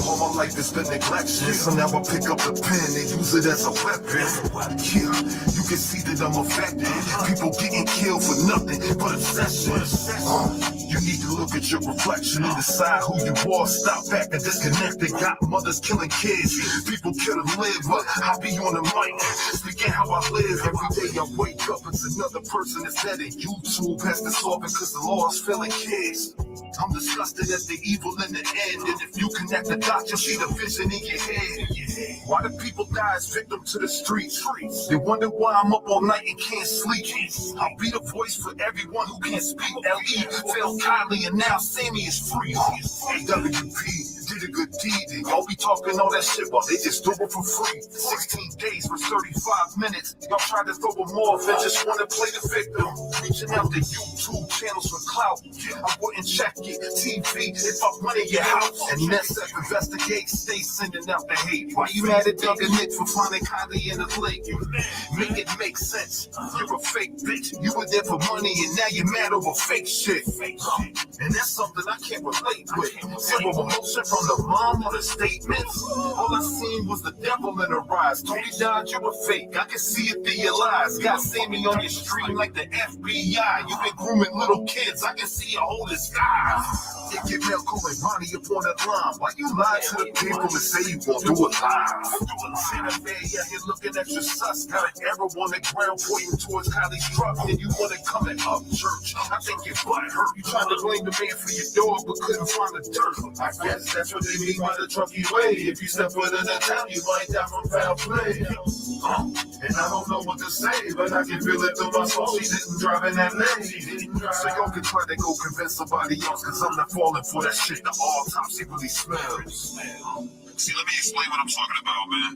All my life has been neglection, so now I pick up the pen and use it as a weapon. Yeah, you can see that I'm affected. People getting killed for nothing but obsession. You need to look at your reflection and decide who you are. Stop acting disconnected. Got mothers killing kids. People kill to live, but I be on the mic, speaking how I live. Every day I wake up, it's another person that's dead. And YouTube has to solve it because the law is failing kids. I'm disgusted at the evil in the end, and if you connect the dots, you'll see the vision in your head. Why do people die as victims to the streets? They wonder why I'm up all night and can't sleep. I'll be the voice for everyone who can't speak. L.E. failed Kylie, and now Sammy is free. AWP did a good deed, and y'all be talking all that shit while they just do it for free. 16 days for 35 minutes. Y'all tried to throw them off and just want to play the victim. Reaching out to YouTube channels for clout. I wouldn't check it. TV, if I money your house. And SF investigate, stay sending out the hate. Why you mad at Doug and Nick for finding Kylie in the lake? Make it make sense. You're a fake bitch. You were there for money and now you're mad over fake shit. And that's something I can't relate with. Zero emotion from the mom or the statements. All I seen was the devil in her eyes. Tony died, you were fake. I can see it through your lies. Got Sammy on your stream like the FBI. You been grooming little kids. I can see you holding skies. Take your mail calling Ronnie up on that line. Why you lie to the people and say you won't do it live? Santa Fe, yeah, you're looking at your sus. Got an arrow on the ground pointing towards Kylie's truck. And you want to come and up church. I think your butt hurt. You trying to blame the man for your dog but couldn't find the dirt. I guess that's what they mean by the trucky way. If you step foot in the town, you might die from foul play. And I don't know what to say, but I can feel it through my soul. She didn't drive in that lane. So y'all can try to go convince somebody else, cause I'm not falling for that shit. The autopsy really smells. See, let me explain what I'm talking about, man.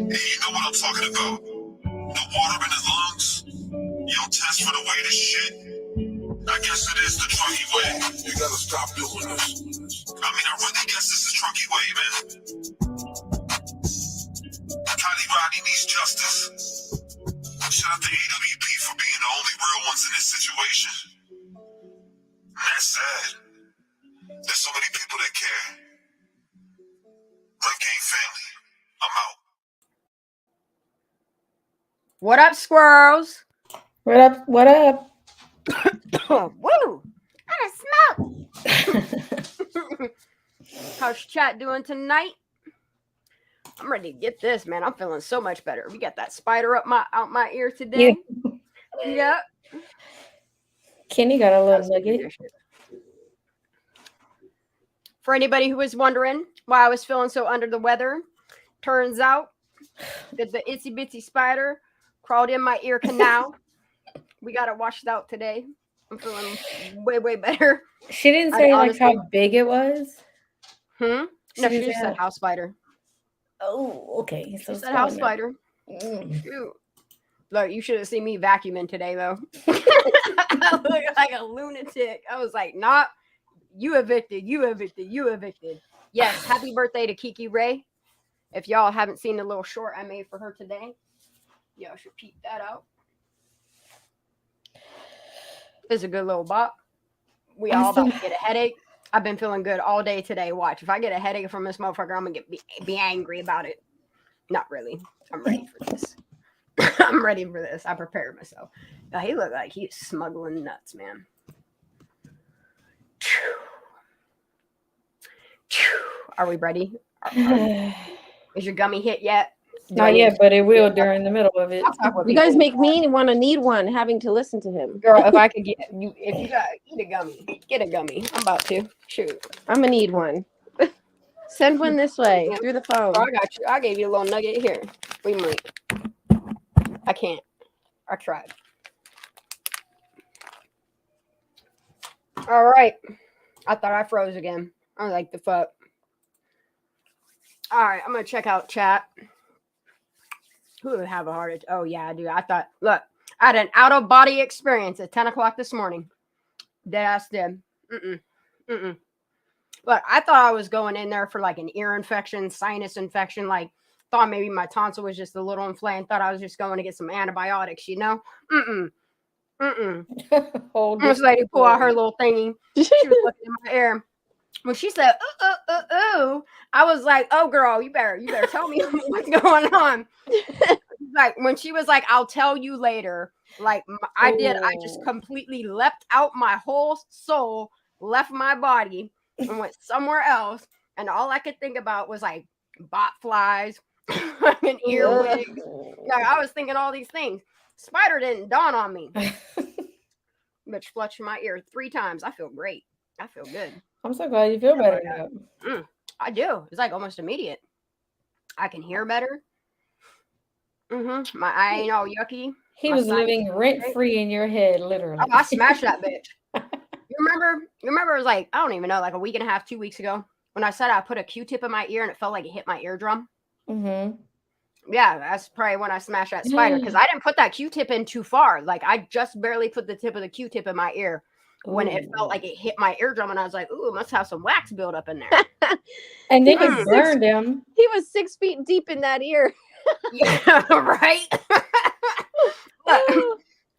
Hey, you know what I'm talking about. The water in his lungs. You don't test for the weight of shit. I guess it is the trucky way. You gotta stop doing this. I mean, I really guess this is trucky way, man. Kylie Rodney needs justice. Shout out to AWP for being the only real ones in this situation. That's sad. There's so many people that care. Red Gang family, I'm out. What up, squirrels? What up? What up? Woo! I smoke. How's chat doing tonight? I'm ready to get this, man. I'm feeling so much better. We got that spider out my ear today. Yep. Kenny got a little nugget. For anybody who was wondering why I was feeling so under the weather, turns out that the itsy bitsy spider crawled in my ear canal. We got it washed out today. I'm feeling way, way better. She didn't say like how big it was. No, she just said house spider. Oh, okay. So she said house spider. Shoot. Look, you should have seen me vacuuming today, though. I look like a lunatic. I was like, nah, you evicted, you evicted, you evicted. Yes, happy birthday to Kiki Ray. If y'all haven't seen the little short I made for her today, y'all should peep that out. It's a good little bop. We all about to get a headache. I've been feeling good all day today. Watch. If I get a headache from this motherfucker, I'm going to be angry about it. Not really. I'm ready for this. I'm ready for this. I prepared myself. Now, he looked like he's smuggling nuts, man. Are we ready? Is your gummy hit yet? Not yet, but it will during the middle of it. You guys make me want to need one, having to listen to him. Girl, if I could get you, if you got eat a gummy, get a gummy. I'm about to. Shoot. I'm gonna need one. Send one this way through the phone. Oh, I got you. I gave you a little nugget here. We might. I can't. I tried. All right. I thought I froze again. I was like, the fuck. All right. I'm going to check out chat. Who would have a heart attack? Oh, yeah, I do. I thought, look, I had an out-of-body experience at 10 o'clock this morning. Deadass did. Look, I thought I was going in there for like an ear infection, sinus infection. Like, thought maybe my tonsil was just a little inflamed. Thought I was just going to get some antibiotics, you know? This lady pull out her little thingy. She was looking in my ear. When she said, I was like, oh, girl, you better tell me what's going on. Like, when she was like, I'll tell you later. Like, I just completely leapt out my whole soul, left my body, and went somewhere else. And all I could think about was like bot flies, an earwig. Like, I was thinking all these things. Spider didn't dawn on me. Bitch flushed my ear 3 times. I feel great. I feel good. I'm so glad you feel better now. I do. It's like almost immediate. I can hear better. My eye ain't all yucky. He was living rent-free in your head, literally. Oh, I smashed that bitch. You remember it was like, I don't even know, like a week and a half, 2 weeks ago, when I said I put a Q-tip in my ear and it felt like it hit my eardrum. Yeah, that's probably when I smashed that spider, because I didn't put that Q-tip in too far. Like, I just barely put the tip of the Q-tip in my ear when it felt like it hit my eardrum, and I was like, ooh, it must have some wax build up in there. And then it burned him. He was 6 feet deep in that ear. Yeah, right?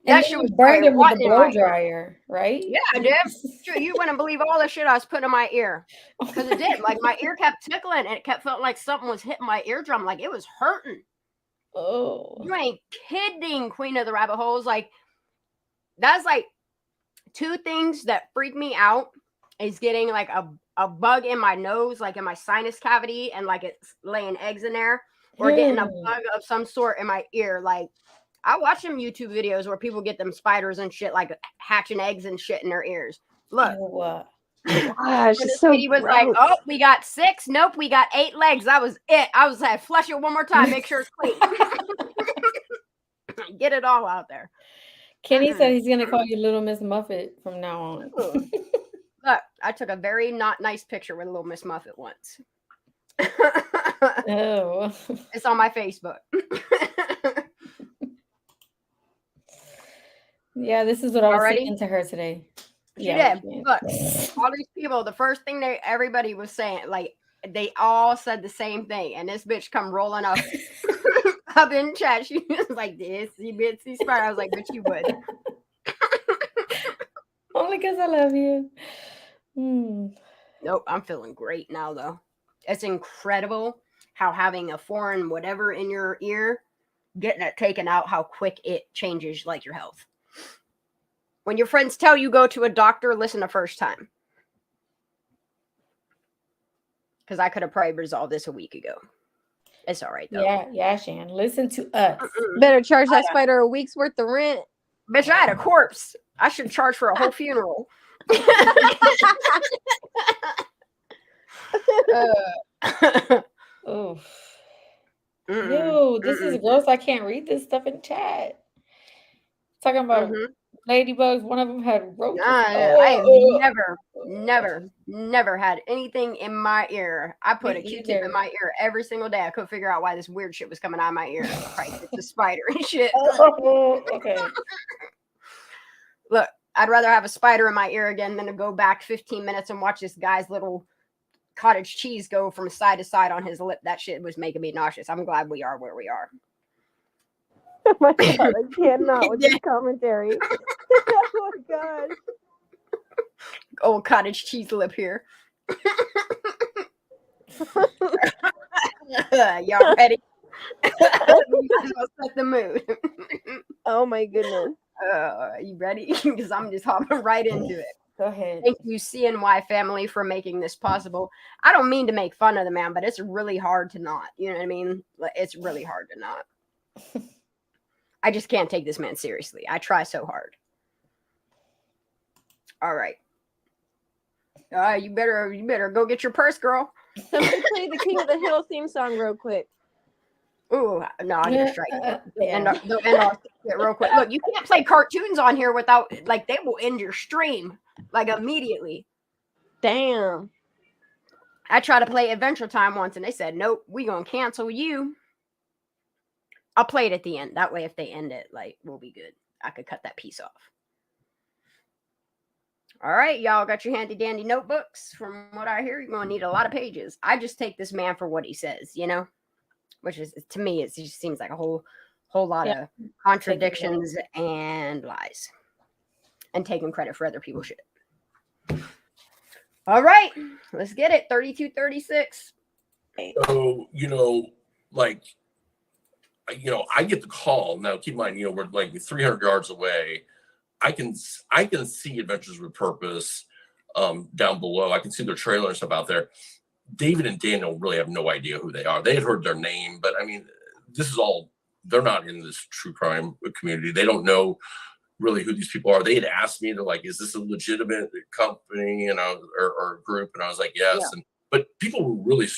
That shit was burned him with the blow dryer, right? Yeah, I did. Sure, you wouldn't believe all the shit I was putting in my ear. Because it did. Like, my ear kept tickling, and it kept feeling like something was hitting my eardrum. Like, it was hurting. Oh. You ain't kidding, Queen of the Rabbit Holes. Like, that's like 2 things that freak me out is getting like a bug in my nose, like in my sinus cavity, and like it's laying eggs in there, or getting a bug of some sort in my ear. Like, I watch some YouTube videos where people get them spiders and shit, like hatching eggs and shit in their ears. Look. Gosh, this so lady was like, oh, we got 6. Nope, we got 8 legs. That was it. I was like, flush it one more time. Make sure it's clean. Get it all out there. Kenny said he's going to call you Little Miss Muffet from now on. Look, I took a very not nice picture with Little Miss Muffet once. Oh. It's on my Facebook. Yeah, this is what I was saying to her today. She did. Look, all these people, the first thing everybody was saying, like, they all said the same thing. And this bitch come rolling up in chat. She was like, this, you bitsy spider. I was like, bitch, you would. Only because I love you. Nope, I'm feeling great now, though. It's incredible how having a foreign whatever in your ear, getting it taken out, how quick it changes, like, your health. When your friends tell you go to a doctor, listen the first time. Because I could have probably resolved this a week ago. It's all right, though. Yeah, Shan. Listen to us. Better charge that spider a week's worth of rent. Bitch, I had a corpse. I should charge for a whole funeral. Oh. Yo, this is gross. I can't read this stuff in chat. Talking about ladybugs. One of them had roaches. I have never had anything in my ear. I put a Q-tip in my ear every single day. I couldn't figure out why this weird shit was coming out of my ear. It's a spider and shit. Okay. Look, I'd rather have a spider in my ear again than to go back 15 minutes and watch this guy's little cottage cheese go from side to side on his lip. That shit was making me nauseous. I'm glad we are where we are. Oh my God, I cannot with this commentary. Oh my God. Old cottage cheese lip here. Y'all ready? We might as well set the mood. Oh my goodness. You ready? Because I'm just hopping right into it. Go ahead. Thank you, CNY family, for making this possible. I don't mean to make fun of the man, but it's really hard to not. You know what I mean? It's really hard to not. I just can't take this man seriously. I try so hard. All right. You better go get your purse, girl. Somebody play the King of the Hill theme song real quick. Ooh, no, I need to strike it. They'll end off it real quick. Look, you can't play cartoons on here without, like, they will end your stream, like, immediately. Damn. I tried to play Adventure Time once, and they said, nope, we gonna cancel you. I'll play it at the end. That way, if they end it, like, we'll be good. I could cut that piece off. All right, y'all got your handy dandy notebooks. From what I hear, you're going to need a lot of pages. I just take this man for what he says, you know, which is, to me, it just seems like a whole lot of contradictions and lies. and taking credit for other people's shit. All right, let's get it. 3236. So, like, I get the call. Now, keep in mind, we're like 300 yards away. I can see Adventures with Purpose down below. I can see their trailer and stuff out there. David and Daniel really have no idea who they are. They had heard their name, but I mean, they're not in this true crime community. They don't know really who these people are. They had asked me to like, is this a legitimate company or group? And I was like, yes. Yeah. But people were really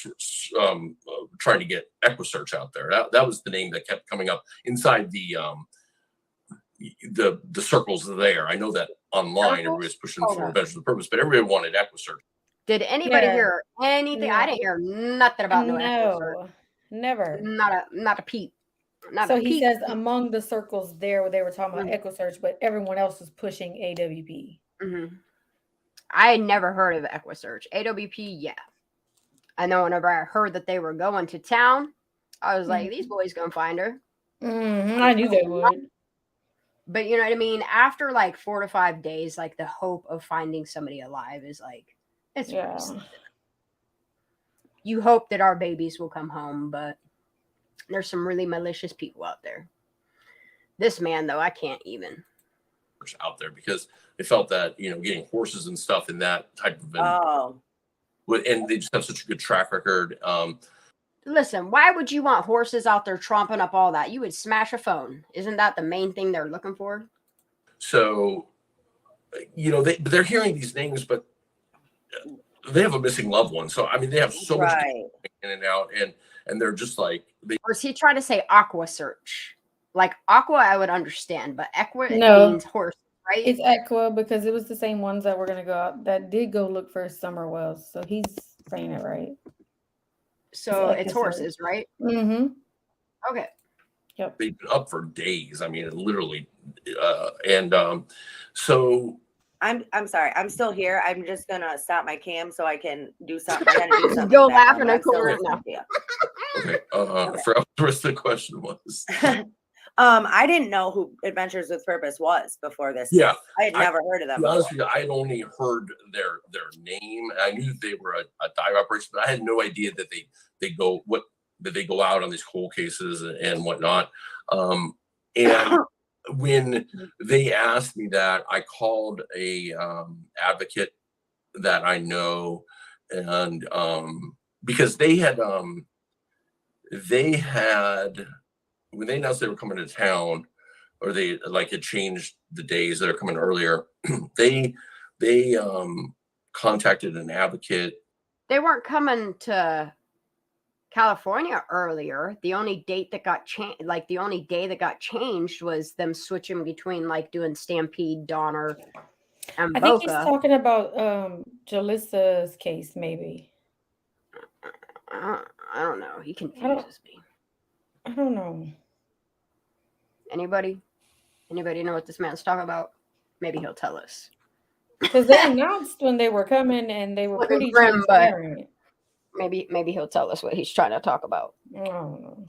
trying to get EquiSearch out there. That was the name that kept coming up inside the circles there. I know that online everybody's pushing for Adventures with Purpose, but everybody wanted EquiSearch. Did anybody hear anything? No. I didn't hear nothing about EquiSearch. Never. Not a peep. So he says among the circles there where they were talking about EquiSearch, but everyone else was pushing AWP. Mm-hmm. I had never heard of EquiSearch. AWP, yeah. I know whenever I heard that they were going to town, I was like, these boys gonna find her. Mm-hmm. I knew they would. But you know what I mean? After like 4 to 5 days, like the hope of finding somebody alive is like, it's you hope that our babies will come home, but there's some really malicious people out there. This man, though, I can't even. Out there because they felt that, getting horses and stuff in that type of and they just have such a good track record. Listen, why would you want horses out there tromping up all that? You would smash a phone. Isn't that the main thing they're looking for? So, they're hearing these names, but they have a missing loved one. So, I mean, they have so much in and out, and they're just like. Or is he trying to say EquiSearch? Like Aqua, I would understand, but means horse, right? It's Aqua because it was the same ones that were going to go out that did go look for summer wells. So he's saying it right. So it's horses, right? Mm-hmm. Okay. Yep. They've been up for days. I mean, literally, so. I'm sorry. I'm still here. I'm just gonna stop my cam so I can do something. I gotta do something. Go laugh in a corner now. Okay. I forgot what the rest of the question was. I didn't know who Adventures with Purpose was before this. Yeah, I had never heard of them. To be honest with you, I had only heard their name. I knew they were a dive operation, but I had no idea that they go out on these cold cases and whatnot. And when they asked me that, I called a advocate that I know, and because they had when they announced they were coming to town, or they had changed the days that are coming earlier, they contacted an advocate. They weren't coming to California earlier. The only date that got changed, the only day that got changed was them switching between doing Stampede, Donner, and Boca. I think he's talking about Jalissa's case, maybe. I don't know. He confuses me. I don't know. Anybody know what this man's talking about? Maybe he'll tell us. Because they announced when they were coming and they were pretty transparent. Maybe he'll tell us what he's trying to talk about. I don't know.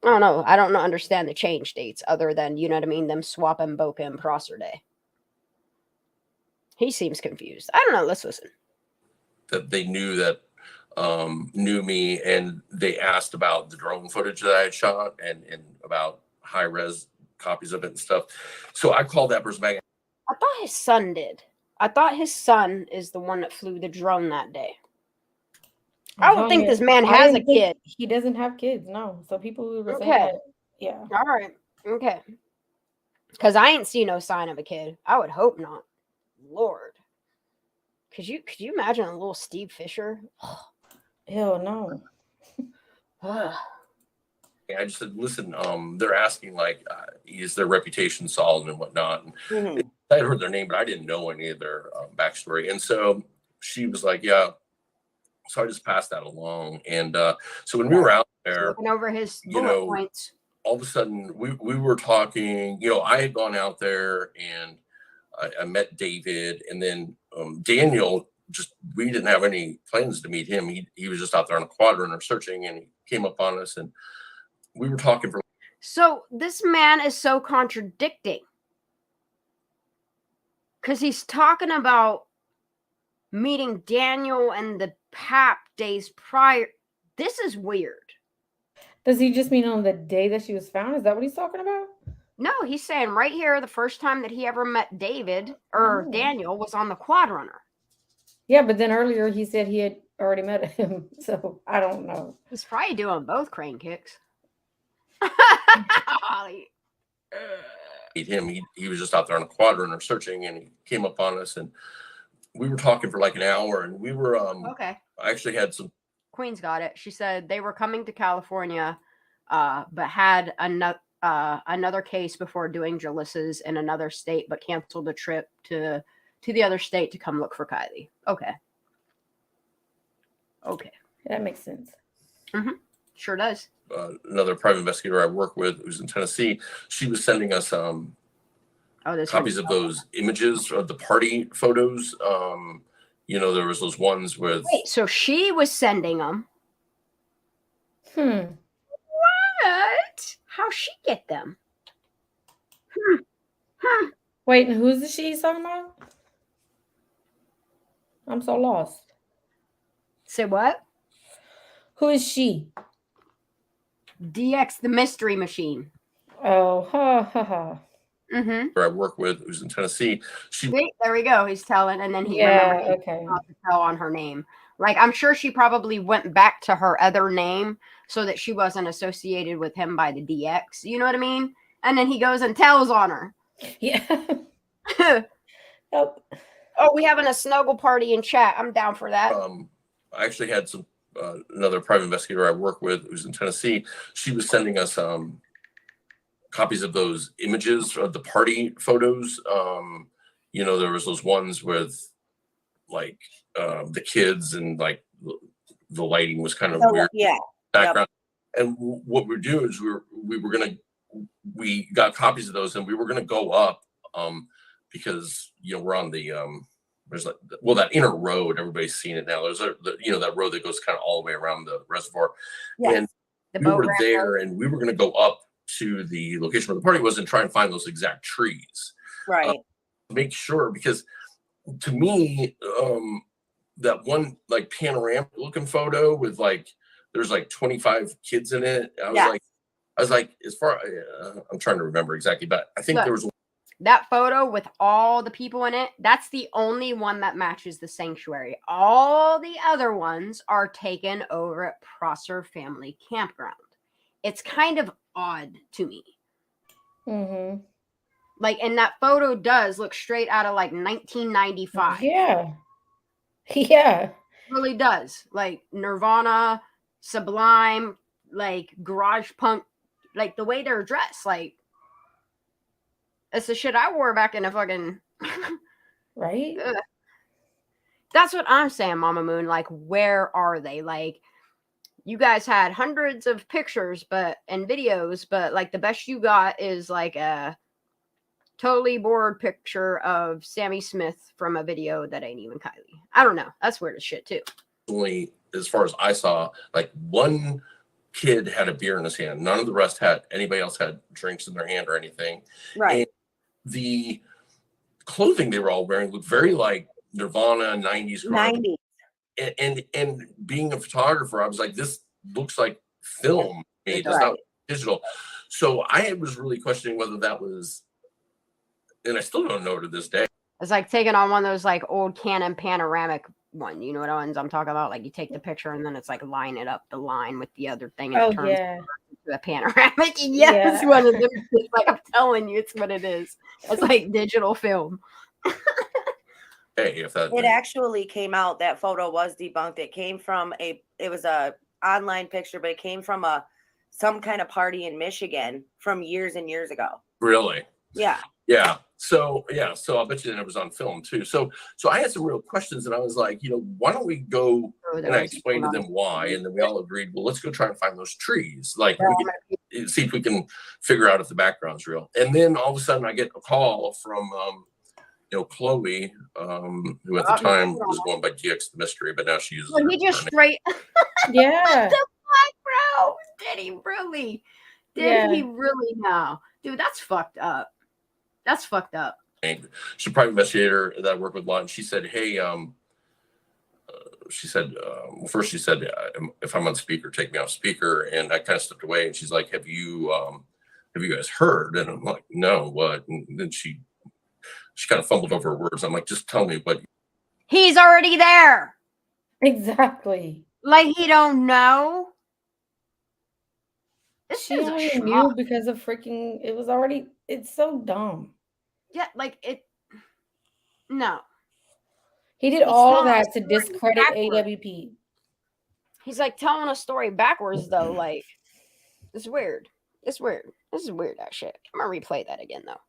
I don't know. I don't understand the change dates other than, you know what I mean, them swapping Boca and Prosser Day. He seems confused. I don't know. Let's listen. That they knew me, and they asked about the drone footage that I had shot and about high res copies of it and stuff. So I called that person back. I thought his son did. I thought his son is the one that flew the drone that day. I don't think this man has a kid. He doesn't have kids, no. So people who were saying that, yeah. All right. Okay. Because I ain't see no sign of a kid. I would hope not. Lord. Could you imagine a little Steve Fisher? Hell no. I just said, listen, they're asking is their reputation solid and whatnot. And I had heard their name, but I didn't know any of their backstory. And so she was like, yeah. So I just passed that along. And so when we were out there, looking over his bullet points, all of a sudden we were talking. I had gone out there and I met David, and then Daniel. We didn't have any plans to meet him. He was just out there on a quadrant or searching, and he came up on us, and we were talking for. So this man is so contradicting. Because he's talking about meeting Daniel and the Pap days prior. This is weird. Does he just mean on the day that she was found? Is that what he's talking about? No, he's saying right here the first time that he ever met David or Daniel was on the Quad Runner. Yeah, but then earlier he said he had already met him, so I don't know. He's probably doing both crane kicks. Him, he was just out there on a Quad Runner searching, and he came up on us, and we were talking for like an hour, and we were okay. I actually had some. Queen's got it. She said they were coming to California, but had another case before doing Jalissa's in another state, but canceled the trip to the other state to come look for Kylie. Okay. That makes sense. Mm-hmm. Sure does. Another private investigator I work with, who's in Tennessee, she was sending us copies of those images of the party photos. There was those ones with. Wait, so she was sending them. What? How'd she get them? Wait, and who's the she talking about? I'm so lost. Say what? Who is she? DX, the mystery machine. Oh, Mm-hmm. I work with, who's in Tennessee. There we go. He's telling, and then he remembered not to tell on her name. Like, I'm sure she probably went back to her other name so that she wasn't associated with him by the DX. You know what I mean? And then he goes and tells on her. Yeah. Oh, we having a snuggle party in chat. I'm down for that. I actually had some another private investigator I work with, who's in Tennessee. She was sending us copies of those images of the party photos. There was those ones with like the kids, and like the lighting was kind of weird. Yeah. Background. Yep. And what we're doing is we got copies of those, and we were gonna go up because we're on the there's that inner road. Everybody's seen it now. There's that road that goes kind of all the way around the reservoir. Yes. And we were there, and we were going to go up to the location where the party was and try and find those exact trees. Right. Make sure, because to me, that one like panoramic looking photo with like there's like 25 kids in it. I was like, as far I'm trying to remember exactly, but I think there was that photo with all the people in it. That's the only one that matches the sanctuary. All the other ones are taken over at Prosser Family Campground. It's kind of odd to me. Mm-hmm. Like, and that photo does look straight out of like 1995. Yeah. Yeah. It really does. Like Nirvana, Sublime, like garage punk, like the way they're dressed, like it's the shit I wore back in a fucking right. That's what I'm saying, Mama Moon. Like, where are they? Like, you guys had hundreds of pictures, and videos, but like the best you got is like a totally bored picture of Sammy Smith from a video that ain't even Kylie. I don't know. That's weird as shit too. Only as far as I saw, like one kid had a beer in his hand. None of the rest had. Anybody else had drinks in their hand or anything. Right. And the clothing they were all wearing looked very like Nirvana 90s. 90s. And being a photographer, I was like, this looks like film made. It's not digital. So I was really questioning whether that was, and I still don't know to this day. It's like taking on one of those like old Canon panoramic one. You know what ones I'm talking about? Like you take the picture and then it's like line it up the line with the other thing. And it turns into a panoramic. It's one of them. It's like I'm telling you, it's what it is. It's like digital film. Hey, it actually came out, that photo was debunked. It came from it was a online picture, but it came from some kind of party in Michigan from years and years ago. Really? Yeah. Yeah. So I'll bet you that it was on film too. So I had some real questions, and I was like, why don't we go? And I explained to them why, and then we all agreed, well, let's go try and find those trees. Like, we can see if we can figure out if the background's real. And then all of a sudden, I get a call from Chloe, who at the time was going by DX the Mystery, but now she uses. He just straight. Yeah. The fuck, bro? Did he really? Did he really now? Dude, that's fucked up. That's fucked up. she's a private investigator that I work with a lot. And she said, hey, she said, well, first she said, if I'm on speaker, take me off speaker. And I kind of stepped away and she's like, have you guys heard? And I'm like, no, what? And then she kind of fumbled over her words. I'm like, just tell me what. He's already there. Exactly. Like he don't know. She only knew because of freaking, it was already, it's so dumb. Yeah, like it. No. He did all that to discredit AWP. He's like telling a story backwards though. Like, it's weird. It's weird. This is weird that shit. I'm gonna replay that again though.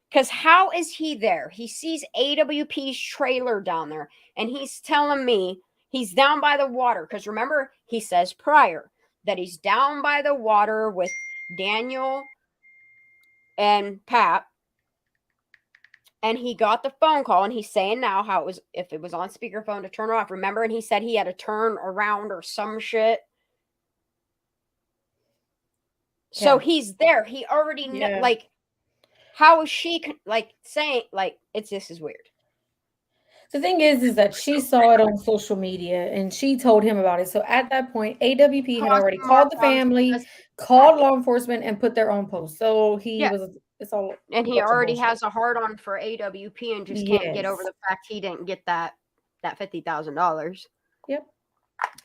Because how is he there? He sees AWP's trailer down there, and he's telling me he's down by the water. Because remember, he says prior that he's down by the water with Daniel and Pat. And he got the phone call, and he's saying now how it was, if it was on speakerphone, to turn it off. Remember? And he said he had to turn around or some shit. Yeah. So he's there. He already like. How is she like saying like this is weird? The thing is that she saw it on social media and she told him about it. So at that point, AWP had already called the family, called law enforcement, and put their own post. So he was. It's all. And he already has a hard on for AWP and just can't get over the fact he didn't get that $50,000. Yep.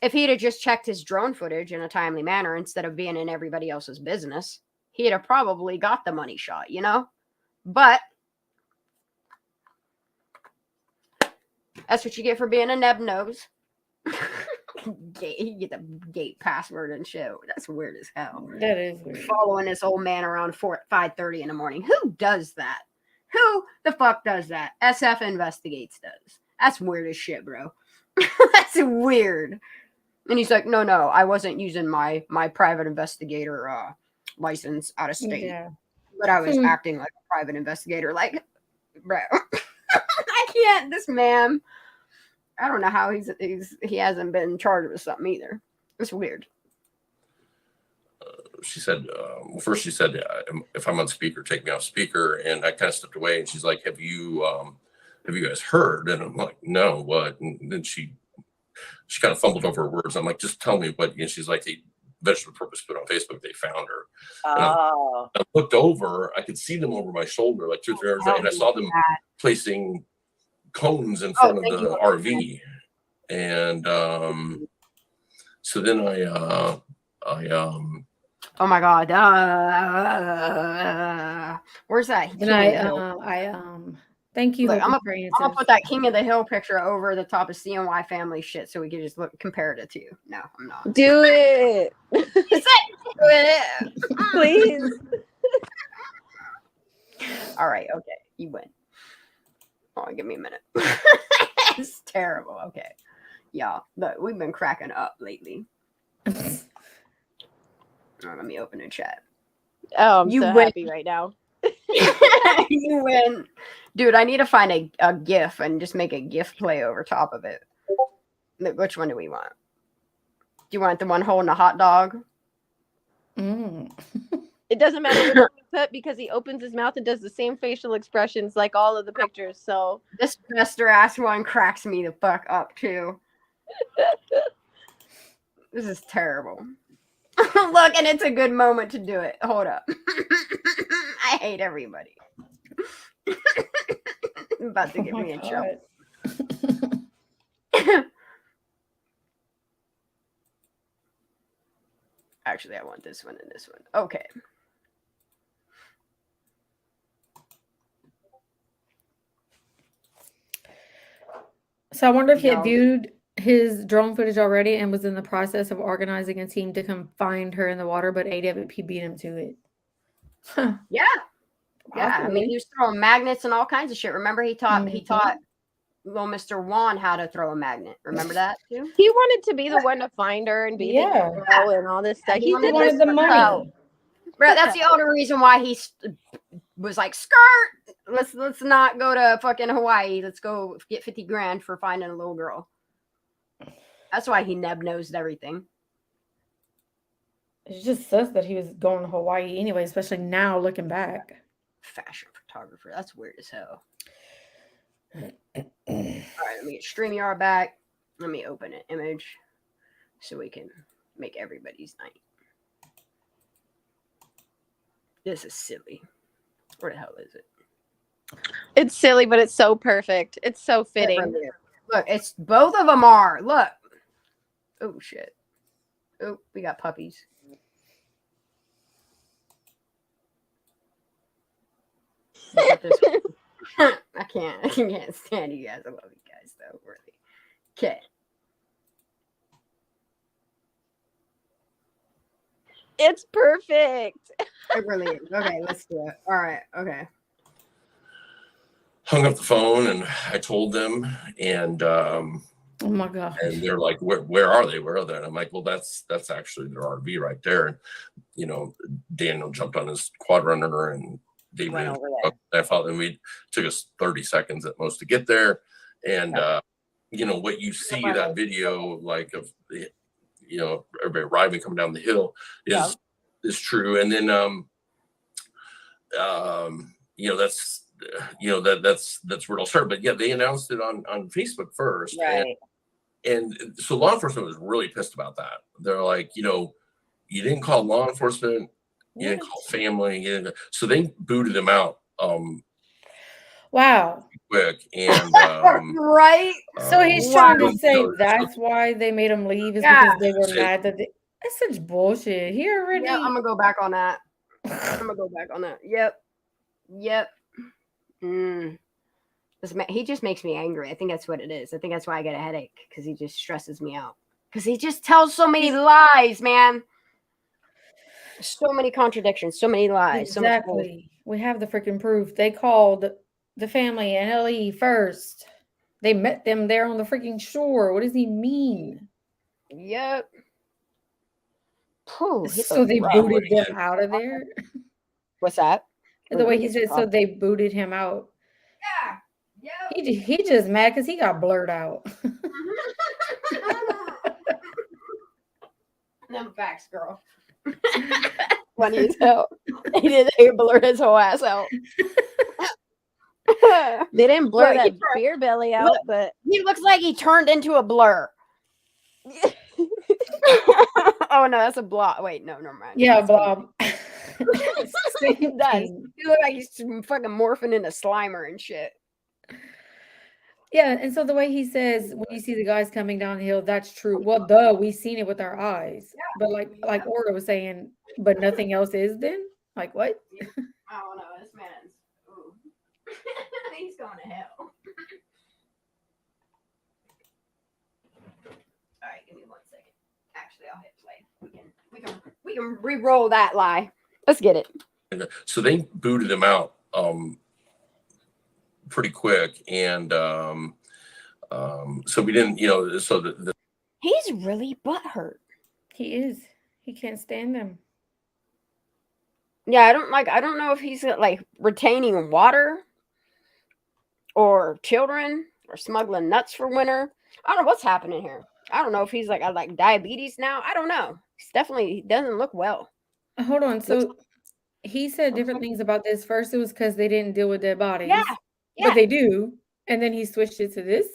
If he'd have just checked his drone footage in a timely manner instead of being in everybody else's business, he'd have probably got the money shot, you know? But that's what you get for being a neb nose. You get the gate password and shit. That's weird as hell. That is weird. Following this old man around 5:30 in the morning. Who does that? Who the fuck does that? SF Investigates does. That's weird as shit, bro. That's weird. And he's like, no, I wasn't using my private investigator license out of state. Yeah. But I was acting like a private investigator. Like, bro, I can't. This man, I don't know how he hasn't been charged with something either. It's weird. She said, well, first she said, if I'm on speaker, take me off speaker. And I kind of stepped away and she's like, have you guys heard? And I'm like, no, what? And then she kind of fumbled over her words. I'm like, just tell me what. And she's like, the vegetable purpose put on Facebook, they found her. Oh. I looked over, I could see them over my shoulder, like 2 or 3 hours away, and I saw them placing cones in front of the RV. And so then I oh my god, where's that? And thank you. Look, I'm gonna put that King of the Hill picture over the top of CNY family shit so we can just compare it to you. No, I'm not. Do it. Do it. Please. All right, okay, you win. Hold on, give me a minute. It's terrible. Okay. Y'all, look, we've been cracking up lately. Let me open a chat. Oh, I'm so happy right now. You win. Dude, I need to find a GIF and just make a GIF play over top of it. Which one do we want? Do you want the one holding a hot dog? It doesn't matter which one you put because he opens his mouth and does the same facial expressions like all of the pictures. So this Buster ass one cracks me the fuck up too. This is terrible. Look, and it's a good moment to do it. Hold up. I hate everybody. About to get me in trouble. Actually, I want this one and this one. Okay. So I wonder if he had viewed his drone footage already and was in the process of organizing a team to come find her in the water, but AWP beat him to it. Huh. Yeah. Yeah. I mean, he was throwing magnets and all kinds of shit. Remember, he taught little Mr. Juan how to throw a magnet. Remember that too? He wanted to be the one to find her and be the hero and all this stuff. He wanted the money. Bro, that's the only reason why he was like, skirt. Let's not go to fucking Hawaii. Let's go get 50 grand for finding a little girl. That's why he neb-nosed everything. It's just sus that he was going to Hawaii anyway, especially now looking back. Fashion photographer. That's weird as hell. All right, let me get StreamYard back. Let me open an image so we can make everybody's night. This is silly. Where the hell is it? It's silly, but it's so perfect. It's so fitting. Look, it's both of them are. Look. Oh, shit. Oh, we got puppies. I can't stand you guys. I love you guys, though. Really. Okay. It's perfect. It really is. Okay, let's do it. All right. Okay. Hung up the phone and I told them, and Oh my God. and they're like, where are they? Where are they? And I'm like, well, that's actually their RV right there. And Daniel jumped on his quad runner and David Went over there. I followed, and we took us 30 seconds at most to get there. And what you see that video like of everybody arriving coming down the hill is true. And then that's where it'll start. But yeah, they announced it on Facebook first. Right. And so law enforcement was really pissed about that. They're like, you didn't call law enforcement, you didn't call family, so they booted him out Wow. quick. And right. So he's trying to say that's why they made him leave, is because they were mad that that's such bullshit. He already. Yeah, I'm gonna go back on that. Yep. He just makes me angry. I think that's what it is. I think that's why I get a headache, because he just stresses me out. Because he just tells so many lies, man. So many contradictions, so many lies. Exactly. We have the freaking proof. They called the family in LE first. They met them there on the freaking shore. What does he mean? Yep. Whew, so they booted them out of there? What's that? The way he said, so they booted him out. Yeah. Yep. He just mad because he got blurred out. Them facts, girl. Funny as hell. He blurred his whole ass out. They didn't blur that beer belly out, but he looks like he turned into a blur. Oh no, that's a blob. Wait, no, never mind. Yeah, blob. He does. He looks like he's fucking morphing into Slimer and shit. Yeah, and so the way he says, when you see the guys coming down the hill, that's true. Well, duh, we've seen it with our eyes. Yeah. But like Orda was saying, but nothing else is then? Like what? I don't know. This man's he's going to hell. All right, give me 1 second. Actually, I'll hit play. We can re-roll that lie. Let's get it. So they booted him out pretty quick, and so we didn't, so he's really butthurt. He is. He can't stand them. Yeah, I don't know if he's like retaining water or children or smuggling nuts for winter. I don't know what's happening here. I don't know if he's like diabetes now. I don't know. He doesn't look well. Hold on. So he said different things about this. First, it was because they didn't deal with dead bodies. Yeah. But they do. And then he switched it to this.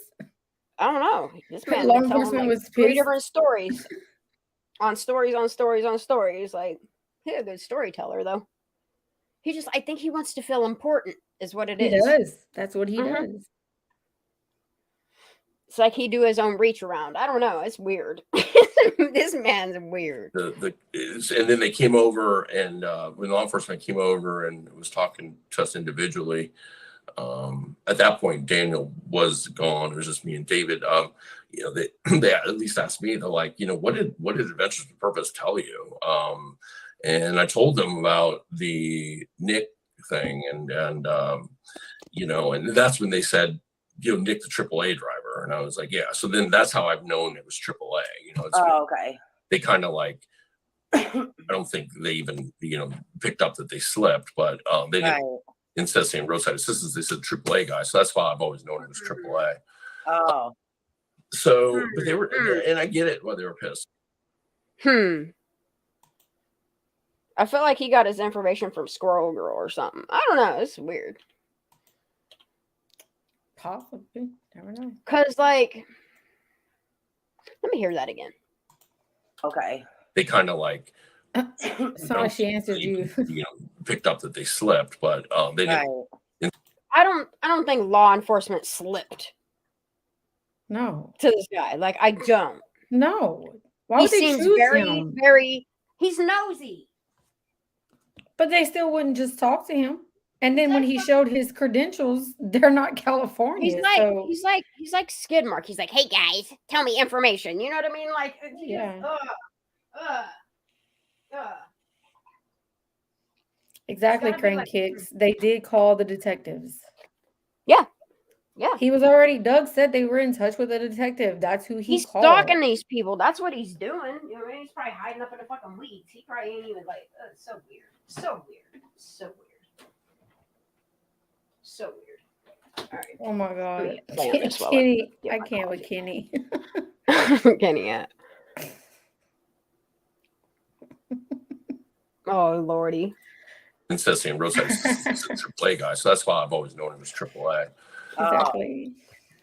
I don't know. This man law enforcement was pissed. 3 different stories. on stories. Like, he's a good storyteller, though. I think he wants to feel important, is what it is. He does. That's what he does. It's like he do his own reach around. I don't know. It's weird. This man's weird. And then they came over, and when law enforcement came over and was talking to us individually, at that point Daniel was gone. It was just me and David. They at least asked me, they're like, what did Adventures with Purpose tell you? And I told them about the Nick thing, and that's when they said, Nick the AAA driver, and I was like, yeah. So then that's how I've known it was AAA. Okay. They kind of like, I don't think they even picked up that they slipped, but they didn't. Instead of saying roadside assistance, they said AAA guy. So that's why I've always known it was AAA. Oh. So, but they were, and I get it why they were pissed. I feel like he got his information from Squirrel Girl or something. I don't know. It's weird. Possibly. Never know. Cause like, let me hear that again. Okay. They kind of like, It's not like she answered you. picked up that they slipped, but they didn't. Right. I don't think law enforcement slipped No. to this guy. Like, I don't. No. Why He would they seems choose very, him? very. He's nosy. But they still wouldn't just talk to him. And then when he showed his credentials, they're not California. He's like Skidmark. He's like, hey guys, tell me information. You know what I mean? Like, Yeah. uh. Exactly, It's gotta be Crane like- Kicks. They did call the detectives. Yeah. He was already, Doug said they were in touch with a detective. That's who He's called. stalking these people. That's what he's doing. You know what I mean? He's probably hiding up in the fucking weeds. He probably ain't even like, it's so weird. So weird. So weird. So weird. All right. Oh my God. Play on this while Kenny. get I my can't with coffee. Kenny. Kenny at. Oh lordy. It says here, Roside's a AAA guy, so that's why I've always known him as AAA. Exactly.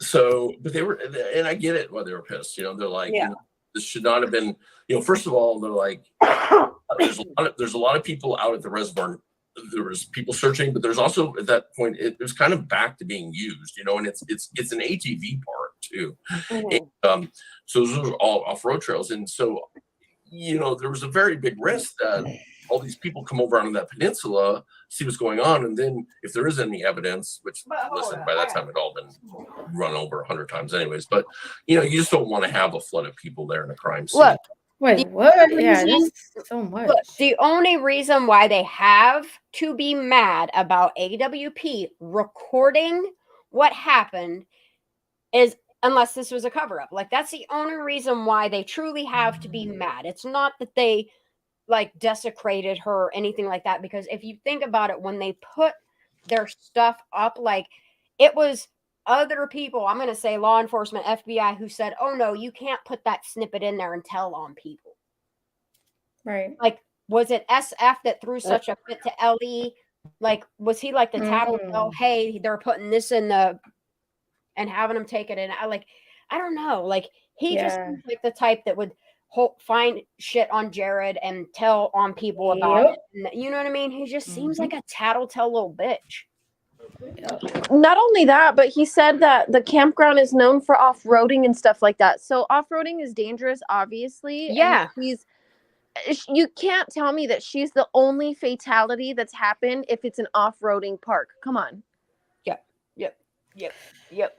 So, but they were, and I get it why they were pissed. They're like, this should not have been. First of all, they're like, there's a lot of people out at the reservoir. There was people searching, but there's also at that point it was kind of back to being used. And it's an ATV park too. And, so those are all off-road trails, and so there was a very big risk that all these people come over onto that peninsula, see what's going on, and then if there is any evidence, which listen, by that time it'd all been run over 100 times anyways, but you just don't want to have a flood of people there in a crime scene. Look, wait, what? Yeah, that's so much. Look, the only reason why they have to be mad about AWP recording what happened is unless this was a cover-up. Like, that's the only reason why they truly have to be mad. It's not that they like desecrated her or anything like that, because if you think about it, when they put their stuff up, like, it was other people, I'm going to say law enforcement, FBI, who said, oh no, you can't put that snippet in there and tell on people. Right. Like, was it SF that threw such a fit to LE? Like, was he like the tattletale, hey, they're putting this in the, and having them take it in? I don't know. Like, he just seems like the type that would find shit on Jared and tell on people about it. And, you know what I mean? He just seems like a tattletale little bitch. Not only that, but he said that the campground is known for off-roading and stuff like that. So off-roading is dangerous, obviously. Yeah. And you can't tell me that she's the only fatality that's happened if it's an off-roading park. Come on. Yep.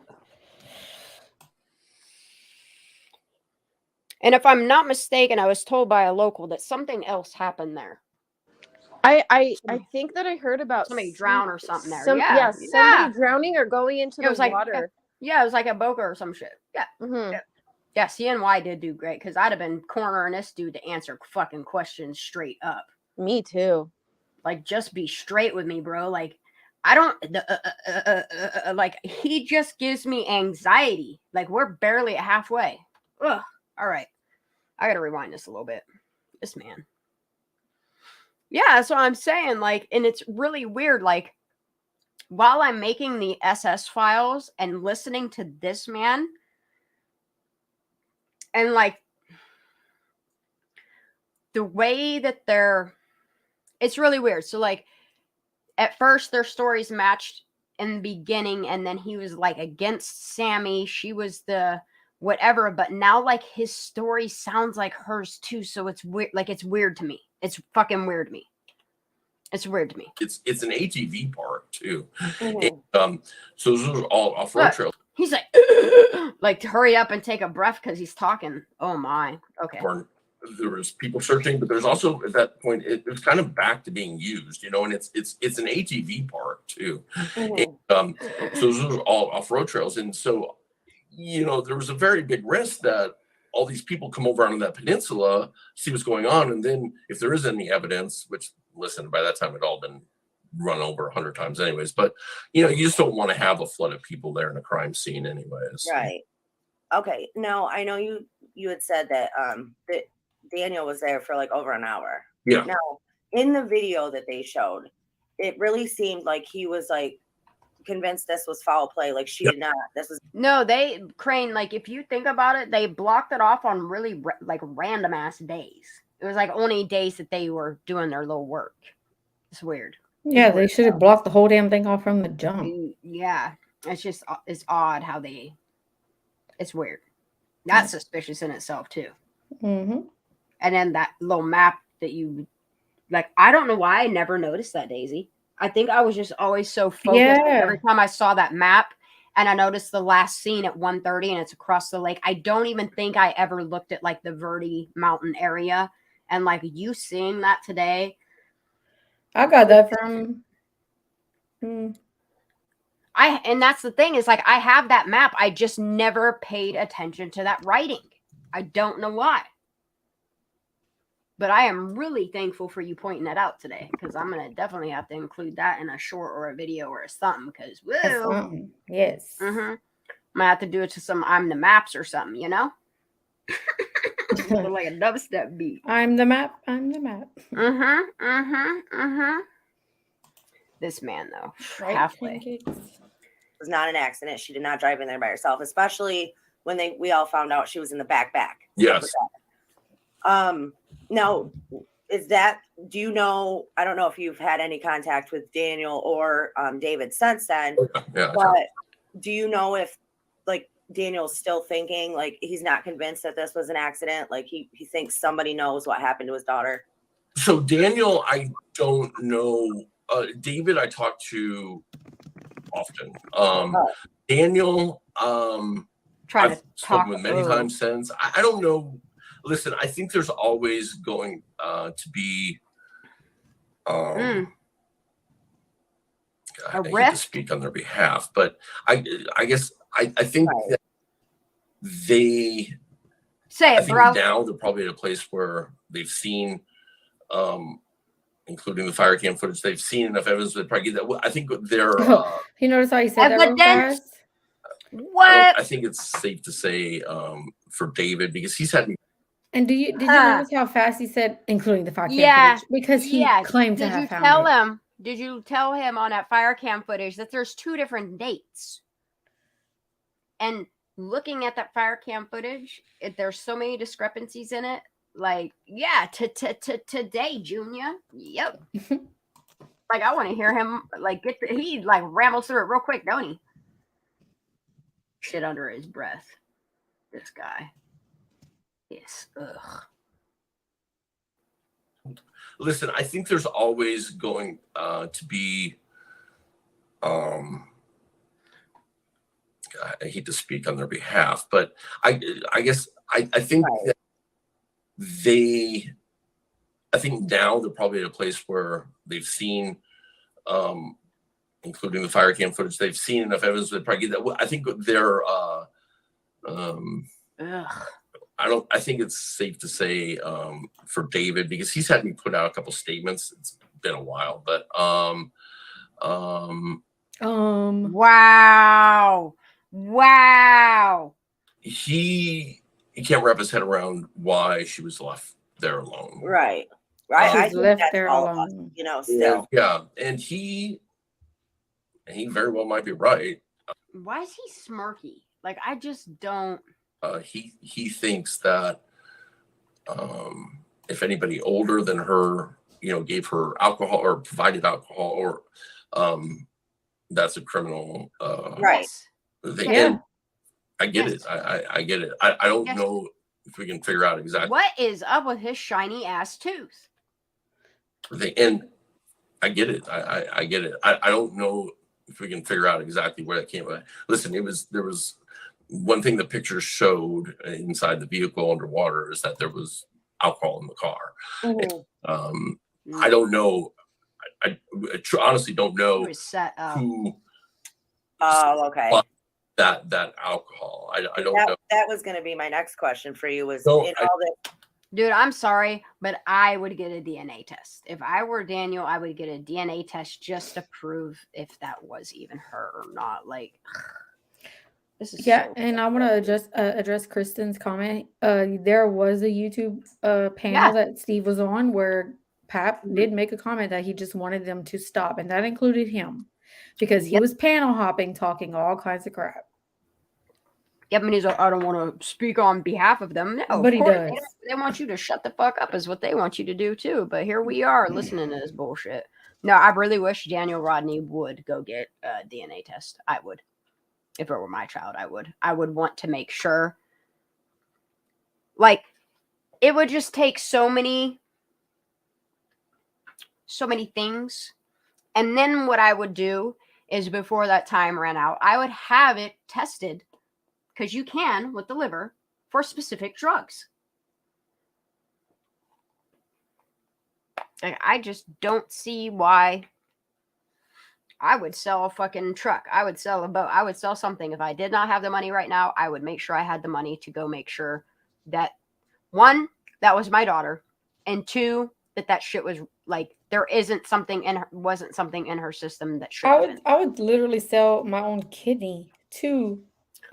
And if I'm not mistaken, I was told by a local that something else happened there. I think that I heard about somebody drown or something there. Somebody drowning or going into the water. Yeah, it was like a boca or some shit. Yeah. Mm-hmm. Yeah, CNY did do great, because I'd have been cornering this dude to answer fucking questions straight up. Me too. Like, just be straight with me, bro. Like, I don't like, he just gives me anxiety. Like, we're barely at halfway. Ugh. All right. I gotta rewind this a little bit. This man. Yeah, that's what I'm saying. Like, and it's really weird. Like, while I'm making the SS files and listening to this man, and like the way that it's really weird. So like, at first their stories matched in the beginning, and then he was like against Sammy. She was the whatever, but now like his story sounds like hers too. So it's weird. Like, it's weird to me. It's fucking weird to me. It's weird to me. It's an ATV park too. And, so those are all off-road trails. He's like, like, to hurry up and take a breath because he's talking. Oh my. Okay. There was people searching, but there's also at that point it was kind of back to being used, and it's an ATV park too. And, so those are all off-road trails, and so there was a very big risk that all these people come over onto that peninsula, see what's going on, and then if there is any evidence, which listen, by that time it'd all been run over 100 times anyways, but you just don't want to have a flood of people there in a crime scene anyways. Right. Okay. Now I know you had said that that Daniel was there for like over an hour. Yeah. Now in the video that they showed, it really seemed like he was like convinced this was foul play. Like she did not. This was No, Crane, like if you think about it, they blocked it off on really like random ass days. It was like only days that they were doing their little work. It's weird. Yeah, they should have blocked the whole damn thing off from the jump. Yeah, it's odd how they. It's weird. That's suspicious in itself too. Mm-hmm. And then that little map that you like, I don't know why I never noticed that, Daisy. I think I was just always so focused. Yeah. Like, every time I saw that map and I noticed the last scene at 1:30 and it's across the lake, I don't even think I ever looked at like the Verde Mountain area. And like you seeing that today, I got that from. and that's the thing is like I have that map. I just never paid attention to that writing. I don't know why. But I am really thankful for you pointing that out today, because I'm gonna definitely have to include that in a short or a video or something. Because Yes. I might have to do it to some I'm the Maps or something, you know? Like a dubstep beat. I'm the map. I'm the map. This man though, Right, halfway. It was not an accident. She did not drive in there by herself, especially when we all found out she was in the back. Yes. Now, do you know, I don't know if you've had any contact with Daniel or David since then, but do you know if like Daniel's still thinking, like he's not convinced that this was an accident? Like he thinks somebody knows what happened to his daughter? So Daniel, I don't know. David, I talk to often. Daniel, I've spoken with many times since. I don't know. Listen, I think there's always going to be I hate to speak on their behalf, but I guess I think that they say it, bro. Now they're probably at a place where they've seen, including the fire cam footage, they've seen enough evidence to probably get that. I think they're. You notice how he said that real fast? What? I think it's safe to say for David, because he's had. And did you notice how fast he said, including the fire cam footage? Because he claimed to have found it. Did you tell him on that fire cam footage that there's 2 different dates? And looking at that fire cam footage, there's so many discrepancies in it. Like, today, Junior. Yep. Like, I want to hear him, like, he, like, rambles through it real quick, don't he? Shit under his breath. This guy. Yes. Ugh. Listen, I think there's always going to be, I hate to speak on their behalf, but I guess I think that I think now they're probably at a place where they've seen, including the fire cam footage, they've seen enough evidence to probably get that. I think they're, I think it's safe to say for David, because he's had me put out a couple statements. It's been a while, but wow. He can't wrap his head around why she was left there alone. Right. I think left that's there all alone. of us, you know, still. Yeah. And he very well might be right. Why is he smirky? Like, I just don't. He thinks that if anybody older than her, gave her alcohol or provided alcohol, or that's a criminal right thing. Yeah. And I get it. I get it. I don't know if we can figure out exactly what is up with his shiny ass tooth. And I get it. I get it. I don't know if we can figure out exactly where that came from. Listen, there was one thing the pictures showed inside the vehicle underwater is that there was alcohol in the car. Mm-hmm. I don't know. I honestly don't know who. Oh, okay. That alcohol. I don't know. That was going to be my next question for you. Was in all this. Dude, I'm sorry, but I would get a DNA test. If I were Daniel, I would get a DNA test just to prove if that was even her or not. Like, this is and I want to address Kristen's comment. There was a YouTube panel that Steve was on where Pap did make a comment that he just wanted them to stop, and that included him because he Yep. was panel hopping, talking all kinds of crap. Yep, and he's like, I don't want to speak on behalf of them. No, But of he course, does. they want you to shut the fuck up is what they want you to do too. But here we are listening to this bullshit. No, I really wish Daniel Rodney would go get a DNA test. I would. If it were my child, I would. I would want to make sure. Like, it would just take so many things. And then what I would do is before that time ran out, I would have it tested, because you can with the liver, for specific drugs. Like, I just don't see why I would sell a fucking truck. I would sell a boat. I would sell something. If I did not have the money right now, I would make sure I had the money to go make sure that, one, that was my daughter, and two, that shit was like, there wasn't something in her system that should have been. I would literally sell my own kidney to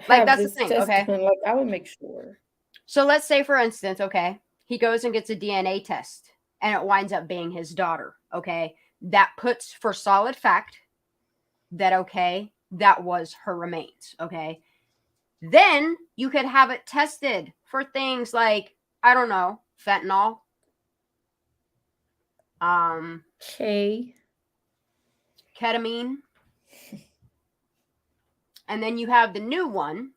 Like, have that's the this thing, test okay? done. Like, I would make sure. So let's say, for instance, okay, he goes and gets a DNA test and it winds up being his daughter, okay? That puts for solid fact that, okay, that was her remains, okay? Then you could have it tested for things like, I don't know, fentanyl, ketamine, and then you have the new one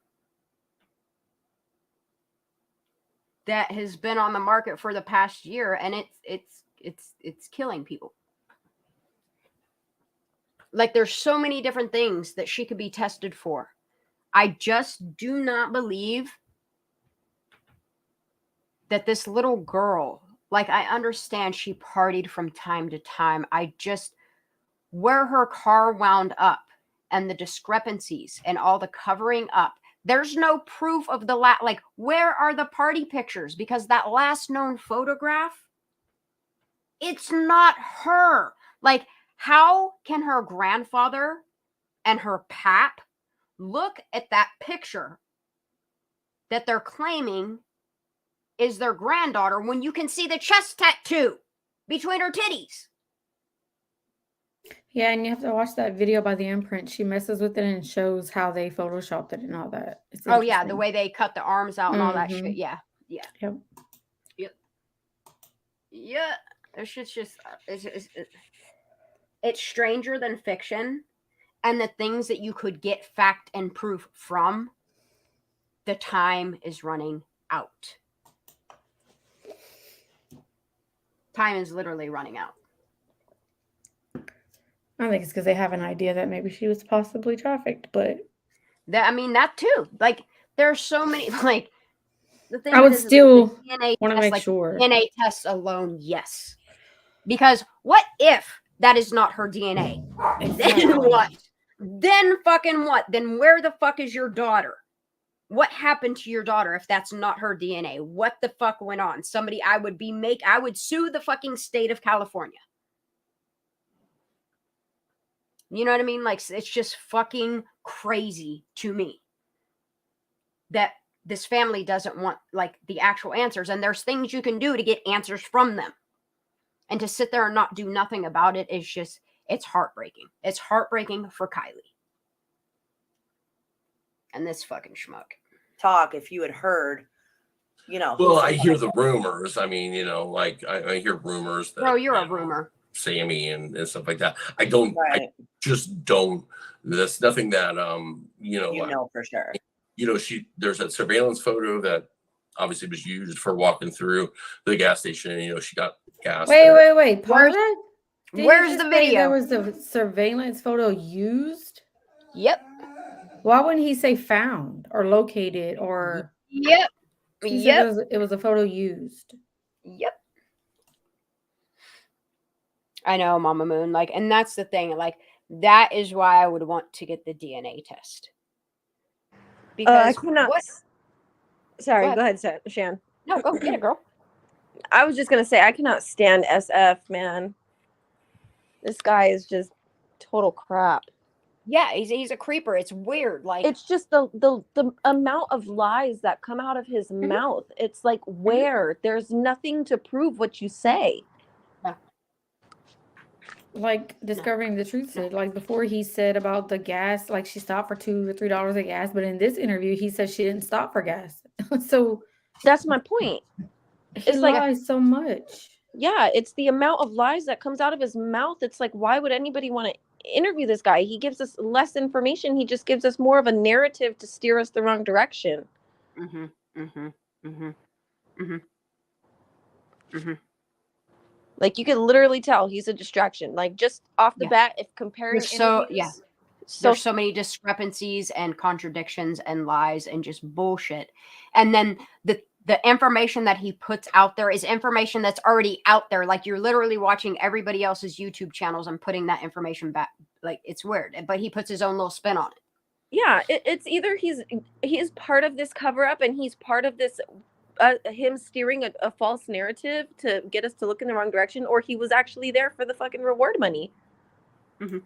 that has been on the market for the past year, and it's killing people. Like, there's so many different things that she could be tested for. I just do not believe that this little girl, like, I understand she partied from time to time. I just, where her car wound up and the discrepancies and all the covering up, there's no proof of the like, where are the party pictures? Because that last known photograph, it's not her. Like, how can her grandfather and her pap look at that picture that they're claiming is their granddaughter when you can see the chest tattoo between her titties? Yeah, and you have to watch that video by the imprint. She messes with it and shows how they photoshopped it and all that. It's oh yeah, the way they cut the arms out and all that shit. Mhm. Yeah. Yep. Yeah. It's just it's stranger than fiction, and the things that you could get fact and proof from, the time is running out. Time is literally running out. I think it's because they have an idea that maybe she was possibly trafficked, but that, I mean, that too. Like, there's so many, like, the thing I would is, still DNA want to test, make like, sure. DNA tests alone, yes. Because what if that is not her DNA? Exactly. Then what? Then fucking what? Then where the fuck is your daughter? What happened to your daughter if that's not her DNA? What the fuck went on? I would sue the fucking state of California. You know what I mean? Like, it's just fucking crazy to me that this family doesn't want, like, the actual answers. And there's things you can do to get answers from them. And to sit there and not do nothing about it is just, it's heartbreaking. It's heartbreaking for Kylie. And this fucking schmuck. Talk, if you had heard, you know. Well, I hear the rumors. I mean, you know, like I hear rumors that, bro, you're a rumor. Sammy and stuff like that. I don't, Right. I just don't, that's nothing that, you know for sure. You know, there's that surveillance photo that obviously was used for walking through the gas station, and, you know, she got gas. Wait. Pause that. Where's the video? There was a surveillance photo used? Yep. Why wouldn't he say found or located or? Yep. It was a photo used. Yep. I know, Mama Moon. Like, and that's the thing. Like, that is why I would want to get the DNA test. Because I cannot. Sorry, go ahead, Shan. No, go get it, girl. I was just gonna say I cannot stand SF, man. This guy is just total crap. Yeah, he's a creeper. It's weird. Like, it's just the amount of lies that come out of his mouth. It's like, where? There's nothing to prove what you say. like discovering the truth. Like before he said about the gas, like she stopped for $2 or $3 of gas, but in this interview he said she didn't stop for gas. So that's my point. He lies so much. Yeah, it's the amount of lies that comes out of his mouth. It's like, why would anybody want to interview this guy? He gives us less information. He just gives us more of a narrative to steer us the wrong direction. Mm-hmm. Mm-hmm. Mm-hmm. Mm-hmm. Mm-hmm. Like you can literally tell he's a distraction. Like just off the bat, if comparing interviews, there's so many discrepancies and contradictions and lies and just bullshit. And then the information that he puts out there is information that's already out there. Like you're literally watching everybody else's YouTube channels and putting that information back. Like it's weird, but he puts his own little spin on it. Yeah, it's either he's part of this cover up and he's part of this him steering a false narrative to get us to look in the wrong direction, or he was actually there for the fucking reward money. Mm-hmm.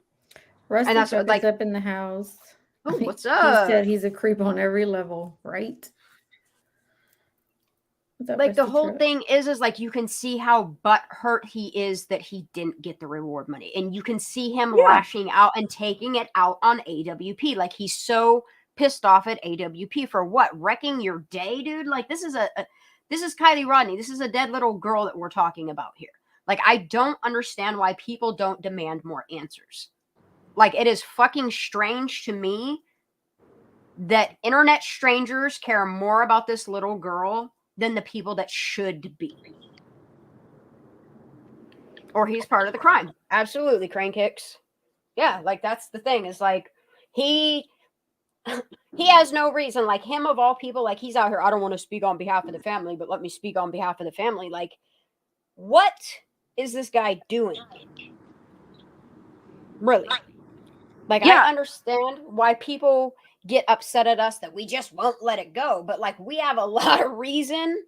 Rusty and that's what, like, up in the house. Oh, what's up? He said he's a creep on every level, right? Like the whole thing is like you can see how butthurt he is that he didn't get the reward money, and you can see him lashing out and taking it out on AWP. Like he's so pissed off at AWP for what? Wrecking your day, dude. Like this is this is Kylie Rodney. This is a dead little girl that we're talking about here. Like I don't understand why people don't demand more answers. Like it is fucking strange to me that internet strangers care more about this little girl than the people that should be. Or he's part of the crime. Absolutely, Crane Kicks. Yeah, like that's the thing. Is like he has no reason. Like him of all people, like he's out here. I don't want to speak on behalf of the family, but let me speak on behalf of the family. Like, what is this guy doing? Really? Like I understand why people get upset at us that we just won't let it go. But like we have a lot of reason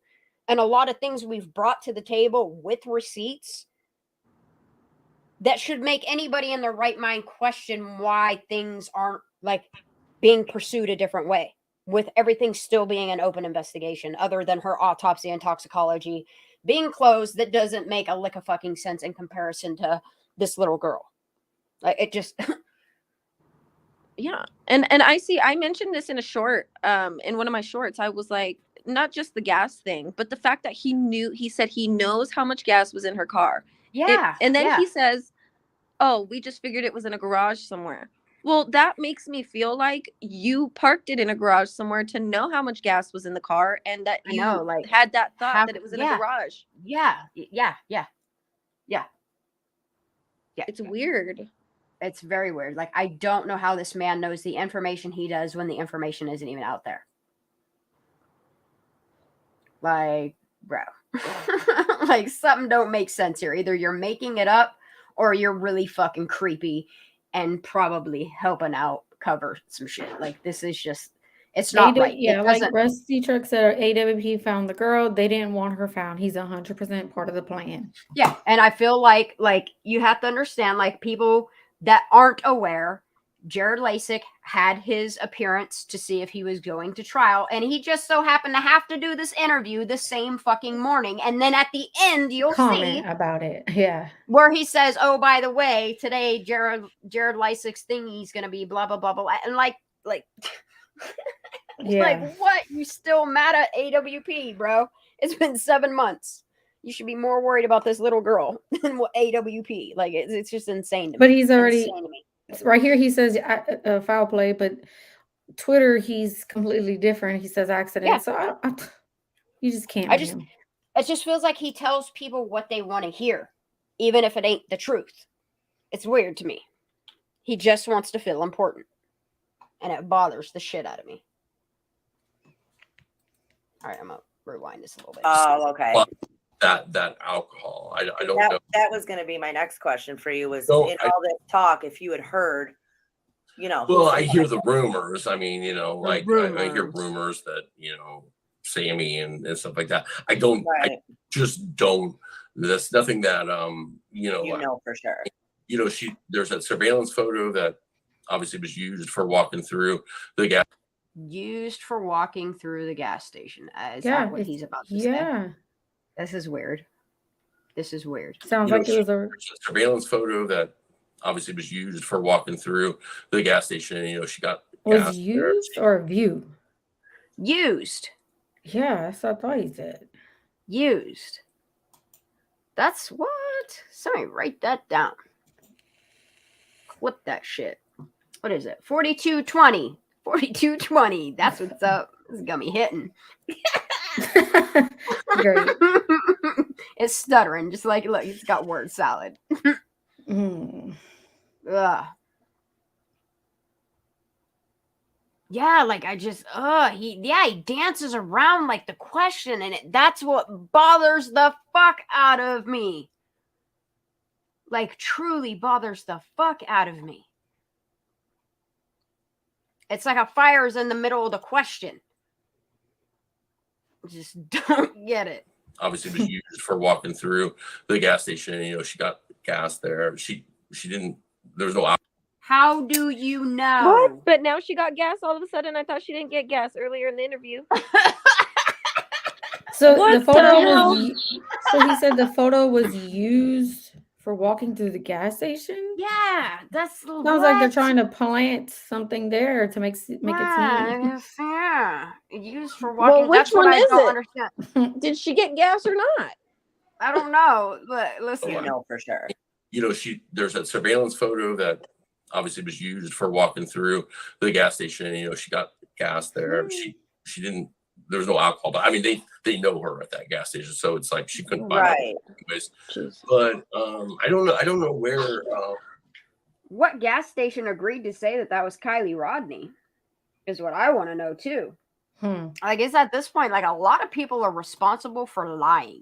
and a lot of things we've brought to the table with receipts that should make anybody in their right mind question why things aren't like being pursued a different way, with everything still being an open investigation other than her autopsy and toxicology being closed. That doesn't make a lick of fucking sense in comparison to this little girl. Like it just Yeah. And I mentioned this in a short, in one of my shorts. I was like, not just the gas thing, but the fact that he said he knows how much gas was in her car. Yeah. And then he says, oh, we just figured it was in a garage somewhere. Well, that makes me feel like you parked it in a garage somewhere to know how much gas was in the car, and that you had that thought that it was in a garage. Yeah. It's weird. It's very weird. Like, I don't know how this man knows the information he does when the information isn't even out there. Like, bro. Like, something don't make sense here. Either you're making it up or you're really fucking creepy and probably helping out cover some shit. Like, this is just, it's not right. Yeah, like Rusty Truck said, AWP found the girl. They didn't want her found. He's 100% part of the plan. Yeah, and I feel like you have to understand, like, people that aren't aware, Jared Lasik had his appearance to see if he was going to trial, and he just so happened to have to do this interview the same fucking morning. And then at the end, you'll see about it, yeah, where he says, "Oh, by the way, today Jared Lasik's thingy's gonna be blah blah blah blah," and like, yeah. Like what? You still mad at AWP, bro? It's been 7 months. You should be more worried about this little girl than what AWP. Like it's just insane to me. But he's already right here. He says foul play, but Twitter he's completely different. He says accident. Yeah. So you just can't. It just feels like he tells people what they want to hear, even if it ain't the truth. It's weird to me. He just wants to feel important, and it bothers the shit out of me. All right, I'm gonna rewind this a little bit. Oh, okay. Well, that alcohol, I don't know. That was going to be my next question for you. Was all this talk, if you had heard, Well, I hear the rumors. I mean, like I hear rumors that Sammy and stuff like that. I don't. Right. I just don't. That's nothing that for sure. There's that surveillance photo that obviously was used for walking through the gas. Used for walking through the gas station. Is that what he's about to say? Yeah. This is weird. This is weird. Sounds like it was a surveillance photo that obviously was used for walking through the gas station. You know, she got was used or viewed. Used. Yeah, that's what I thought he said. Used. That's what? Somebody write that down. Clip that shit. What is it? 4220. 4220. That's what's up. This is gonna be hitting. Great. It's stuttering, just like look, it's got word salad. Ugh. Yeah, like I just he dances around like the question, and that's what bothers the fuck out of me. Like truly bothers the fuck out of me. It's like a fire's in the middle of the question. Just don't get it. Obviously was used for walking through the gas station. You know, she got gas there. She didn't. There's no. How do you know? What? But now she got gas all of a sudden. I thought she didn't get gas earlier in the interview. So the photo was. So he said the photo was used for walking through the gas station. Yeah, that's sounds like they're trying to plant something there to make it seem. Yeah, used for walking. Well, which one is it? Understand. Did she get gas or not? I don't know, but listen, You know for sure. You know, there's a surveillance photo that obviously was used for walking through the gas station. You know, she got gas there. She didn't. There was no alcohol, but I mean, they know her at that gas station, so it's like she couldn't buy it anyways. Jeez. But I don't know where. What gas station agreed to say that was Kylie Rodney? Is what I want to know too. I guess at this point, like a lot of people are responsible for lying.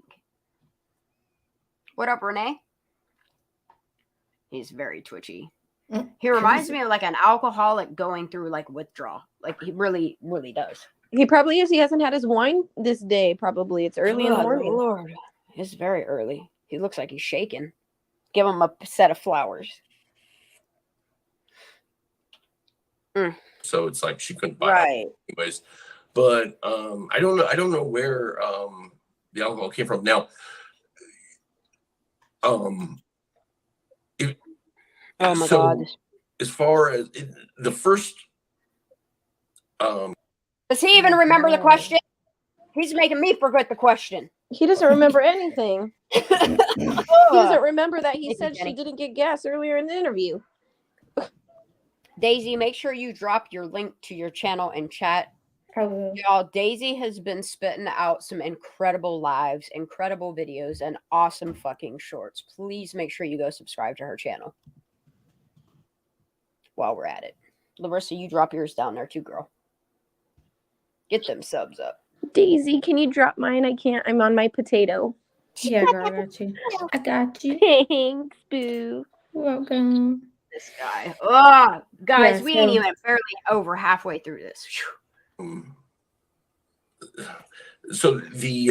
What up, Renee? He's very twitchy. He reminds me of like an alcoholic going through like withdrawal. Like he really, really does. He probably is. He hasn't had his wine this day. Probably it's early in the morning. Lord, it's very early. He looks like he's shaking. Give him a set of flowers. So it's like she couldn't buy it anyways. But I don't know where the alcohol came from. Now, oh my God! As far as the first, does he even remember the question? He's making me forget the question. He doesn't remember anything. He doesn't remember that he said she didn't get gas earlier in the interview. Daisy, make sure you drop your link to your channel in chat. Y'all, Daisy has been spitting out some incredible lives, incredible videos, and awesome fucking shorts. Please make sure you go subscribe to her channel. While we're at it. Larissa, you drop yours down there too, girl. Get them subs up. Daisy, can you drop mine? I can't. I'm on my potato. Yeah, girl, I got you. I got you. Thanks, boo. Welcome. This guy. Oh, guys, we ain't even barely over halfway through this. So the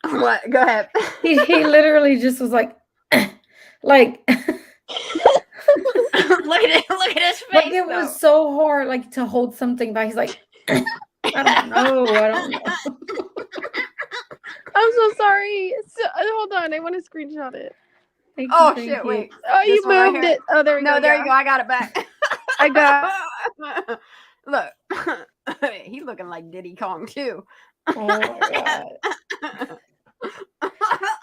what? Go ahead. He literally just was like like look at his face. Like it was so hard like to hold something back. He's like I don't know. I'm so sorry. Hold on, I want to screenshot it. Thank shit, you. wait. Oh, you moved it. Oh, there we go. No, there you go. I got it back. I got Look. He looking like Diddy Kong too. Oh my God.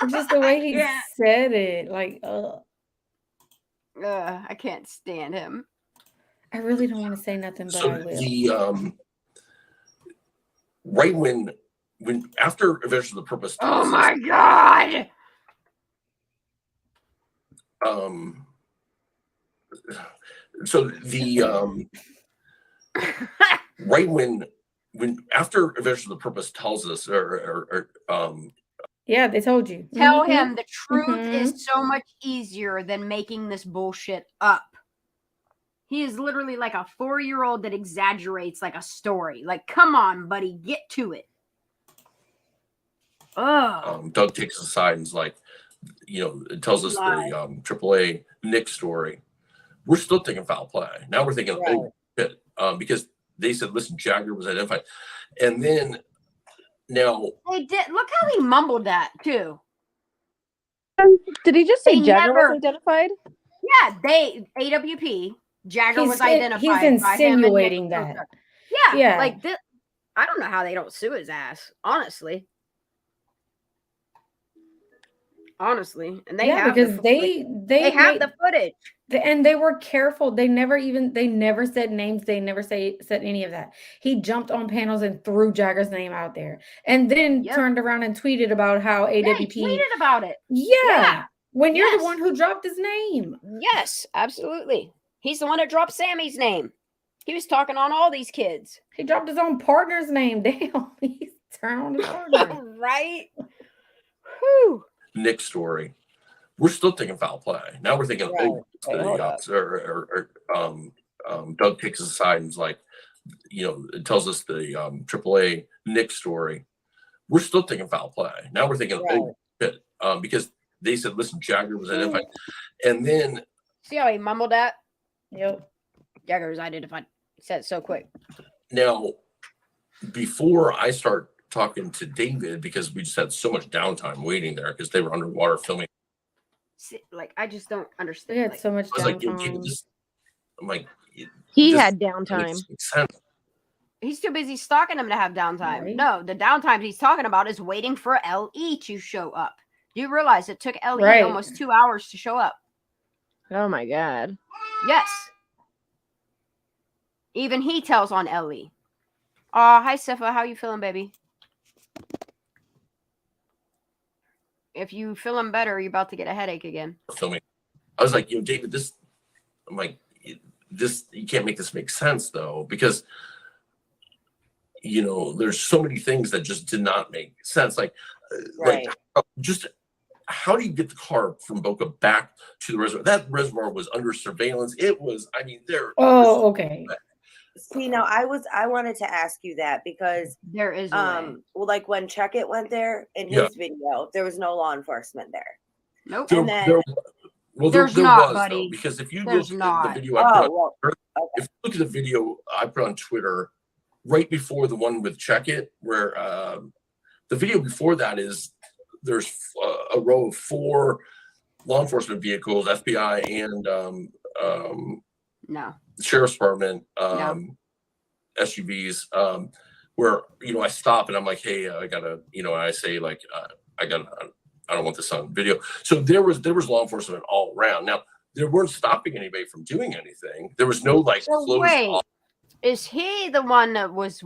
Just the way he said it, like I can't stand him. I really don't want to say nothing, but I will. Right when after Adventures of the Purpose. Oh my God. So the right when after Adventures of the Purpose tells us yeah, they told you. Tell him the truth is so much easier than making this bullshit up. He is literally like a 4-year-old that exaggerates like a story. Like, come on, buddy, get to it. Doug takes us aside and is like, you know, it tells us the AAA Nick story. We're still thinking foul play. Now we're thinking, oh shit, because they said, listen, Jagger was identified. And then Now they did. Look how he mumbled that too. Did he just say They Jagger never- was identified? Yeah, AWP Jagger was identified. He's insinuating by him and that. Yeah, like this. I don't know how they don't sue his ass, honestly. Honestly, and they have because they have the footage, and they were careful. They never said names. They never said any of that. He jumped on panels and threw Jagger's name out there, and then turned around and tweeted about how AWP tweeted about it. Yeah, when you're the one who dropped his name. Yes, absolutely. He's the one that dropped Sammy's name. He was talking on all these kids. He dropped his own partner's name. Damn, he's turned on his partner. Right? Whew. Nick's story, we're still thinking foul play. Now we're thinking, Doug takes us aside and is like, it tells us the AAA Nick's story. We're still thinking foul play. Now we're thinking, because they said, listen, Jagger was identified. And then see how he mumbled that? Yep. Jagger was identified. He said it so quick. Now, before I start talking to David, because we just had so much downtime waiting there because they were underwater filming. See, like, I just don't understand. They had so much downtime. I'm like, he had downtime. He's too busy stalking him to have downtime. Right. No, the downtime he's talking about is waiting for LE to show up. Do you realize it took LE almost 2 hours to show up? Oh my God. Yes. Even he tells on LE. Hi, Sifa. How you feeling, baby? If you feeling better, you're about to get a headache again. Filming. I was like, David, I'm like, you can't make this make sense though, because there's so many things that just did not make sense. Like just how do you get the car from Boca back to the reservoir? That reservoir was under surveillance. It was, okay. See, now I wanted to ask you that because there is like when Check It went there in his video, there was no law enforcement there. Nope. And then there's there not, was, buddy. Though, because if you There's look not. at the video I put on Twitter, if you look at the video I put on Twitter right before the one with Check It, where the video before that is there's a row of 4 law enforcement vehicles, FBI and no. the sheriff's department SUVs, where I stop and I'm like, hey, I gotta, I say like I don't want this on video. So there was law enforcement all around. Now they weren't stopping anybody from doing anything. There was no like closed off. Is he the one that was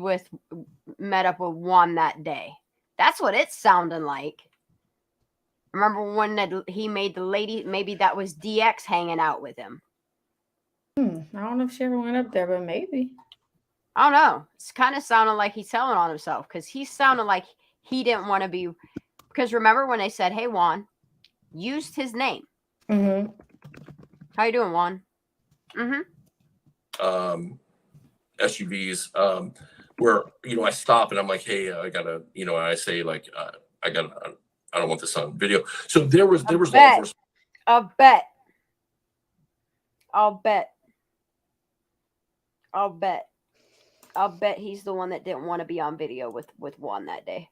met up with Juan that day? That's what it's sounding like. Remember when he made the lady? Maybe that was DX hanging out with him. I don't know if she ever went up there, but maybe. I don't know. It's kind of sounding like he's telling on himself because he sounded like he didn't want to be. Because remember when they said, "Hey, Juan," used his name. Mm-hmm. How you doing, Juan? Mm-hmm. SUVs, where I stop and I'm like, hey, I gotta, I say like, I don't want this on video. So there was law enforcement. I'll bet he's the one that didn't want to be on video with Juan that day.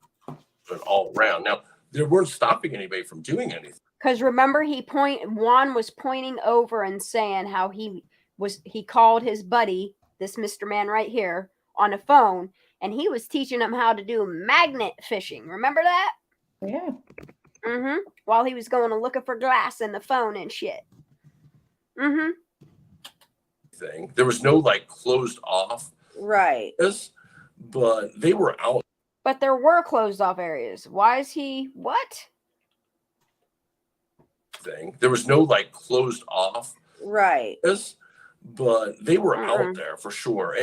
All around. Now they weren't stopping anybody from doing anything. Because remember, Juan was pointing over and saying how he called his buddy, this Mr. Man right here, on a phone, and he was teaching him how to do magnet fishing. Remember that? Yeah. While he was going to looking for glass in the phone and shit. There was no like closed off. Right. But they were out. But there were closed off areas. Why is he what? There was no like closed off. Right. But they were out there for sure.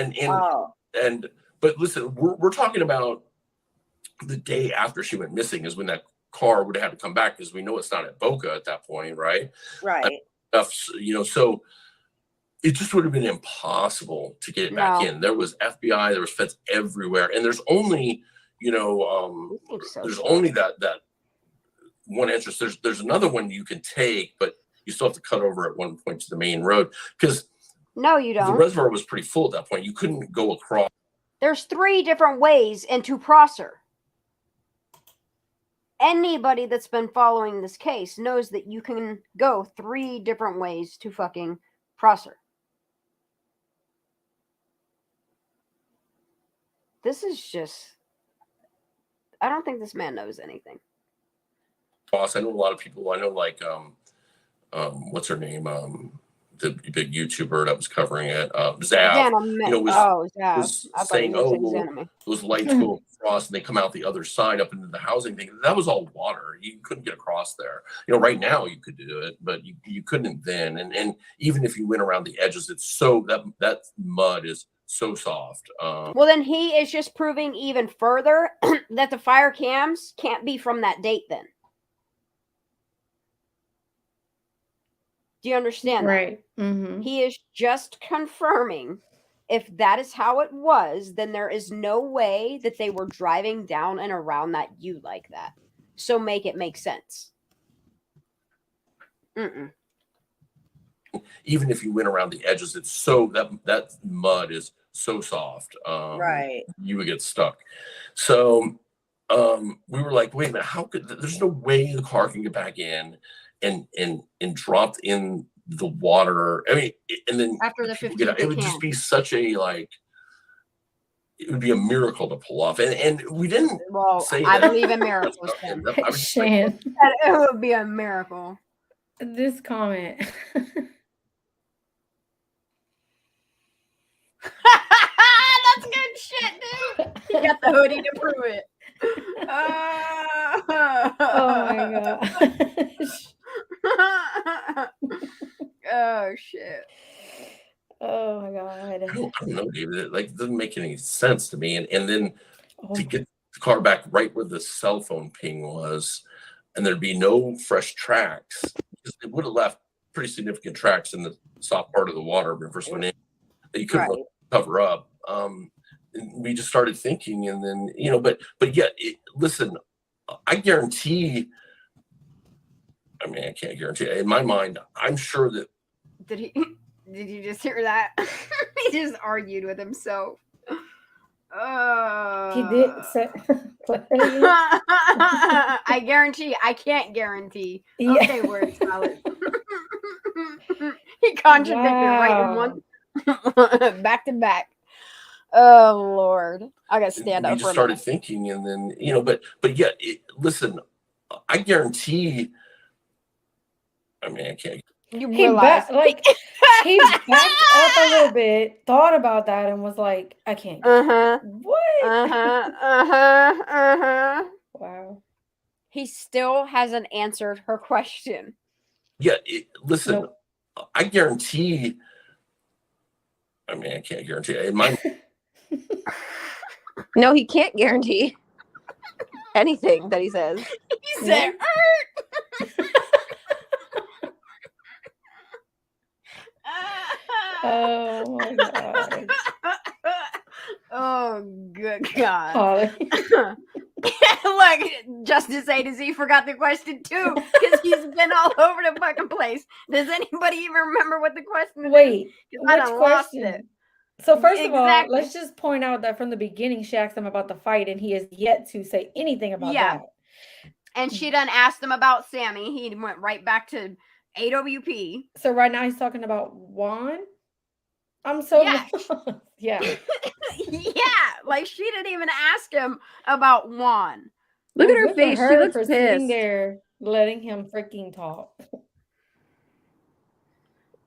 But listen, we're talking about the day after she went missing is when that car would have had to come back because we know it's not at Boca at that point, right? Right. So it just would have been impossible to get it back in. There was FBI, there was feds everywhere, and there's only, there's only that one entrance. There's another one you can take, but you still have to cut over at one point to the main road because no, you don't. The reservoir was pretty full at that point. You couldn't go across. There's 3 different ways into Prosser. anybody that's been following this case knows that you can go 3 different ways to fucking Prosser. This is just, I don't think this man knows anything. Boss, I know a lot of people. I know, like, what's her name? The big YouTuber that was covering it, Zav. Zav. Was saying, those lights go across and they come out the other side up into the housing thing. That was all water. You couldn't get across there. Right now you could do it, but you couldn't then. And even if you went around the edges, it's so that mud is so soft. Well, then he is just proving even further that the fire cams can't be from that date then. Do you understand? Right. That? Mm-hmm. He is just confirming if that is how it was, then there is no way that they were driving down and around that U like that. So make it make sense. Even if you went around the edges, it's so that mud is so soft. Right. You would get stuck. So we were like, wait a minute, how could there's no way the car can get back in and dropped in the water. I mean, and then after the 15th, it would just be such a, like, it would be a miracle to pull off. And we didn't say I that. believe in miracles. Shan. It would be a miracle. This comment. That's good shit, dude. You got the hoodie to prove it. Oh my gosh. Oh shit. Oh my god. I don't know, David. It doesn't make any sense to me. And then to get the car back right where the cell phone ping was, and there'd be no fresh tracks. It would have left pretty significant tracks in the soft part of the water when it first went in that you couldn't really cover up. We just started thinking, and then but yet, listen, I guarantee. I mean, I can't guarantee. In my mind, I'm sure that. Did you just hear that? He just argued with himself. He did say. I guarantee. I can't guarantee. Yeah. Okay, word salad. He contradicted right in one back to back. Oh Lord, I gotta stand up. We just started thinking, and then but yet, listen, I guarantee. I mean, I can't. You he realize he backed up a little bit, thought about that, and was like, "I can't." What? Wow. He still hasn't answered her question. Yeah, listen, I guarantee. I mean, I can't guarantee. In my No, he can't guarantee anything that he says. He said, Oh my god. Oh good God. Holly. Look, Justice A to Z forgot the question too, because he's been all over the fucking place. Does anybody even remember what the question is? Wait, which question? So first of all, let's just point out that from the beginning, she asked him about the fight, and he has yet to say anything about that. And she done asked him about Sammy. He went right back to AWP. So right now he's talking about Juan. I'm so yeah. Yeah, like she didn't even ask him about Juan. Look at her face. She looks pissed. Sitting there, letting him freaking talk.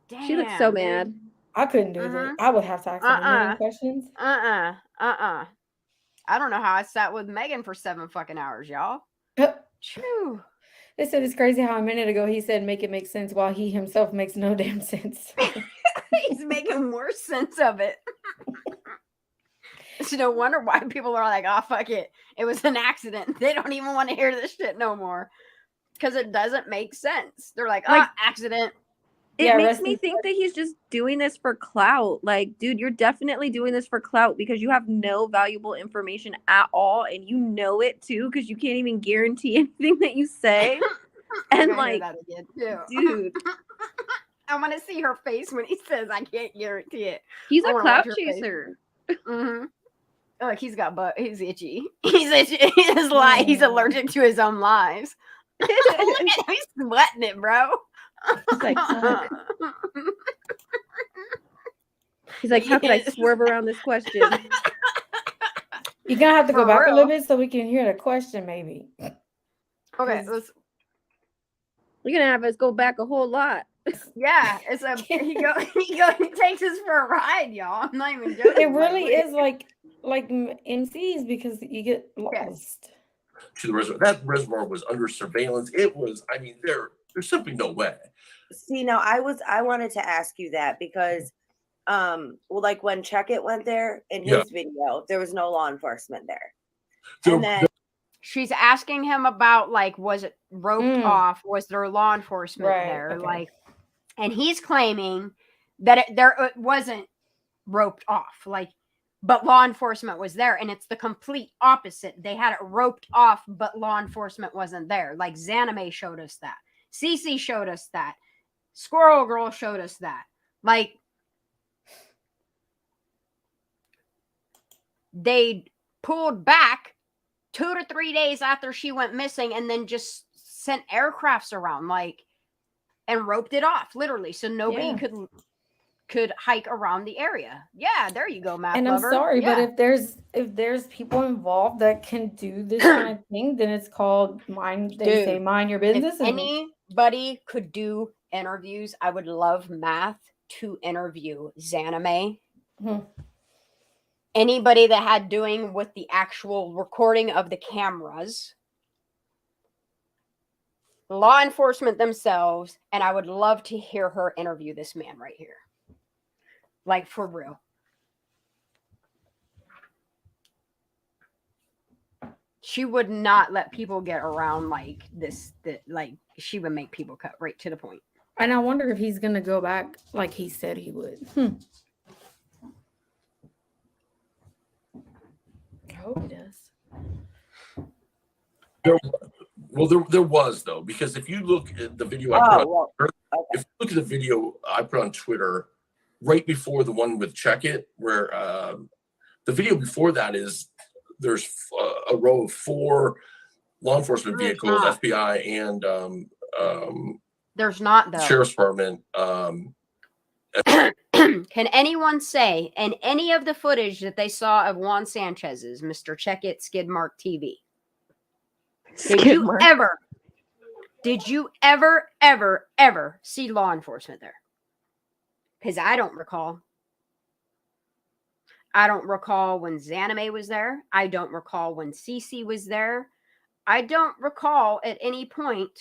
Damn, she looks so mad. I couldn't do that. I would have to ask him a million questions. I don't know how I sat with Megan for 7 fucking hours, y'all. Chew. They said it's crazy how a minute ago he said make it make sense while he himself makes no damn sense. He's making more sense of it. It's no wonder why people are like, oh, fuck it. It was an accident. They don't even want to hear this shit no more. Because it doesn't make sense. They're like, accident. It makes me think that he's just doing this for clout. Like, dude, you're definitely doing this for clout because you have no valuable information at all. And you know it too, because you can't even guarantee anything that you say. And like, that again too. Dude. I want to see her face when he says I can't guarantee it. He's a clout chaser. Mm-hmm. Oh, like he's got butt. He's itchy. He's itchy. His lie. He's allergic to his own lies. He's sweating it, bro. He's like, fuck. He's like, how could I swerve around this question? You're gonna have to go back a little bit so we can hear the question, maybe. Okay, you're gonna have us go back a whole lot. Yeah, it's a he takes us for a ride, y'all. I'm not even joking. It really is like MCs because you get lost. To the reservoir. That reservoir was under surveillance. It was. I mean, there's simply no way. See, now I wanted to ask you that because, well, like when Check It went there in his video, there was no law enforcement there, and then she's asking him about like, was it roped off? Was there law enforcement there? Okay. Like, and he's claiming that it wasn't roped off, like, but law enforcement was there, and it's the complete opposite. They had it roped off, but law enforcement wasn't there. Like Zanime showed us that. Cece showed us that. Squirrel Girl showed us that. Like, they pulled back 2 to 3 days after she went missing and then just sent aircrafts around, like, and roped it off, literally, so nobody could hike around the area. Yeah, there you go, Matt. And I'm sorry, but if there's people involved that can do this kind of thing, then it's called mind your business. If anybody could do interviews, I would love Math to interview Zanime. Anybody that had doing with the actual recording of the cameras, law enforcement themselves, and I would love to hear her interview this man right here. Like, for real. She would not let people get around like this. Like, she would make people cut right to the point. And I wonder if he's going to go back like he said he would. I hope he does. There was, though, because if you look at the video if you look at the video I put on Twitter right before the one with Check It, where the video before that is there's a row of 4 law enforcement vehicles, FBI and there's not, though. Sheriff's Department. Can anyone say in any of the footage that they saw of Juan Sanchez's Mr. Check It Skidmark TV? Did you ever see law enforcement there? Because I don't recall. I don't recall when Zanime was there. I don't recall when Cece was there. I don't recall at any point.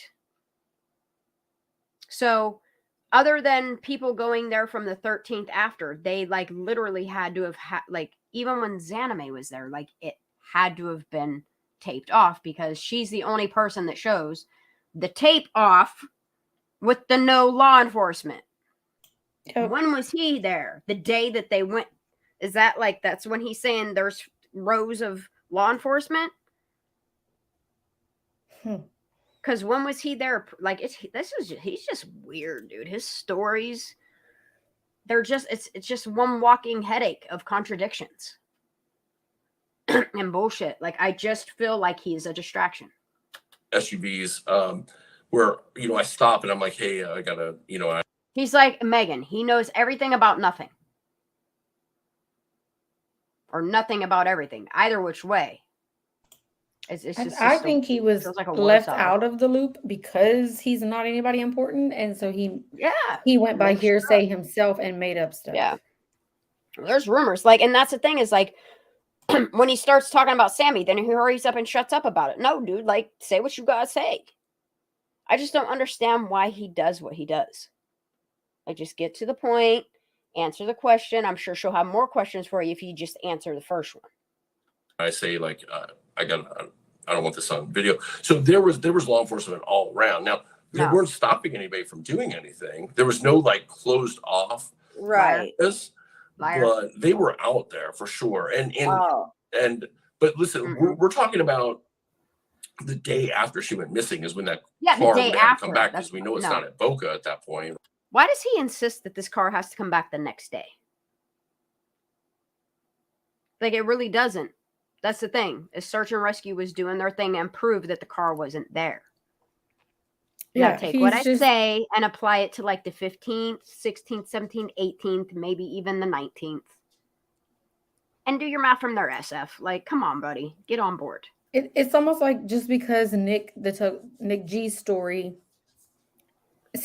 So, other than people going there from the 13th after, they like literally had to have like, even when Zanime was there, like it had to have been taped off because she's the only person that shows the tape off with the no law enforcement. When was he there? The day that they went. Is that like, that's when he's saying there's rows of law enforcement? Because when was he there? Like, he's just weird, dude. His stories, they're just, it's just one walking headache of contradictions and bullshit. Like, I just feel like he's a distraction. SUVs, where, I stop and I'm like, hey, I gotta, he's like Megan. He knows everything about nothing. Or nothing about everything. Either which way. I think he was like left out of the loop because he's not anybody important. And so he went by hearsay himself and made up stuff. Yeah. There's rumors. Like, and that's the thing is like, when he starts talking about Sammy, then he hurries up and shuts up about it. No, dude, like, say what you gotta say. I just don't understand why he does what he does. Like, just get to the point, answer the question. I'm sure she'll have more questions for you if you just answer the first one. I say, like, I don't want this on video. So there was law enforcement all around. Now, they weren't stopping anybody from doing anything. There was no, like, closed off. Right. But they were out there for sure. But listen, we're talking about the day after she went missing is when that car would have to come back, because we know it's not at Boca at that point. Why does he insist that this car has to come back the next day? Like, it really doesn't. That's the thing. Is search and rescue was doing their thing and prove that the car wasn't there. Yeah, now take what I say and apply it to like the 15th, 16th, 17th, 18th, maybe even the 19th. And do your math from there, SF. Like, come on, buddy. Get on board. It's almost like just because Nick G's story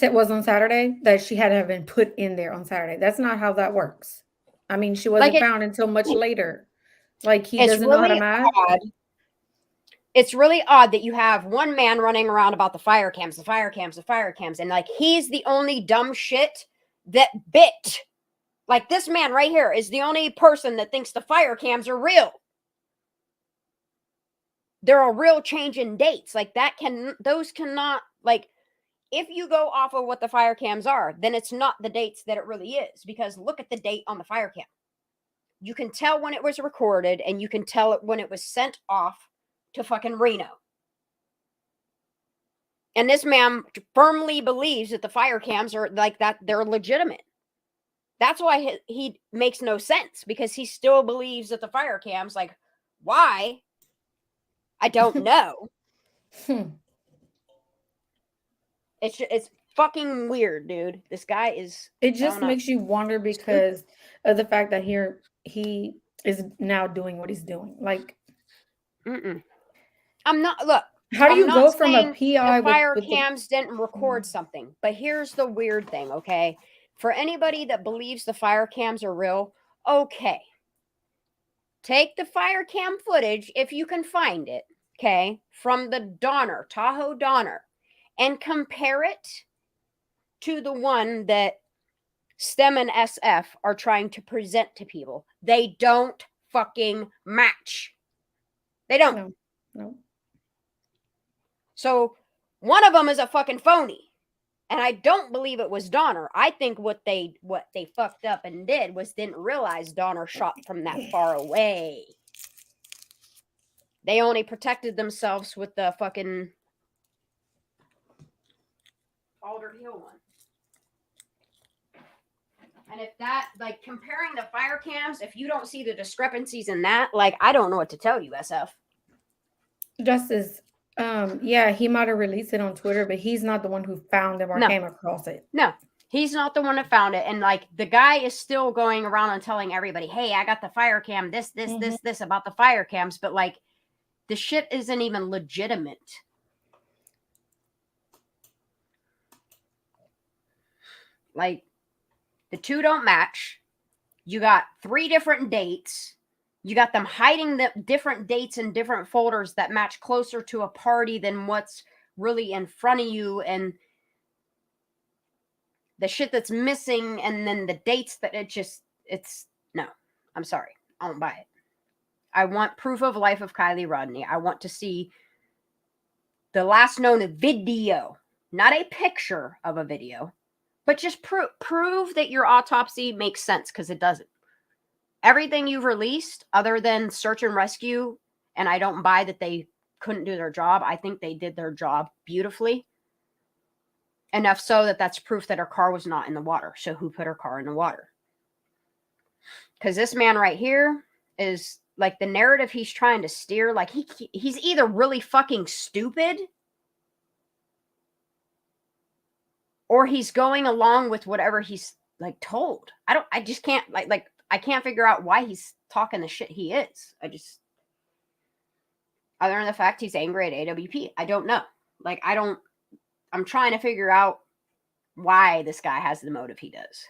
was on Saturday, that she had to have been put in there on Saturday. That's not how that works. I mean, she wasn't found until much later. Like, he doesn't know how to math. It's really odd that you have one man running around about the fire cams, and like, he's the only dumb shit that bit. Like, this man right here is the only person that thinks the fire cams are real. They're a real change in dates. Like, those cannot, like, if you go off of what the fire cams are, then it's not the dates that it really is, because look at the date on the fire cam. You can tell when it was recorded, and you can tell it when it was sent off to fucking Reno. And this man firmly believes that the fire cams are like that. They're legitimate. That's why he makes no sense, because he still believes that the fire cams, like, why? I don't know. It's fucking weird, dude. This guy is. It just makes you wonder because of the fact that he is now doing what he's doing. Like, I'm not. Look, how do you go from a PI the fire cams didn't record something? But here's the weird thing, okay? For anybody that believes the fire cams are real, okay. Take the fire cam footage, if you can find it, okay, from the Donner, Tahoe Donner, and compare it to the one that STEM and SF are trying to present to people. They don't fucking match. They don't. No. So one of them is a fucking phony. And I don't believe it was Donner. I think what they fucked up and did was didn't realize Donner shot from that far away. They only protected themselves with the fucking Alder Hill one. And if that, like, comparing the fire cams, if you don't see the discrepancies in that, like, I don't know what to tell you, SF. Justice. Yeah, he might have released it on Twitter, but he's not the one who found them or came across it. No, he's not the one that found it. And like, the guy is still going around and telling everybody, hey, I got the fire cam, this about the fire cams. But like, the shit isn't even legitimate. Like, the two don't match. You got 3 different dates. You got them hiding the different dates in different folders that match closer to a party than what's really in front of you, and the shit that's missing, and then the dates that no, I'm sorry. I don't buy it. I want proof of life of Kylie Rodney. I want to see the last known video, not a picture of a video, but just prove that your autopsy makes sense, because it doesn't. Everything you've released, other than search and rescue, and I don't buy that they couldn't do their job. I think they did their job beautifully. Enough so that that's proof that her car was not in the water. So who put her car in the water? Because this man right here is like, the narrative he's trying to steer. Like, he's either really fucking stupid, or he's going along with whatever he's like told. I just can't like. I can't figure out why he's talking the shit he is. Other than the fact he's angry at AWP. I don't know. Like, I'm trying to figure out why this guy has the motive he does.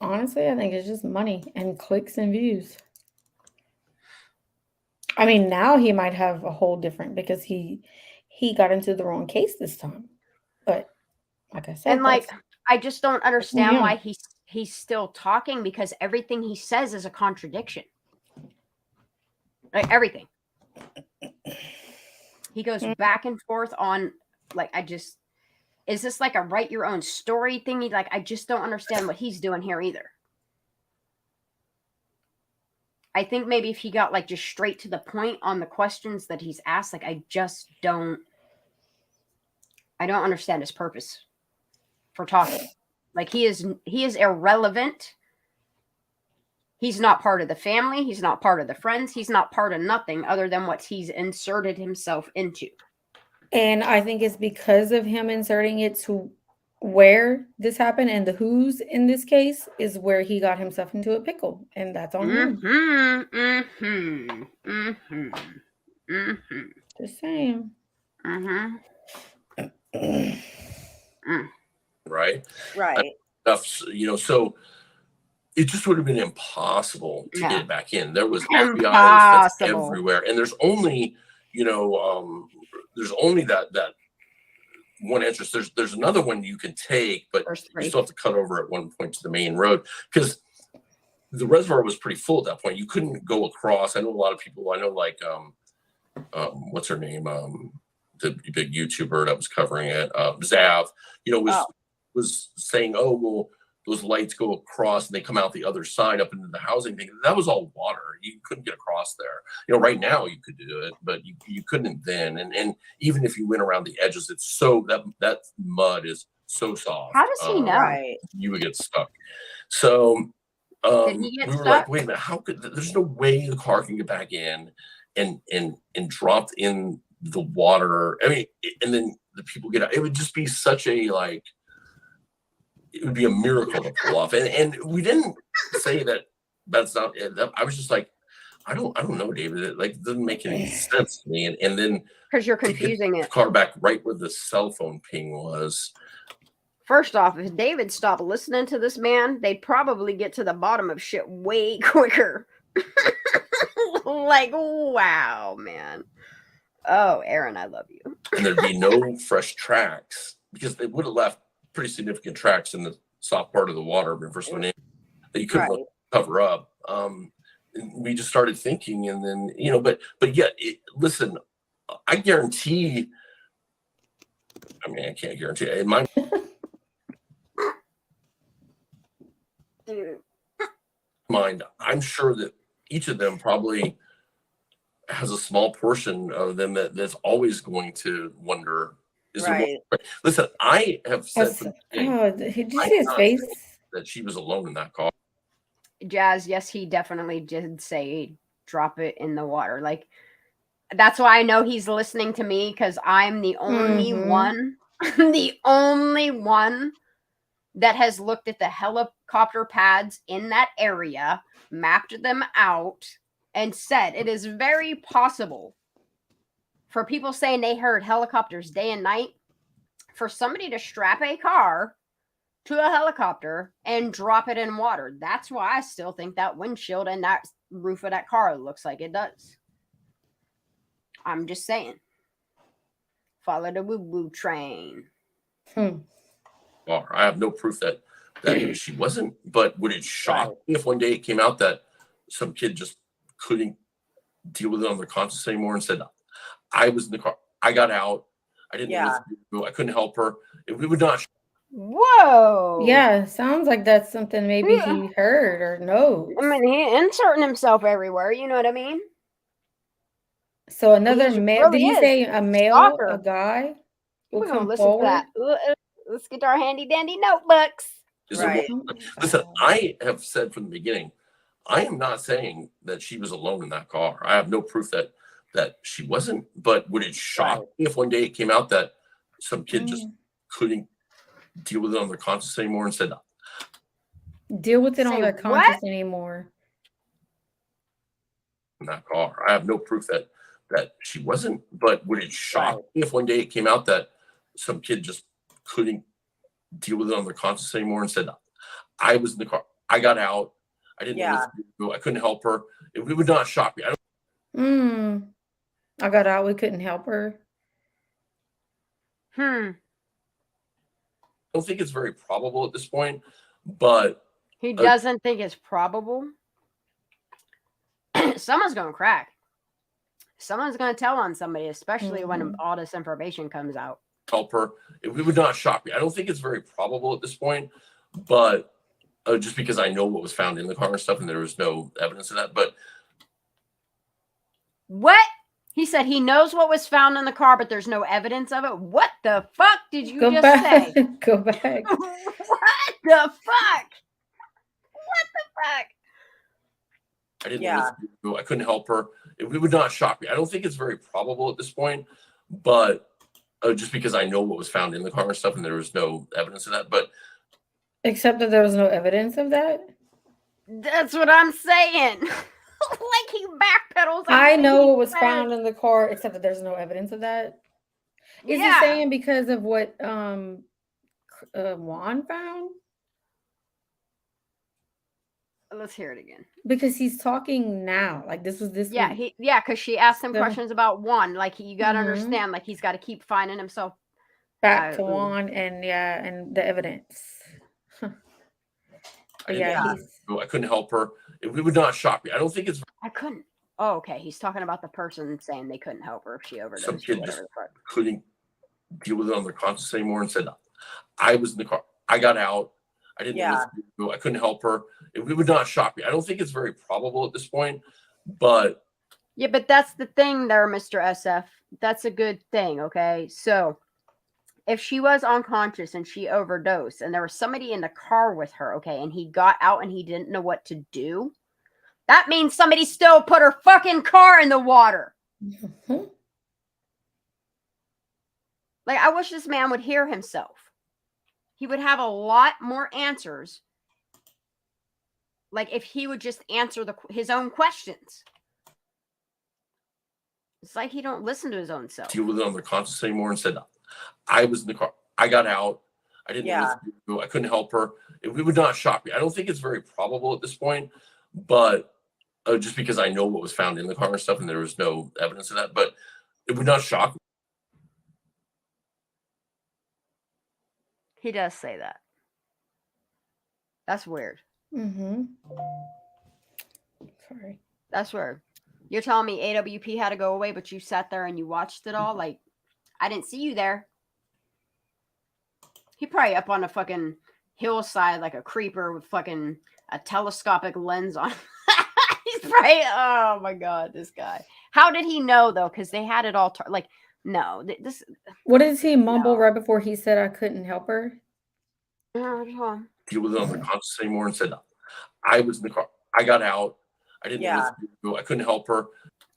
Honestly, I think it's just money and clicks and views. I mean, now he might have a whole different, because he got into the wrong case this time. But like I said, and like, I just don't understand why he's still talking, because everything he says is a contradiction. Like, everything. He goes back and forth on, like, is this like a write your own story thingy? Like, I just don't understand what he's doing here either. I think maybe if he got like just straight to the point on the questions that he's asked, like, I don't understand his purpose for talking. Like, he is irrelevant He's not part of the family. He's not part of the friends. He's not part of nothing other than what he's inserted himself into. And I think it's because of him inserting it to where this happened, and the who's in this case is where he got himself into a pickle, and that's on him. Just saying. Right. So it just would have been impossible to get it back in. There was FBI everywhere, and there's only, there's only that one entrance. There's another one you can take, but you still have to cut over at one point to the main road because the reservoir was pretty full at that point. You couldn't go across. I know a lot of people. I know like what's her name? The big YouTuber that was covering it, Zav. Was saying, oh well, those lights go across and they come out the other side up into the housing thing. That was all water. You couldn't get across there. Right now you could do it, but you couldn't then. And even if you went around the edges, it's so that mud is so soft. How does he know? You would get stuck. So Did he get we were stuck? like, wait a minute, how could there's no way the car can get back in and dropped in the water. I mean, and then the people get out. It would just be such a like. It would be a miracle to pull off, and we didn't say that's not it. I was just like, I don't know, David. It doesn't make any sense to me. And then because you're confusing it. The car back right where the cell phone ping was. First off, if David stopped listening to this man, they'd probably get to the bottom of shit way quicker. Like, wow, man. Oh, Aaron, I love you. And there'd be no fresh tracks because they would have left pretty significant tracks in the soft part of the water when we first went in that you couldn't cover up. We just started thinking, and then but yet, listen, I guarantee. I mean, I can't guarantee in my mind. I'm sure that each of them probably has a small portion of them that's always going to wonder. Listen, I have said did you see his face? That she was alone in that car. Jazz, yes, he definitely did say drop it in the water. Like, that's why I know he's listening to me, because I'm the only one, that has looked at the helicopter pads in that area, mapped them out, and said it is very possible for people saying they heard helicopters day and night, for somebody to strap a car to a helicopter and drop it in water. That's why I still think that windshield and that roof of that car looks like it does. I'm just saying. Follow the woo-woo train. Well, I have no proof that she wasn't, but would it shock me if one day it came out that some kid just couldn't deal with it on their conscience anymore and said, I was in the car. I got out. I didn't know what to do. I couldn't help her. It would not. Whoa. Yeah, sounds like that's something maybe he heard or knows. I mean, he inserting himself everywhere. You know what I mean? So another male. Really, did he say a male, a guy? We're going to listen to that. Let's get our handy dandy notebooks. Listen, I have said from the beginning, I am not saying that she was alone in that car. I have no proof that she wasn't, but would it shock me if one day it came out that some kid just couldn't deal with it on their conscience anymore and said, deal with it on their conscience anymore in that car? I have no proof that she wasn't, but would it shock me if one day it came out that some kid just couldn't deal with it on their conscience anymore and said, I was in the car. I got out. I didn't know what to do. I couldn't help her. It would not shock me. I got out. We couldn't help her. I don't think it's very probable at this point, but he doesn't think it's probable. Someone's going to crack. Someone's going to tell on somebody, especially when all this information comes out. Help her. It would not shock me. I don't think it's very probable at this point, but just because I know what was found in the car and stuff, and there was no evidence of that. But what? He said he knows what was found in the car, but there's no evidence of it. What the fuck did you just say? Go back. What the fuck? What the fuck? I didn't Yeah. listen. I couldn't help her. It would not shock me. I don't think it's very probable at this point, but just because I know what was found in the car and stuff, and there was no evidence of that. But except that there was no evidence of that. That's what I'm saying. Like he backpedals. I know what was found in the car, except that there's no evidence of that. Is it saying because of what Juan found? Let's hear it again. Because he's talking now. Like this was this week. Because she asked him questions about Juan. Like you gotta understand, like he's gotta keep finding himself back to Juan and the evidence. I couldn't help her. It would not shock me. I don't think it's I couldn't. Oh, okay. He's talking about the person saying they couldn't help her if she overdosed. Some kid just couldn't deal with it on their conscience anymore and said, I was in the car. I got out. I didn't listen. I couldn't help her. It would not shock me. I don't think it's very probable at this point, but but that's the thing there, Mr. SF. That's a good thing, okay? So if she was unconscious and she overdosed and there was somebody in the car with her, okay, and he got out and he didn't know what to do, that means somebody still put her fucking car in the water. Like, I wish this man would hear himself. He would have a lot more answers. Like, if he would just answer his own questions. It's like he don't listen to his own self. Deal with it on their conscience anymore and said, I was in the car. I got out. I didn't listen. I couldn't help her. It would not shock me. I don't think it's very probable at this point, but just because I know what was found in the car and stuff, and there was no evidence of that, but it would not shock me. He does say that. That's weird. Sorry. That's weird. You're telling me AWP had to go away, but you sat there and you watched it all? Like, I didn't see you there. He probably up on a fucking hillside like a creeper with fucking a telescopic lens on. He's probably, oh my God, this guy. How did he know, though? Because they had it all, no. This. What did he mumble right before he said I couldn't help her? Deal with it on their conscience anymore and said, I was in the car. I got out. I didn't listen. I couldn't help her.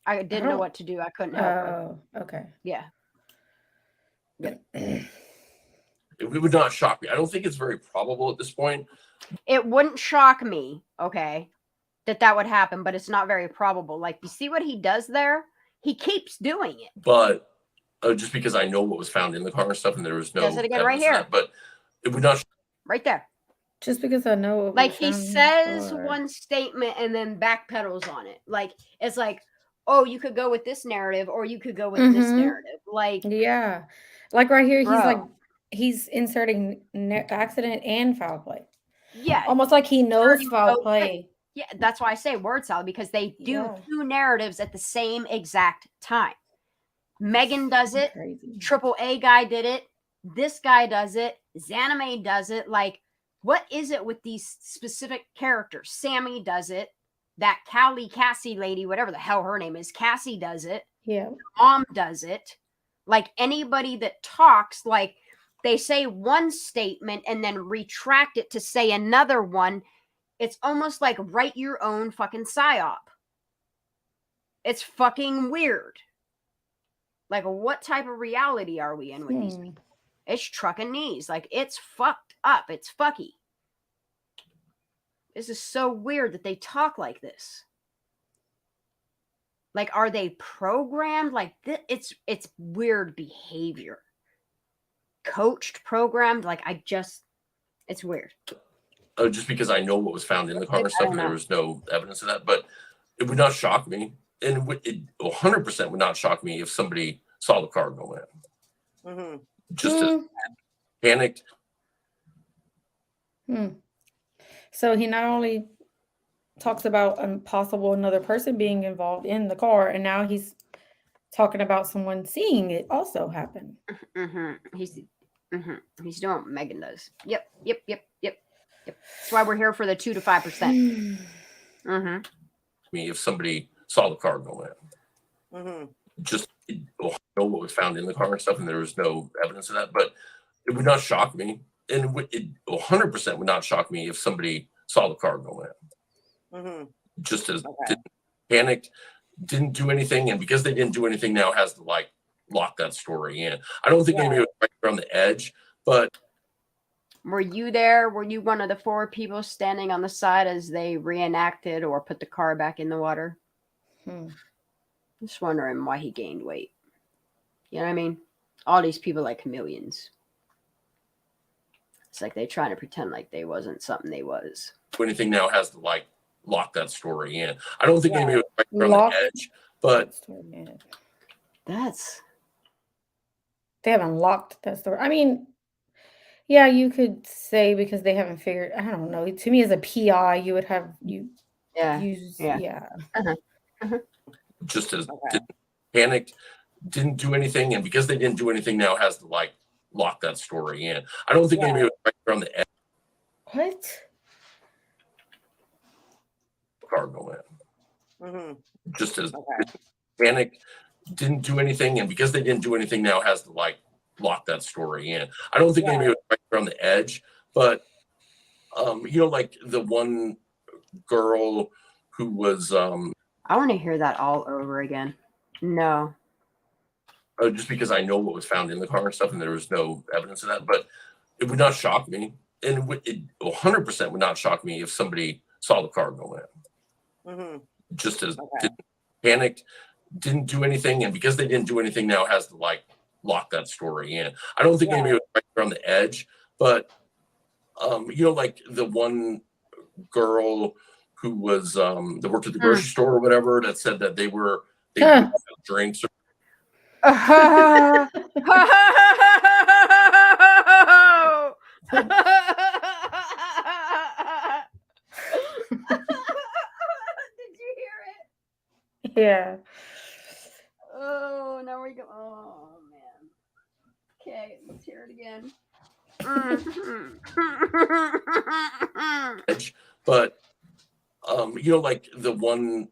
I didn't know what to do. I couldn't help her. Oh, okay. Yeah. It would not shock me. I don't think it's very probable at this point. It wouldn't shock me, okay, that would happen, but it's not very probable. Like, you see what he does there? He keeps doing it. But just because I know what was found in the car and stuff, and there was no. Does it again right here? That, but it would not. Right there. Just because I know. Like, he says one statement and then backpedals on it. Like, it's like, oh, you could go with this narrative or you could go with this narrative. Like, yeah. Like right here, he's inserting accident and foul play. Yeah. Almost like he knows foul play. Yeah, that's why I say word salad, because they do two narratives at the same exact time. Megan does it. Crazy. Triple A guy did it. This guy does it. Zanime does it. Like, what is it with these specific characters? Sammy does it. That Cassie lady, whatever the hell her name is, Cassie does it. Yeah. Mom does it. Like, anybody that talks, like, they say one statement and then retract it to say another one. It's almost like write your own fucking psyop. It's fucking weird. Like, what type of reality are we in with these people? It's trucking knees. Like, it's fucked up. It's fucky. This is so weird that they talk like this. Like, are they programmed? Like, it's weird behavior. Coached, programmed. Like, it's weird. Just because I know what was found in the car and stuff, and there was no evidence of that, but it would not shock me. And it 100% would not shock me if somebody saw the car go in. Just panicked. So he not only talks about another person being involved in the car, and now he's talking about someone seeing it also happen. He's doing what Megan does. Yep. That's why we're here for the 2 to 5%. Me, if somebody saw the car go in, just know what was found in the car and stuff, and there was no evidence of that, but it would not shock me, and it 100% would not shock me if somebody saw the car go in. just as panicked, didn't do anything, and because they didn't do anything, now has to like lock that story in. I don't think anybody was right around the edge, but were you there? Were you one of the 4 people standing on the side as they reenacted or put the car back in the water? Just wondering why he gained weight. You know what I mean? All these people like chameleons. It's like they trying to pretend like they wasn't something they was. Anything now has to like lock that story in. I don't think anybody was right around the edge, but they haven't locked that story. I mean, yeah, you could say because they haven't figured. I don't know. To me, as a PI, you would have just as panicked, didn't do anything, and because they didn't do anything, now has to like lock that story in. I don't think anybody was right around the edge. What? Cardinal man. Just as panicked, didn't do anything, and because they didn't do anything, now has to like lock that story in. I don't think anybody was right around the edge, but you know, like the one girl who was I want to hear that all over again. No. Just because I know what was found in the car and stuff, and there was no evidence of that, but it would not shock me, and it 100% would not shock me if somebody saw the car go in. Just as panicked, didn't do anything, and because they didn't do anything, now has to like lock that story in. I don't think anybody was right around the edge, but you know, like the one girl who was that worked at the grocery store or whatever, that said that they had drinks. Did you hear it? Yeah. Oh, now we go. Oh man. Okay, let's hear it again. But you know, like the one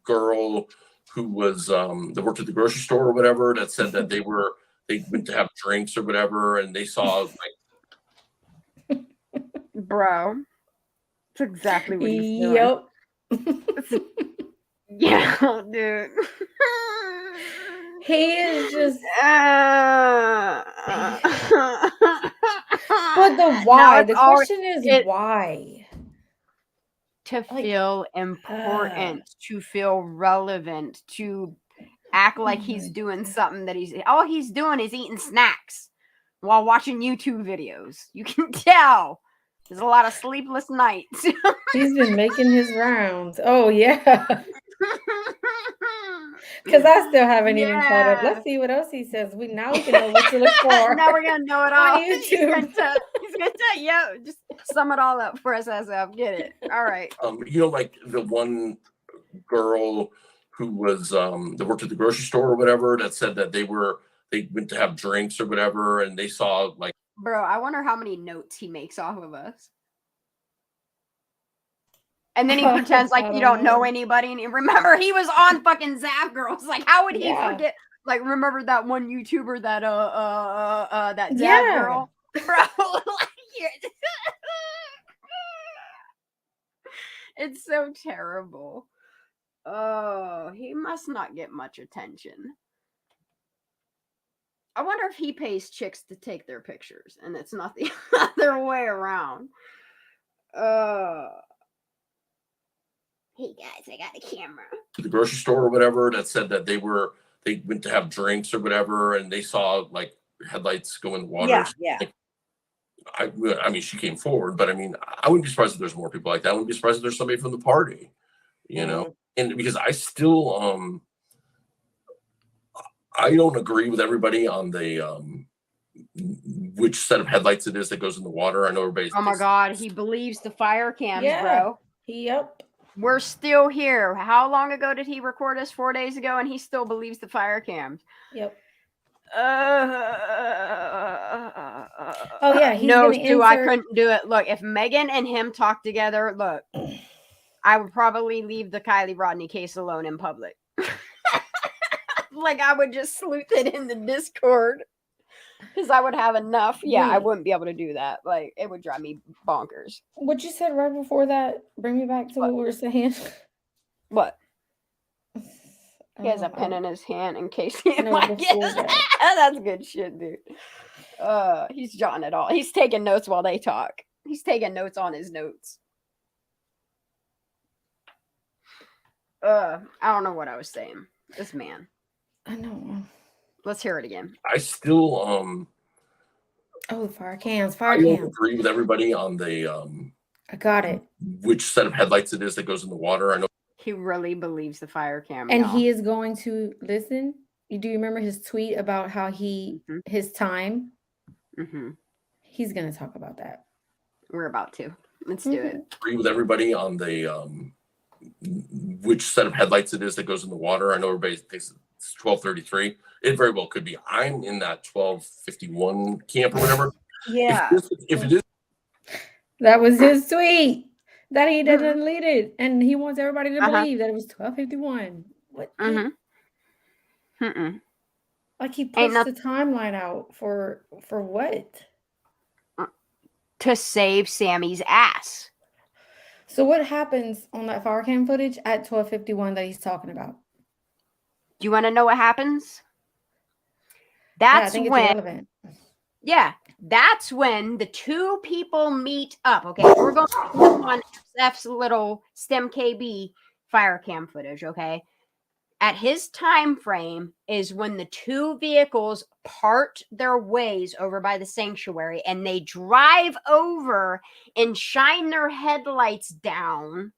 girl who was that worked at the grocery store or whatever, that said that they went to have drinks or whatever, and they saw like bro. That's exactly what he's doing. Yeah, dude. He is just but the why, the question is why? To feel important, to feel relevant, to act like he's doing something that all he's doing is eating snacks while watching YouTube videos. You can tell there's a lot of sleepless nights. He's been making his rounds. Oh yeah. Because I still haven't even caught up. Let's see what else he says. Now we can know what to look for. Now we're gonna know it all. On YouTube. He's gonna tell just sum it all up for us as of get it. All right. You know, like the one girl who was that worked at the grocery store or whatever, that said that they went to have drinks or whatever, and they saw like. Bro, I wonder how many notes he makes off of us. And then he pretends like you don't know anybody. And remember, he was on fucking Zap Girls. Like, how would he forget? Like, remember that one YouTuber that that Zap Girl, bro? It's so terrible. Oh, he must not get much attention. I wonder if he pays chicks to take their pictures, and it's not the other way around. Hey guys, I got a camera. To the grocery store or whatever, that said that they went to have drinks or whatever, and they saw like headlights go in the water. Yeah. I mean, she came forward, but I mean, I wouldn't be surprised if there's more people like that. I wouldn't be surprised if there's somebody from the party, you know. And because I still, I don't agree with everybody on the which set of headlights it is that goes in the water. I know everybody's. Oh my God, he believes the fire cams, bro. Yep. We're still here. How long ago did he record us? 4 days ago, and he still believes the fire cams. Yep. Oh yeah, no, Stu, I couldn't do it. Look, if Megan and him talk together, look, I would probably leave the Kylie Rodney case alone in public. Like I would just sleuth it in the Discord because I would have enough. Yeah, I wouldn't be able to do that. Like it would drive me bonkers. What you said right before that, bring me back to what we were saying. What? He has a pen in his hand in case he No, might get before that. That's good shit, dude. He's jotting it all. He's taking notes while they talk. He's taking notes on his notes. I don't know what I was saying. This man. I know. Let's hear it again. I still Oh, fire cams. I don't agree with everybody on the I got it. which set of headlights it is that goes in the water. I know he really believes the fire camera. And he is going to listen. Do you remember his tweet about how his time? He's going to talk about that. We're about to. Let's do it. Agree with everybody on the which set of headlights it is that goes in the water. I know everybody thinks it's 1233. It very well could be. I'm in that 1251 camp or whatever. Yeah. If it is. That was his tweet that he deleted, and he wants everybody to believe that it was 1251. What? Like he puts the timeline out for what? To save Sammy's ass. So what happens on that fire cam footage at 1251 that he's talking about? Do you want to know what happens? That's I think when. It's irrelevant. Yeah, that's when the two people meet up. Okay, we're going on SF's little STEM KB fire cam footage. Okay, at his time frame is when the two vehicles part their ways over by the sanctuary, and they drive over and shine their headlights down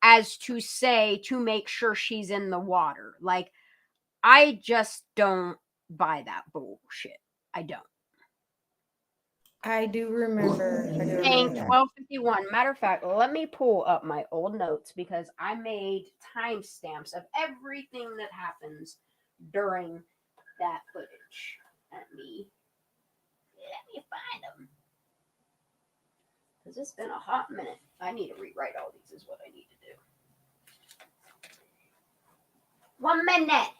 as to say to make sure she's in the water. Like, I just don't buy that bullshit. I don't. I do remember. Saying 1251. Matter of fact, let me pull up my old notes because I made timestamps of everything that happens during that footage. Let me find them. Because it's been a hot minute. I need to rewrite all these is what I need to do. 1 minute.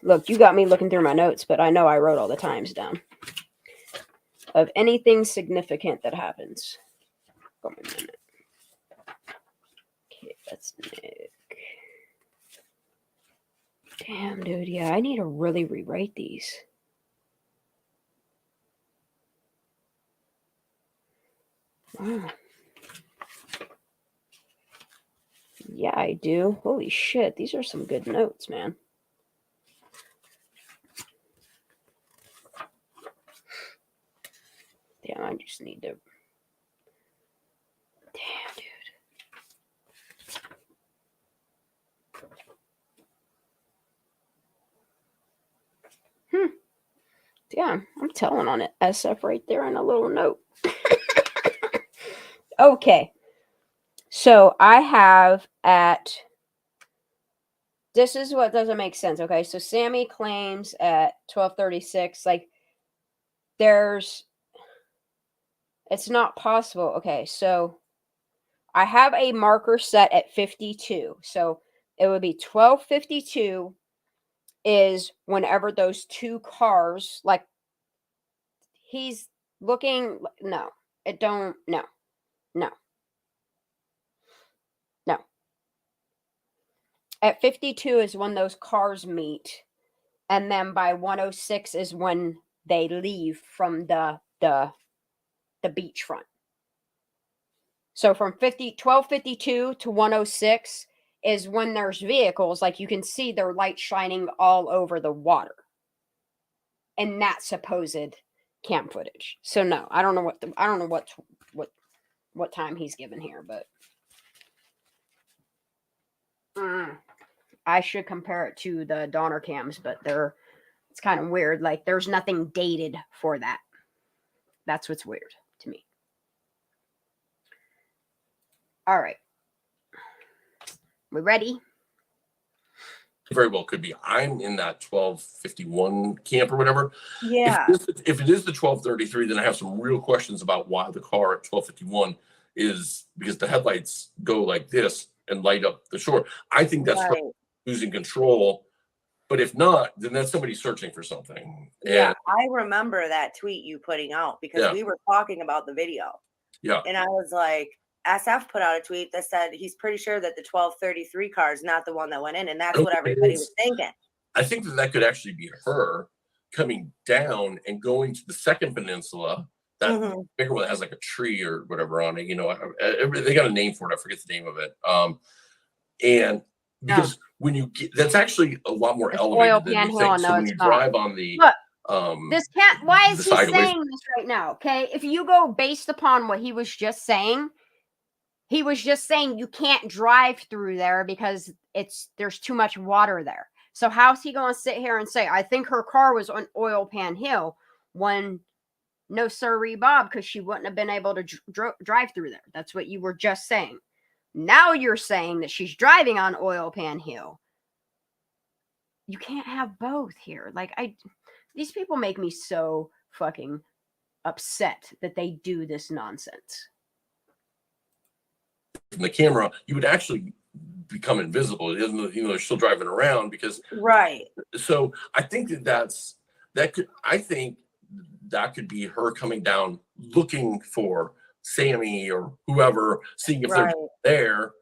Look, you got me looking through my notes, but I know I wrote all the times down of anything significant that happens. Hold on a minute. Okay, that's Nick. Damn, dude. Yeah, I need to really rewrite these. Wow. Yeah, I do. Holy shit. These are some good notes, man. Damn, I just need to. Damn, dude. Damn, I'm telling on it. SF right there in a little note. Okay. So I have at. This is what doesn't make sense. Okay. So Sammy claims at 1236, like, it's not possible. Okay, so I have a marker set at 52. So it would be 1252 is whenever those two cars, like, he's looking. No, it don't. No. At 52 is when those cars meet. And then by 106 is when they leave from the beachfront. So from 1252 to 106 is when there's vehicles, like you can see their light shining all over the water. And that supposed camp footage. So no, I don't know what time he's given here, but I should compare it to the Donner cams, but it's kind of weird. Like, there's nothing dated for that. That's what's weird to me. All right. We ready? Very well could be. I'm in that 1251 camp or whatever. Yeah. If it is the 1233, then I have some real questions about why the car at 1251 is, because the headlights go like this and light up the shore. I think that's right. losing control. But if not, then that's somebody searching for something. Yeah, I remember that tweet you putting out because we were talking about the video. Yeah. And I was like, SF put out a tweet that said he's pretty sure that the 1233 car is not the one that went in. And that's what everybody was thinking. I think that could actually be her coming down and going to the second peninsula, that bigger one that has like a tree or whatever on it. You know, they got a name for it. I forget the name of it. And because when you get, that's actually a lot more elevated than you think. So when you drive on the this can't. Why is he saying this right now? Okay, if you go based upon what he was just saying, he was just saying you can't drive through there because there's too much water there. So how's he going to sit here and say, I think her car was on Oil Pan Hill when no sirree Bob, because she wouldn't have been able to drive through there. That's what you were just saying. Now you're saying that she's driving on Oil Pan Hill. You can't have both here. Like, these people make me so fucking upset that they do this nonsense. From the camera, you would actually become invisible. You know, they're still driving around because So I think that could be her coming down looking for Sammy or whoever, seeing if they're there,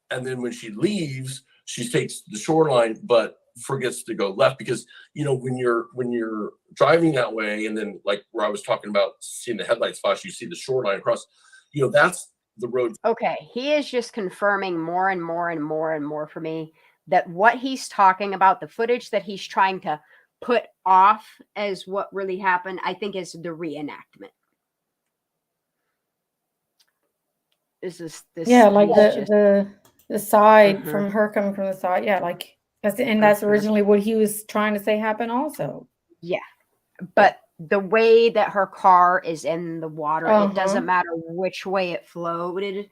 and then when she leaves, she takes the shoreline but forgets to go left because, you know, when you're driving that way, and then like where I was talking about seeing the headlights flash, you see the shoreline across, you know, that's the road. Okay, he is just confirming more and more and more and more for me that what he's talking about, the footage that he's trying to put off as what really happened, I think is the reenactment. This like the side from her coming from the side. Yeah, like that's originally what he was trying to say happened also. Yeah. But the way that her car is in the water, it doesn't matter which way it floated.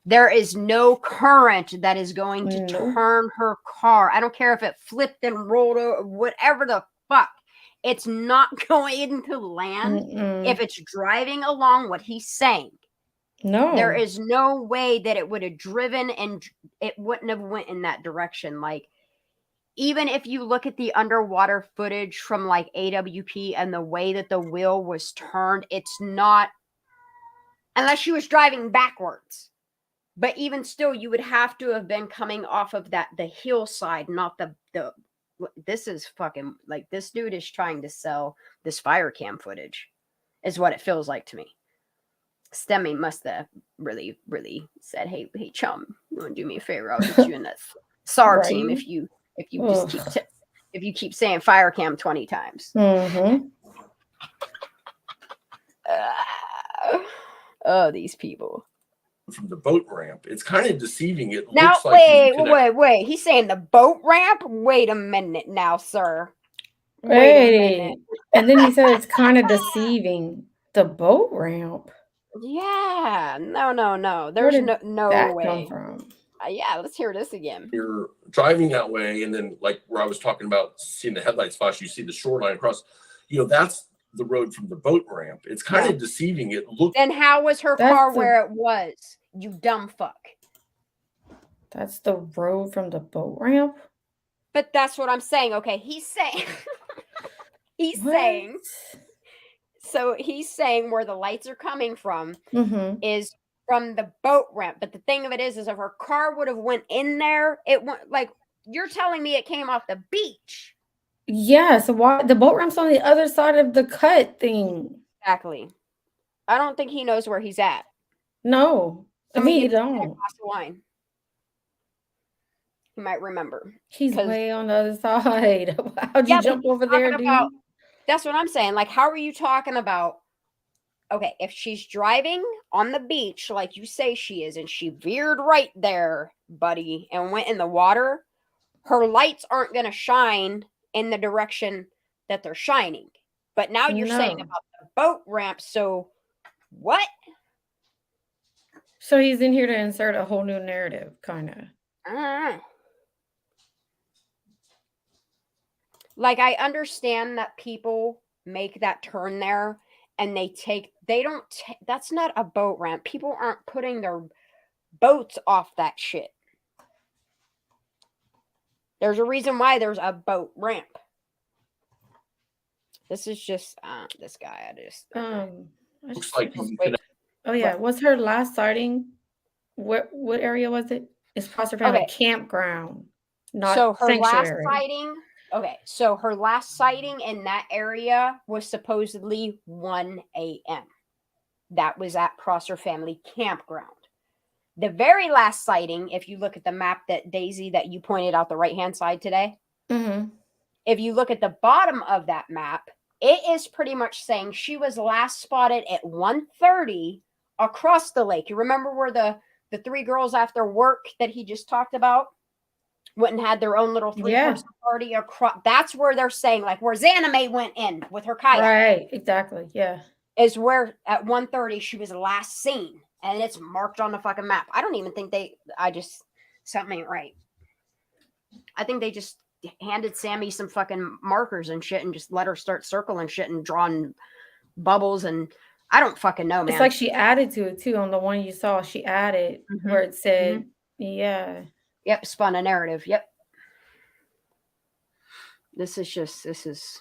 There is no current that is going to turn her car. I don't care if it flipped and rolled or whatever the fuck. It's not going to land if it's driving along what he's saying. No. There is no way that it would have driven and it wouldn't have went in that direction. Like, even if you look at the underwater footage from like AWP and the way that the wheel was turned, it's not, unless she was driving backwards. But even still, you would have to have been coming off of the hillside, not the this is fucking, like, this dude is trying to sell this fire cam footage is what it feels like to me. Stemmy must have really, really said, hey, chum, you want to do me a favor? I'll get you in that SAR team if you just keep saying fire cam 20 times. Oh, these people. From the boat ramp, it's kind of deceiving. It now, looks like wait. He's saying the boat ramp? Wait a minute now, sir. Wait a minute. And then he said it's kind of deceiving. The boat ramp? Yeah. No. There's no that way. Come from? Yeah, let's hear this again. You're driving that way, and then like where I was talking about seeing the headlights flash, you see the shoreline across. You know, that's the road from the boat ramp. It's kind of deceiving. It looks. Then how was her car where it was? You dumb fuck. That's the road from the boat ramp? But that's what I'm saying. Okay, he's saying so he's saying where the lights are coming from is from the boat ramp. But the thing of it is if her car would have went in there, it went, like, you're telling me it came off the beach. Yeah, so why the boat ramp's on the other side of the cut thing? Exactly. I don't think he knows where he's at. No, he don't. A glass of wine. He might remember. He's way on the other side. How'd you jump over there, dude? That's what I'm saying. Like, how are you talking about? Okay, if she's driving on the beach like you say she is, and she veered right there, buddy, and went in the water, her lights aren't going to shine in the direction that they're shining. But now you're saying about the boat ramp. So what? So he's in here to insert a whole new narrative, kind of. I don't know. Like, I understand that people make that turn there and that's not a boat ramp. People aren't putting their boats off that shit. There's a reason why there's a boat ramp. This is just this guy. Looks like oh yeah, what's her last sighting? What area was it? It's Foster Family Campground, not so her sanctuary. last sighting. Okay, so her last sighting in that area was supposedly 1 a.m. That was at Prosser Family Campground. The very last sighting, if you look at the map that Daisy that you pointed out the right-hand side today, if you look at the bottom of that map, it is pretty much saying she was last spotted at 1:30 across the lake. You remember where the 3 girls after work that he just talked about went and had their own little 3-person party across? That's where they're saying, like where Zanime went in with her kayak. Right, exactly. Yeah. Is where at 1:30 she was last seen. And it's marked on the fucking map. I don't even think something ain't right. I think they just handed Sammy some fucking markers and shit and just let her start circling shit and drawing bubbles. And I don't fucking know, man. It's like she added to it too. On the one you saw, she added where it said, Yep, spun a narrative. Yep. This is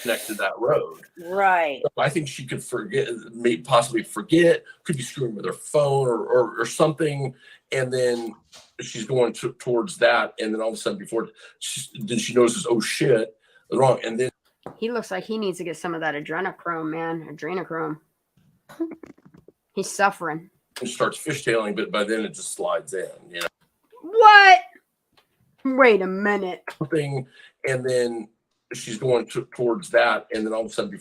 connected that road. Right. So I think she could possibly forget, could be screwing with her phone or something. And then she's going towards that. And then all of a sudden then she notices, oh shit, wrong. And then he looks like he needs to get some of that adrenochrome, man. Adrenochrome. He's suffering. It starts fishtailing, but by then it just slides in, What? Wait a minute. And then she's going towards that, and then all of a sudden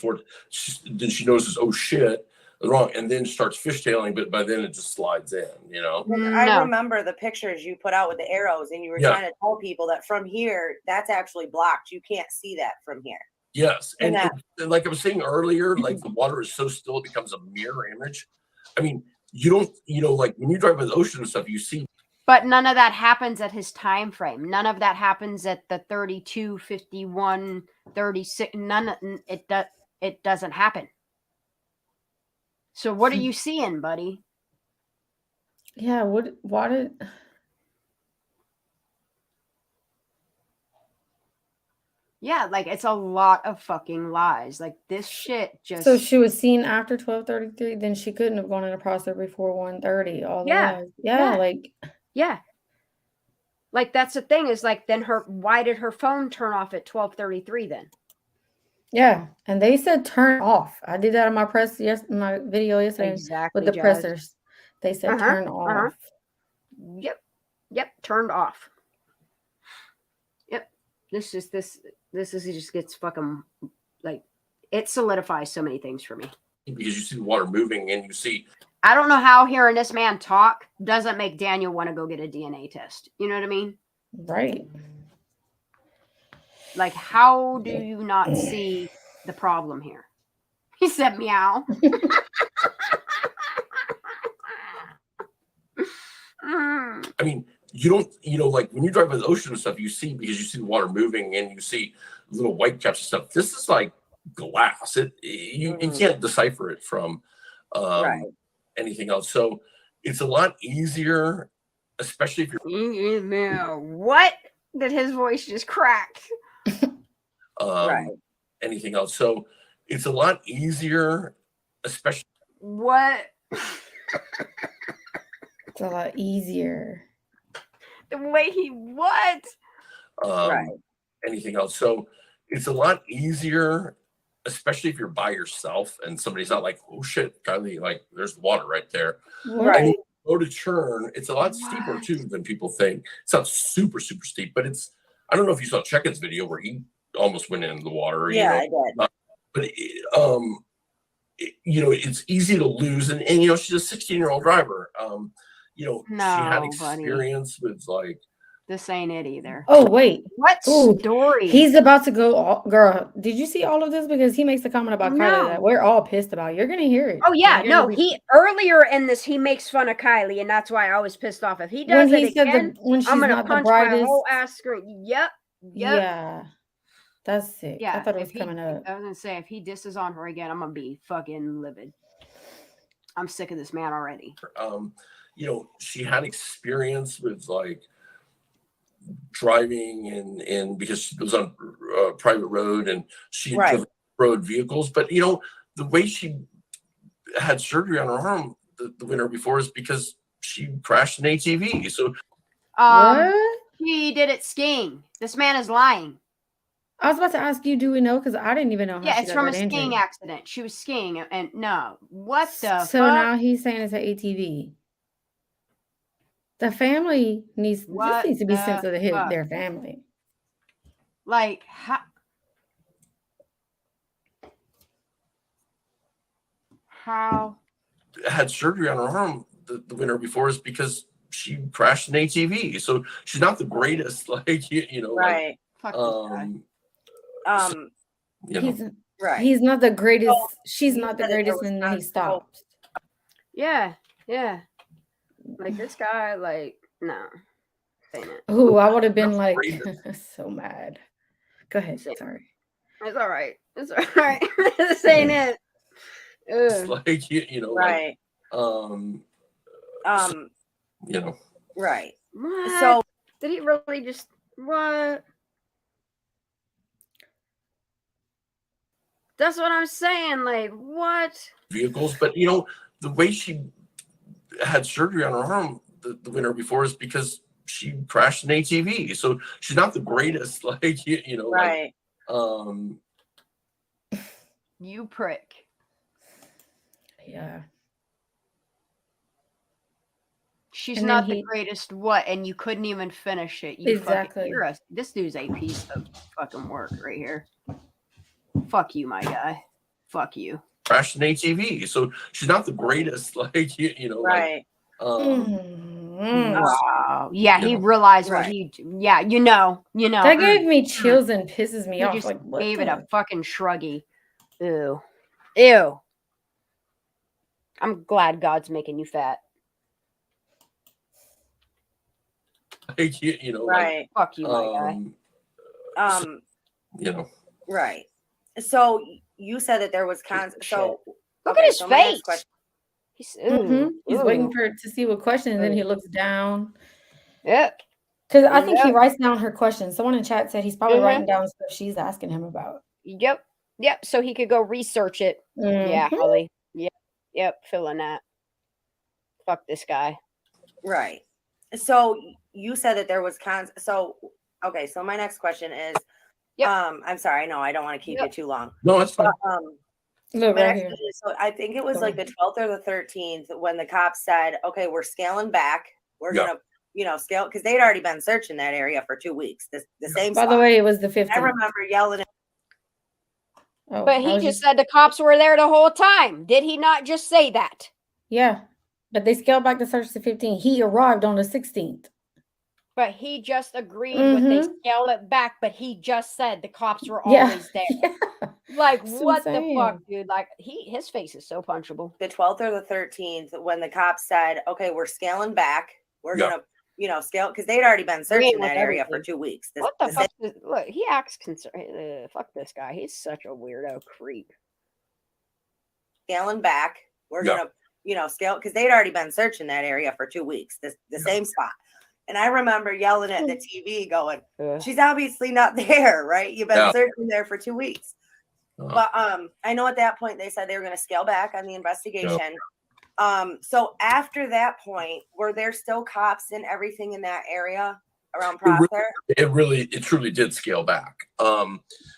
then she notices, oh shit, wrong, and then starts fishtailing, but by then it just slides in, I remember the pictures you put out with the arrows, and you were trying to tell people that from here, that's actually blocked. You can't see that from here. Yes, and like I was saying earlier, like the water is so still, it becomes a mirror image. I mean, you don't, like when you drive by the ocean and stuff, you see. But none of that happens at his time frame. None of that happens at the 32, 51, 36. It doesn't happen. So what are you seeing, buddy? Yeah, Yeah, like it's a lot of fucking lies. Like this shit just. So she was seen after 12:33, then she couldn't have gone in a process before 1:30. All the lies. Yeah. Like that's the thing is like then why did her phone turn off at 12:33 then? Yeah, and they said turn off. I did that on my my video yesterday with the pressers. They said turn off. Yep, turned off. Yep. This just gets fucking like it solidifies so many things for me. Because you see the water moving and you see. I don't know how hearing this man talk doesn't make Daniel want to go get a DNA test. You know what I mean? Right. Like, how do you not see the problem here? He said meow. I mean, you don't, like when you drive by the ocean and stuff, because you see the water moving and you see little white caps and stuff. This is like glass. You can't decipher it from anything else. So it's a lot easier, especially if you're. What? Did his voice just crack? Anything else. So it's a lot easier, especially. What? It's a lot easier. The way he what? Anything else. So it's a lot easier, especially if you're by yourself and somebody's not like, oh shit, Kylie, like there's water right there. Right. And go to churn, it's a lot steeper too than people think. It's not super, super steep, but I don't know if you saw Checkin's video where he almost went into the water. Yeah, I did. But it's easy to lose. And she's a 16-year-old driver. She had experience with like. This ain't it either. Oh, wait. What story? He's about to go. Girl, did you see all of this? Because he makes a comment about Kylie that we're all pissed about. You're going to hear it. Oh, yeah. No, earlier in this, he makes fun of Kylie, and that's why I was pissed off. If he does it again, when she's I'm going to not punch the brightest. my whole ass screen. Yep. Yeah. That's sick. Yeah. I thought it was coming up. I was going to say, if he disses on her again, I'm going to be fucking livid. I'm sick of this man already. You know, she had experience with like driving and because she was on a private road and she had driven road vehicles, but you know, the way she had surgery on her arm the winter before is because she crashed an ATV. So what? He did it skiing. This man is lying. I was about to ask you, do we know? Because I didn't even know how Yeah, she it's got from a that skiing injury. accident. She was skiing and no. What the So fuck? now he's saying it's an ATV. The family needs this needs to be sent to their family. Like how had surgery on her arm the winter before is because she crashed an ATV. So she's not the greatest, like you know, right. Fuck so, you know. He's not the greatest. So, she's not the greatest, and then he stops. Yeah. Like this guy, like no. Oh, I would have been like so mad. Go ahead. Sorry. It's all right. It's all right. This ain't it. It's like you know, right. like, you know, right. What? So did he really just what? That's what I'm saying. Like what? Vehicles, but you know, the way she had surgery on her arm the winter before is because she crashed an ATV. So she's not the greatest, like you know, right. Like, you prick. Yeah. She's not the greatest what, and you couldn't even finish it. You exactly. This dude's a piece of fucking work right here. Fuck you, my guy. Fuck you. Crashed an ATV. So she's not the greatest, like you know, right. Like, wow. Yeah, he realized what he. Yeah, you know. That gave me chills and pisses me off. Just like what gave it a fucking shruggy. Ew. I'm glad God's making you fat. Like, you know, right. Like, fuck you, my guy. You know. Right. So you said that there was so look at his face. He's waiting to see what question, and then he looks down. Yep. Because I think he writes down her questions. Someone in chat said he's probably writing down stuff she's asking him about. Yep. So he could go research it. Yeah, Holly. Yep. Feeling that. Fuck this guy. Right. So you said that there was so my next question is I'm sorry, no, I don't want to keep it too long. No, it's fine. Look right here. So I think it was like the 12th or the 13th when the cops said, okay, we're scaling back. We're gonna, scale, because they'd already been searching that area for 2 weeks. The same By spot. the way, it was the 15th. I remember yelling. But he just said the cops were there the whole time. Did he not just say that? Yeah. But they scaled back the search to 15. He arrived on the 16th. But he just agreed with they scaled it back, but he just said the cops were always there. Yeah. Like, what the fuck, dude? Like, his face is so punchable. The 12th or the 13th when the cops said, okay, we're scaling back. We're going to, scale, because they'd already been searching that area for 2 weeks. What the fuck? Look, he acts concerned. Fuck this guy. He's such a weirdo creep. Scaling back. We're going to, scale, because they'd already been searching that area for 2 weeks. The same spot. And I remember yelling at the TV going, she's obviously not there, right? You've been searching there for 2 weeks. But I know at that point they said they were going to scale back on the investigation. So after that point, were there still cops and everything in that area around Prosper? It truly did scale back.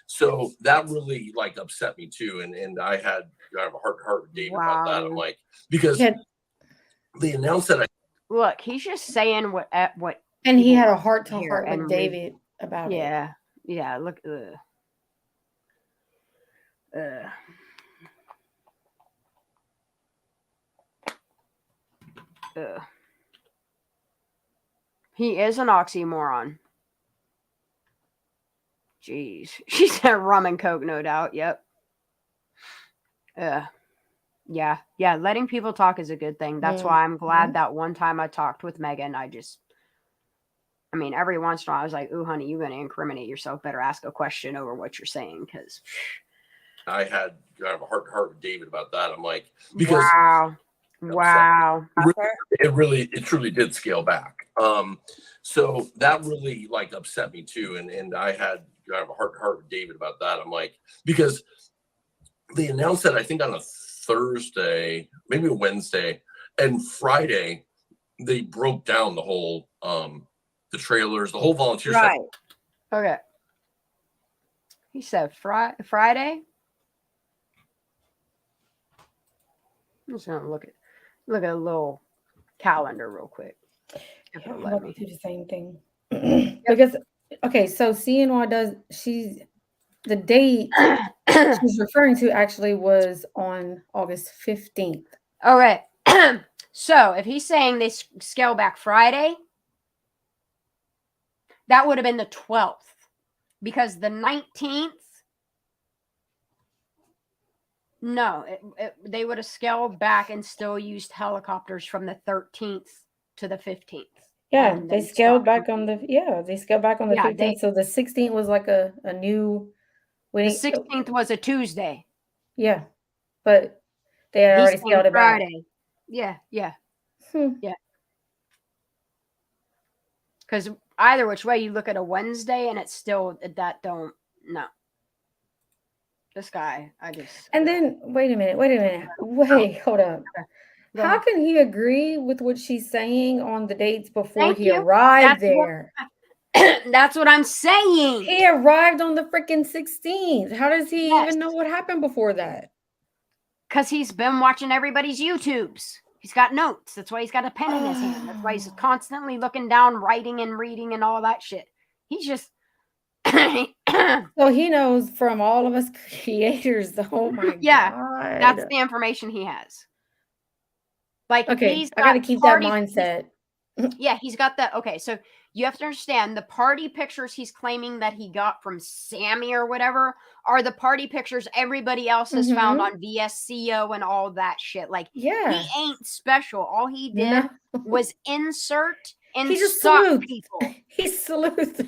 So that really like upset me too. And I had kind of a heart with David about that. I'm like, because they announced that look, he's just saying what and he had a heart to heart with David about it. Yeah, look. He is an oxymoron. Jeez. She said rum and coke, no doubt. Yep. Yeah. Letting people talk is a good thing. That's why I'm glad that one time I talked with Megan, every once in a while I was like, ooh, honey, you're going to incriminate yourself. Better ask a question over what you're saying, because I had kind of a heart with David about that. I'm like, because Wow. It truly did scale back. So that really like upset me too. And I had a heart to heart with David about that. I'm like, because they announced that I think on a Thursday, maybe a Wednesday, and Friday they broke down the whole the trailers, the whole volunteer Right. stuff. Okay. He said Friday. I'm just gonna look at a little calendar real quick. If it'll I'm let about me. to do the same thing. Because okay, so CNY the date she's referring to actually was on August 15th. All right. So if he's saying they scale back Friday, that would have been the 12th, because the 19th. No, they would have scaled back and still used helicopters from the 13th to the 15th. Yeah, they scaled back on the 15th. They, So the 16th was like a new the 16th was a Tuesday. Yeah, but they had already scaled it back. Friday. Yeah. Yeah. Because either which way you look at a Wednesday, and it's still that don't no. This guy, I just. And then wait a minute. Hold up. How can he agree with what she's saying on the dates before he arrived there? That's what I'm saying. He arrived on the freaking 16th. How does he even know what happened before that? Because he's been watching everybody's YouTubes. He's got notes. That's why he's got a pen in his hand. That's why he's constantly looking down, writing and reading and all that shit. He's just. So he knows from all of us creators. Oh my God. That's the information he has. Like, okay, I got to keep that mindset. Yeah, he's got that. Okay, so you have to understand, the party pictures he's claiming that he got from Sammy or whatever are the party pictures everybody else has found on VSCO and all that shit. Like, he ain't special. All he did was insert and stalk people. He's sleuth.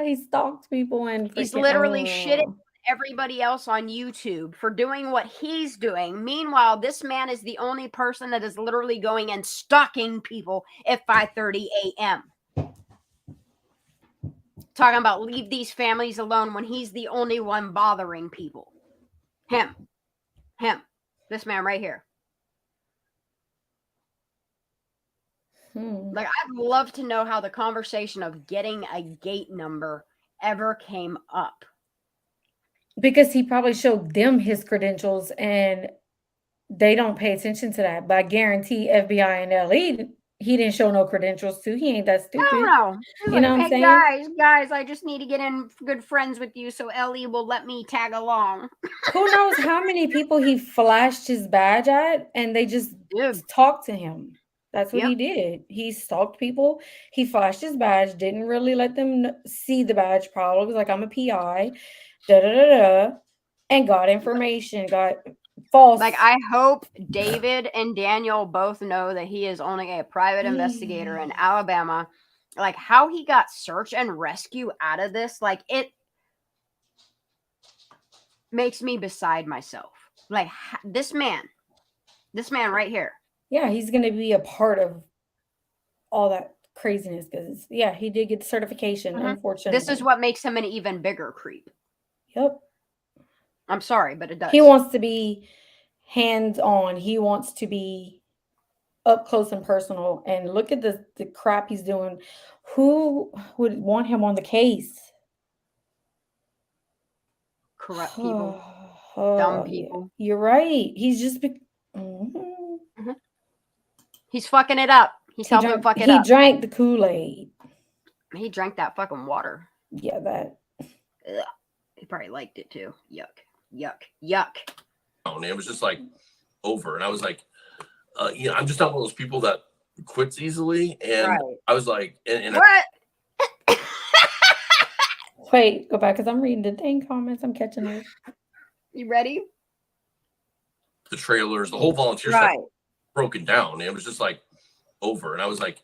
He stalked people and he's literally shitting everybody else on YouTube for doing what he's doing. Meanwhile, this man is the only person that is literally going and stalking people at 5:30 a.m. Talking about leave these families alone when he's the only one bothering people. Him. This man right here. Like, I'd love to know how the conversation of getting a gate number ever came up. Because he probably showed them his credentials and they don't pay attention to that. But I guarantee FBI and LE, he didn't show no credentials to. He ain't that stupid. No. You know what I'm saying? Guys, I just need to get in good friends with you so LE will let me tag along. Who knows how many people he flashed his badge at and they just talked to him. That's what he did. He stalked people. He flashed his badge, didn't really let them see the badge probably. Was like, I'm a PI, and got information, got false. Like, I hope David and Daniel both know that he is only a private investigator in Alabama. Like, how he got search and rescue out of this, like, it makes me beside myself. Like, this man right here. Yeah, he's going to be a part of all that craziness because, he did get the certification, unfortunately. This is what makes him an even bigger creep. Yep. I'm sorry, but it does. He wants to be hands-on. He wants to be up close and personal. And look at the crap he's doing. Who would want him on the case? Corrupt people. Dumb people. Yeah. You're right. He's just... He's fucking it up. He's helping fuck it up. He drank the Kool-Aid. He drank that fucking water. Yeah, that. Ugh. He probably liked it too. Yuck. Oh, and it was just like over. And I was like, I'm just not one of those people that quits easily. And I was like, what? Wait, go back because I'm reading the dang comments. I'm catching it. You ready? The trailers, the whole volunteer stuff broken down. And it was just like over. And I was like,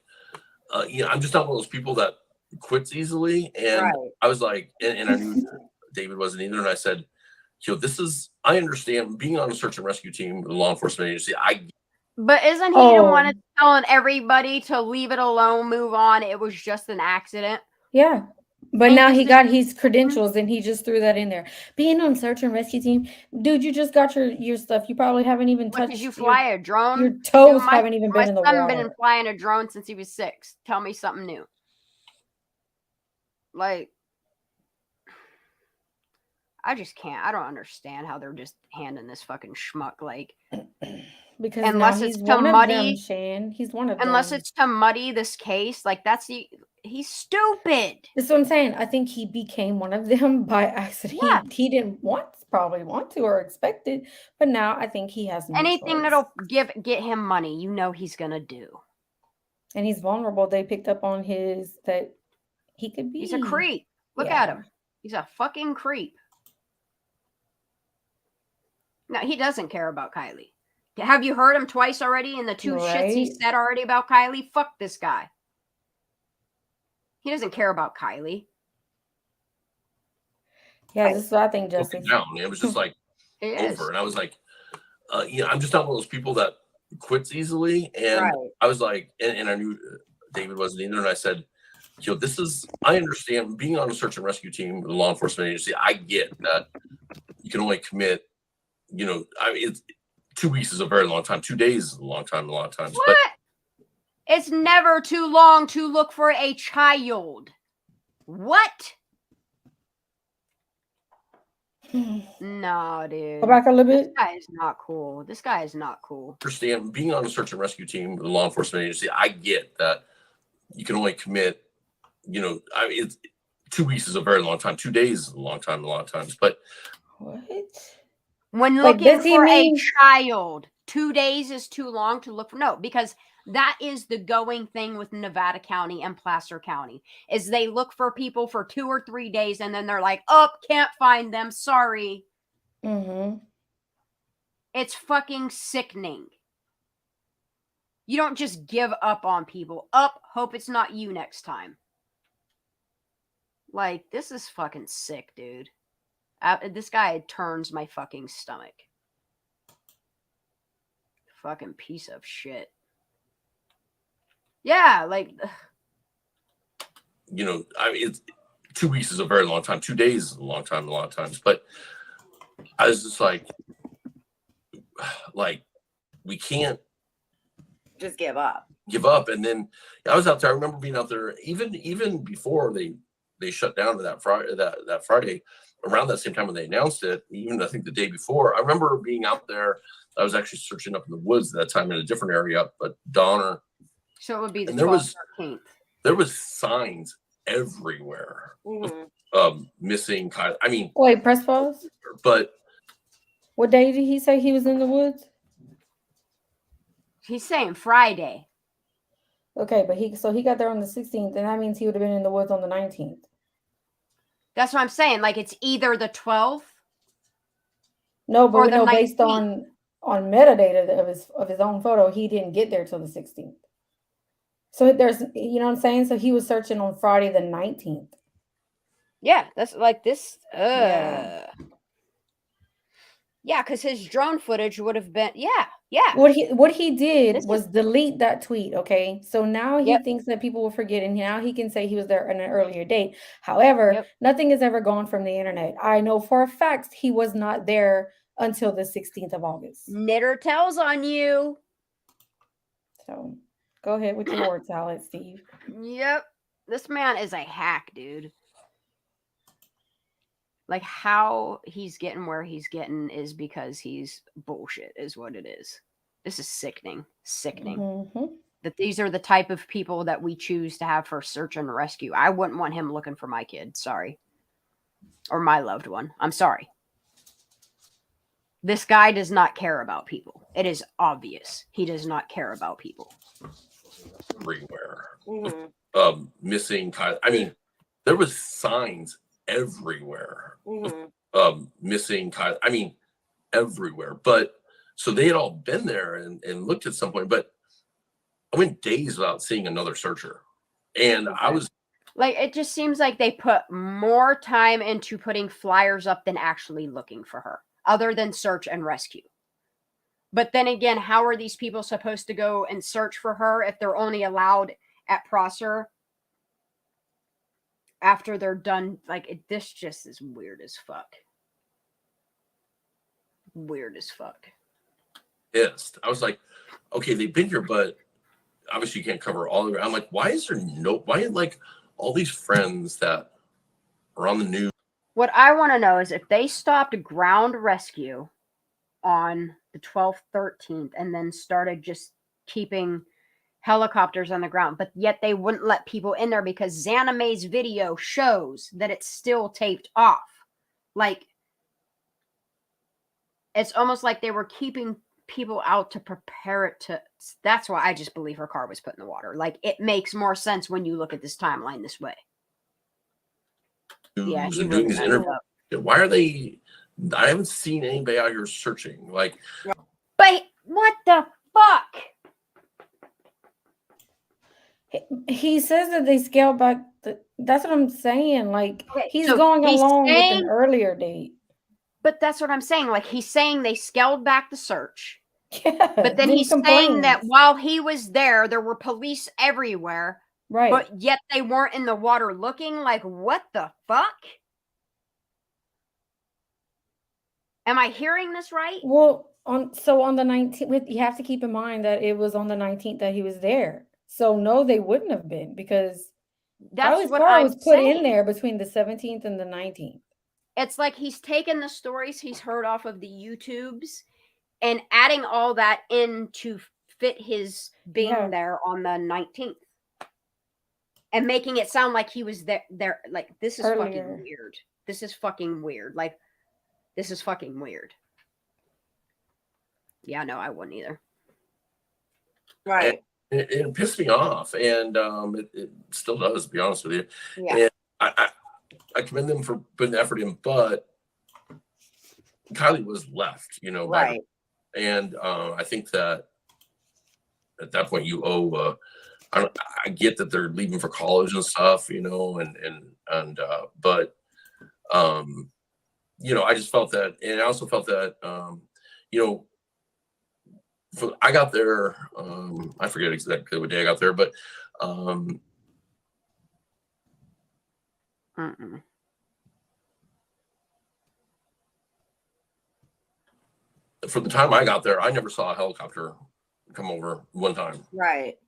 I'm just not one of those people that quits easily. And I was like, and I knew David wasn't either. And I said, I understand being on a search and rescue team with a law enforcement agency. But isn't he the one that's telling everybody to leave it alone, move on? It was just an accident. Yeah. But now he got his credentials and he just threw that in there. Being on search and rescue team, dude, you just got your stuff. You probably haven't even touched. Did you fly a drone? Your toes haven't even been in the water. My son's been flying a drone since he was 6. Tell me something new. Like, I just can't. I don't understand how they're just handing this fucking schmuck like. Because unless it's to muddy, Shan. He's one of them. Unless it's to muddy this case, like he's stupid. That's what I'm saying. I think he became one of them by accident. Yeah. He didn't probably want to or expect it, but now I think he has no anything choice. That'll get him money. You know he's gonna do. And he's vulnerable. They picked up on that he could be. He's a creep. Look at him. He's a fucking creep. No, he doesn't care about Kylie. Have you heard him twice already in the 2 shits he said already about Kylie? Fuck this guy. He doesn't care about Kylie. Yeah, this is what I think, Justin. It was just like over. And I was like, I'm just not one of those people that quits easily. And I was like, and I knew David wasn't either. And I said, I understand being on a search and rescue team with a law enforcement agency. I get that you can only commit, it's 2 weeks is a very long time. 2 days is a long time, a lot of times. What? It's never too long to look for a child. What? No, dude. Go back a little bit. This guy is not cool. This guy is not cool. Understand being on a search and rescue team with a law enforcement agency. I get that you can only commit, it's 2 weeks is a very long time. 2 days is a long time, a lot of times. But what? When looking for a child, 2 days is too long to look for. No, because that is the going thing with Nevada County and Placer County is they look for people for 2 or 3 days and then they're like, oh, can't find them. Sorry. Mm-hmm. It's fucking sickening. You don't just give up on people. Hope it's not you next time. Like, this is fucking sick, dude. This guy turns my fucking stomach. Fucking piece of shit. Yeah, like. It's 2 weeks is a very long time. 2 days is a long time, a lot of times. But I was just like, we can't just give up. And then I was out there. I remember being out there even before they shut down that Friday. Around that same time when they announced it, even I think the day before, I remember being out there. I was actually searching up in the woods at that time in a different area, but Donner. So it would be the 12th, 13th. There was signs everywhere missing Kylie. I mean, wait, press pause. But what day did he say he was in the woods? He's saying Friday. Okay, but he got there on the 16th, and that means he would have been in the woods on the 19th. That's what I'm saying. Like, it's either the 12th. No, but based on metadata of his own photo, he didn't get there till the 16th. So there's, you know what I'm saying? So he was searching on Friday the 19th. Yeah, that's like this. Yeah, because his drone footage would have been, yeah. What he did was delete that tweet, okay? So now he thinks that people will forget, and now he can say he was there on an earlier date. However, nothing has ever gone from the internet. I know for a fact he was not there until the 16th of August. Knitter tells on you. So go ahead with your word salad, Steve. Yep. This man is a hack, dude. Like, how he's getting where he's getting is because he's bullshit, is what it is. This is sickening. Mm-hmm. That these are the type of people that we choose to have for search and rescue. I wouldn't want him looking for my kid. Sorry. Or my loved one. I'm sorry. This guy does not care about people. It is obvious. He does not care about people. Everywhere. Missing Kylie. I mean, there was signs everywhere. Missing Kylie. I mean, everywhere. But so they had all been there and looked at some point, but I went days without seeing another searcher. And I was like, it just seems like they put more time into putting flyers up than actually looking for her. other than search and rescue. But then again, how are these people supposed to go and search for her if they're only allowed at Prosser after they're done? Like, this just is weird as fuck. Weird as fuck. Yes. I was like, okay, they've been here, but obviously you can't cover all of it. I'm like, why like all these friends that are on the news? What I want to know is if they stopped ground rescue on the 12th, 13th, and then started just keeping helicopters on the ground, but yet they wouldn't let people in there because Xana May's video shows that it's still taped off. Like, it's almost like they were keeping people out to prepare it to. That's why I just believe her car was put in the water. Like, it makes more sense when you look at this timeline this way. Yeah, and doing these interviews. Why are they? I haven't seen anybody out here searching. Like, but what the fuck? He says that they scaled back. That's what I'm saying. Like, okay, he's going along with an earlier date. But that's what I'm saying. Like, he's saying they scaled back the search. Yeah, but then he's saying that while he was there were police everywhere. Right. But yet they weren't in the water looking. Like, what the fuck? Am I hearing this right? Well, on the 19th, you have to keep in mind that it was on the 19th that he was there. So no, they wouldn't have been, because that's what car was put in there between the 17th and the 19th. It's like he's taken the stories he's heard off of the YouTubes and adding all that in to fit his being there on the 19th. And making it sound like he was there. Like, this is fucking weird. This is fucking weird. Like, this is fucking weird. Yeah, no, I wouldn't either. Right. It pissed me off, and it still does, to be honest with you. Yeah. And I commend them for putting the effort in, but Kylie was left, right. And I think that at that point you owe. I get that they're leaving for college and stuff, but I just felt that, and I also felt that, I got there. I forget exactly what day I got there, but for the time I got there, I never saw a helicopter come over one time. Right.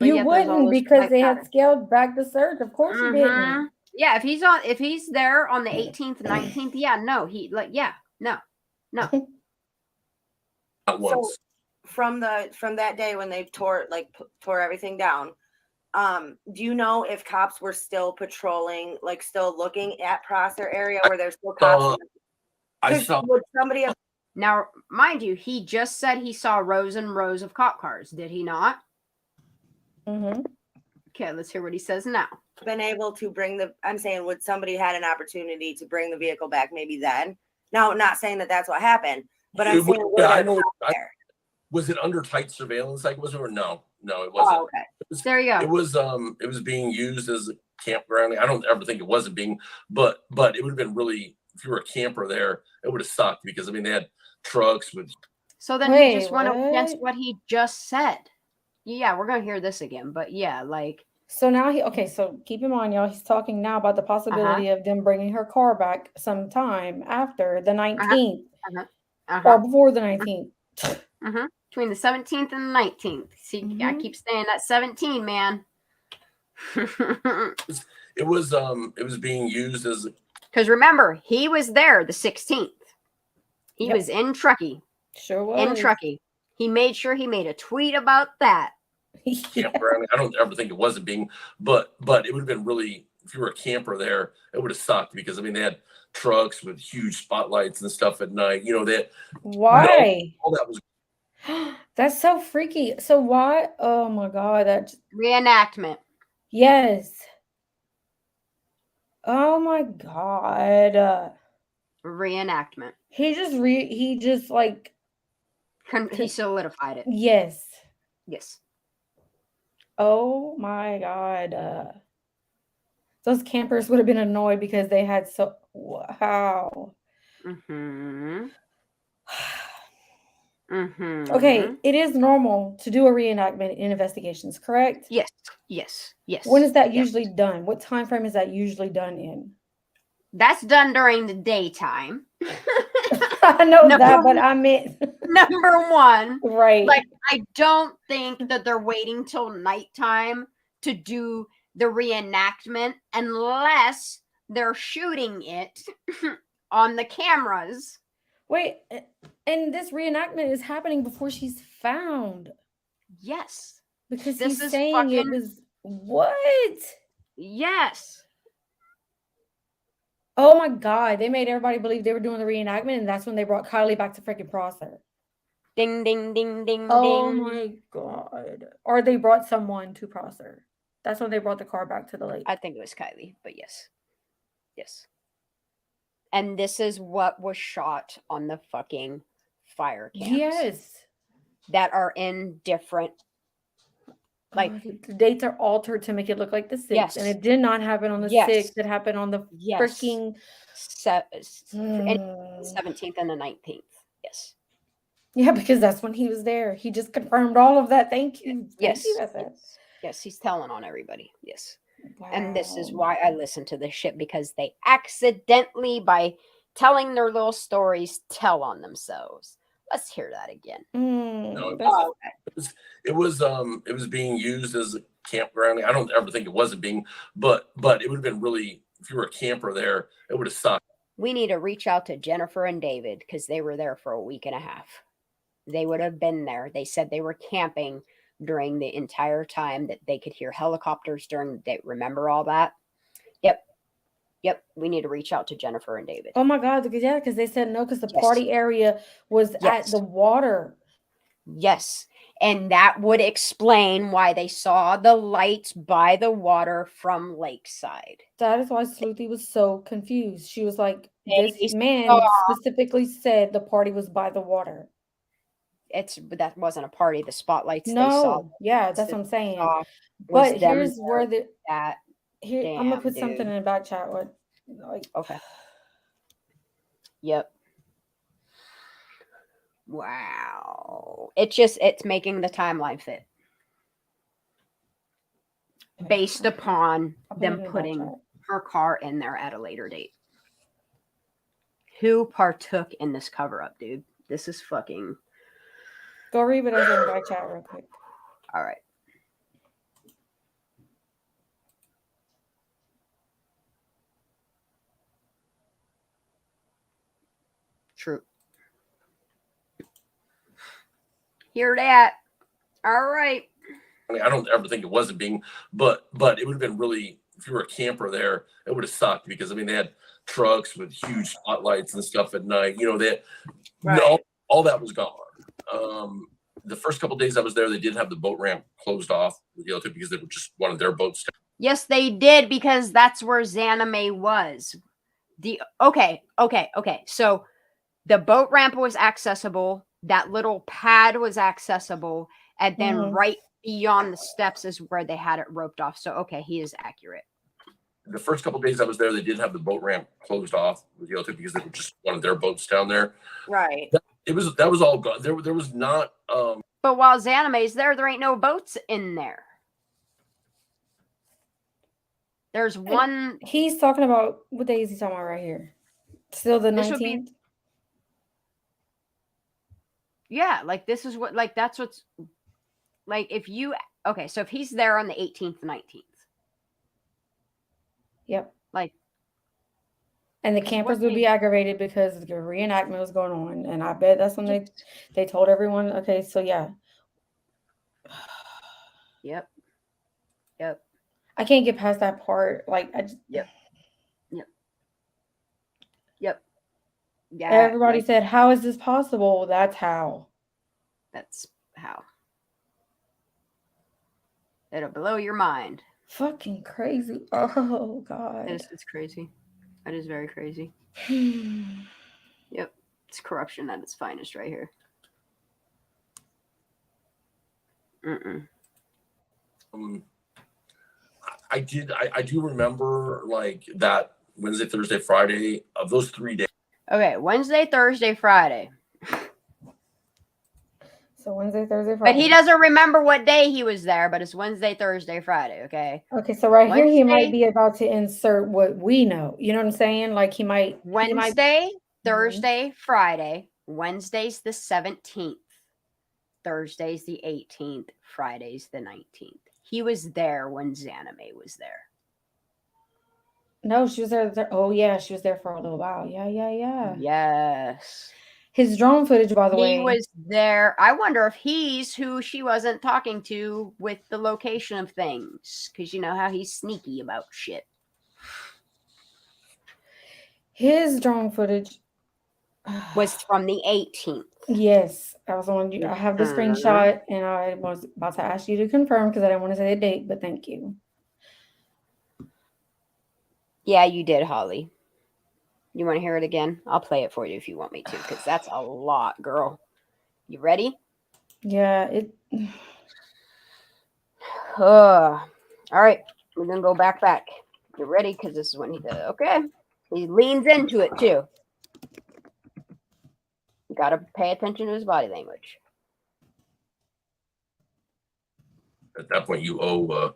You wouldn't, because they had scaled back the search. Of course you didn't. Yeah, if he's there on the 18th, 19th, no. Not once. So from that day when they tore everything down, do you know if cops were still patrolling, like still looking at Prosser area where there's still cops? I saw. Would somebody have? Now, mind you, he just said he saw rows and rows of cop cars. Did he not? Mm-hmm. Okay, let's hear what he says now. Been able to bring I'm saying, would somebody had an opportunity to bring the vehicle back maybe then? Now, not saying that that's what happened, but I'm saying, I know. Was it under tight surveillance? Like, was it, or no, it wasn't. Oh, okay. There you go. It was being used as a campground. I don't ever think it wasn't being, but it would have been really, if you were a camper there, it would have sucked, because they had trucks with. So then he just went against what he just said. Yeah, we're gonna hear this again, but yeah, like. So now so keep in mind, y'all, he's talking now about the possibility of them bringing her car back sometime after the 19th or before the 19th. Between the 17th and the 19th. See, I keep saying that 17, man. It was being used as. Because remember, he was there the 16th. He was in Truckee. Sure was. In Truckee. He made sure he made a tweet about that. Campground. I don't ever think it wasn't being, but it would have been really, if you were a camper there, it would have sucked, because they had trucks with huge spotlights and stuff at night. Why? All that was. That's so freaky. So why? Oh my God, that's reenactment. Yes. Oh my God. Reenactment. He just like he solidified it. Yes. Yes. Oh my God. Those campers would have been annoyed because they had wow. Okay, it is normal to do a reenactment in investigations, correct? Yes. When is that usually done? What time frame is that usually done in? That's done during the daytime. I know that, but I meant number one, right? Like, I don't think that they're waiting till nighttime to do the reenactment unless they're shooting it on the cameras. Wait, and this reenactment is happening before she's found. Yes. Because he's saying it was what? Yes. Oh my God. They made everybody believe they were doing the reenactment, and that's when they brought Kylie back to freaking Prosser. Ding, ding, ding, ding, oh ding. My God. Or they brought someone to Prosser. That's when they brought the car back to the lake. I think it was Kylie, but yes. Yes. And this is what was shot on the fucking fire cams. Yes. That are in different, like, the dates are altered to make it look like the 6th. Yes. And it did not happen on the 6th. It happened on the freaking 17th and the 19th. Yes. Yeah, because that's when he was there. He just confirmed all of that. Thank you. Yes. Thank you, Yes, he's telling on everybody. Yes. Wow. And this is why I listen to this shit, because they accidentally, by telling their little stories, tell on themselves. Let's hear that again. No, it was being used as a campground. I don't ever think it wasn't being, but it would have been really, if you were a camper there, it would have sucked. We need to reach out to Jennifer and David because they were there for a week and a half. They would have been there. They said they were camping during the entire time, that they could hear helicopters during the day. Remember all that? Yep. We need to reach out to Jennifer and David. Oh my God. Yeah, because they said no, because the party area was at the water. Yes. And that would explain why they saw the lights by the water from Lakeside. That is why Sleuthy was so confused. She was like, this man specifically said the party was by the water. That wasn't a party. The spotlights they saw. Yeah, that's what I'm saying. But here's where I'm gonna put something in the back chat. Okay. Yep. Wow. It's making the timeline fit. Based upon them putting her car in there at a later date. Who partook in this cover up, dude? This is fucking. Go read it over in the back chat real quick. All right. True. Hear that? All right. I don't ever think it wasn't being, but it would have been really, if you were a camper there, it would have sucked because they had trucks with huge spotlights and stuff at night. All that was gone. The first couple of days I was there, they did have the boat ramp closed off because they were just wanted their boats. Yes, they did, because that's where Xana May was. Okay. So the boat ramp was accessible. That little pad was accessible. And then right beyond the steps is where they had it roped off. So, okay, he is accurate. The first couple of days I was there, they did have the boat ramp closed off because they were just wanted their boats down there. Right. That was all gone. There was not. But while Xana May's there ain't no boats in there. There's one. He's talking about, what day is he talking about right here? Still the 19th? Yeah, this is what, that's what's, if you, okay, so if he's there on the 18th, 19th. Yep. And the campers would be aggravated because the reenactment was going on. And I bet that's when they told everyone, okay, so yeah. Yep. I can't get past that part. Yep. Yeah. Everybody said, how is this possible? That's how. It'll blow your mind. Fucking crazy. Oh, God. It's crazy. That is very crazy. Yep. It's corruption at its finest right here. I do remember that Wednesday, Thursday, Friday of those 3 days. Okay, Wednesday, Thursday, Friday. So Wednesday, Thursday, Friday. But he doesn't remember what day he was there, but it's Wednesday, Thursday, Friday, okay? Okay, so right here he might be about to insert what we know. You know what I'm saying? Like he might Wednesday, Thursday, Friday. Wednesday's the 17th. Thursday's the 18th. Friday's the 19th. He was there when Zanime was there. No, she was there. Oh, yeah, she was there for a little while. Yeah. Yes. His drone footage, by the way. He was there. I wonder if he's who she wasn't talking to with the location of things. Because you know how he's sneaky about shit. His drone footage was from the 18th. Yes, I was on. I have the screenshot, and I was about to ask you to confirm because I didn't want to say the date, but thank you. Yeah, you did, Holly. You want to hear it again? I'll play it for you if you want me to, because that's a lot, girl. You ready? Yeah, All right, we're gonna go back. You ready? Because this is when he did it. Okay, he leans into it too. You gotta pay attention to his body language. At that point, you owe.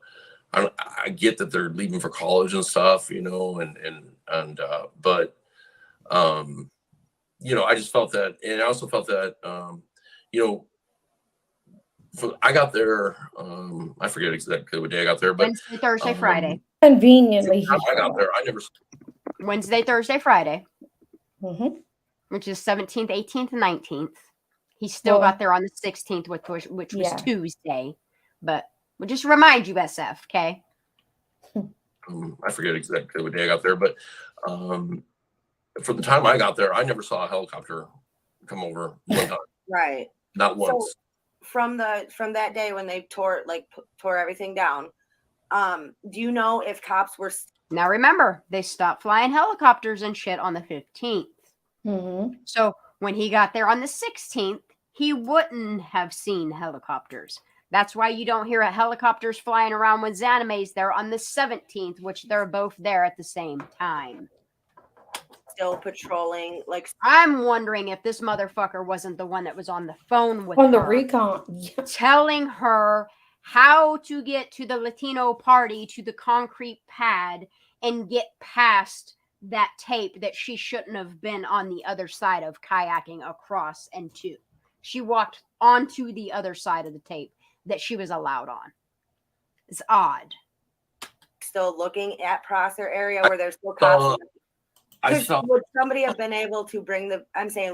I get that they're leaving for college and stuff, you know, but you know, I just felt that, and I also felt that, you know, I got there. I forget exactly what day I got there, but Wednesday, Thursday, Friday. Conveniently, I got there. I never. Wednesday, Thursday, Friday. Mm-hmm. Which is 17th, 18th, and 19th. He still got there on the 16th, which was Tuesday. But we'll just remind you, SF, okay? I forget exactly what day I got there, but for the time I got there, I never saw a helicopter come over one time. Right. Not once. So from that day when they tore everything down, do you know if cops were? Now remember, they stopped flying helicopters and shit on the 15th. Mm-hmm. So when he got there on the 16th, he wouldn't have seen helicopters. That's why you don't hear helicopters flying around when Zanime's there on the 17th, which they're both there at the same time. Still patrolling, I'm wondering if this motherfucker wasn't the one that was on the phone with her. On the recon. Telling her how to get to the Latino party, to the concrete pad, and get past that tape that she shouldn't have been on the other side of, kayaking across and to. She walked onto the other side of the tape that she was allowed on. It's odd. Still looking at Prosser area where there's still cops. Would somebody have been able to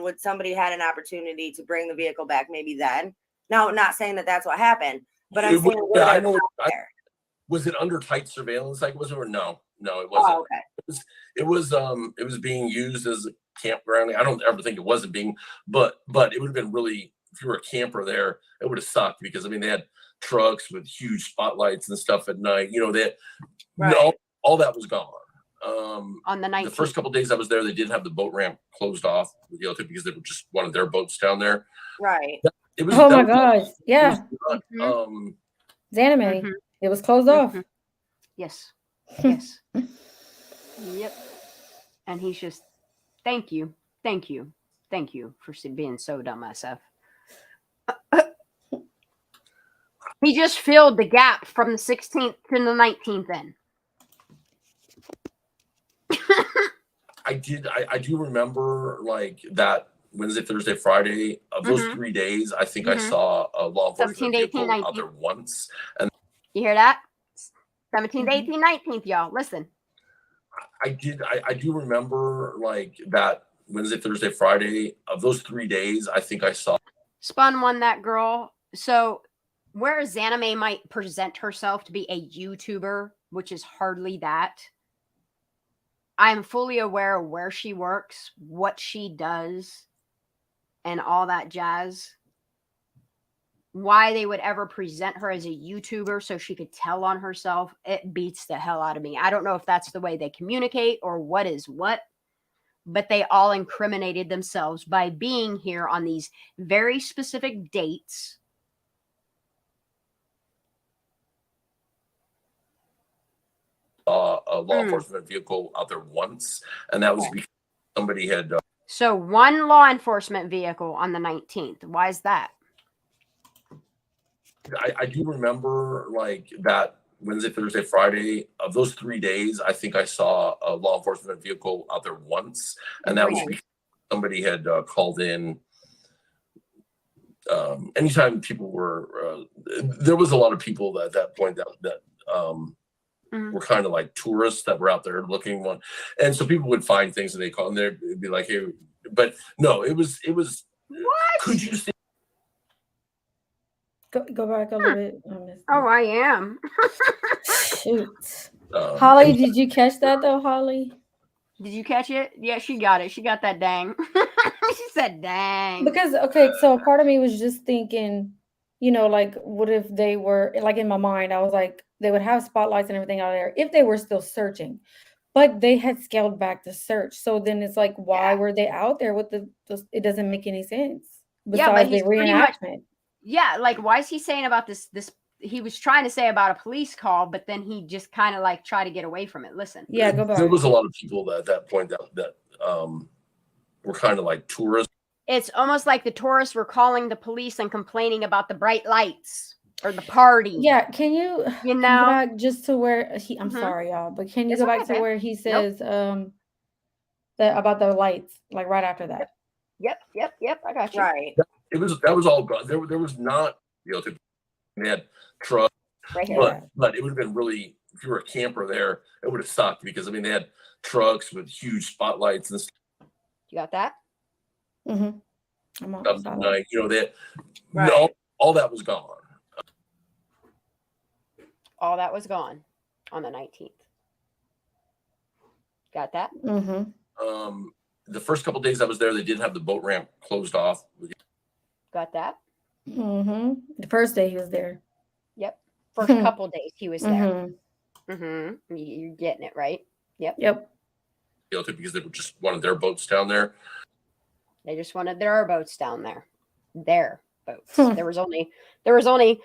would somebody had an opportunity to bring the vehicle back maybe then? No, not saying that that's what happened, but I'm saying, was it under tight surveillance? Like, was it, or no, it wasn't. Oh, okay. It was being used as a campground. I don't ever think it wasn't being, but it would have been really, if you were a camper there, it would have sucked because I mean they had trucks with huge spotlights and stuff at night. You know, all that was gone. On the 19th. The first couple of days I was there, they did have the boat ramp closed off with the because they just wanted their boats down there. Right. It was. Oh my gosh! Yeah. Mm-hmm. Zanime. Mm-hmm. It was closed off. Yes. Yes. Yep. And he's just, thank you for being so dumb, SF. He just filled the gap from the 16th to the 19th in. I do remember like that Wednesday, Thursday, Friday of those 3 days. I think I saw a law enforcement vehicle out there once. And you hear that? 17th, 18th, 19th, y'all. Listen. I do remember like that Wednesday, Thursday, Friday of those 3 days. I think I saw. Spun won that girl. So whereas Zanime might present herself to be a YouTuber, which is hardly that, I'm fully aware of where she works, what she does, and all that jazz. Why they would ever present her as a YouTuber so she could tell on herself, it beats the hell out of me. I don't know if that's the way they communicate or what is what, but they all incriminated themselves by being here on these very specific dates. A law enforcement vehicle out there once, and that was because somebody had So one law enforcement vehicle on the 19th. Why is that? I do remember like that Wednesday, Thursday, Friday of those 3 days. I think I saw a law enforcement vehicle out there once, and that was because somebody had called in. Anytime people were, there was a lot of people at that point that were kind of like tourists that were out there looking one, and so people would find things and they call and they'd be like, "Hey," but no, it was. What? Could you see? Go back a little bit. Oh, I am. Shoot. Holly, did you catch that though, Holly? Did you catch it? Yeah, she got it. She got that dang. She said dang. Because, okay, so a part of me was just thinking, you know, like, what if they were, like, in my mind, I was like, they would have spotlights and everything out there if they were still searching. But they had scaled back the search. So then it's like, why were they out there with it doesn't make any sense. Besides the reenactment. Like, why is he saying about this he was trying to say about a police call, but then he just kind of like tried to get away from it. Listen. Yeah, go back. There was a lot of people at that point that were kind of like tourists. It's almost like the tourists were calling the police and complaining about the bright lights or the party. Yeah, can you know, go back just to where I'm sorry, y'all, but can you go back to where he says that about the lights, like right after that? Yep. I got you. Right. That was all gone. There was not, they had trucks, right here. But it would have been really, if you were a camper there, it would have sucked because they had trucks with huge spotlights and stuff. You got that? Mm-hmm. Night, all that was gone. All that was gone on the 19th. Got that? Mm-hmm. The first couple of days I was there, they did have the boat ramp closed off. Got that? Mm-hmm. The first day he was there. Yep. First couple days he was there. Mm-hmm. You're getting it, right? Yep. Because they just wanted their boats down there. They just wanted their boats down there. Their boats. There was only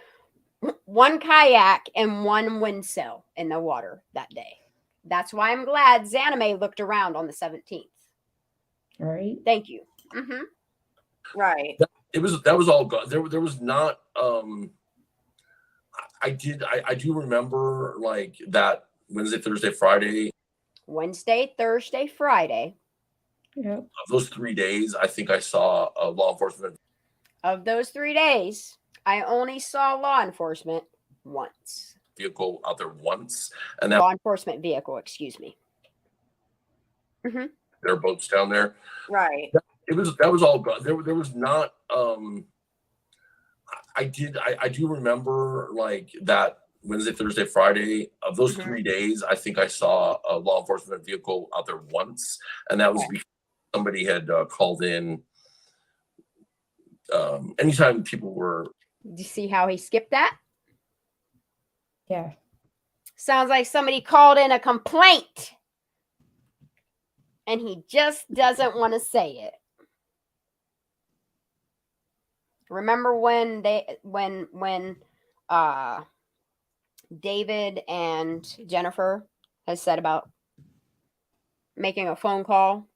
one kayak and one windsail in the water that day. That's why I'm glad Zanime looked around on the 17th. Right. Thank you. Right. That was all gone. There was not. I do remember like that Wednesday, Thursday, Friday. Wednesday, Thursday, Friday. Yep. Of those 3 days, I think I saw a law enforcement. Of those 3 days, I only saw law enforcement once. Vehicle out there once, and that law enforcement vehicle, excuse me. Their boats down there. Right. That was all gone. There was not. I do remember like that Wednesday, Thursday, Friday of those 3 days. I think I saw a law enforcement vehicle out there once, and that was because somebody had called in. Anytime people were. Did you see how he skipped that? Yeah. Sounds like somebody called in a complaint and he just doesn't want to say it. Remember when David and Jennifer has said about making a phone call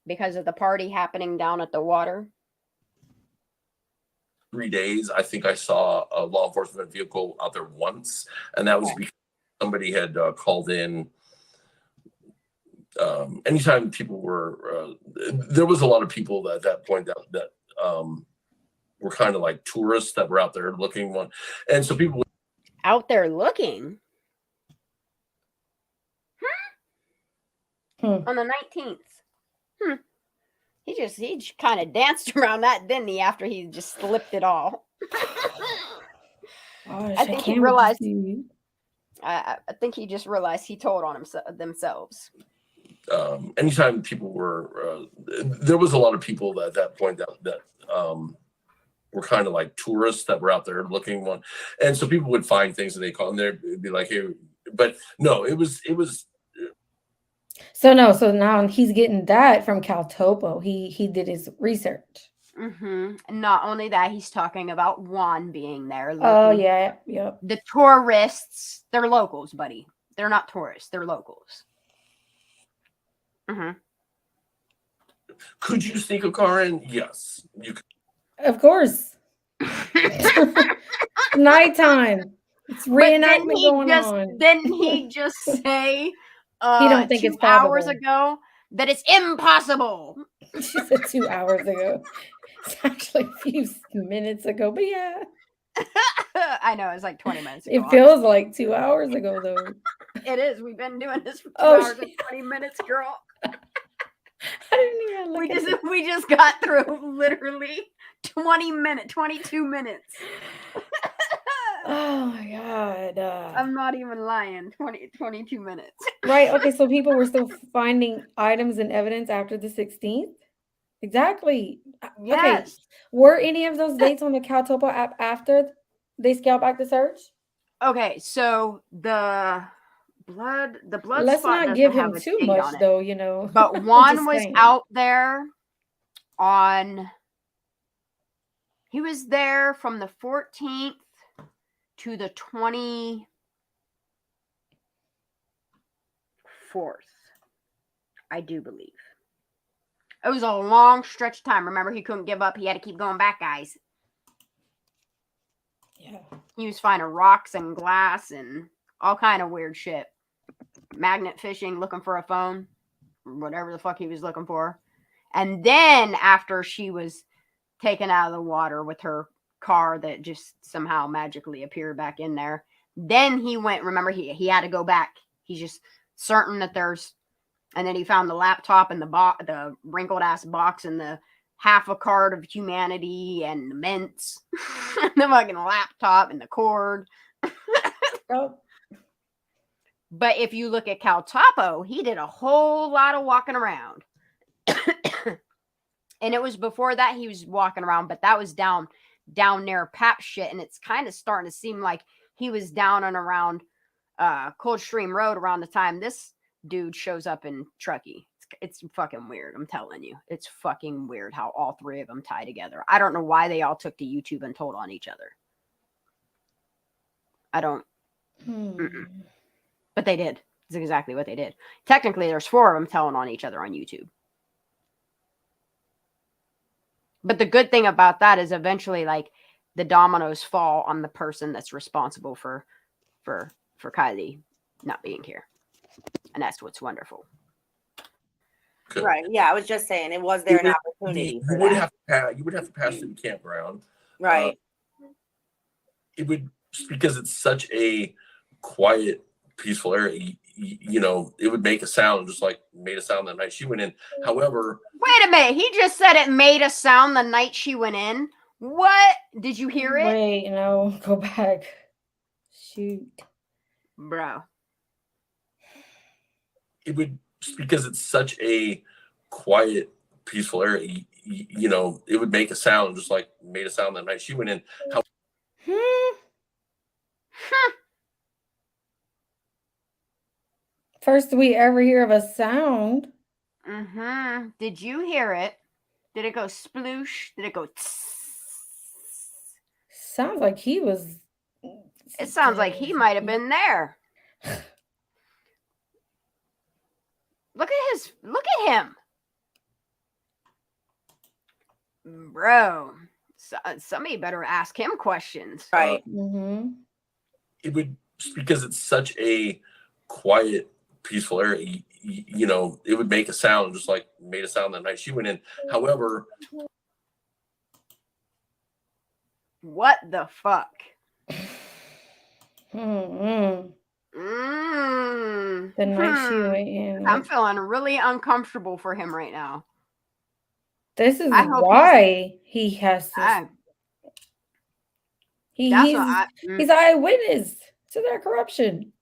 because of the party happening down at the water? 3 days, I think I saw a law enforcement vehicle out there once, and that was because somebody had called in. Anytime people were, there was a lot of people at that point that were kind of like tourists that were out there looking one, and so people out there looking on the 19th. He just kind of danced around that, didn't he, after he just slipped it all? I think he realized. I think he just realized he told on themselves. Anytime people were, there was a lot of people at that point that were kind of like tourists that were out there looking one, and so people would find things and they call and they'd be like, "Hey," but no, it was. So now he's getting that from Caltopo. He did his research. Not only that, he's talking about Juan being there. Oh yeah, yep. The tourists, they're locals, buddy. They're not tourists. They're locals. Could you sneak a car in? Yes, you could. Of course. Nighttime. It's reenactment going on. Didn't he just say He don't think 2 it's hours probable. ago that it's impossible? She said 2 hours ago. It's actually a few minutes ago, but yeah. I know, it's like 20 minutes ago. It feels like 2 hours ago, though. It is. We've been doing this for 2 Oh, hours and 20 minutes, girl. I didn't even look at it. We just got through literally 22 minutes. Oh my God. I'm not even lying. 22 minutes. Right. Okay. So people were still finding items and evidence after the 16th. Exactly. Yes. Okay. Were any of those dates on the Caltopo app after they scaled back the search? Okay. So the blood Let's spot not give doesn't him have a too date much, on it. though, you know. But I'm Juan just was saying. out there on. He was there from the 14th to the 24th. I do believe. It was a long stretch of time. Remember, he couldn't give up. He had to keep going back, guys. Yeah. He was finding rocks and glass and all kind of weird shit. Magnet fishing, looking for a phone, whatever the fuck he was looking for. And then after she was taken out of the water with her car that just somehow magically appeared back in there, then he went, remember, he had to go back. He's just certain that there's, and then he found the laptop and the wrinkled ass box and the half a card of humanity and the mints, the fucking laptop and the cord. Oh. But if you look at Caltopo, he did a whole lot of walking around. And it was before that he was walking around, but that was down near Pap shit. And it's kind of starting to seem like he was down and around Coldstream Road around the time this dude shows up in Truckee. It's fucking weird. I'm telling you. It's fucking weird how all three of them tie together. I don't know why they all took to YouTube and told on each other. I don't. But they did. That's exactly what they did. Technically, there's 4 of them telling on each other on YouTube. But the good thing about that is eventually, like, the dominoes fall on the person that's responsible for Kylie not being here. And that's what's wonderful. Good. Right. Yeah, I was just saying, was there an opportunity for that? You would have to pass through the campground. Right. It would, because it's such a quiet, peaceful area. You know, it would make a sound, just like made a sound that night she went in. However, wait a minute. He just said it made a sound the night she went in. What? Did you hear it? Wait, no, go back. Shoot. Bro. It would, because it's such a quiet, peaceful area. You know, it would make a sound, just like made a sound that night she went in. First we ever hear of a sound. Did you hear it? Did it go sploosh? Did it go tss? Sounds like he was. It sounds like he might have been there. Look at him. Bro. Somebody better ask him questions. Right. It would, because it's such a quiet, peaceful area. You know, it would make a sound, just like made a sound that night she went in. However, what the fuck? The night she went in. I'm feeling really uncomfortable for him right now. This is why he has to. He's an eyewitness to their corruption.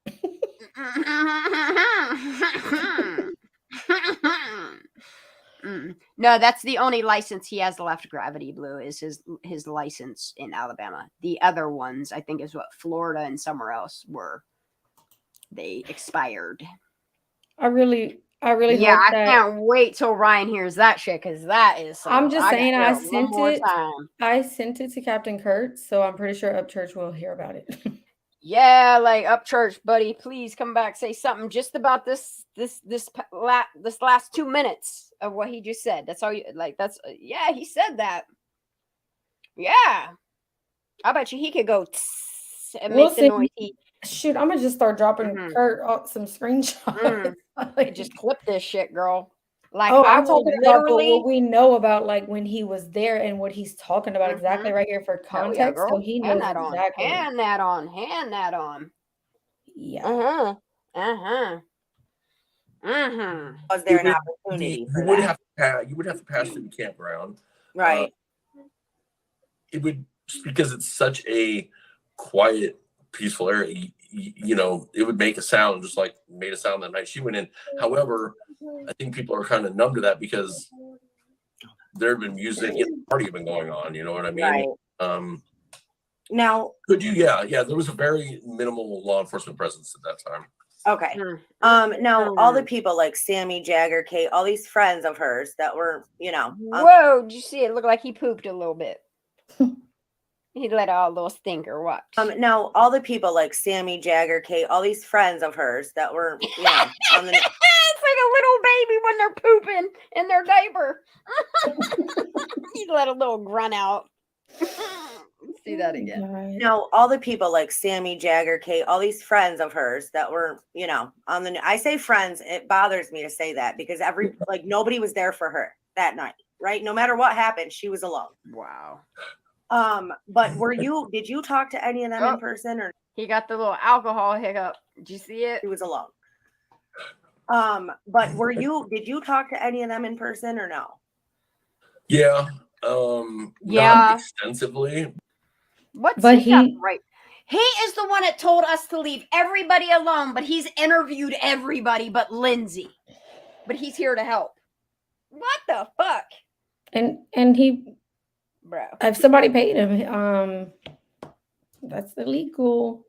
No, that's the only license he has left. Gravity Blue is his license in Alabama. The other ones, I think, is what Florida and somewhere else they expired. I really yeah, hope I can't wait till Ryan hears that shit, because that is I'm just saying I sent it. time. I sent it to Captain Kurt, so I'm pretty sure Upchurch will hear about it. Yeah, like up church, buddy. Please come back. Say something just about this last 2 minutes of what he just said. That's all you like. That's yeah. He said that. Yeah, I bet you he could go and We'll make the see. noise. Shoot, I'm gonna just start dropping Kurt some screenshots. Like, just clip this shit, girl. Like oh, I I'm will talking about literally. what we know about, like when he was there and what he's talking about exactly right here for Hell yeah, context. girl. So he Hand knows that on. exactly. Hand that on. Hand that on. Yeah. Was there an opportunity for that? You would have to pass through the campground. Right. It would, because it's such a quiet, peaceful area. You know, it would make a sound just like made a sound that night she went in. However, I think people are kind of numb to that because there had been music and the party had been going on. You know what I mean? Right. Now, could you? Yeah. There was a very minimal law enforcement presence at that time. Okay. Now all the people like Sammy, Jagger, Kate, all these friends of hers that were, you know. Whoa! Did you see it? Looked like he pooped a little bit. He let out a little stinker. Watch. Now all the people like Sammy, Jagger, Kate, all these friends of hers that were, you know, on the. It's like a little baby when they're pooping in their diaper. He let a little grunt out. See that again. Now all the people like Sammy, Jagger, Kate, all these friends of hers that were, you know, on the. I say friends. It bothers me to say that because nobody was there for her that night, right? No matter what happened, she was alone. Wow. But did you talk to any of them in person, or he got the little alcohol hiccup? Did you see it? He was alone. But did you talk to any of them in person or no? Yeah. Not extensively. Right? He is the one that told us to leave everybody alone, but he's interviewed everybody but Lindsay. But he's here to help. What the fuck? And he, bro, if somebody paid him, that's illegal.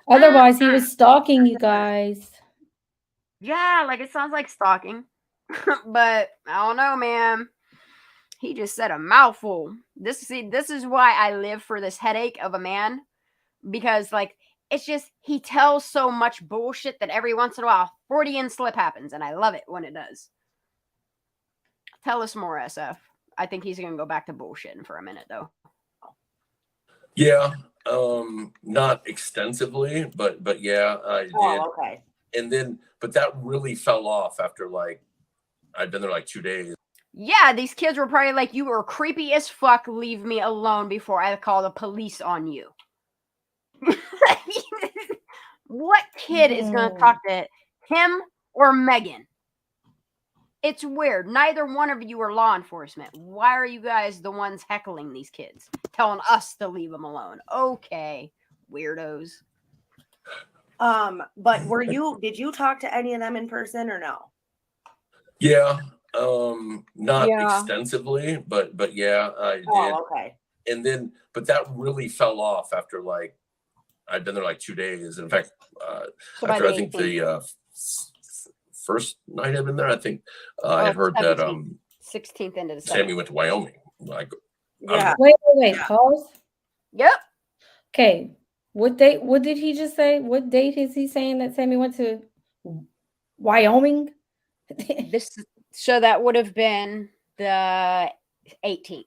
Otherwise, he was stalking you guys. Yeah, like it sounds like stalking. But I don't know, man. He just said a mouthful. This is why I live for this headache of a man. Because like it's just he tells so much bullshit that every once in a while Freudian slip happens, and I love it when it does. Tell us more, SF. I think he's gonna go back to bullshitting for a minute though. Yeah, not extensively, but yeah, I did. Okay. And then, but that really fell off after like I'd been there like 2 days. Yeah, these kids were probably like, "You were creepy as fuck. Leave me alone before I call the police on you." What kid is going to talk to him or Megan? It's weird. Neither one of you are law enforcement. Why are you guys the ones heckling these kids, telling us to leave them alone? Okay, weirdos. But did you talk to any of them in person or no? Yeah, not extensively, but yeah, I did. Okay. And then, but that really fell off after like I'd been there like 2 days. In fact, after I think the first night I'd been there, I think I had heard 17th. That 16th into the Sammy went to Wyoming. Like, yeah. Wait. Pause. Yep. Okay. What date? What did he just say? What date is he saying that Sammy went to Wyoming? So that would have been the 18th.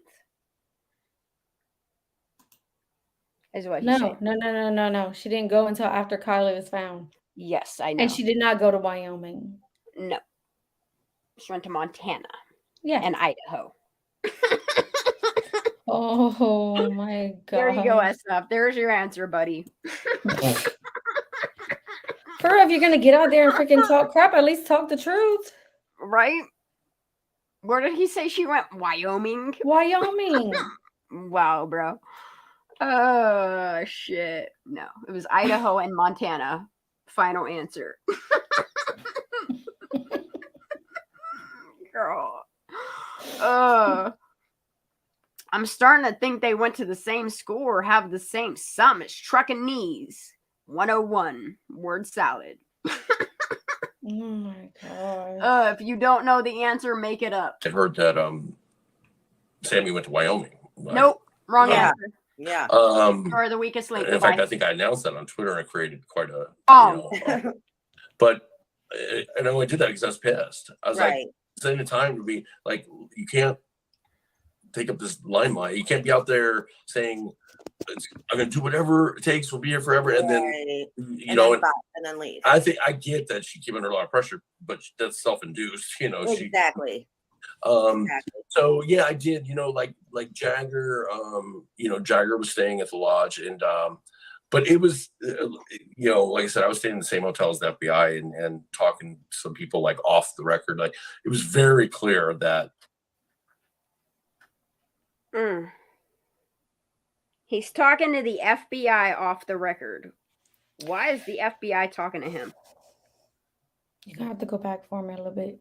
Is what he said. No. She didn't go until after Kylie was found. Yes, I know. And she did not go to Wyoming. No. She went to Montana. Yeah. And Idaho. Oh my God. There you go, SF. There's your answer, buddy. For real, if you're gonna get out there and freaking talk crap, at least talk the truth. Right? Where did he say she went? Wyoming? Wyoming. Wow, bro. Oh, shit. No, it was Idaho and Montana. Final answer. Girl. I'm starting to think they went to the same school or have the same summits. Truck and knees. 101. Word salad. Oh my God. If you don't know the answer, make it up. I heard that Sammy went to Wyoming. Nope, wrong Yeah. answer. Yeah. Or the weakest link. In fact, I think I announced that on Twitter and I created quite a. But and I only did that because I was pissed. I was like, setting the time to be like, you can't take up this limelight. You can't be out there saying, I'm going to do whatever it takes. We'll be here forever. And then, and then leave. I think I get that she came under a lot of pressure, but that's self-induced, Exactly. So yeah, I did, like Jagger, Jagger was staying at the lodge and, but it was, like I said, I was staying in the same hotel as the FBI and talking to some people like off the record. Like it was very clear that. He's talking to the FBI off the record. Why is the FBI talking to him? You're gonna have to go back for me a little bit.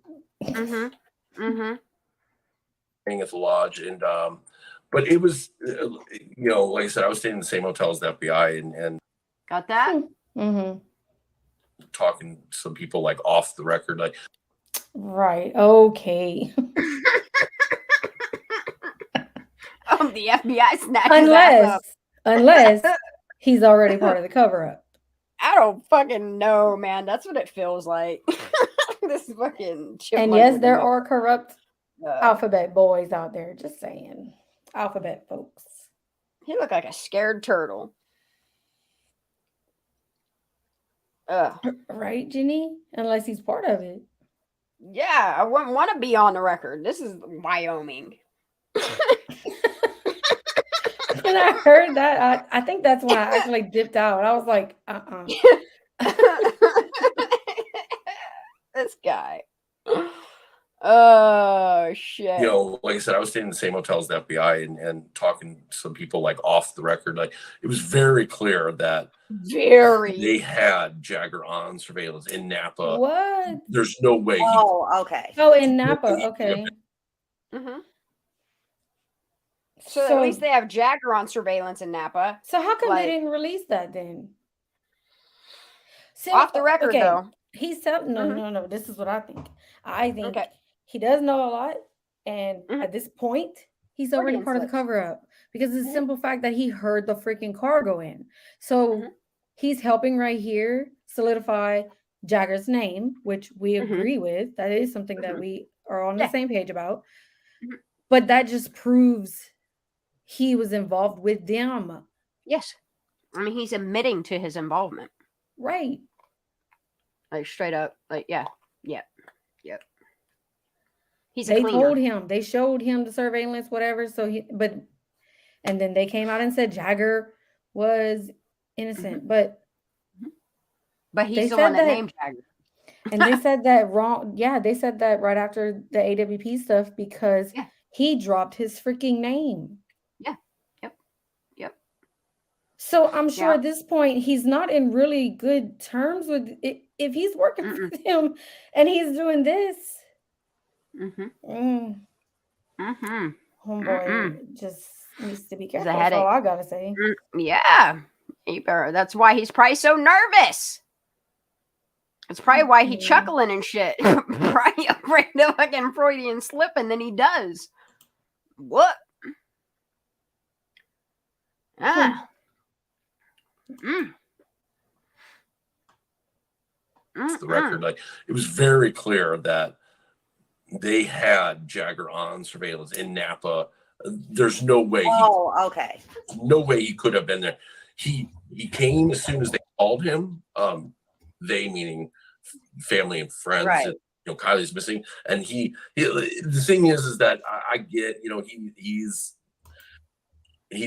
Staying at the lodge and, but it was, like I said, I was staying in the same hotel as the FBI and got that? Talking to some people like off the record, like. Right. Okay. The FBI snatches unless he's already part of the cover-up. I don't fucking know, man. That's what it feels like. This fucking and yes, there are corrupt alphabet boys out there. Just saying, alphabet folks. He looked like a scared turtle. Right, Jenny? Unless he's part of it. Yeah, I wouldn't want to be on the record. This is Wyoming. When I heard that, I think that's when I actually dipped out. I was like, This guy. Oh shit. Like I said, I was staying in the same hotel as the FBI and talking to some people like off the record. Like it was very clear that they had Jagger on surveillance in Napa. What? There's no way. Okay. Oh, in Napa. Okay. So at least they have Jagger on surveillance in Napa. So how come they didn't release that then? Off the record, though. He's telling no. This is what I think. I think he does know a lot, and at this point, he's already part of the cover-up because it's the simple fact that he heard the freaking car go in. So he's helping right here solidify Jagger's name, which we agree with. That is something that we are on the same page about. But that just proves he was involved with them. Yes. I mean, he's admitting to his involvement. Right. Like straight up. Like, Yep. They told him, they showed him the surveillance, whatever. So and then they came out and said Jagger was innocent, but he's the one that named Jagger. And they said that wrong. Yeah, they said that right after the AWP stuff because he dropped his freaking name. Yeah. Yep. So I'm sure at this point he's not in really good terms with it. If he's working for him and he's doing this. Homeboy just needs to be careful. That's all I gotta say. Yeah. That's why he's probably so nervous. That's probably why he's chuckling and shit. Probably afraid of fucking Freudian slip, and then he does. What? The record, like it was very clear that they had Jagger on surveillance in Napa. There's no way. No way he could have been there. He came as soon as they called him. They meaning family and friends. Right. And, Kylie's missing, and he the thing is that I get, he's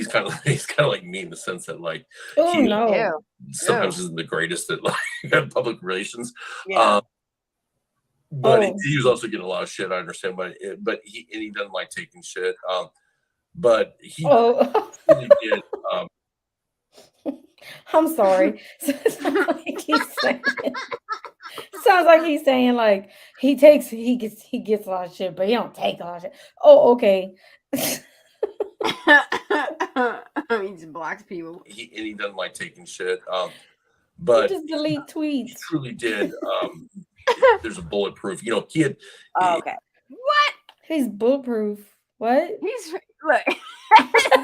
kind of like me in the sense that like sometimes isn't the greatest at like public relations. But he was also getting a lot of shit. I understand, but he doesn't like taking shit. But he really did. I'm sorry. Sounds like he's saying like he gets a lot of shit, but he don't take a lot of shit. Oh, okay. He just blocks people. He doesn't like taking shit. But he just delete tweets. He truly did. There's a bulletproof. He had. What? He's bulletproof. What? He's look.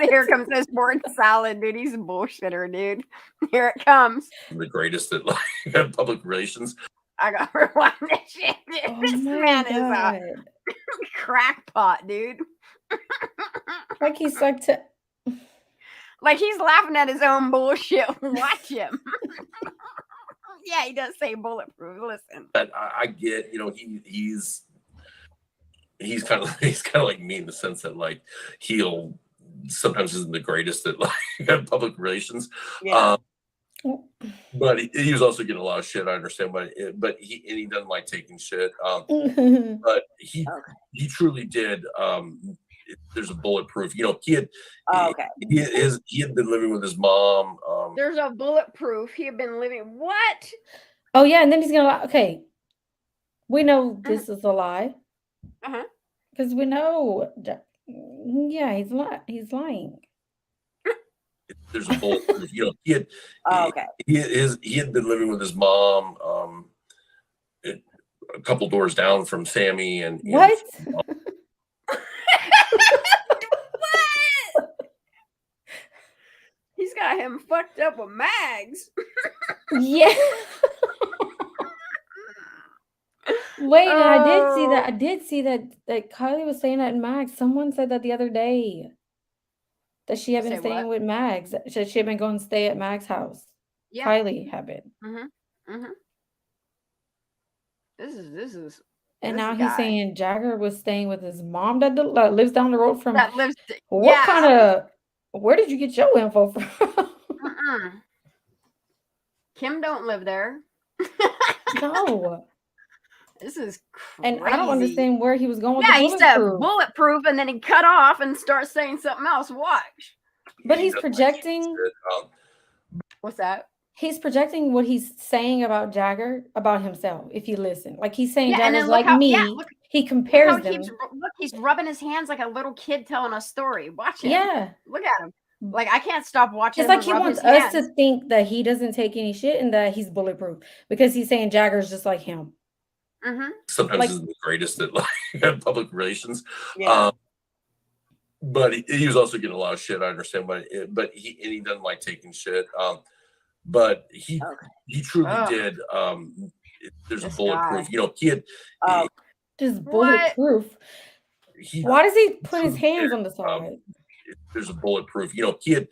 Here comes this word salad, dude. He's a bullshitter, dude. Here it comes. The greatest at like public relations. I got to rewind this shit. Dude. Oh This my man God. is a crackpot, dude. Like he's like to. Like he's laughing at his own bullshit. Watch him. Yeah, he does say bulletproof. Listen. But I get, you know, he's kind of like me in the sense that like he'll sometimes isn't the greatest at like public relations. Yeah. But he was also getting a lot of shit. I understand, but he doesn't like taking shit. But he truly did. There's a bulletproof. You know, he had been living with his mom. There's a bulletproof. He had been living. What? Oh yeah, and then he's gonna lie. Okay, we know this is a lie. Because we know. Yeah, he's lying. There's a bulletproof. You know, he had been living with his mom. A couple doors down from Sammy and what? He's got him fucked up with mags. Yeah. Wait, and I did see that Kylie was saying that in Mags. Someone said that the other day. That she had been staying with Mags. That she had been going to stay at Mag's house. Yeah. Kylie had been. This is. And now he's saying Jagger was staying with his mom that lives down the road from. That lives. What kind of? Where did you get your info from? Kim don't live there. No. This is crazy. And I don't understand where he was going with the bulletproof. He said bulletproof and then he cut off and starts saying something else. Watch. But he's projecting. What's that? He's projecting what he's saying about Jagger, about himself, if you listen. Like he's saying Jagger's like me. Yeah, he compares them. Look, he's rubbing his hands like a little kid telling a story. Watch him. Yeah. Look at him. Like I can't stop watching. It's like he wants us to think that he doesn't take any shit and that he's bulletproof because he's saying Jagger's just like him. Sometimes isn't the greatest at like public relations. Yeah. But he was also getting a lot of shit. I understand, but he doesn't like taking shit. But he truly did. There's a bulletproof. You know, he had. Just bulletproof. Why does he put his hands on the side? There's a bulletproof. You know, he had.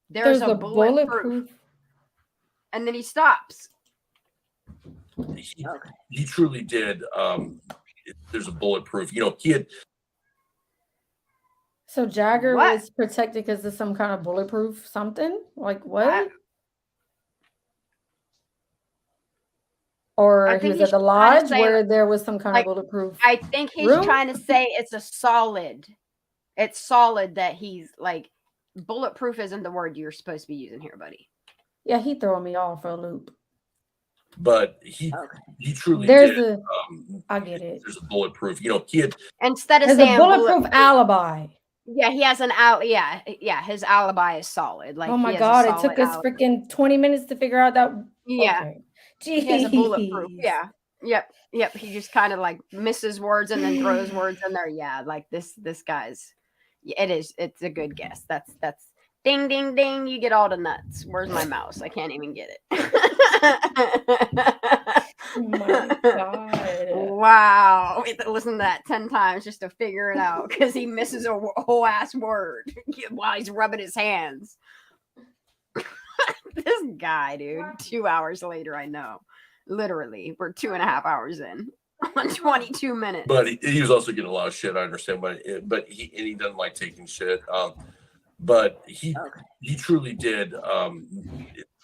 There's a bulletproof. And then he stops. He truly did. There's a bulletproof. You know, he had. So Jagger was protected because of some kind of bulletproof something? Like what? Or he was at the lodge where there was some kind of bulletproof. I think he's trying to say it's a solid. It's solid that he's like bulletproof isn't the word you're supposed to be using here, buddy. Yeah, he throwing me off for a loop. But he truly did. I get it. There's a bulletproof. You know, he had instead of saying a bulletproof alibi. Yeah, he has an his alibi is solid. Like, oh my God, it took us freaking 20 minutes to figure out that. Yeah, okay. He has a bulletproof. Yeah, yep. He just kind of like misses words and then throws words in there. Yeah, like this guy's. It's a good guess. That's ding ding ding. You get all the nuts. Where's my mouse? I can't even get it. Oh my God. Wow. We have to listen to that 10 times just to figure it out because he misses a whole ass word while he's rubbing his hands. This guy, dude. 2 hours later, I know. Literally, we're 2.5 hours in on 22 minutes. But he was also getting a lot of shit. I understand, but he doesn't like taking shit. But he truly did.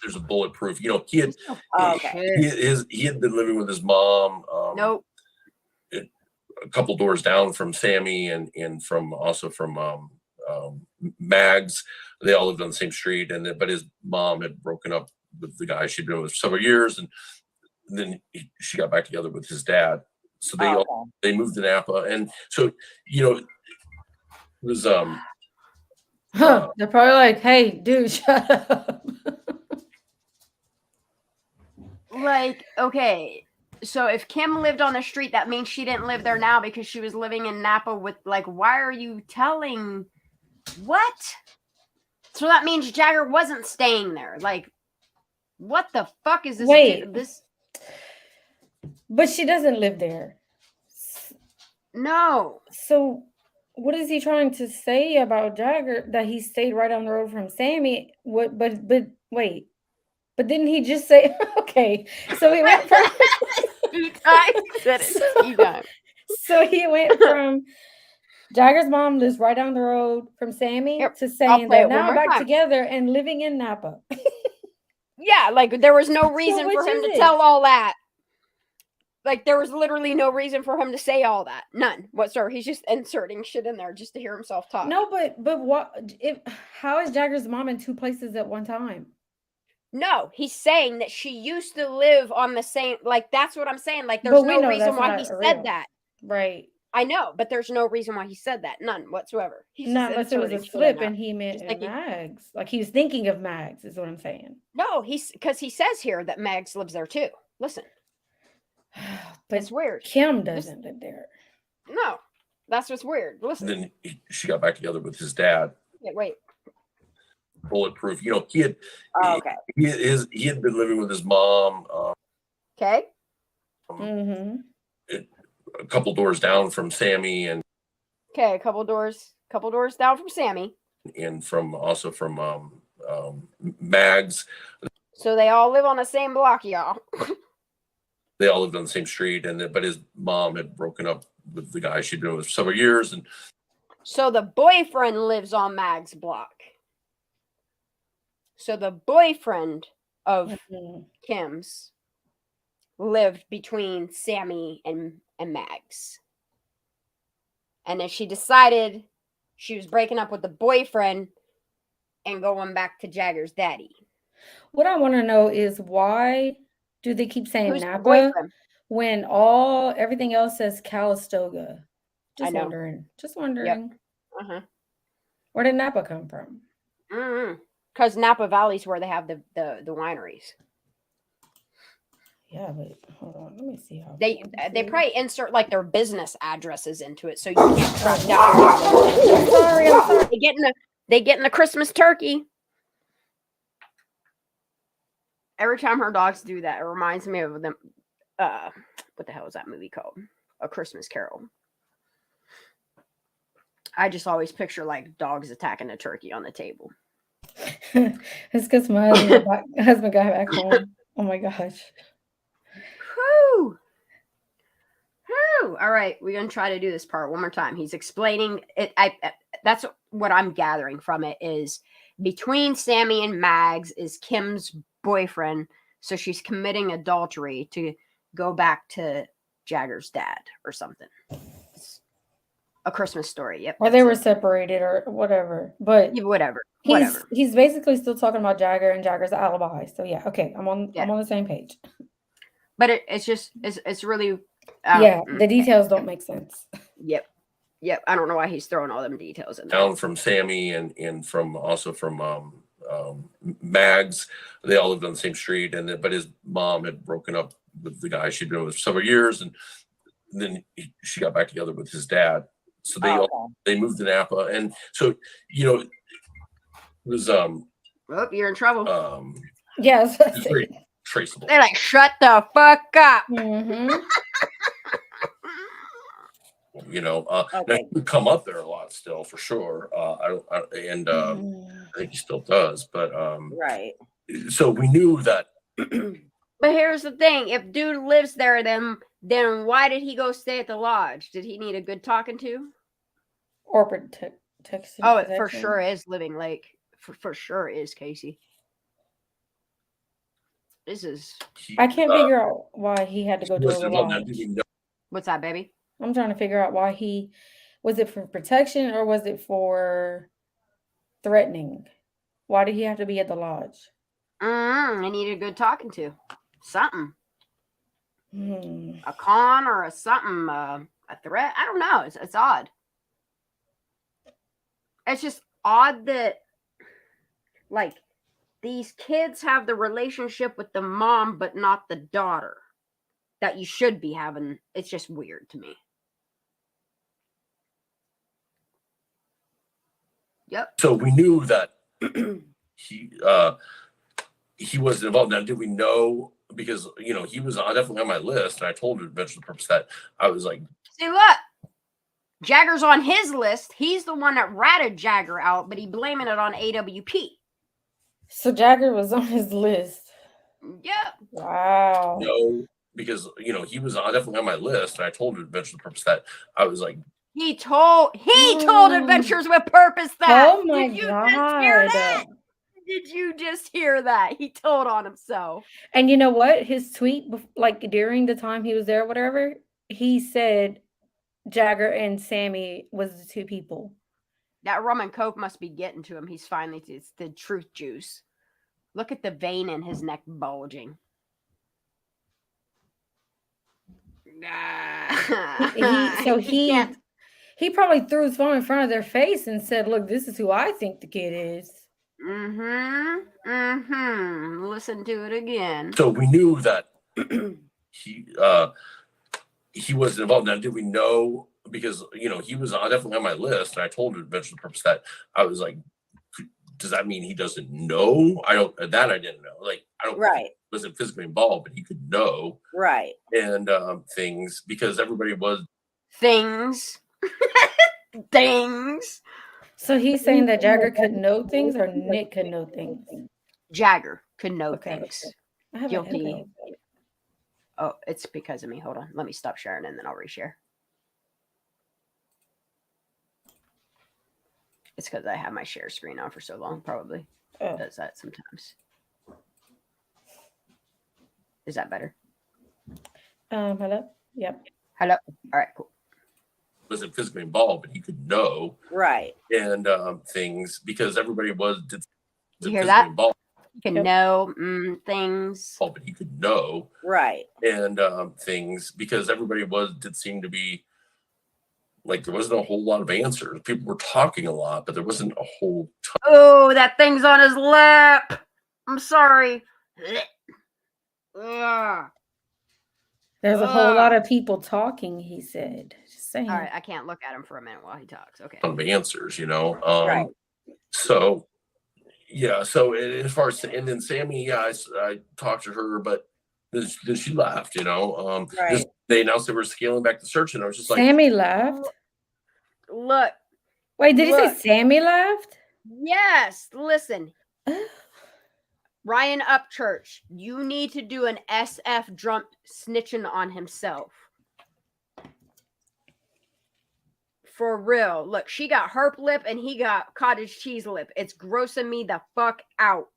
There's a bulletproof. You know, he had he had been living with his mom. Nope. A couple doors down from Sammy and from Mags. They all lived on the same street, but his mom had broken up with the guy she'd been with for several years, and then she got back together with his dad. So they moved to Napa, and so you know, it was they're probably like, "Hey, dude, shut up." Like, okay, So if Kim lived on the street, that means she didn't live there now because she was living in Napa with, like, why are you telling what? So that means Jagger wasn't staying there. Like, what the fuck is this? Wait. This. But she doesn't live there. No. So what is he trying to say about Jagger, that he stayed right down the road from Sammy? What? But wait. But didn't he just say okay? So he went from So he went from Jagger's mom lives right down the road from Sammy to saying they're now back together and living in Napa. Yeah, like there was no reason for him to tell all that. Like there was literally no reason for him to say all that. None whatsoever. He's just inserting shit in there just to hear himself talk. No, but what? How is Jagger's mom in two places at one time? No, he's saying that she used to live on the same. Like that's what I'm saying. Like there's no reason why he said that. Right. I know, but there's no reason why he said that. None whatsoever. Not unless it was a flip and he meant Mags. Like he was thinking of Mags, is what I'm saying. No, because he says here that Mags lives there too. Listen. But it's weird. Kim doesn't live there. No, that's what's weird. Listen. Then she got back together with his dad. Yeah, wait. Bulletproof. You know, he had he had been living with his mom. Okay. A couple doors down from Sammy, and a couple doors down from Sammy, and also from Mags. So they all live on the same block, y'all. They all lived on the same street, but his mom had broken up with the guy she'd been with for several years, and so the boyfriend lives on Mag's block. So the boyfriend of Kim's lived between Sammy and Mags. And then she decided she was breaking up with the boyfriend and going back to Jagger's daddy. What I want to know is why do they keep saying Napa when everything else says Calistoga? Just wondering. Yep. Where did Napa come from? Because Napa Valley's where they have the wineries. Yeah, but hold on, let me see how they probably insert like their business addresses into it, so you can't track down. I'm sorry. They get in the Christmas turkey. Every time her dogs do that, it reminds me of them. What the hell is that movie called? A Christmas Carol. I just always picture like dogs attacking a turkey on the table. It's because my husband got back home. Oh my gosh. Whew. All right, we're gonna try to do this part one more time. He's explaining it. That's what I'm gathering from it is between Sammy and Mags is Kim's boyfriend, so she's committing adultery to go back to Jagger's dad or something. A Christmas Story. Yep. Or they were separated or whatever. But whatever. He's basically still talking about Jagger and Jagger's alibi. So yeah, okay, I'm on the same page. But it's really the details don't make sense. Yep. I don't know why he's throwing all them details in there. Down from Sammy and from Mags. They all lived on the same street, but his mom had broken up with the guy she'd been with for several years, and then she got back together with his dad. So they moved to Napa, and so it was you're in trouble. Yes, it's very traceable. They're like, shut the fuck up. That would come up there a lot still for sure. I think he still does, but right. So we knew that. But here's the thing: if dude lives there, then why did he go stay at the lodge? Did he need a good talking to? Or protection? Oh, it for sure is Living Lake. For sure is Casey. I can't figure out why he had to go to the lodge. What's that, baby? I'm trying to figure out why was it for protection or was it for threatening? Why did he have to be at the lodge? I needed a good talking to. Something. A con or a something, a threat. I don't know. It's odd. It's just odd that like these kids have the relationship with the mom, but not the daughter. that you should be having. It's just weird to me. Yep. So we knew that he wasn't involved. Now, did we know? Because he was definitely on my list, and I told him eventually the purpose that I was like, see, look, Jagger's on his list. He's the one that ratted Jagger out, but he blaming it on AWP. So Jagger was on his list. Yep. Wow. No, because he was definitely on my list, and I told him eventually the purpose that I was like. He told Adventures with Purpose that. Oh my God. Did you just hear that? He told on himself. And you know what? His tweet, like during the time he was there, whatever, he said Jagger and Sammy was the two people. That rum and coke must be getting to him. It's the truth juice. Look at the vein in his neck bulging. He probably threw his phone in front of their face and said, "Look, this is who I think the kid is." Listen to it again. So we knew that he wasn't involved. Now, did we know? Because he was definitely on my list, and I told him eventually the purpose that I was like, does that mean he doesn't know? I didn't know. Like, I don't. Right. Wasn't physically involved, but he could know. Right. And things, because everybody was things. Things. So he's saying that Jagger could know things, or Nick could know things? Jagger could know things. Guilty. Oh, it's because of me. Hold on. Let me stop sharing and then I'll reshare. It's because I have my share screen on for so long, probably. It does that sometimes. Is that better? Hello? Yep. Hello? All right, cool. Wasn't physically involved, but he could know. Right. And things, because everybody did you hear that? Involved. You can know things. But he could know. Right. And things, because everybody did seem to be like, there wasn't a whole lot of answers. People were talking a lot, but there wasn't a whole ton. Oh, that thing's on his lip. I'm sorry. There's a whole lot of people talking, he said. Just saying. All right, I can't look at him for a minute while he talks. Okay. Of answers, right. So, yeah. So as far as, and then Sammy, I talked to her, but then she left, right. They announced they were scaling back the search, and I was just like, Sammy left? Look. Wait, did he say Sammy left? Yes. Listen. Ryan Upchurch, you need to do an SF drum snitching on himself. For real. Look, she got herp lip and he got cottage cheese lip. It's grossing me the fuck out.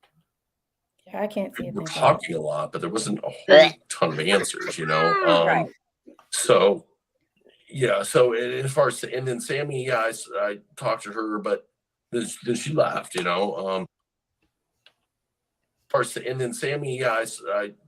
Yeah, I can't see it. We're talking a lot, but there wasn't a whole ton of answers, Right. So, yeah. So as far as, and then Sammy, I talked to her, but then she left, and then Sammy, I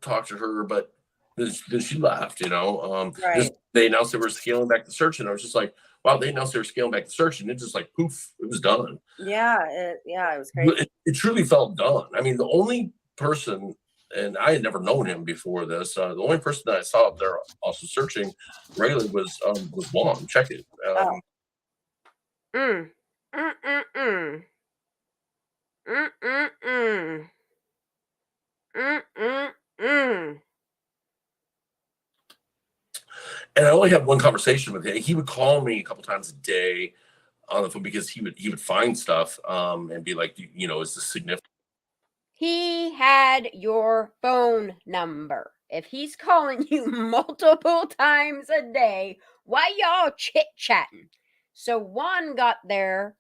talked to her, but then she left, right. They announced they were scaling back the search, and I was just like, wow, they announced they were scaling back the search, and it just like poof, it was done. Yeah, it was crazy. It truly felt done. I mean, the only person, and I had never known him before this, the only person that I saw up there also searching regularly was Juan. Check it. And I only had one conversation with him. He would call me a couple times a day on the phone because he would find stuff and be like, is this significant? He had your phone number. If he's calling you multiple times a day, why y'all chit-chatting? So Juan got there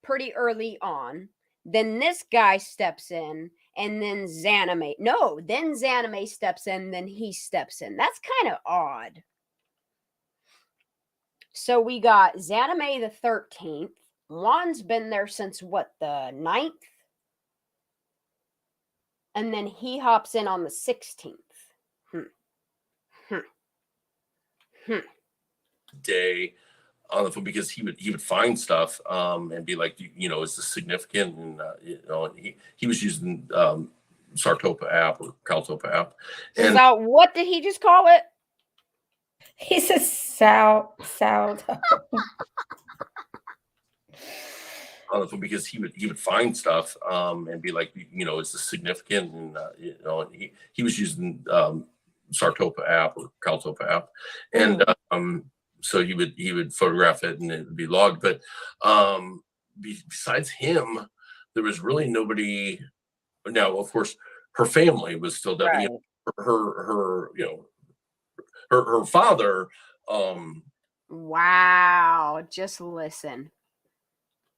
pretty early on. Then this guy steps in, and then then Zanime steps in, then he steps in. That's kind of odd. So we got Zanime the 13th. Juan's been there since the 9th? And then he hops in on the 16th. Day on the phone because he would find stuff and be like, is this significant? And he was using Sartopa app or Caltopa app. And so what did he just call it? He's a sourdough. Because he would find stuff and be like, is this significant? And he was using Sartopa app or Caltopa app, and so he would photograph it and it would be logged. But besides him, there was really nobody. Now, of course, her family was still definitely her father. Wow, just listen.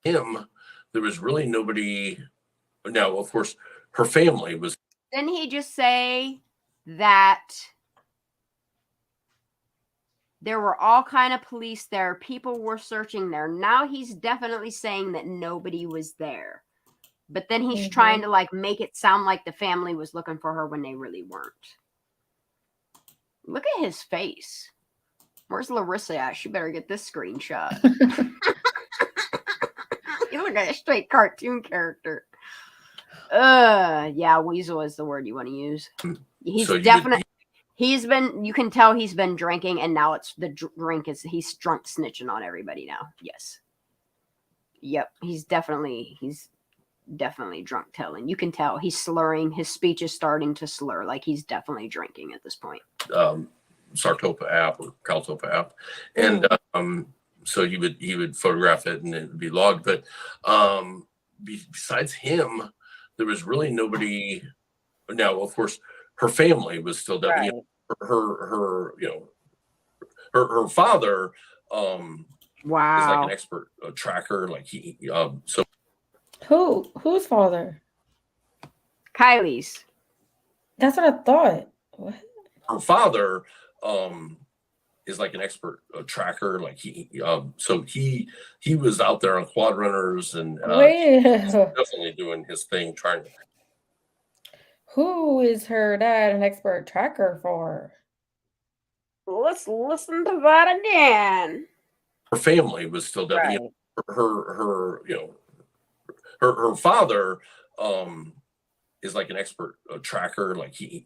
Him, there was really nobody. Now, of course, her family was. Didn't he just say that there were all kind of police there, people were searching there? Now he's definitely saying that nobody was there, but then he's trying to like make it sound like the family was looking for her when they really weren't. Look at his face. Where's Larissa at? She better get this screenshot. You look like a straight cartoon character. Yeah, weasel is the word you want to use. He's definitely. You can tell he's been drinking, and now it's the drink is he's drunk snitching on everybody now. Yes. Yep, he's definitely drunk telling. You can tell he's slurring. His speech is starting to slur. Like he's definitely drinking at this point. Sartopa app or Caltopa app, and so he would photograph it and it would be logged. But besides him, there was really nobody. Now, of course, her family was still definitely her father. Wow, is like an expert tracker. Like he so whose father? Kylie's. That's what I thought. What? Her father is like an expert tracker. Like he was out there on quad runners and definitely doing his thing. Trying to. Who is her dad an expert tracker for? Let's listen to that again. Her family was still definitely her father is like an expert tracker. Like he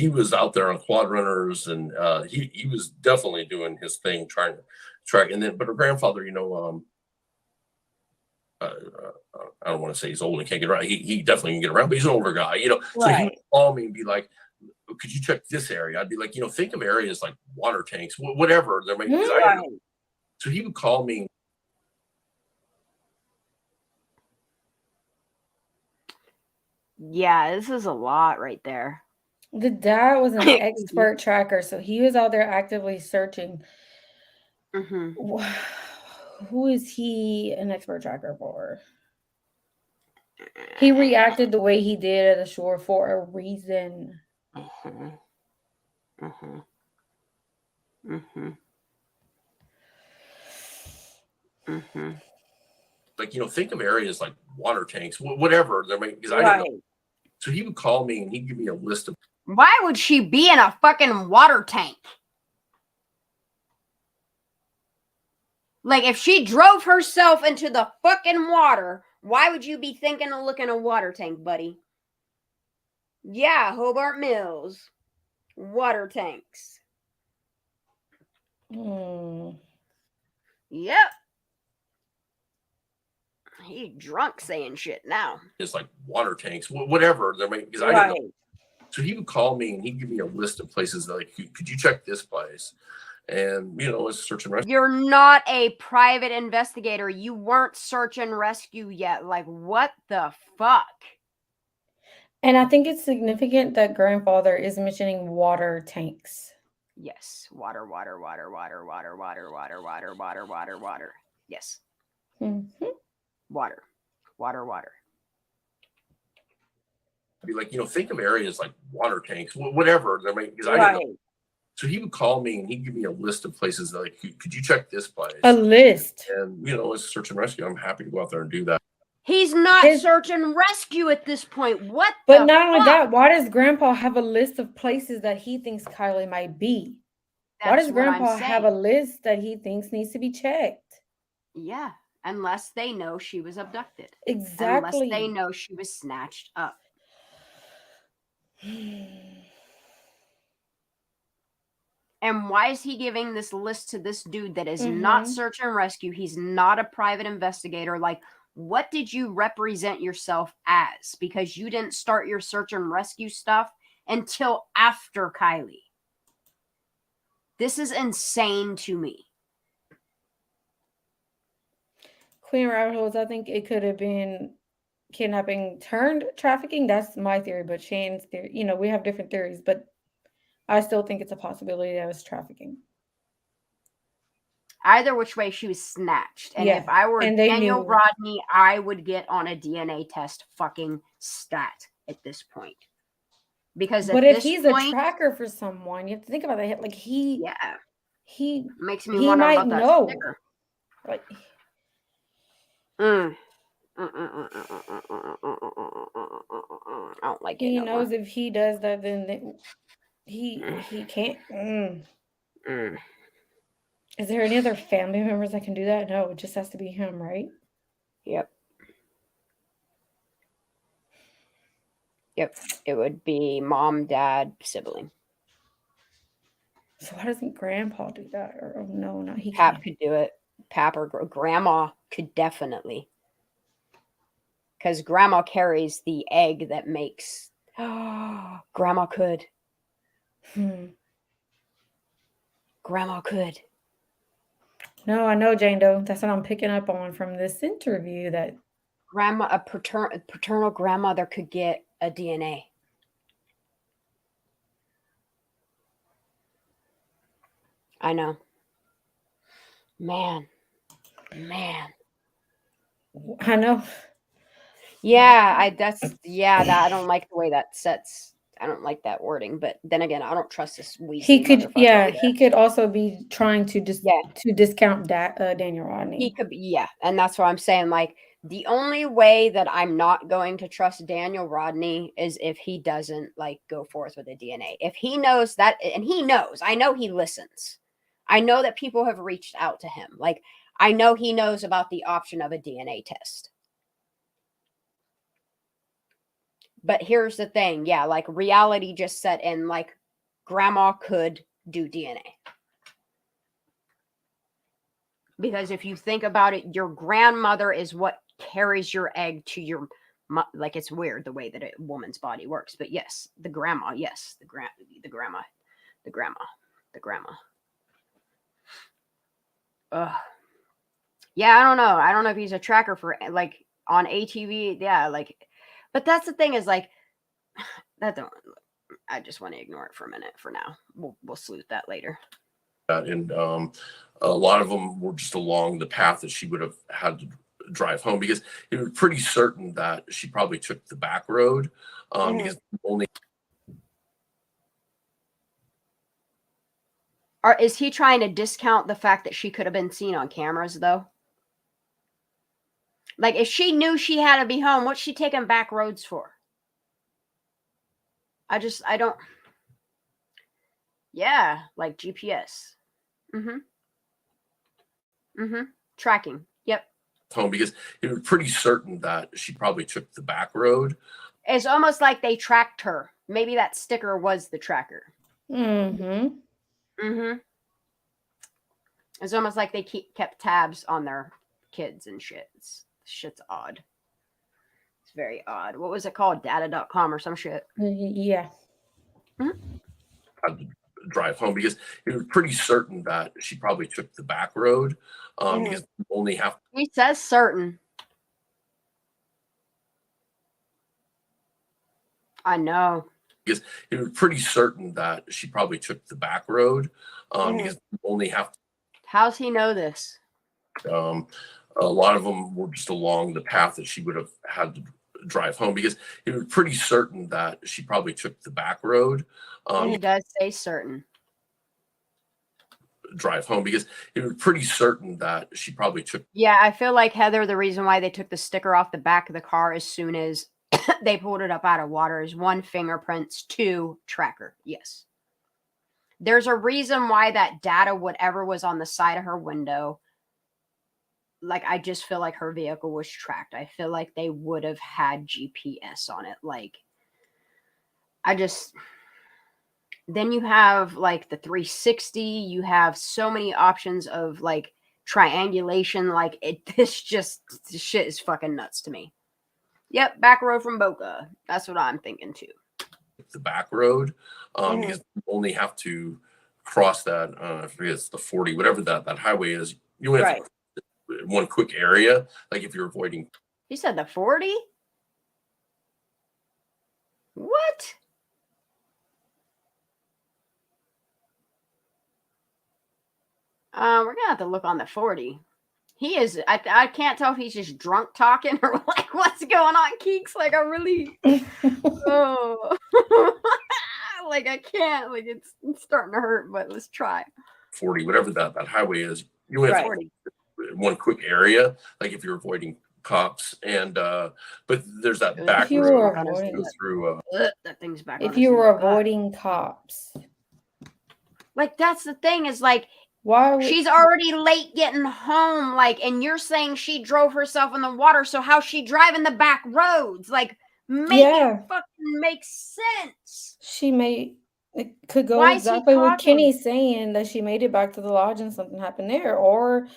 was out there on quad runners and he was definitely doing his thing, trying to track. And then, but her grandfather, I don't want to say he's old and can't get around. He definitely can get around, but he's an older guy, So he would call me and be like, "Could you check this area?" I'd be like, think of areas like water tanks, whatever there may be. So he would call me. Yeah, this is a lot right there. The dad was an expert tracker, so he was out there actively searching. Who is he an expert tracker for? He reacted the way he did at the shore for a reason. Like, think of areas like water tanks, whatever there may be. So he would call me and he'd give me a list of. Why would she be in a fucking water tank? Like, if she drove herself into the fucking water, why would you be thinking of looking at a water tank, buddy? Yeah, Hobart Mills. Water tanks. Yep. He drunk saying shit now. It's like water tanks, whatever there may be. So he would call me and he'd give me a list of places that, like, could you check this place? And, it's search and rescue. You're not a private investigator. You weren't search and rescue yet. Like, what the fuck? And I think it's significant that grandfather is mentioning water tanks. Yes. Water. Yes. Water. I'd be like, think of areas like water tanks, whatever there may be. So he would call me and he'd give me a list of places that, like, could you check this place? A list. And, as search and rescue, I'm happy to go out there and do that. He's not search and rescue at this point. What? But not only that, why does Grandpa have a list of places that he thinks Kylie might be? Why does Grandpa have a list that he thinks needs to be checked? Yeah, unless they know she was abducted. Exactly. Unless they know she was snatched up. And why is he giving this list to this dude that is not search and rescue? He's not a private investigator. Like, what did you represent yourself as? Because you didn't start your search and rescue stuff until after Kylie. This is insane to me. Queen Rabbit Holes, I think it could have been kidnapping turned trafficking. That's my theory, but Shane's theory, you know, we have different theories, but I still think it's a possibility that it was trafficking. Either which way, she was snatched. And if I were Daniel Rodney, I would get on a DNA test fucking stat at this point. Because but if he's a tracker for someone, you have to think about that. Like he makes me wonder about that sticker. Like I don't like it. He knows if he does that, then he can't. Is there any other family members that can do that? No, it just has to be him, right? Yep. It would be mom, dad, sibling. So why doesn't grandpa do that? Or oh no, not he. Pap could do it. Pap or grandma could definitely. Because grandma carries the egg that makes. Grandma could. Grandma could. No, I know, Jane Doe. That's what I'm picking up on from this interview. That a paternal grandmother could get a DNA. I know. Man. I know. Yeah, I don't like the way that sets. I don't like that wording, but then again, I don't trust this. He could also be trying to discount Daniel Rodney. He could be, and that's what I'm saying. Like, the only way that I'm not going to trust Daniel Rodney is if he doesn't like go forth with a DNA. If he knows that, and he knows, I know he listens. I know that people have reached out to him. Like, I know he knows about the option of a DNA test. But here's the thing. Yeah, like reality just set in. Like, grandma could do DNA. Because if you think about it, your grandmother is what carries your egg to your, like, it's weird the way that a woman's body works. But yes, the grandma. Yeah, I don't know. I don't know if he's a tracker for, like, on ATV. Yeah, like, but that's the thing is, like, I just want to ignore it for a minute for now. We'll sleuth that later. And a lot of them were just along the path that she would have had to drive home, because it was pretty certain that she probably took the back road. Because only. Or is he trying to discount the fact that she could have been seen on cameras, though? Like, if she knew she had to be home, what's she taking back roads for? I don't. Yeah, like GPS. Tracking. Yep. Home, because it was pretty certain that she probably took the back road. It's almost like they tracked her. Maybe that sticker was the tracker. It's almost like they kept tabs on their kids and shit. Shit's odd. It's very odd. What was it called? Data.com or some shit. Yeah. Had to drive home, because it was pretty certain that she probably took the back road. Because only have. He says certain. I know. Because it was pretty certain that she probably took the back road. Because only have. How's he know this? A lot of them were just along the path that she would have had to drive home, because it was pretty certain that she probably took the back road. He does say certain. Drive home, because it was pretty certain that she probably took. Yeah, I feel like, Heather, the reason why they took the sticker off the back of the car as soon as they pulled it up out of water is 1, fingerprints, 2, tracker. Yes. There's a reason why that data, whatever was on the side of her window, like, I just feel like her vehicle was tracked. I feel like they would have had GPS on it. Like, Then you have like the 360. You have so many options of like triangulation. Like this shit is fucking nuts to me. Yep, back road from Boca. That's what I'm thinking too. The back road, because you only have to cross that. I forget, it's the 40, whatever that highway is. You only have to one quick area. Like if you're avoiding. He said the 40. What? We're gonna have to look on the 40. He is. I can't tell if he's just drunk talking or like what's going on. Keeks, like I really. Oh, like I can't. Like it's starting to hurt. But let's try. 40, whatever that highway is. You only have to one quick area. Like if you're avoiding cops, and but there's that back road to go through. That thing's back. If you were avoiding cops, like that's the thing is like. Why she's already late getting home, like, and you're saying she drove herself in the water, so how's she driving the back roads? Like, it fucking makes sense. It could go exactly what Kenny's saying, that she made it back to the lodge and something happened there, or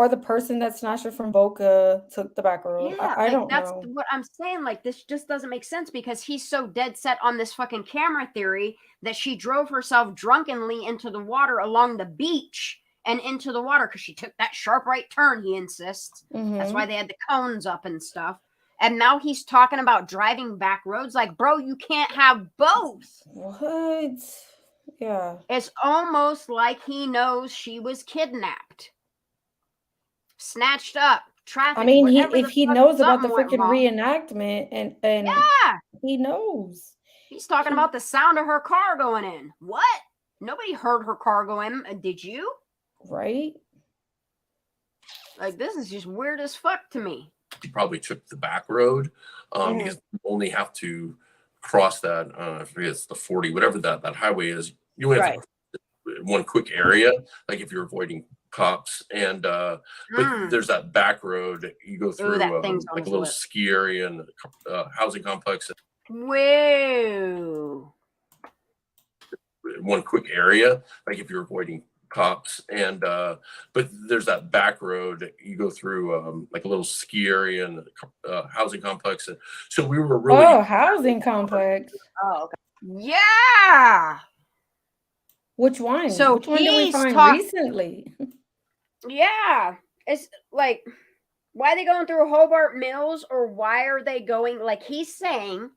the person that snatched her from Boca took the back road. Yeah, I don't know. That's what I'm saying. Like, this just doesn't make sense because he's so dead set on this fucking camera theory that she drove herself drunkenly into the water along the beach and into the water because she took that sharp right turn, he insists. That's why they had the cones up and stuff. And now he's talking about driving back roads. Like, bro, you can't have both. What? Yeah. It's almost like he knows she was kidnapped. Snatched up, trafficked. I mean, if he knows about the freaking reenactment and he knows. He's talking about the sound of her car going in. What? Nobody heard her car go in. Did you? Right? Like, this is just weird as fuck to me. He probably took the back road because you only have to cross that. I forget, it's the 40, whatever that highway is. You only have to one quick area. Like if you're avoiding cops, and but there's that back road you go through, like a little ski area and housing complex. Whoa! One quick area, like if you're avoiding cops, and but there's that back road you go through, like a little ski area and housing complex. And so we were really housing complex. Oh, okay. Yeah. Which one? So which one did we find recently? Yeah, it's like, why are they going through Hobart Mills, or why are they going? Like, he's saying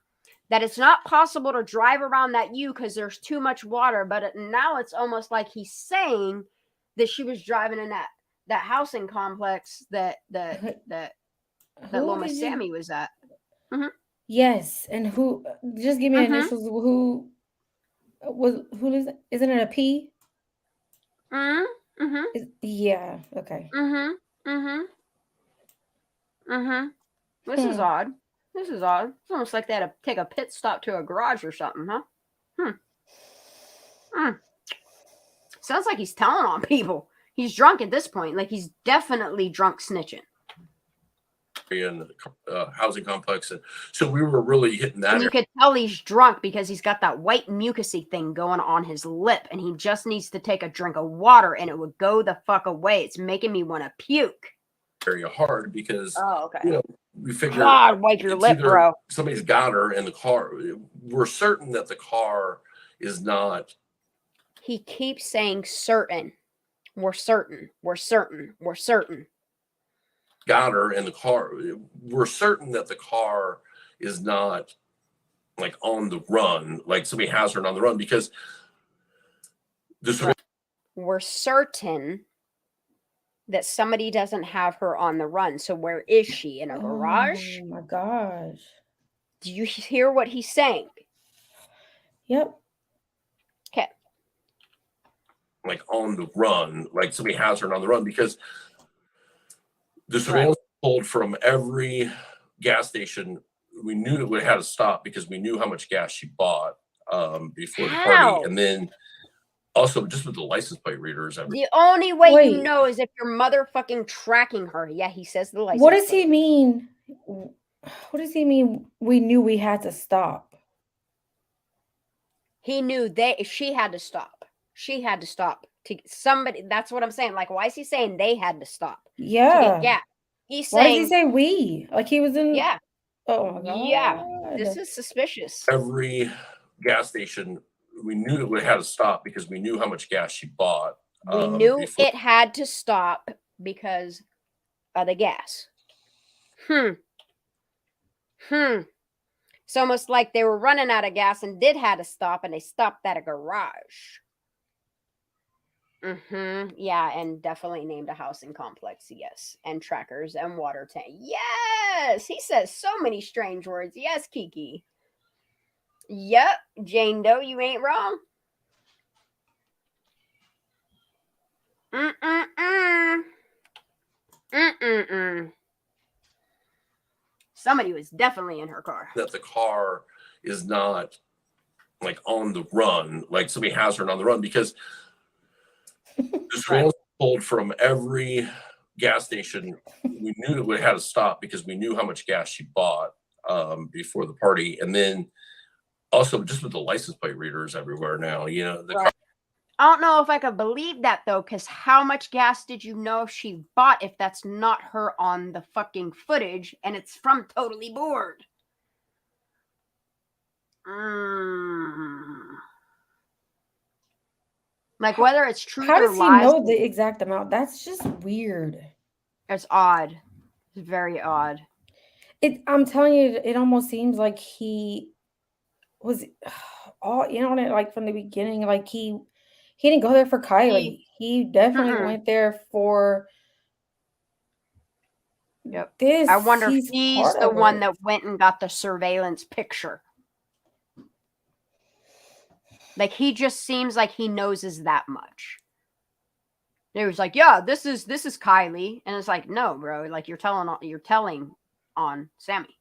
that it's not possible to drive around that U because there's too much water. But now it's almost like he's saying that she was driving in that housing complex that little Miss Sammy was at. Yes, and who? Just give me initials. Who is? Isn't it a P? Yeah. Okay. This is odd. This is odd. It's almost like they had to take a pit stop to a garage or something, huh? Sounds like he's telling on people. He's drunk at this point. Like, he's definitely drunk snitching. In the housing complex, and so we were really hitting that. And you could tell he's drunk because he's got that white mucusy thing going on his lip, and he just needs to take a drink of water, and it would go the fuck away. It's making me want to puke. Very hard because we figure, God, wipe your lip, bro. Somebody's got her in the car. We're certain that the car is not. He keeps saying certain. We're certain. We're certain. We're certain. Got her in the car. We're certain that the car is not like on the run, like somebody has her on the run, because we're certain that somebody doesn't have her on the run. So where is she? In a garage? Oh my gosh. Do you hear what he's saying? Yep. Okay. Like on the run, like somebody has her on the run, because the surveillance pulled from every gas station. We knew that we had to stop because we knew how much gas she bought before the party. And then also just with the license plate readers. The only way you know is if you're motherfucking tracking her. Yeah, he says the license What does he mean? What does he mean we knew we had to stop? he knew she had to stop. She had to stop to somebody. That's what I'm saying. Like, why is he saying they had to stop? Yeah. To get gas. He's Why saying, does he say we? Like he was in. Yeah. Oh my God. Yeah. This is suspicious. Every gas station, we knew that we had to stop because we knew how much gas she bought. We knew it had to stop because of the gas. It's almost like they were running out of gas and had to stop, and they stopped at a garage. Yeah, and definitely named a housing complex. Yes, and trackers and water tank. Yes, he says so many strange words. Yes, Kiki. Yep, Jane Doe, you ain't wrong. Somebody was definitely in her car. That the car is not like on the run, like somebody has her on the run, because the surveillance pulled from every gas station. We knew that we had to stop because we knew how much gas she bought before the party. And then also just with the license plate readers everywhere now, you know, the car. I don't know if I could believe that though, because how much gas did you know she bought if that's not her on the fucking footage and it's from Totally Bored? Like whether it's true How or does he lies. know the exact amount? That's just weird. It's odd. It's very odd. I'm telling you, it almost seems like he was all in on it, like from the beginning. Like he didn't go there for Kylie. He definitely went there for. Yep. This. I wonder if he's the one that went and got the surveillance picture. Like he just seems like he knows that much. He was like, "Yeah, this is Kylie," and it's like, "No, bro. Like you're telling on Sammy."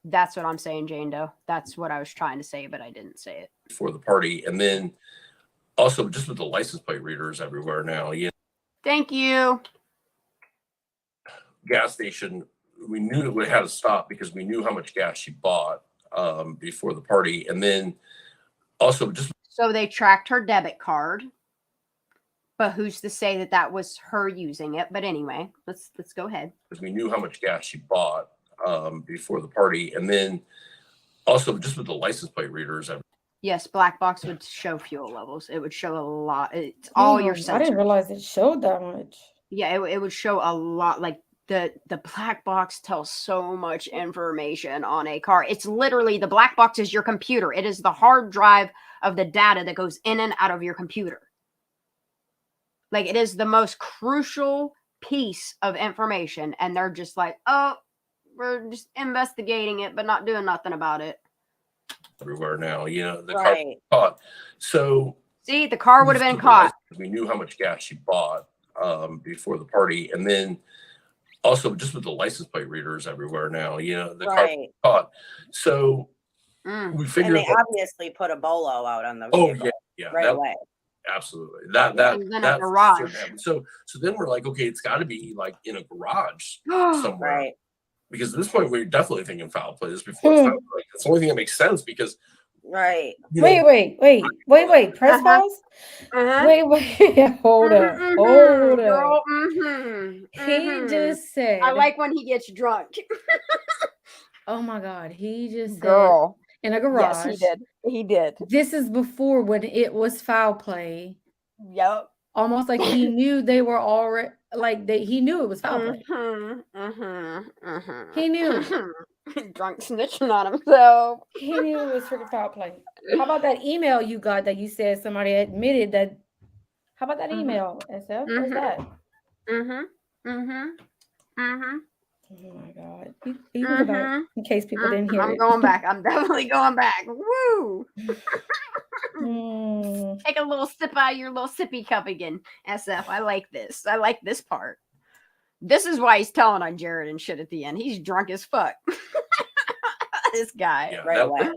That's what I'm saying, Jane Doe. That's what I was trying to say, but I didn't say it before the party. And then also just with the license plate readers everywhere now. Yeah. Thank you. Gas station, we knew that we had to stop because we knew how much gas she bought before the party. And then also just so they tracked her debit card, but who's to say that was her using it? But anyway, let's go ahead. Because we knew how much gas she bought before the party. And then also just with the license plate readers. Yes, black box would show fuel levels. It would show a lot. It's all your sensors. I didn't realize it showed that much. Yeah, it would show a lot. Like the black box tells so much information on a car. It's literally the black box is your computer. It is the hard drive of the data that goes in and out of your computer. Like it is the most crucial piece of information, and they're just like, "Oh, we're just investigating it, but not doing nothing about it." Everywhere now, you know, the car caught. So see, the car would have been caught. We knew how much gas she bought before the party. And then also just with the license plate readers everywhere now, you know, the car caught. So we figured. And they obviously put a bolo out on the vehicle right away. Absolutely. That's garage. So then we're like, okay, it's got to be like in a garage somewhere. Right. Because at this point, we're definitely thinking foul play. This before it's foul play. It's the only thing that makes sense because. Right. Wait. Press pause. Wait. Hold up. Girl, He just said. I like when he gets drunk. Oh my God. He just said. Girl. In a garage. Yes, he did. This is before when it was foul play. Yep. Almost like he knew they were already he knew it was foul play. He knew. Drunk snitching on himself. He knew it was freaking foul play. How about that email you got that you said somebody admitted that? How about that email, SF? What's that? Oh my God. You can go back in case people didn't hear it. I'm going back. I'm definitely going back. Woo! Take a little sip out of your little sippy cup again, SF. I like this. I like this part. This is why he's telling on Jared and shit at the end. He's drunk as fuck. This guy. Yeah, right away.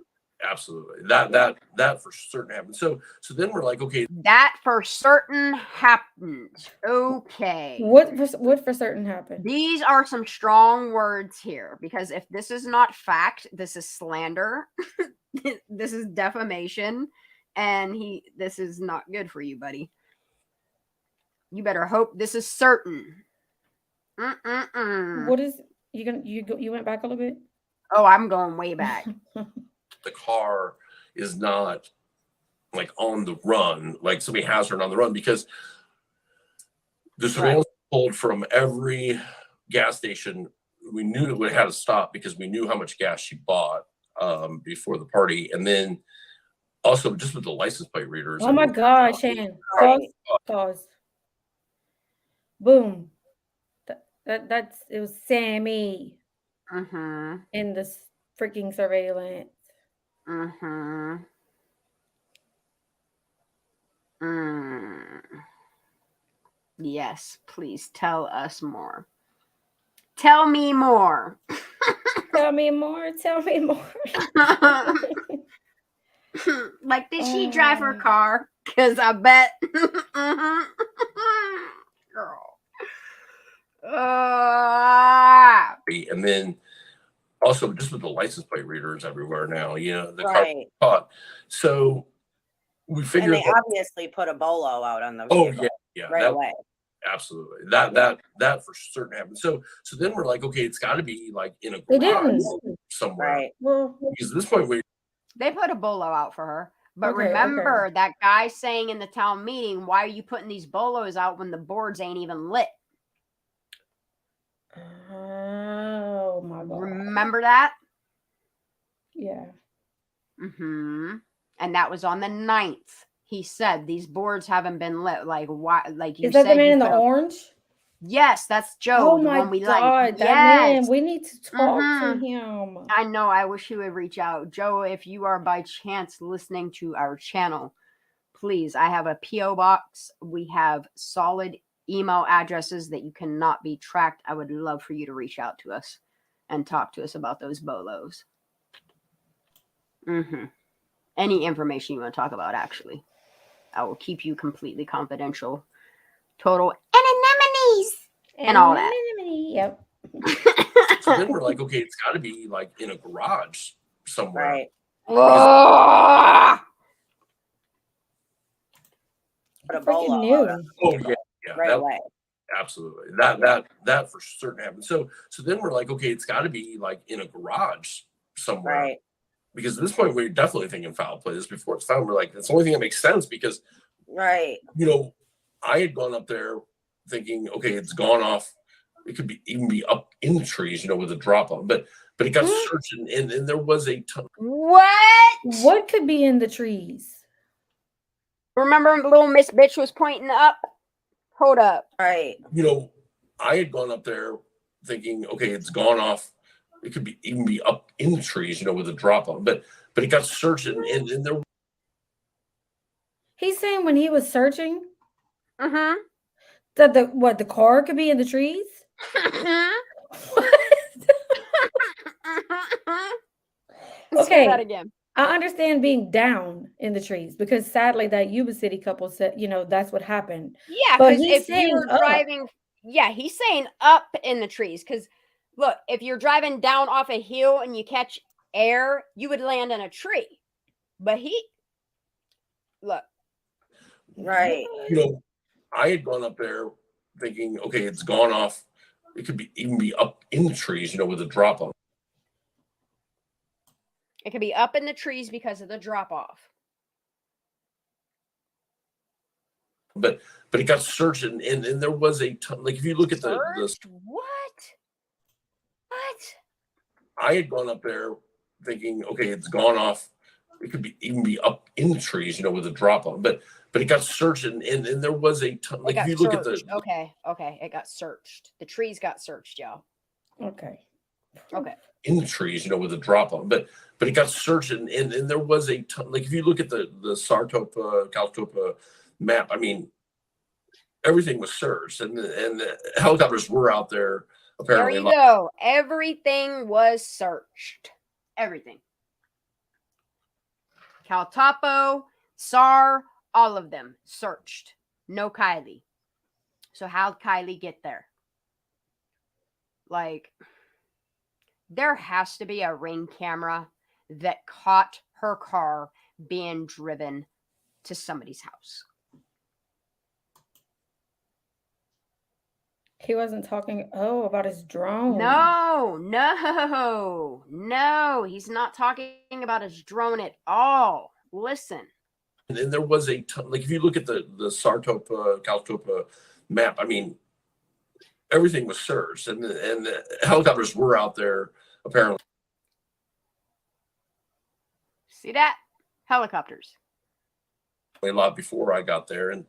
Absolutely. That for certain happened. So then we're like, okay. That for certain happened. Okay. What for certain happened? These are some strong words here, because if this is not fact, this is slander. This is defamation, and this is not good for you, buddy. You better hope this is certain. What is you went back a little bit? Oh, I'm going way back. The car is not like on the run, like somebody has her on the run, because the surveillance pulled from every gas station. We knew that we had to stop because we knew how much gas she bought before the party, and then also just with the license plate readers. Oh my gosh, Shan. Pause. Boom. That's it was Sammy. In the freaking surveillance. Yes, please tell us more. Tell me more. Tell me more. Tell me more. Like, did she drive her car? Because I bet. Girl. And then also just with the license plate readers everywhere now, the car caught. So we figured. And they obviously put a bolo out on the vehicle. Right away. Absolutely. That for certain happened. So then we're like, okay, it's got to be like in a garage somewhere. Right. Well, because at this point they put a bolo out for her. But remember that guy saying in the town meeting, why are you putting these bolos out when the boards ain't even lit? Oh my God. Remember that? Yeah. And that was on the 9th. He said these boards haven't been lit. Like, why? Like, you said, said, the man in the orange? Yes, that's Joe. Oh my God, that man! We need to talk to him. I know. I wish he would reach out, Joe. If you are by chance listening to our channel, please. I have a PO box. We have solid email addresses that you cannot be tracked. I would love for you to reach out to us and talk to us about those bolos. Any information you want to talk about, actually, I will keep you completely confidential. Total anonymity and all that. Yep. So then we're like, okay, it's got to be like in a garage somewhere. Right. Freaking new. Oh yeah. Right away. Absolutely. That for certain happened. So then we're like, okay, it's got to be like in a garage somewhere. Right. Because at this point, we're definitely thinking foul play. This before it's found. We're like, that's the only thing that makes sense because, right. I had gone up there thinking, okay, it's gone off. It could even be up in the trees, with a drop on. But it got searched, and there was a ton. What could be in the trees? Remember, little Miss Bitch was pointing up. Hold up. Right. I had gone up there thinking, okay, it's gone off. It could even be up in the trees, with a drop on. But it got searched, and there. He's saying when he was searching, that the car could be in the trees. Let's say that again. I understand being down in the trees because sadly that Yuba City couple said, that's what happened. Yeah, because if you were driving, he's saying up in the trees. Because look, if you're driving down off a hill and you catch air, you would land in a tree. But look. Right. I had gone up there thinking, okay, it's gone off. It could even be up in the trees, with a drop on. It could be up in the trees because of the drop off. But it got searched, and there was a ton. Like if you look at the what? I had gone up there thinking, okay, it's gone off. It could even be up in the trees, with a drop on. But it got searched, and there was a ton. Like if you look at the okay, it got searched. The trees got searched, y'all. Okay. In the trees, with a drop on. But it got searched, and there was a ton. Like if you look at the Sartopa, Caltopa map, I mean, everything was searched, and the helicopters were out there. Apparently, there you go. Everything was searched. Everything. Cal Topo, SAR, all of them searched. No Kylie. So how'd Kylie get there? Like, there has to be a Ring camera that caught her car being driven to somebody's house. He wasn't talking, about his drone. No. He's not talking about his drone at all. Listen. And then there was a ton, like if you look at the Sartopa, Caltopa map, I mean, everything was searched, and the helicopters were out there apparently. See that? Helicopters. A lot before I got there, and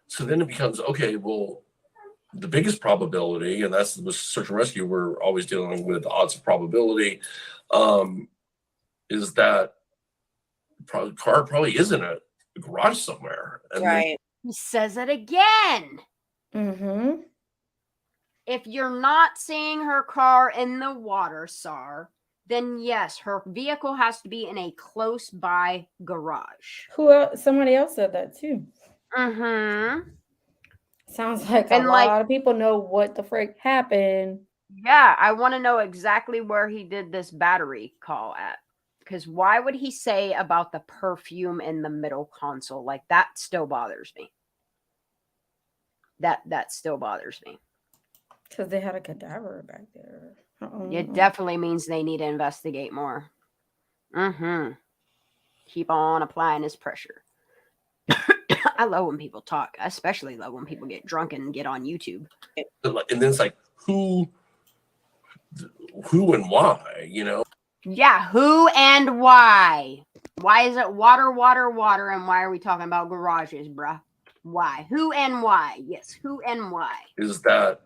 so then it becomes okay. Well, the biggest probability, and that's with search and rescue, we're always dealing with the odds of probability, is that the car probably is in a garage somewhere. And right. He says it again. Mm-hmm. If you're not seeing her car in the water, SAR, then yes, her vehicle has to be in a close by garage. Who else? Somebody else said that too. Mm-hmm. Sounds like a lot of people know what the frick happened. Yeah, I want to know exactly where he did this battery call at. Because why would he say about the perfume in the middle console? Like, that still bothers me. That still bothers me. Because they had a cadaver back there. It definitely means they need to investigate more. Mm-hmm. Keep on applying this pressure. I love when people talk. I especially love when people get drunk and get on YouTube. then it's like, who and why, you know? Yeah, who and why? Why is it water, and why are we talking about garages, bruh? Why? Who and why? Yes, who and why? Is that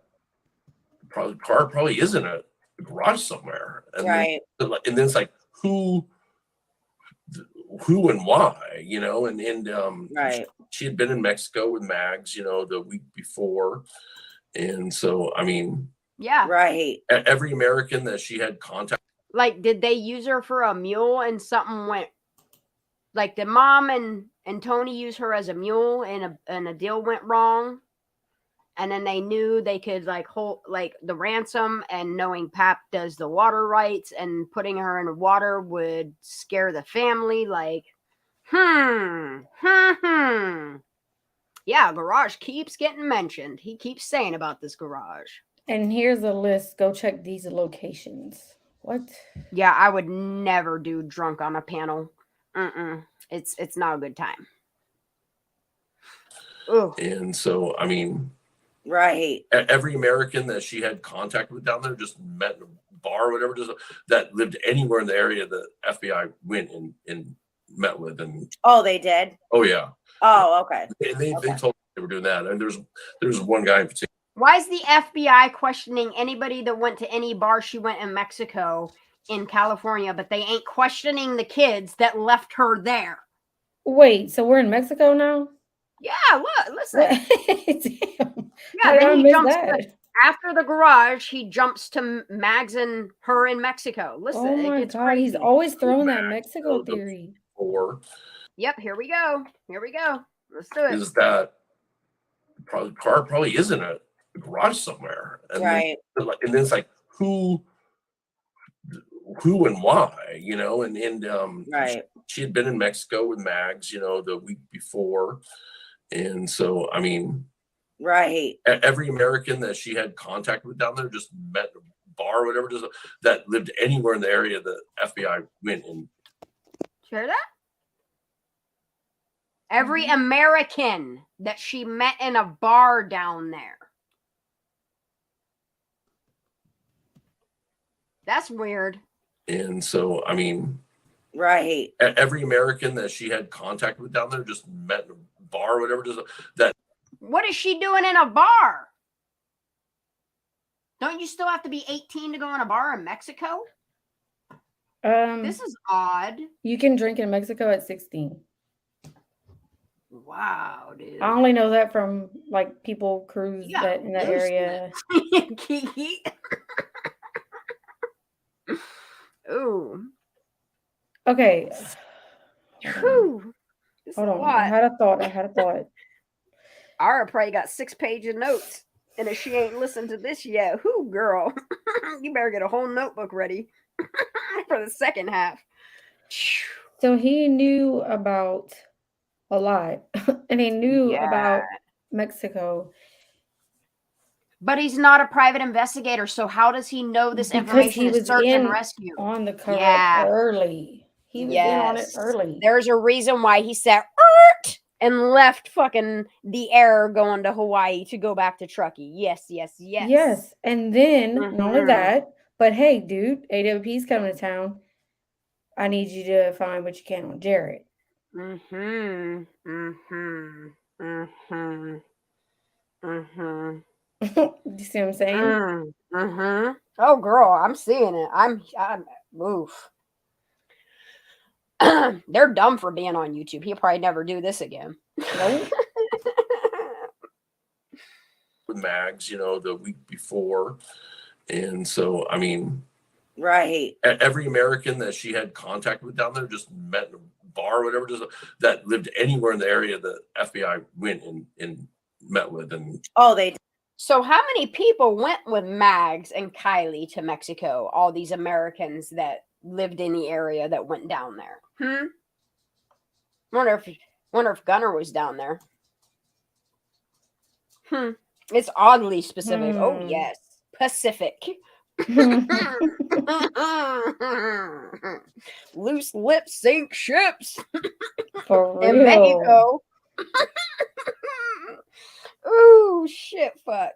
the car probably is in a garage somewhere. And right. Then it's like, who and why, you know? And right. She had been in Mexico with Mags, you know, the week before. And so, I mean, yeah, right. Every American that she had contact. Like, did they use her for a mule and something went? Like, did Mom and Tony use her as a mule and a deal went wrong? And then they knew they could hold the ransom, and knowing Pap does the water rights and putting her in water would scare the family. Yeah, garage keeps getting mentioned. He keeps saying about this garage. And here's a list. Go check these locations. What? Yeah, I would never do drunk on a panel. It's not a good time. Ugh. And so, I mean, right. Every American that she had contact with down there just met in a bar or whatever, just that lived anywhere in the area the FBI went and met with. And they did? Oh, yeah. Oh, okay. And they told me they were doing that. And there's one guy in particular. Why is the FBI questioning anybody that went to any bar she went in Mexico, in California, but they ain't questioning the kids that left her there? Wait, so we're in Mexico now? Yeah, look, listen. Damn. Yeah, then he jumps after the garage. He jumps to Mags and her in Mexico. Listen, oh my God, crazy. He's always throwing that Mexico theory. Yep, here we go. Let's do it. Is that the car probably is in a garage somewhere, and right? Then it's like, who and why, you know? And right. She had been in Mexico with Mags, you know, the week before. And so, I mean, right. Every American that she had contact with down there just met in a bar or whatever, just that lived anywhere in the area the FBI went in. Hear that? Every American that she met in a bar down there. That's weird. And so, I mean, right. Every American that she had contact with down there just met in a bar or whatever, just that. What is she doing in a bar? Don't you still have to be 18 to go in a bar in Mexico? This is odd. You can drink in Mexico at 16. Wow, dude. I only know that from people cruise in that area. Ooh. Okay. Whew. Hold on. I had a thought. Ara probably got 6 pages of notes. And if she ain't listened to this yet, whoo, girl, you better get a whole notebook ready for the second half. So he knew about a lot, and he knew about Mexico. But he's not a private investigator, so how does he know this information is search and rescue? On the cover early. He was in on it early. There's a reason why he said and left fucking the air going to Hawaii to go back to Truckee. Yes. And then not only that, but hey, dude, AWP's coming to town. I need you to find what you can on Jared. You see what I'm saying? Oh, girl, I'm seeing it. I'm oof. They're dumb for being on YouTube. He'll probably never do this again. Nope. Mags, the week before. And so, I mean, right. Every American that she had contact with down there just met in a bar or whatever, just that lived anywhere in the area the FBI went and met with. And so how many people went with Mags and Kylie to Mexico? All these Americans that lived in the area that went down there. Wonder if Gunner was down there. It's oddly specific. Oh yes, Pacific. Loose lips sink ships. For real. In Mexico. Ooh, shit, fuck.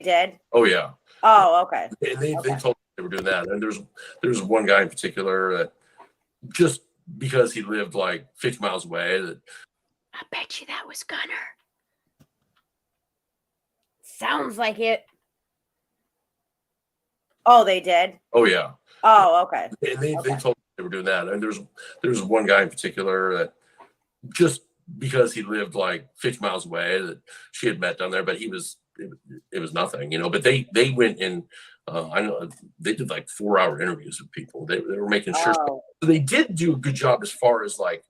Did? Oh yeah. Oh, okay. They told me they were doing that, and there's one guy in particular that just because he lived like 50 miles away, that I bet you that was Gunner. Sounds like it. Oh, they did? Oh yeah. Oh, okay. They told me they were doing that, and there's one guy in particular that just because he lived like 50 miles away that she had met down there, but it was nothing, but they went in. I know they did like 4-hour interviews with people. They were making sure. So they did do a good job as far as like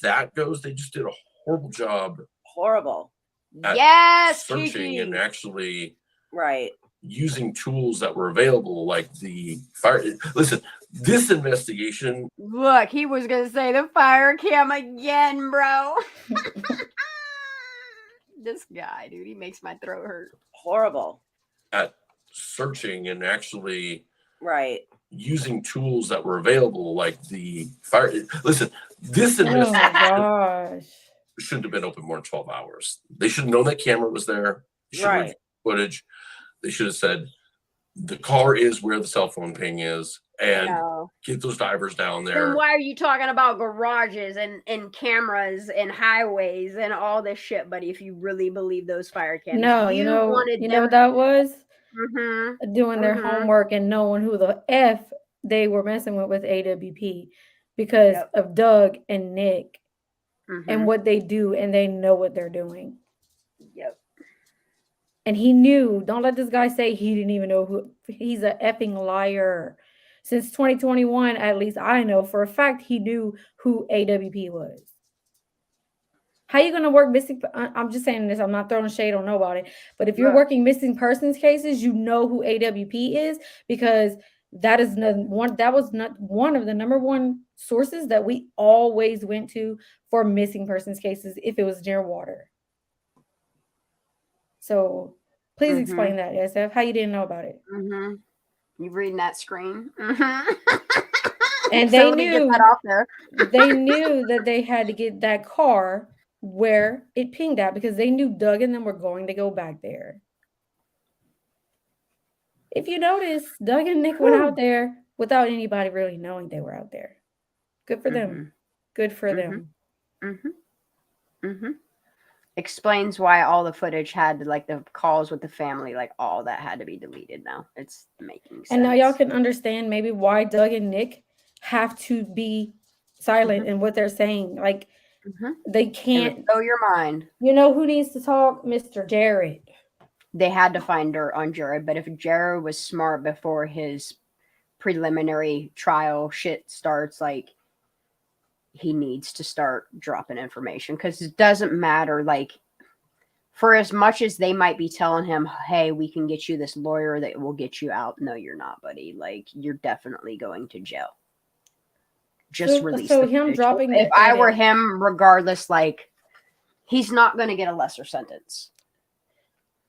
that goes. They just did a horrible job. Horrible. Yes, searching Kiki. And actually right using tools that were available, like the fire. Listen, this investigation. Look, he was gonna say the fire cam again, bro. This guy, dude, he makes my throat hurt. Horrible. At searching and actually using tools that were available, like the fire. Listen, this investigation shouldn't have been open more than 12 hours. They should have known that camera was there. They should have footage. They should have said the car is where the cell phone ping is, and get those divers down there. Then why are you talking about garages and cameras and highways and all this shit, buddy? If you really believe those fire cams, no, you know what that was? Doing their homework and knowing who the F they were messing with AWP because of Doug and Nick and what they do, and they know what they're doing. Yep. And he knew. Don't let this guy say he didn't even know who. He's a effing liar. Since 2021, at least I know for a fact he knew who AWP was. How you going to work missing? I'm just saying this. I'm not throwing shade on nobody. But if you're working missing persons cases, you know who AWP is, because that is that was not one of the number one sources that we always went to for missing persons cases if it was near water. So please explain that, SF. How you didn't know about it? You reading that screen? And they knew that off there. They knew that they had to get that car where it pinged at, because they knew Doug and them were going to go back there. If you notice, Doug and Nick went out there without anybody really knowing they were out there. Good for them. Good for them. Explains why all the footage had, like, the calls with the family, like, all that had to be deleted now. It's making sense. And now y'all can understand maybe why Doug and Nick have to be silent in what they're saying. Like, they can't blow your mind. You know who needs to talk? Mr. Jared. They had to find dirt on Jared, but if Jared was smart before his preliminary trial shit starts, like, he needs to start dropping information, because it doesn't matter. Like, for as much as they might be telling him, hey, we can get you this lawyer that will get you out. No, you're not, buddy. Like, you're definitely going to jail. Just release so the him footage. dropping If I were him, regardless, like, he's not going to get a lesser sentence.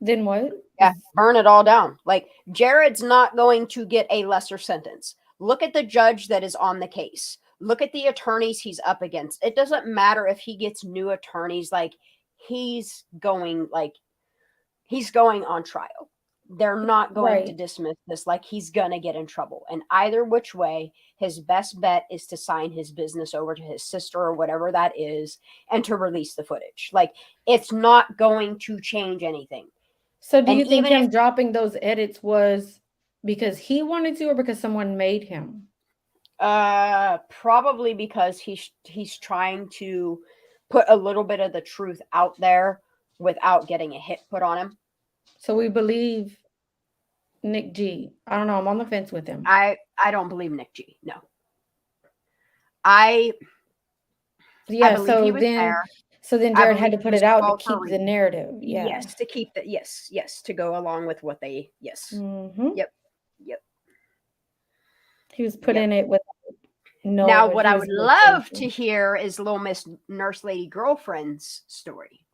Then what? Yeah, burn it all down. Like, Jared's not going to get a lesser sentence. Look at the judge that is on the case. Look at the attorneys he's up against. It doesn't matter if he gets new attorneys. Like, he's going on trial. They're not going to dismiss this. Like, he's going to get in trouble. And either which way, his best bet is to sign his business over to his sister or whatever that is, and to release the footage. Like, it's not going to change anything. So do you think him dropping those edits was because he wanted to, or because someone made him? Probably because he's trying to put a little bit of the truth out there without getting a hit put on him. So we believe Nick G. I don't know. I'm on the fence with him. I don't believe Nick G. No. So then Jared had to put it out to keep the narrative. Yeah. Yes, to keep the yes, to go along with what they Mm-hmm. Yep. He was put in it with now what I would love to hear is Little Miss Nurse Lady Girlfriend's story.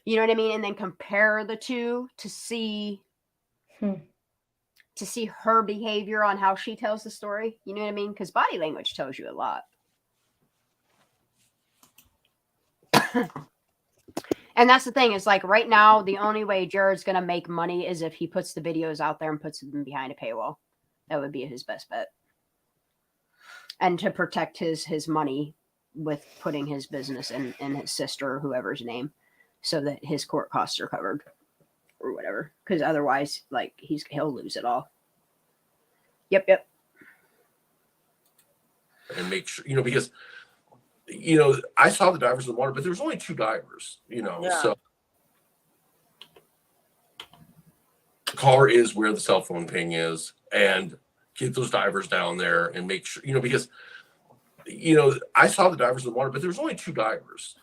You know what I mean? And then compare the two to see her behavior on how she tells the story. You know what I mean? Because body language tells you a lot. And that's the thing, is like right now, the only way Jared's going to make money is if he puts the videos out there and puts them behind a paywall. That would be his best bet. And to protect his money with putting his business in his sister or whoever's name, so that his court costs are covered or whatever. Because otherwise, like, he'll lose it all. Yep. And make sure, because I saw the divers in the water, but there was only 2 divers, so the car is where the cell phone ping is, and get those divers down there and make sure, because, I saw the divers in the water, but there was only 2 divers.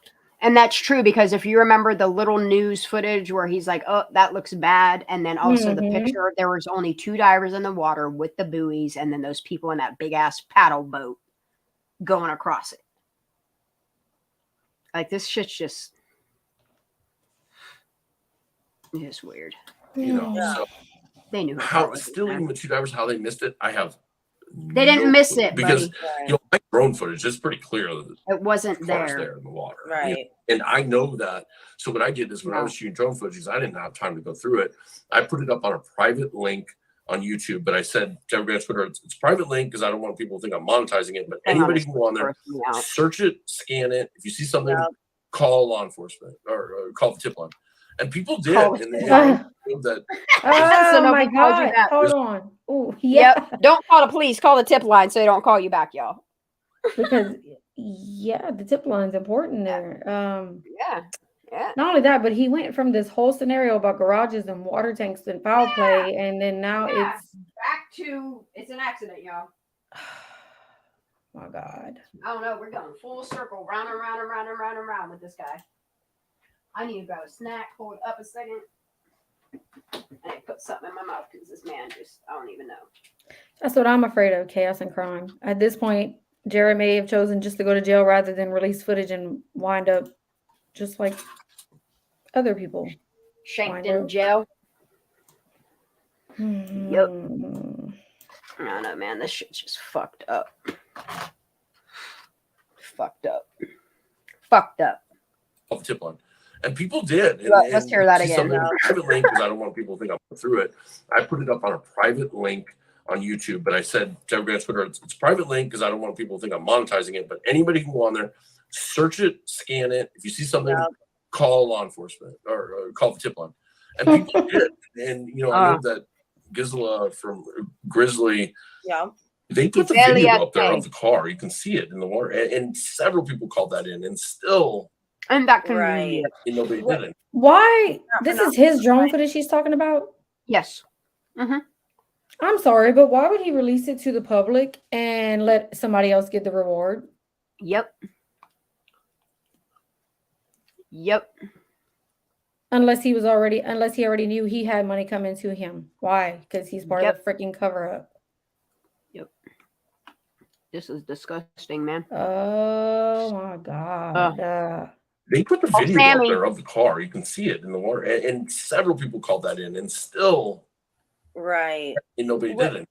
And that's true, because if you remember the little news footage where he's like, oh, that looks bad. And then also the picture, there was only 2 divers in the water with the buoys, and then those people in that big ass paddle boat going across it. Like, this shit's just weird. So they knew how still even with 2 divers, how they missed it. They didn't miss it because my drone footage is pretty clear that it wasn't there in the water, right? And I know that. So what I did is when I was shooting drone footage, I didn't have time to go through it. I put it up on a private link on YouTube, but I said to everybody on Twitter, it's a private link because I don't want people to think I'm monetizing it. But anybody can go on there, search it, scan it. If you see something, call law enforcement or call the tip line. And people did. And they that. Oh my God. Hold on. Oh, yeah. Yep. Don't call the police. Call the tip line so they don't call you back, y'all. Because, the tip line's important there. Yeah. Not only that, but he went from this whole scenario about garages and water tanks and foul play, and then now it's back to it's an accident, y'all. My God. I don't know. We're going full circle, round and round and round and round and round with this guy. I need to grab a snack. Hold up a second. I put something in my mouth because this man I don't even know. That's what I'm afraid of, chaos and crime. At this point, Jared may have chosen just to go to jail rather than release footage and wind up just like other people. Shanked in jail. Yep. I don't know, man. This shit's just fucked up. Fucked up. Off the tip line. And people did. Let's hear that again. Private link, because I don't want people to think I'm through it. I put it up on a private link on YouTube, but I said to everybody on Twitter, it's a private link because I don't want people to think I'm monetizing it. But anybody can go on there, search it, scan it. If you see something, call law enforcement or call the tip line. And people did. And I know that Gisela from Grizzly, they put the video up there of the car. You can see it in the water. And several people called that in, and still. And that can nobody did it. Why? This is his drone footage he's talking about? Yes. I'm sorry, but why would he release it to the public and let somebody else get the reward? Yep. Yep. Unless he already knew he had money coming to him. Why? Because he's part of the freaking cover up. Yep. This is disgusting, man. Oh my God. They put the video up there of the car. You can see it in the water. And several people called that in, and still right. And nobody did it.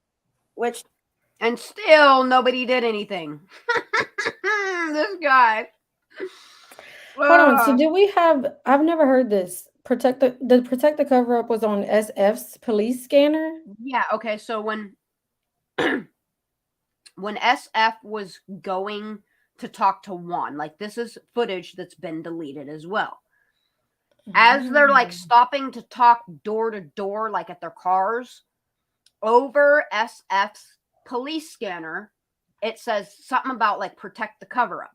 And still nobody did anything. This guy. Hold on. So do we have, I've never heard this. Protect the cover up was on SF's police scanner? Yeah, okay. So when SF was going to talk to Juan, like this is footage that's been deleted as well. As they're like stopping to talk door to door, like at their cars, over SF's police scanner, it says something about like protect the cover up.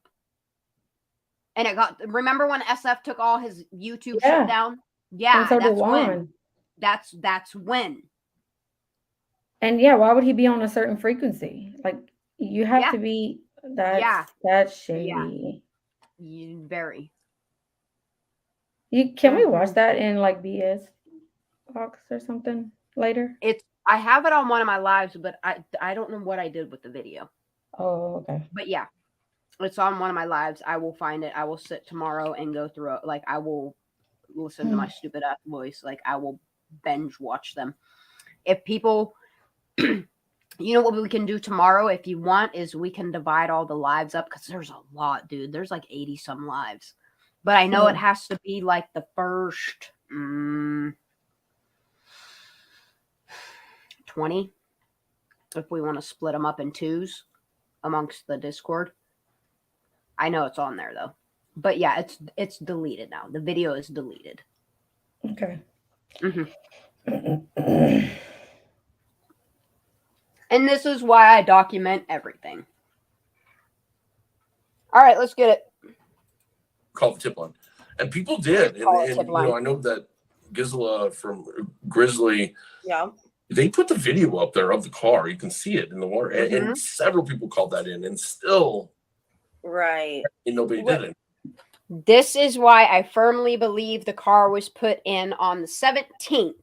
And it got, remember when SF took all his YouTube shit down? Yeah, and so that's did Juan. That's when. And yeah, why would he be on a certain frequency? Like you have to be, that's shady. Yeah, very. Can we watch that in like BS box or something later? I have it on one of my lives, but I don't know what I did with the video. Oh, okay. But yeah, it's on one of my lives. I will find it. I will sit tomorrow and go through it. Like I will listen to my stupid ass voice. Like I will binge watch them. If people, you know what we can do tomorrow if you want is we can divide all the lives up because there's a lot, dude. There's like 80 some lives. But I know it has to be like the first 20 if we want to split them up in twos amongst the Discord. I know it's on there though. But yeah, it's deleted now. The video is deleted. Okay. And this is why I document everything. All right, let's get it. Call the tip line. And people did. And you know, I know that Gisela from Grizzly, they put the video up there of the car. You can see it in the water. And several people called that in, and still and nobody did it. This is why I firmly believe the car was put in on the 17th,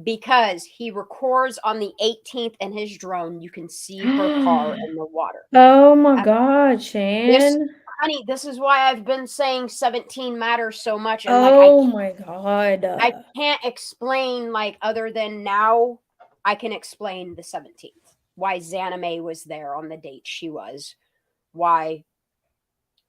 because he records on the 18th in his drone. You can see her car in the water. Oh my God, Shan. Honey, this is why I've been saying 17 matters so much. And my God. I can't explain, like, other than now, I can explain the 17th. Why Zaname was there on the date she was. Why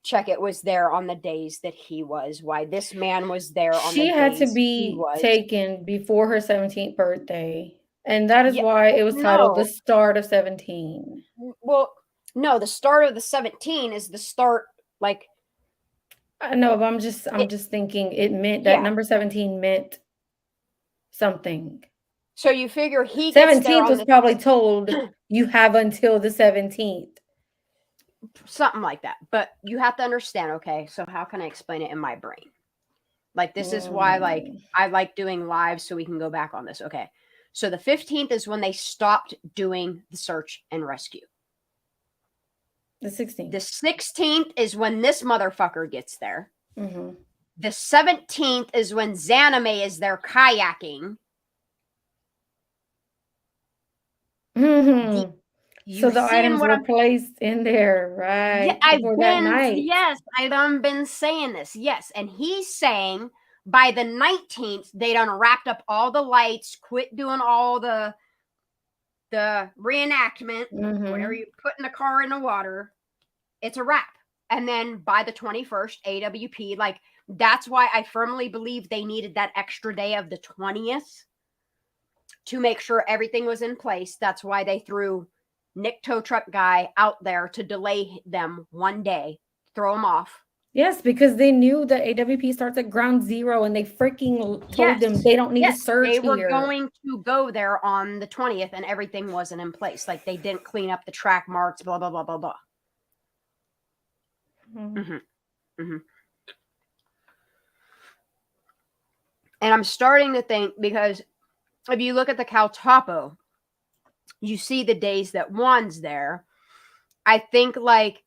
Check-It was there on the days that he was. Why this man was there on the days she had to be taken before her 17th birthday. And that is why it was titled The Start of 17. Well, no, the start of the 17 is the start, like, I know, but I'm just thinking it meant that number 17 meant something. So you figure he 17th was probably told you have until the 17th. Something like that. But you have to understand, okay, so how can I explain it in my brain? Like, this is why, like, I like doing live so we can go back on this. Okay. So the 15th is when they stopped doing the search and rescue. The 16th. The 16th is when this motherfucker gets there. The 17th is when Zaname is there kayaking. So the items were placed in there, right? Yeah, I done been saying this. Yes. And he's saying by the 19th, they done wrapped up all the lights, quit doing all the reenactment, whatever you put in the car in the water. It's a wrap. And then by the 21st, AWP, like, that's why I firmly believe they needed that extra day of the 20th to make sure everything was in place. That's why they threw Nick Tow Truck Guy out there to delay them one day, throw them off. Yes, because they knew that AWP starts at ground zero and they freaking told them they don't need to search here. They were going to go there on the 20th and everything wasn't in place. Like, they didn't clean up the track marks, blah, blah, blah, blah, blah. And I'm starting to think, because if you look at the Cal Topo, you see the days that Juan's there. I think, like,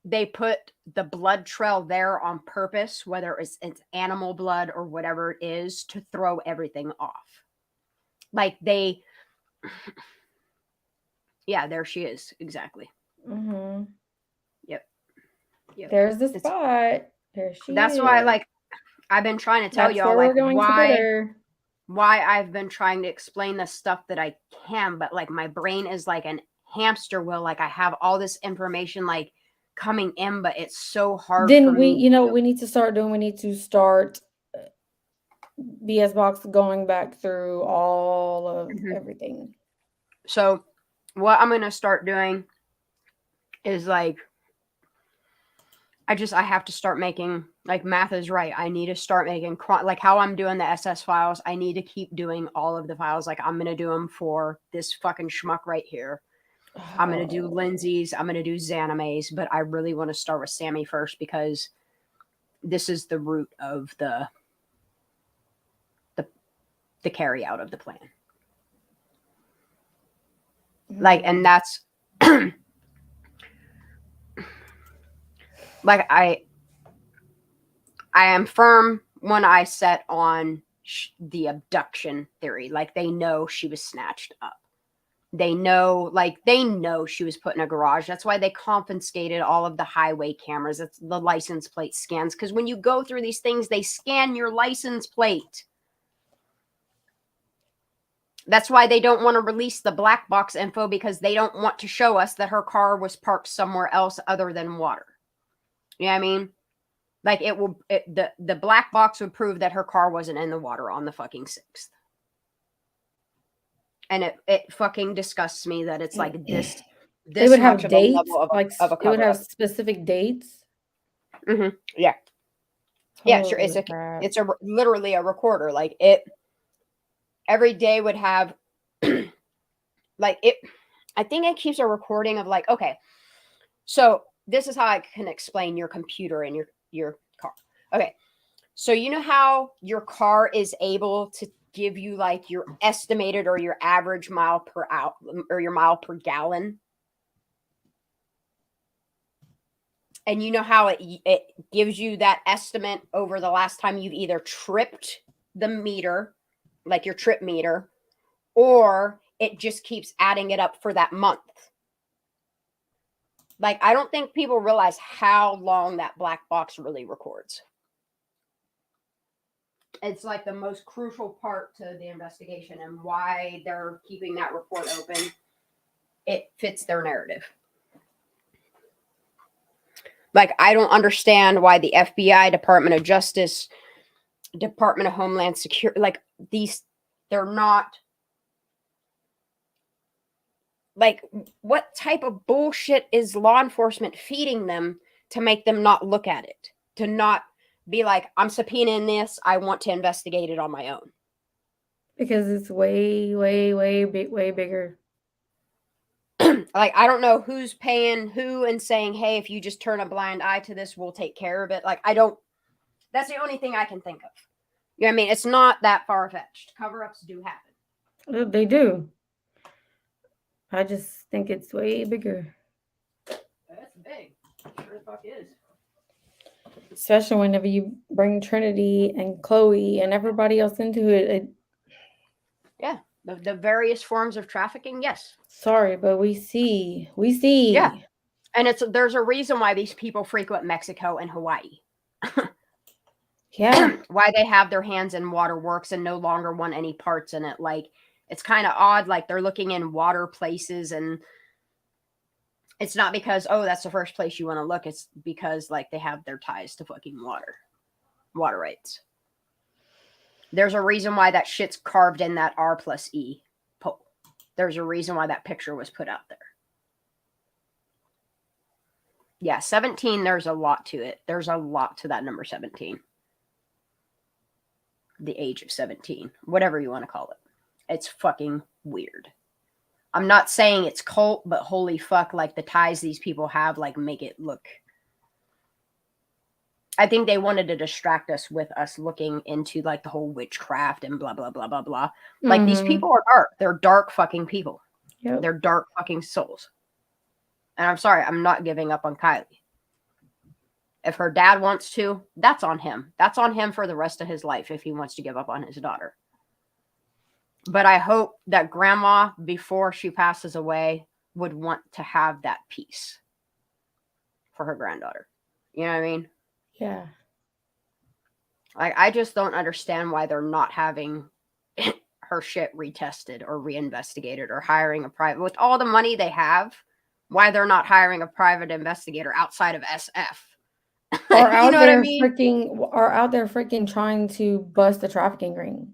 they put the blood trail there on purpose, whether it's animal blood or whatever it is, to throw everything off. Like they, yeah, there she is. Exactly. Mm-hmm. Yep. There's the spot. There she That's is. why, like, I've been trying to tell y'all, like, why I've been trying to explain the stuff that I can, but like my brain is like an hamster wheel. Like I have all this information like coming in, but it's so hard. Then we need to start BS Box going back through all of everything. So what I'm going to start doing is like, I have to start making, like, math is right. I need to start making, like how I'm doing the SS files. I need to keep doing all of the files. Like I'm going to do them for this fucking schmuck right here. I'm going to do Lindsay's. I'm going to do Xaname's, but I really want to start with Sammy first because this is the root of the carry out of the plan. Like, and that's like, I am firm when I set on the abduction theory. Like they know she was snatched up. They know she was put in a garage. That's why they confiscated all of the highway cameras. That's the license plate scans. Because when you go through these things, they scan your license plate. That's why they don't want to release the black box info, because they don't want to show us that her car was parked somewhere else other than water. You know what I mean? Like the black box would prove that her car wasn't in the water on the fucking 6th. And it fucking disgusts me that it's like this they would have much dates, of a level of a it would have cover-up. specific dates. Mm-hmm. Yeah. Yeah, sure. It's literally a recorder. Like it every day would have like it. I think it keeps a recording of like, okay, so this is how I can explain your computer and your car. Okay, so you know how your car is able to give you like your estimated or your average mile per hour or your mile per gallon, and you know how it gives you that estimate over the last time you've either tripped the meter, like your trip meter, or it just keeps adding it up for that month. Like, I don't think people realize how long that black box really records. It's like the most crucial part to the investigation, and why they're keeping that report open. It fits their narrative. Like, I don't understand why the FBI, Department of Justice, Department of Homeland Security, like they're not. Like, what type of bullshit is law enforcement feeding them to make them not look at it? To not be like, I'm subpoenaing this. I want to investigate it on my own. Because it's way, way, way bigger. Like, I don't know who's paying who and saying, hey, if you just turn a blind eye to this, we'll take care of it. Like, that's the only thing I can think of. You know what I mean? It's not that far-fetched. Cover-ups do happen. They do. I just think it's way bigger. That's big. Sure the fuck is. Especially whenever you bring Trinity and Chloe and everybody else into it. Yeah. The various forms of trafficking, yes. Sorry, but we see. Yeah. And there's a reason why these people frequent Mexico and Hawaii. Yeah. Why they have their hands in waterworks and no longer want any parts in it. Like, it's kind of odd. Like, they're looking in water places, and it's not because, oh, that's the first place you want to look. It's because, like, they have their ties to fucking water rights. There's a reason why that shit's carved in that R+E pole. There's a reason why that picture was put out there. Yeah, 17, there's a lot to it. There's a lot to that number 17. The age of 17. Whatever you want to call it. It's fucking weird. I'm not saying it's cult, but holy fuck, like, the ties these people have, like, make it look. I think they wanted to distract us with us looking into, like, the whole witchcraft and blah, blah, blah, blah, blah. Like, these people are dark. They're dark fucking people. Yep. They're dark fucking souls. And I'm sorry, I'm not giving up on Kylie. If her dad wants to, that's on him. That's on him for the rest of his life if he wants to give up on his daughter. But I hope that grandma, before she passes away, would want to have that peace for her granddaughter. You know what I mean? Yeah. Like, I just don't understand why they're not having her shit retested or reinvestigated or hiring a private, with all the money they have, why they're not hiring a private investigator outside of SF. Or out You know there what I mean? freaking trying to bust the trafficking ring.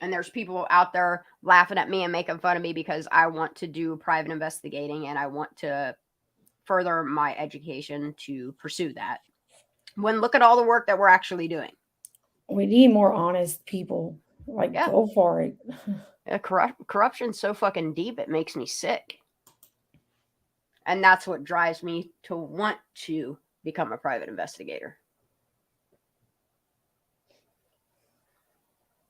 And there's people out there laughing at me and making fun of me because I want to do private investigating and I want to further my education to pursue that. When look at all the work that we're actually doing. We need more honest people. Like, go for it. Corruption's so fucking deep, it makes me sick. And that's what drives me to want to become a private investigator.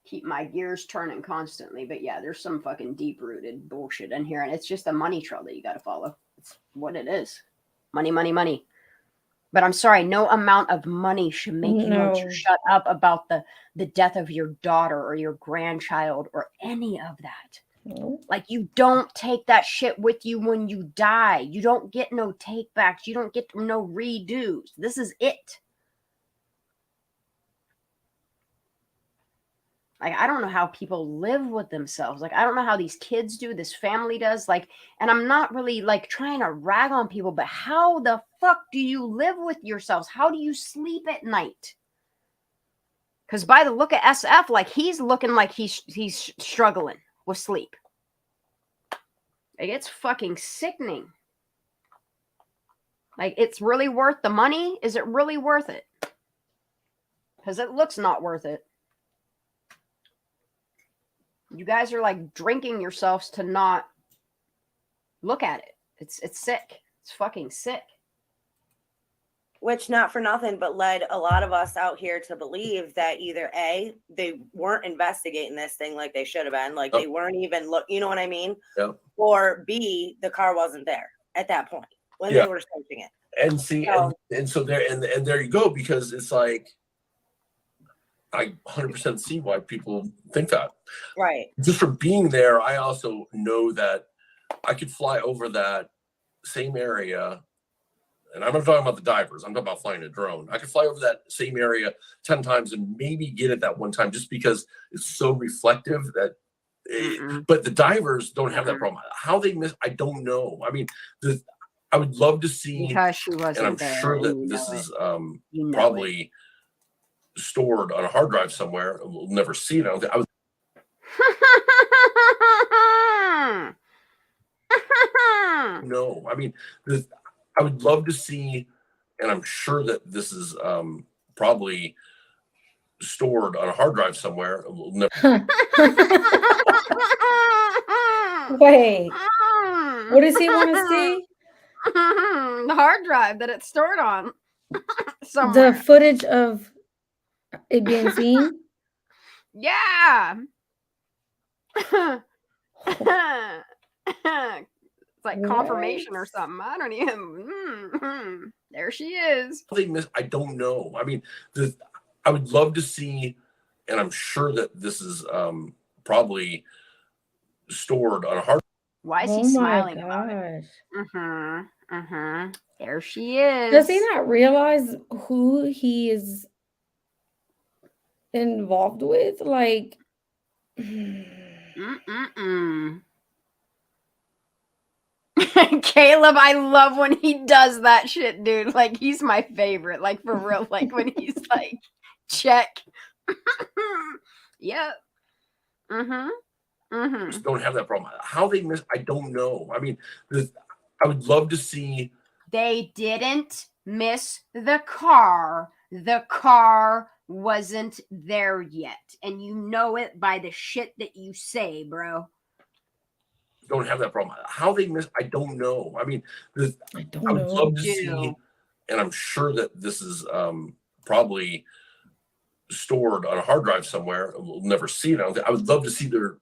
Keep my gears turning constantly. But yeah, there's some fucking deep-rooted bullshit in here. And it's just a money trail that you got to follow. It's what it is. Money, money, money. But I'm sorry, no amount of money should make you want to shut up about the death of your daughter or your grandchild or any of that. Like, you don't take that shit with you when you die. You don't get no takebacks. You don't get no redos. This is it. Like, I don't know how people live with themselves. Like, I don't know how these kids do, this family does. Like, and I'm not really, like, trying to rag on people, but how the fuck do you live with yourselves? How do you sleep at night? Because by the look of SF, like, he's looking like he's struggling with sleep. Like, it's fucking sickening. Like, it's really worth the money? Is it really worth it? Because it looks not worth it. You guys are like drinking yourselves to not look at it. It's sick. It's fucking sick. Which, not for nothing, but led a lot of us out here to believe that either A, they weren't investigating this thing like they should have been, like they weren't even you know what I mean? Yeah. Or B, the car wasn't there at that point when they were searching it. And see, and so there, and there you go, because it's like, I 100% see why people think that. Right. Just from being there, I also know that I could fly over that same area, and I'm not talking about the divers. I'm talking about flying a drone. I could fly over that same area 10 times and maybe get it that one time, just because it's so reflective that. But the divers don't have that problem. How they miss, I don't know. I mean, I would love to see, because she wasn't and I'm there, sure that this is probably stored on a hard drive somewhere. We'll never see it. I was. No, I mean, I would love to see, and I'm sure that this is probably stored on a hard drive somewhere. We'll never. Wait, what does he want to see? The hard drive that it's stored on. Somewhere. The footage of it being seen? Yeah. It's like confirmation or something. I don't even. There she is. I don't know. I mean, I would love to see, and I'm sure that this is probably stored on a hard. Why is he smiling about it? There she is. Does he not realize who he is involved with? Like, Caleb, I love when he does that shit, dude. Like, he's my favorite. Like, for real. Like, when he's like, check. Yep. Just don't have that problem. How they miss, I don't know. I mean, I would love to see. They didn't miss the car. The car wasn't there yet. And you know it by the shit that you say, bro. Don't have that problem. How they miss, I don't know. I mean, I would love to see, and I'm sure that this is probably stored on a hard drive somewhere. We'll never see it. I would love to see their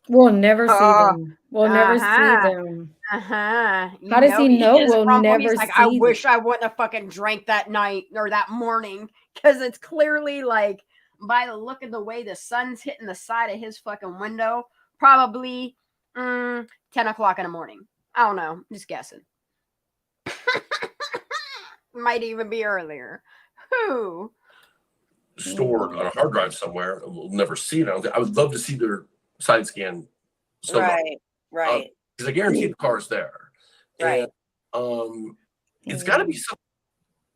We'll never see them. We'll never see them. How does he know we'll never He's like, see I wish them? I wouldn't have fucking drank that night or that morning, because it's clearly like, by the look of the way the sun's hitting the side of his fucking window, probably 10 o'clock in the morning. I don't know. I'm just guessing. Might even be earlier. Who? Stored on a hard drive somewhere. We'll never see it. I would love to see their side scan. Right. Because I guarantee the car's there. Right. And it's got to be something.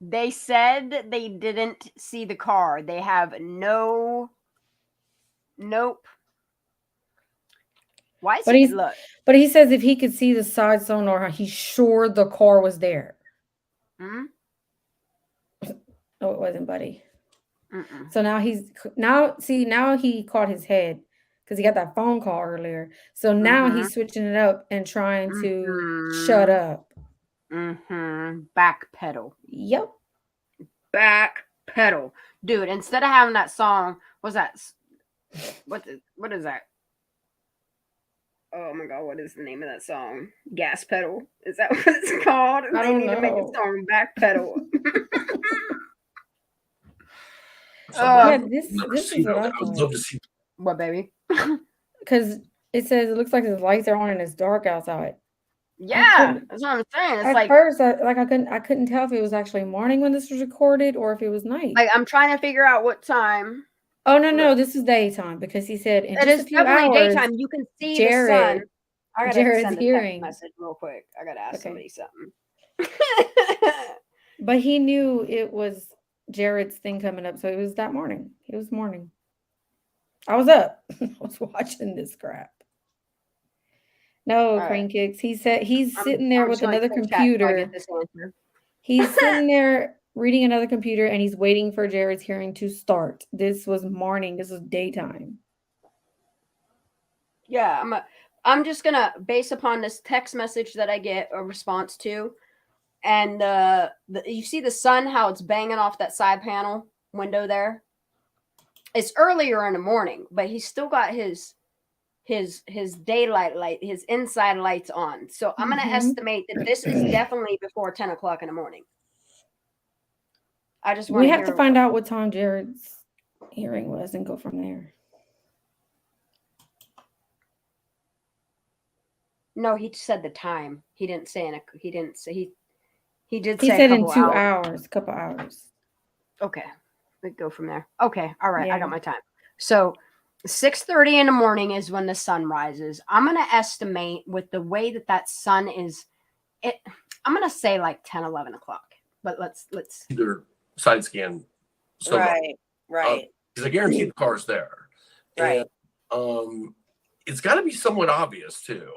They said they didn't see the car. They have nope. Why is look? But he says if he could see the side sonar, he's sure the car was there. Hmm? No, it wasn't, buddy. So now he caught his head because he got that phone call earlier. So now he's switching it up and trying to shut up. Backpedal. Yep. Backpedal. Dude, instead of having that song, what's that? What is that? Oh my god, what is the name of that song? Gas pedal. Is that what it's called? I don't know. They need to make a song, Backpedal. This is what I would love to see. What, baby? Because it says it looks like his lights are on and it's dark outside. Yeah, that's what I'm saying. It's at first, I couldn't tell if it was actually morning when this was recorded or if it was night. Like, I'm trying to figure out what time. Oh no, this is daytime because he said in just a few definitely hours, daytime. You can see the sun. I gotta Jared's send a hearing text message real quick. I gotta ask somebody something. But he knew it was Jared's thing coming up, so it was that morning. It was morning. I was up. I was watching this crap. No, Crane Kicks. He said he's sitting there with another computer. He's sitting there reading another computer and he's waiting for Jared's hearing to start. This was morning. This was daytime. Yeah, I'm just gonna, based upon this text message that I get a response to, and you see the sun, how it's banging off that side panel window there. It's earlier in the morning, but he's still got his daylight light, his inside lights on. So I'm gonna estimate that this is definitely before 10 o'clock in the morning. I just want we have to find out what time Jared's hearing was and go from there. No, he said the time. He didn't say he did say he said in 2 hours, a couple hours. Okay, we go from there. Okay, all right, I got my time. So 6:30 in the morning is when the sun rises. I'm gonna estimate with the way that sun is. I'm gonna say like 10, 11 o'clock. But let's either side scan. Right. Because I guarantee the car's there. Right. And it's got to be somewhat obvious too.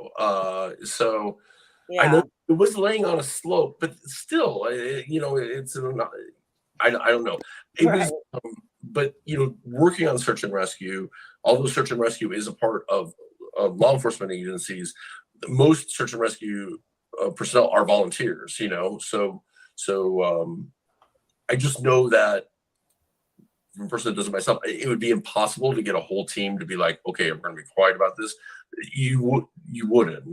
So I know it was laying on a slope, but still, it's I don't know. It was, but working on search and rescue, although search and rescue is a part of law enforcement agencies, most search and rescue personnel are volunteers. So I just know that from a person that does it myself, it would be impossible to get a whole team to be like, okay, we're going to be quiet about this. You wouldn't,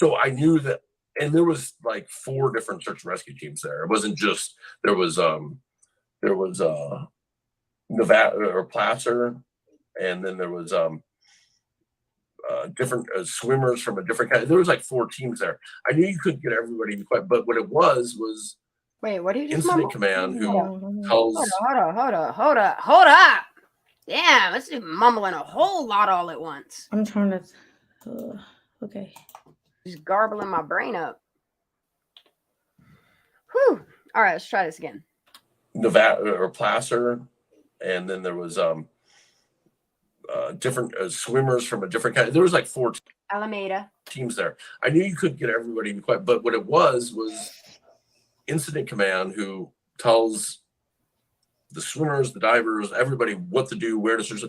So I knew that, and there was like 4 different search and rescue teams there. It wasn't just, there was Nevada or Placer, and then there was different swimmers from a different kind. There was like 4 teams there. I knew you couldn't get everybody to be quiet, but what it was wait, what did you just incident command who tells hold up. Damn, let's do mumbling a whole lot all at once. I'm trying to okay. Just garbling my brain up. Whew. All right, let's try this again. Nevada or Placer, and then there was different swimmers from a different kind. There was like 4 Alameda teams there. I knew you couldn't get everybody to be quiet, but what it was incident command who tells the swimmers, the divers, everybody what to do, where to search.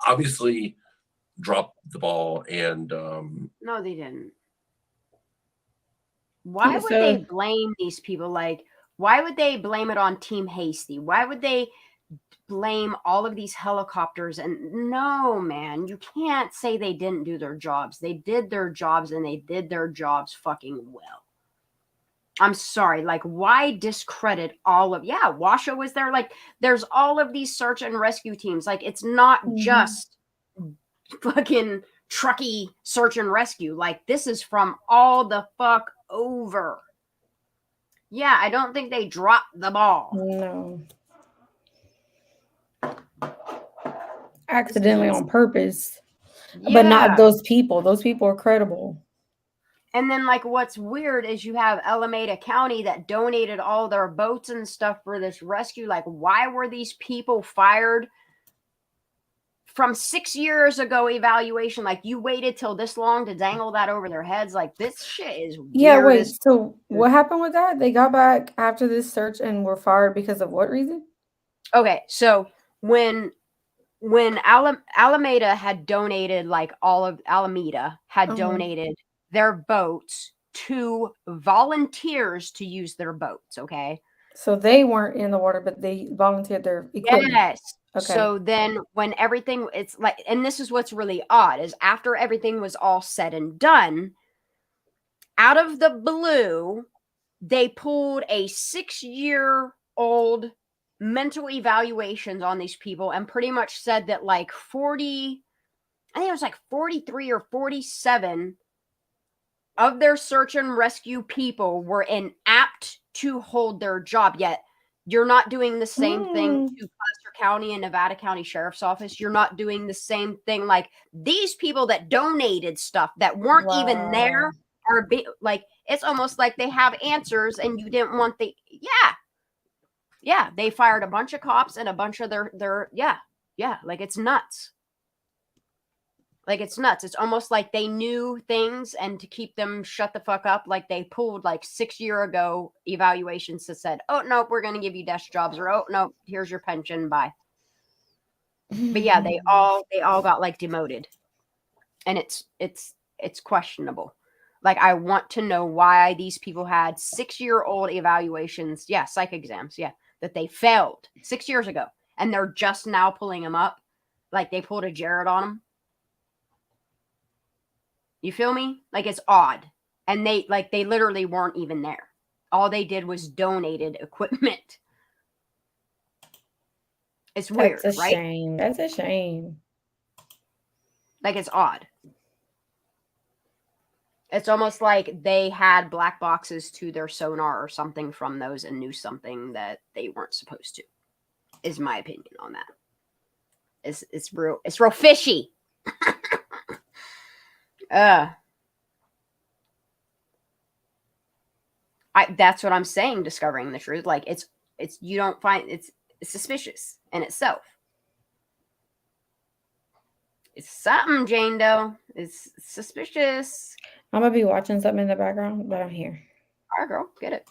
Obviously dropped the ball and no, they didn't. Why would they blame these people? Like, why would they blame it on Team Hasty? Why would they blame all of these helicopters. And no, man, you can't say they didn't do their jobs. They did their jobs, and they did their jobs fucking well. I'm sorry, like, why discredit all of, Washoe was there. Like, there's all of these search and rescue teams. Like, it's not just fucking Truckee search and rescue. Like, this is from all the fuck over. Yeah, I don't think they dropped the ball. No. Accidentally on purpose. But not those people. Those people are credible. And then, like, what's weird is you have Alameda County that donated all their boats and stuff for this rescue. Like, why were these people fired from 6 years ago evaluation? Like, you waited till this long to dangle that over their heads. Like, this shit is weird. Yeah, wait. So what happened with that? They got back after this search and were fired because of what reason? Okay, so when Alameda had donated, like, all of Alameda had donated their boats to volunteers to use their boats, okay? So they weren't in the water, but they volunteered their equipment. Yes. Okay. So then when everything, it's like, and this is what's really odd, is after everything was all said and done, out of the blue, they pulled a 6-year-old mental evaluations on these people and pretty much said that, like, 40, I think it was like 43 or 47 of their search and rescue people were inapt to hold their job. Yet you're not doing the same thing to Placer County and Nevada County Sheriff's Office. You're not doing the same thing. Like, these people that donated stuff that weren't even there are like, it's almost like they have answers and you didn't want the, they fired a bunch of cops and a bunch of their like, it's nuts. Like, it's nuts. It's almost like they knew things, and to keep them shut the fuck up, like, they pulled, like, 6 year ago evaluations that said, oh, no, we're going to give you desk jobs, or, oh, no, here's your pension, bye. But yeah, they all got, like, demoted. And it's questionable. Like, I want to know why these people had 6-year-old evaluations, psych exams, that they failed 6 years ago, and they're just now pulling them up. Like, they pulled a Jared on them. You feel me? Like, it's odd. And they literally weren't even there. All they did was donated equipment. It's weird, That's a right? shame. That's a shame. Like, it's odd. It's almost like they had black boxes to their sonar or something from those and knew something that they weren't supposed to. Is my opinion on that. It's real fishy. That's what I'm saying, discovering the truth. Like, it's you don't find it's suspicious in itself. It's something, Jane Doe. It's suspicious. I'm gonna be watching something in the background, but I'm here. All right, girl, get it.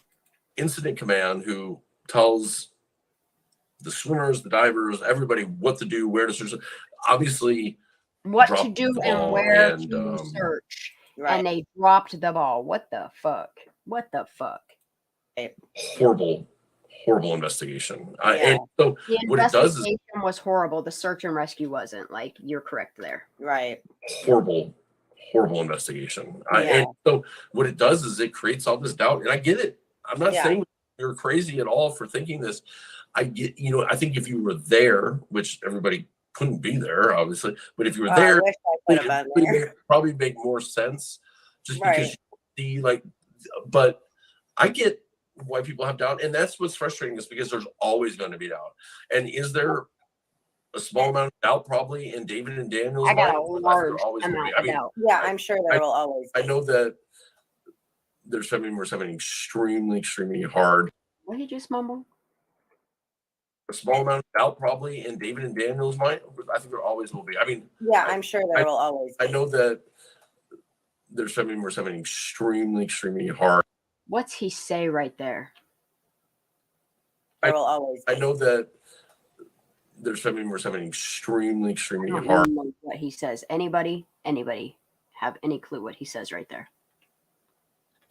Incident command who tells the swimmers, the divers, everybody what to do, where to search. Obviously, what to do and where to search. Right. And they dropped the ball. What the fuck? What the fuck? Horrible investigation. And so the what it does is was horrible. The search and rescue wasn't. Like, you're correct there. Right. Horrible investigation. And so what it does is it creates all this doubt. And I get it. I'm not saying you're crazy at all for thinking this. I get, I think if you were there, which everybody couldn't be there, obviously, but if you were there, it would probably make more sense just because you see, like, but I get why people have doubt, and that's what's frustrating, is because there's always going to be doubt. And is there a small amount of doubt probably in David and Daniel's mind? I got a large amount of doubt. Yeah, I'm sure there will always be. I know that there's something we're having extremely hard. What did you just mumble? A small amount of doubt probably in David and Daniel's mind. I think there always will be. I mean, I'm sure there will always be. I know that there's something we're having extremely hard. What's he say right there? There will always be. I know that there's something we're having extremely hard. I don't know what he says. Anybody have any clue what he says right there?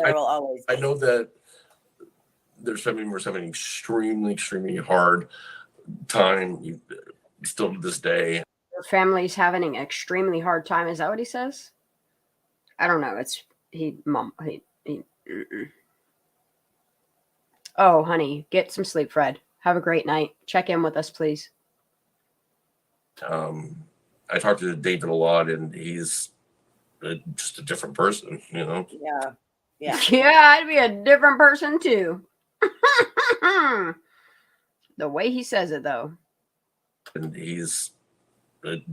There will always be. I know that there's something we're having extremely hard time, still to this day. Your family's having an extremely hard time. Is that what he says? I don't know. It's Oh, honey, get some sleep, Fred. Have a great night. Check in with us, please. I talked to David a lot, and he's just a different person, you know? Yeah. Yeah. Yeah, I'd be a different person too. The way he says it, though. And he's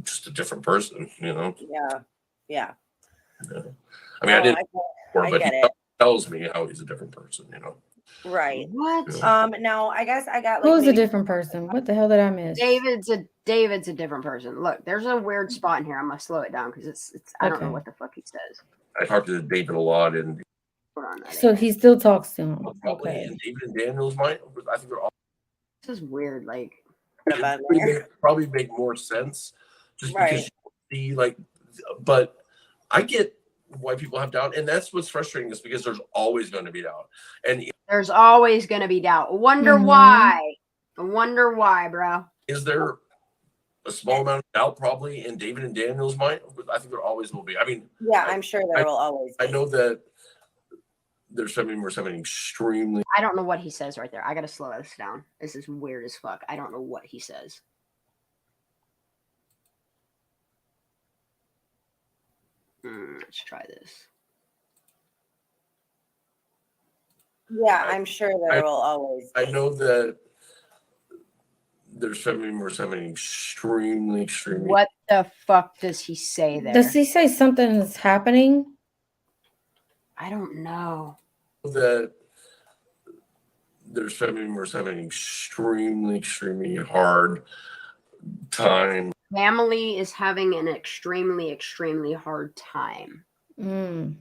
just a different person, you know? Yeah. Yeah. Yeah. I mean, I didn't, I but get he it. tells me how he's a different person, you know? Right. What? Yeah. Now I guess I got like Who's a maybe different person? What the hell did I miss? David's a different person. Look, there's a weird spot in here. I'm gonna slow it down because it's I don't know Okay. what the fuck he says. I talked to David a lot, and Hold on, that So ain't it. he still talks to him. probably Okay. in David and Daniel's mind, I think they're all This is weird. Like, about there. probably make more sense just Right. because you see, like, but I get why people have doubt, and that's what's frustrating is because there's always going to be doubt, and there's always gonna be doubt. Wonder Mhm. why. I wonder why, bro. is there a small amount of doubt probably in David and Daniel's mind? I think there always will be. I mean, Yeah, I'm sure there will always be. I know that there's something extremely. I don't know what he says right there. I gotta slow this down. This is weird as fuck. I don't know what he says. Let's try this. Yeah, I'm sure there will always be. I know that there's something extremely. What the fuck does he say there? Does he say something is happening? I don't know. That there's something extremely hard time. Family is having an extremely hard time. Mm.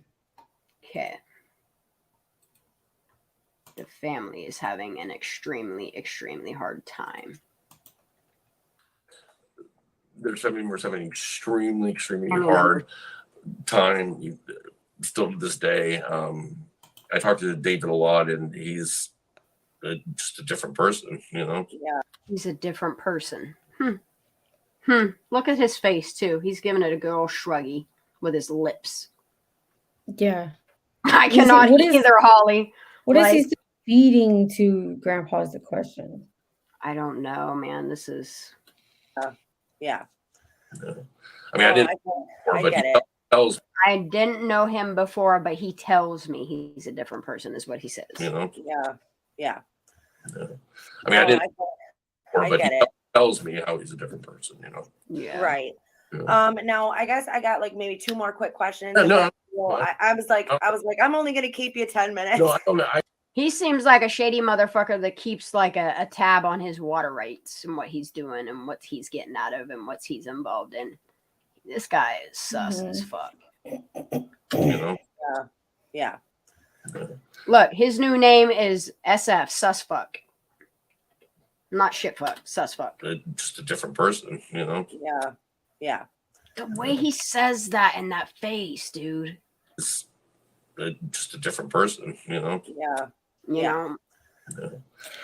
Okay. The family is having an extremely hard time. There's something extremely hard time. Still to this day. I talked to David a lot, and he's just a different person, you know? Yeah. He's a different person. Look at his face, too. He's giving it a good old shruggy with his lips. Yeah. I cannot either, Holly. What is he still feeding to Grandpa is the question. I don't know, man. This is... Yeah. I mean, I didn't... I get it. I didn't know him before, but he tells me he's a different person, is what he says. You know? Yeah. Yeah. I mean, I didn't... I get it. Tells me how he's a different person, you know? Yeah. Right. Yeah. Now I guess I got like maybe two more quick questions. No. I was like, I'm only gonna keep you 10 minutes. No, I don't know. He seems like a shady motherfucker that keeps like a tab on his water rights and what he's doing and what he's getting out of and what he's involved in. This guy is sus as fuck. You know? Yeah. Look, his new name is SF, sus fuck. Not shit fuck, sus fuck. Just a different person, you know? Yeah. Yeah. The way he says that in that face, dude. It's just a different person, you know? Yeah. You know?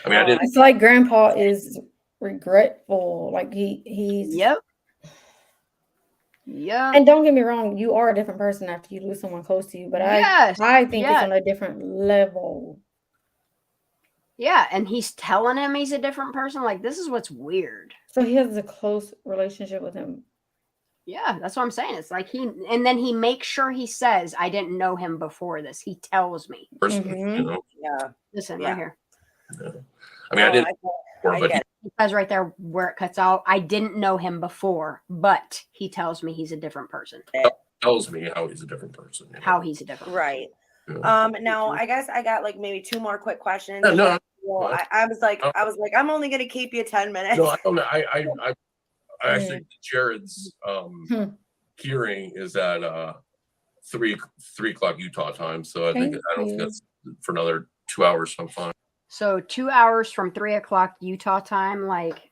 I mean, I didn't... It's like Grandpa is regretful. Like he's... Yep. Yeah. And don't get me wrong, you are a different person after you lose someone close to you, but I think it's on a different level. Yeah, and he's telling him he's a different person. Like, this is what's weird. So he has a close relationship with him. Yeah, that's what I'm saying. It's like and then he makes sure he says, I didn't know him before this. He tells me. Person, you know? Yeah. Listen, right here. Yeah. I mean, I didn't... I get it. He says right there where it cuts out, I didn't know him before, but he tells me he's a different person. Tells me how he's a different person. You know? How he's a different person. Right. Yeah. Now I guess I got like maybe two more quick questions. No. I was like, I'm only gonna keep you 10 minutes. No, I don't know. I actually Jared's hearing is at 3 o'clock Utah time. So I don't think that's for another 2 hours. So I'm fine. So 2 hours from 3 o'clock Utah time, like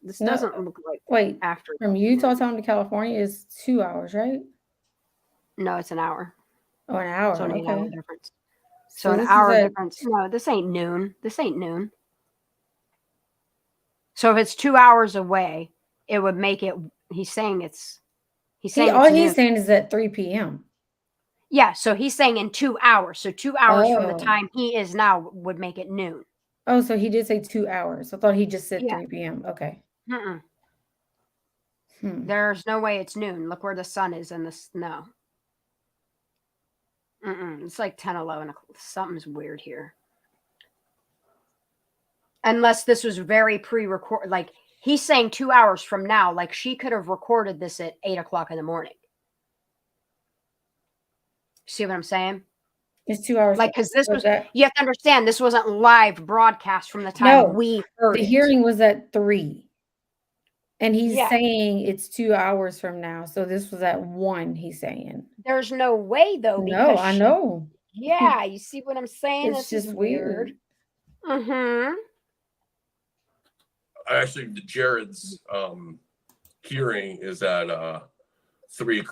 this doesn't look like after from Utah time to California is 2 hours, right? No, it's an hour. Oh, an hour. So an hour difference. So So an hour difference. No, this ain't noon. This ain't noon. So if it's 2 hours away, it would make it. He's saying all he's noon. saying is at 3 p.m. Yeah, so he's saying in 2 hours. So 2 hours from the Oh. time he is now would make it noon. Oh, so he did say 2 hours. I thought he just said Yeah. 3 p.m. Okay. There's no way it's noon. Look where the sun is in the snow. It's like 10, 11. Something's weird here. Unless this was very pre-recorded. Like, he's saying 2 hours from now. Like, she could have recorded this at 8 o'clock in the morning. See what I'm saying? It's 2 hours. Like, because this was, you have to understand, this wasn't live broadcast from the time we heard the it. hearing was at 3. And he's saying it's 2 hours from now. So this was at 1, he's saying. There's no way, though. No, I know. Yeah, you see what I'm saying? It's just weird. Actually, Jared's hearing is at 3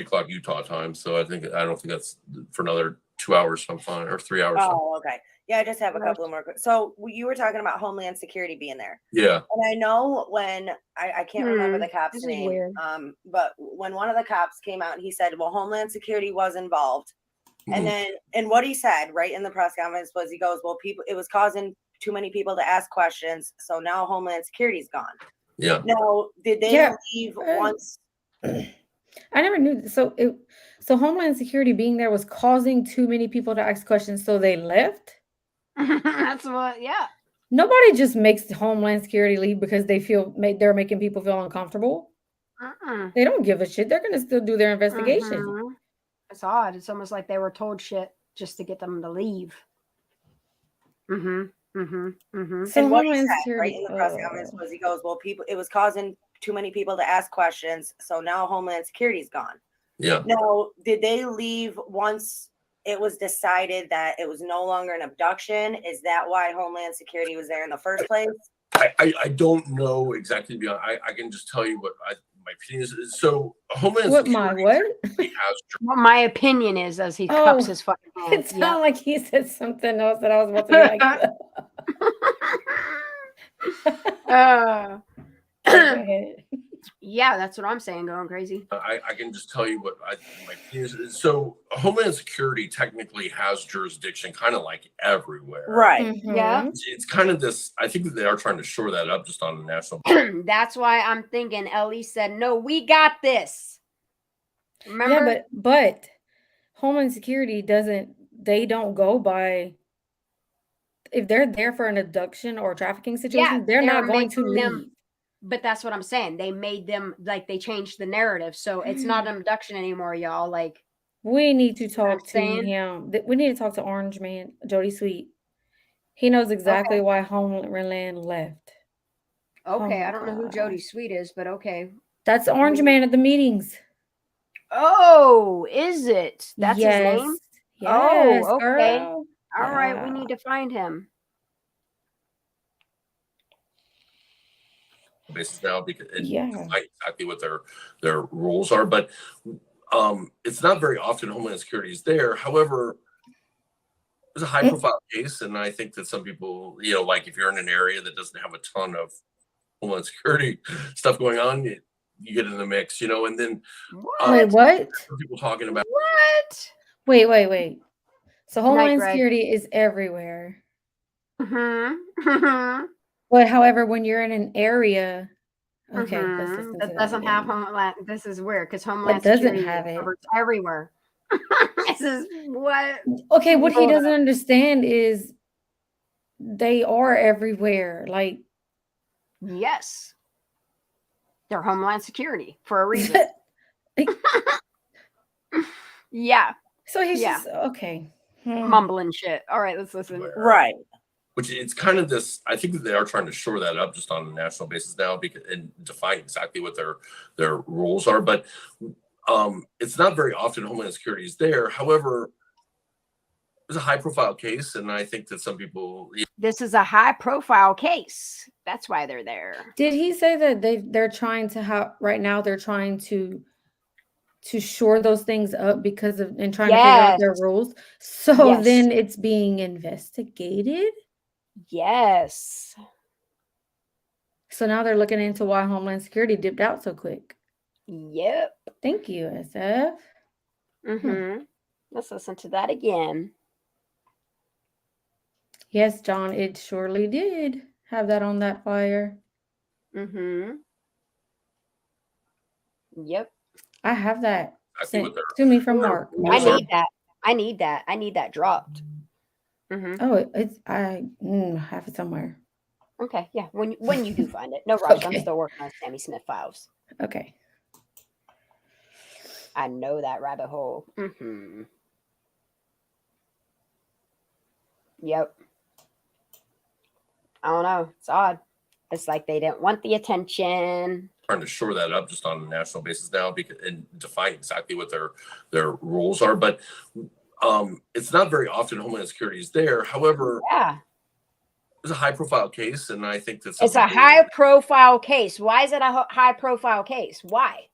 o'clock Utah time. So I don't think that's for another 2 hours sometime or 3 hours. Oh, okay. Yeah, I just have a couple more. So you were talking about Homeland Security being there. Yeah. And I know when I can't remember the cop's name. Weird. But when one of the cops came out and he said, well, Homeland Security was involved. And then, and what he said right in the press conference was, he goes, well, it was causing too many people to ask questions. So now Homeland Security's gone. Yeah. Now, did they leave once? I never knew. So Homeland Security being there was causing too many people to ask questions. So they left. That's what, Nobody just makes Homeland Security leave because they're making people feel uncomfortable. They don't give a shit. They're going to still do their investigation. It's odd. It's almost like they were told shit just to get them to leave. So And what he said right in the press conference was, he goes, well, it was causing too many people to ask questions. So now Homeland Security's gone. Yeah. Now, did they leave once it was decided that it was no longer an abduction? Is that why Homeland Security was there in the first place? I don't know exactly. I can just tell you what my opinion is. So Homeland Security what my opinion is, as he cups his fucking hands. It sounded like he said something else that I was about to be like. Yeah, that's what I'm saying. Going crazy. I can just tell you what my opinion is. So Homeland Security technically has jurisdiction kind of like everywhere. Right. Yeah. It's kind of this, I think that they are trying to shore that up just on the national. That's why I'm thinking Ellie said, no, we got this. Remember? Yeah, but Homeland Security they don't go by, if they're there for an abduction or trafficking situation, they're not going to leave. But that's what I'm saying. They made them, like, they changed the narrative. So it's not an abduction anymore, y'all. Like, we need to talk to him. We need to talk to Orange Man, Jody Sweet. He knows exactly why Homeland left. Okay, I don't know who Jody Sweet is, but okay. That's Orange Man at the meetings. Oh, is it? That's his name? Yes, okay. Girl. All right, we need to find him. Basis now because exactly what their rules are, but it's not very often Homeland Security is there. However, it's a high profile case, and I think that some people, like if you're in an area that doesn't have a ton of Homeland Security stuff going on, you get in the mix, and then wait, what? People talking about what? Wait. So Homeland Security is everywhere. But however, when you're in an area, okay, that doesn't have Homeland. This is weird because Homeland Security doesn't have it everywhere. This is what. Okay, what he doesn't understand is they are everywhere. Like, yes, they're Homeland Security for a reason. Yeah. So he's just okay. Mumbling shit. All right, let's listen. Right. Which it's kind of this, I think that they are trying to shore that up just on a national basis now and define exactly what their rules are. But it's not very often Homeland Security is there. However, it's a high profile case. And I think that some people. This is a high profile case. That's why they're there. Did he say that they're trying to have right now? They're trying to shore those things up because of and trying to figure out their rules. So then it's being investigated. Yes. So now they're looking into why Homeland Security dipped out so quick. Yep. Thank you, SF. Let's listen to that again. Yes, John, it surely did have that on that flyer. Yep. I have that sent to me from Mark. I need that. I need that. I need that dropped. Oh, I have it somewhere. Okay, yeah. When you do find it, no rush. Okay. I'm still working on Sammy Smith files. Okay. I know that rabbit hole. Yep. I don't know. It's odd. It's like they didn't want the attention. Trying to shore that up just on a national basis now, because and define exactly what their rules are. But it's not very often Homeland Security is there. However, it's a high-profile case, and I think that it's a high-profile case. Why is it a high-profile case? Why?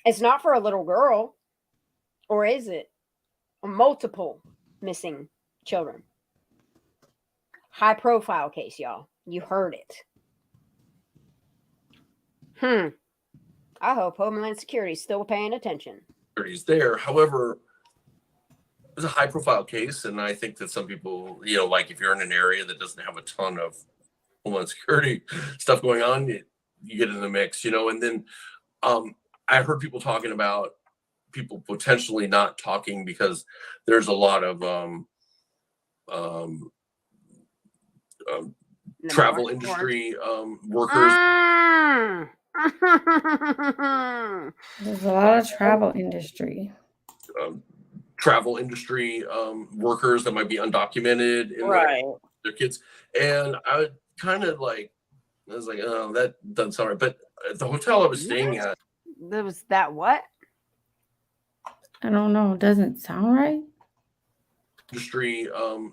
It's not for a little girl, or is it? Multiple missing children. High-profile case, y'all. You heard it. I hope Homeland Security is still paying attention. Is there. However, it's a high-profile case, and I think that some people, like if you're in an area that doesn't have a ton of Homeland Security stuff going on, you get in the mix, and then I heard people talking about people potentially not talking because there's a lot of travel industry workers. There's a lot of travel industry. Travel industry workers that might be undocumented and their kids. And I was like, oh, that doesn't sound right. But at the hotel I was staying at, there was that what? I don't know. It doesn't sound right. Industry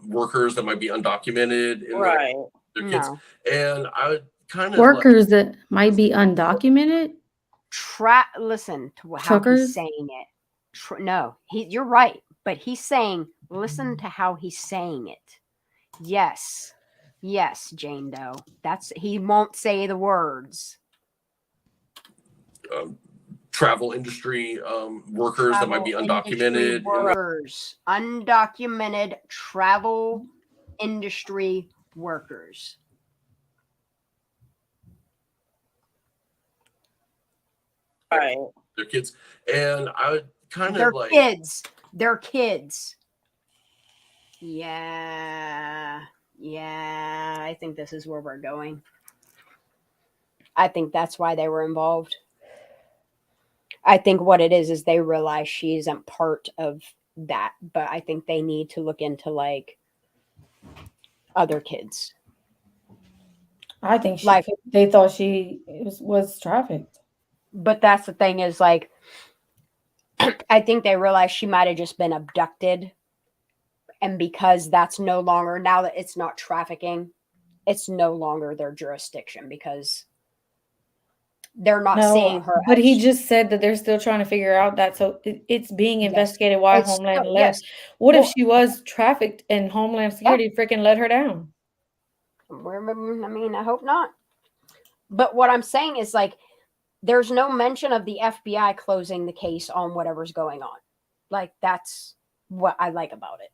workers that might be undocumented and their kids. No. And I workers that might be undocumented. Listen to how he's saying it. No, you're right, but he's saying, listen to how he's saying it. Yes, Jane Doe. He won't say the words. Travel industry workers that might be undocumented. Workers, undocumented travel industry workers. Their kids. And I They're kids. Yeah, I think this is where we're going. I think that's why they were involved. I think what it is they realize she isn't part of that, but I think they need to look into other kids. I think they thought she was trafficked. But that's the thing is I think they realized she might have just been abducted. And because that's no longer, now that it's not trafficking, it's no longer their jurisdiction because they're not seeing her. But he just said that they're still trying to figure out that. So it's being investigated why Homeland left. What if she was trafficked and Homeland Security freaking let her down? I mean, I hope not. But what I'm saying is there's no mention of the FBI closing the case on whatever's going on. That's what I like about it.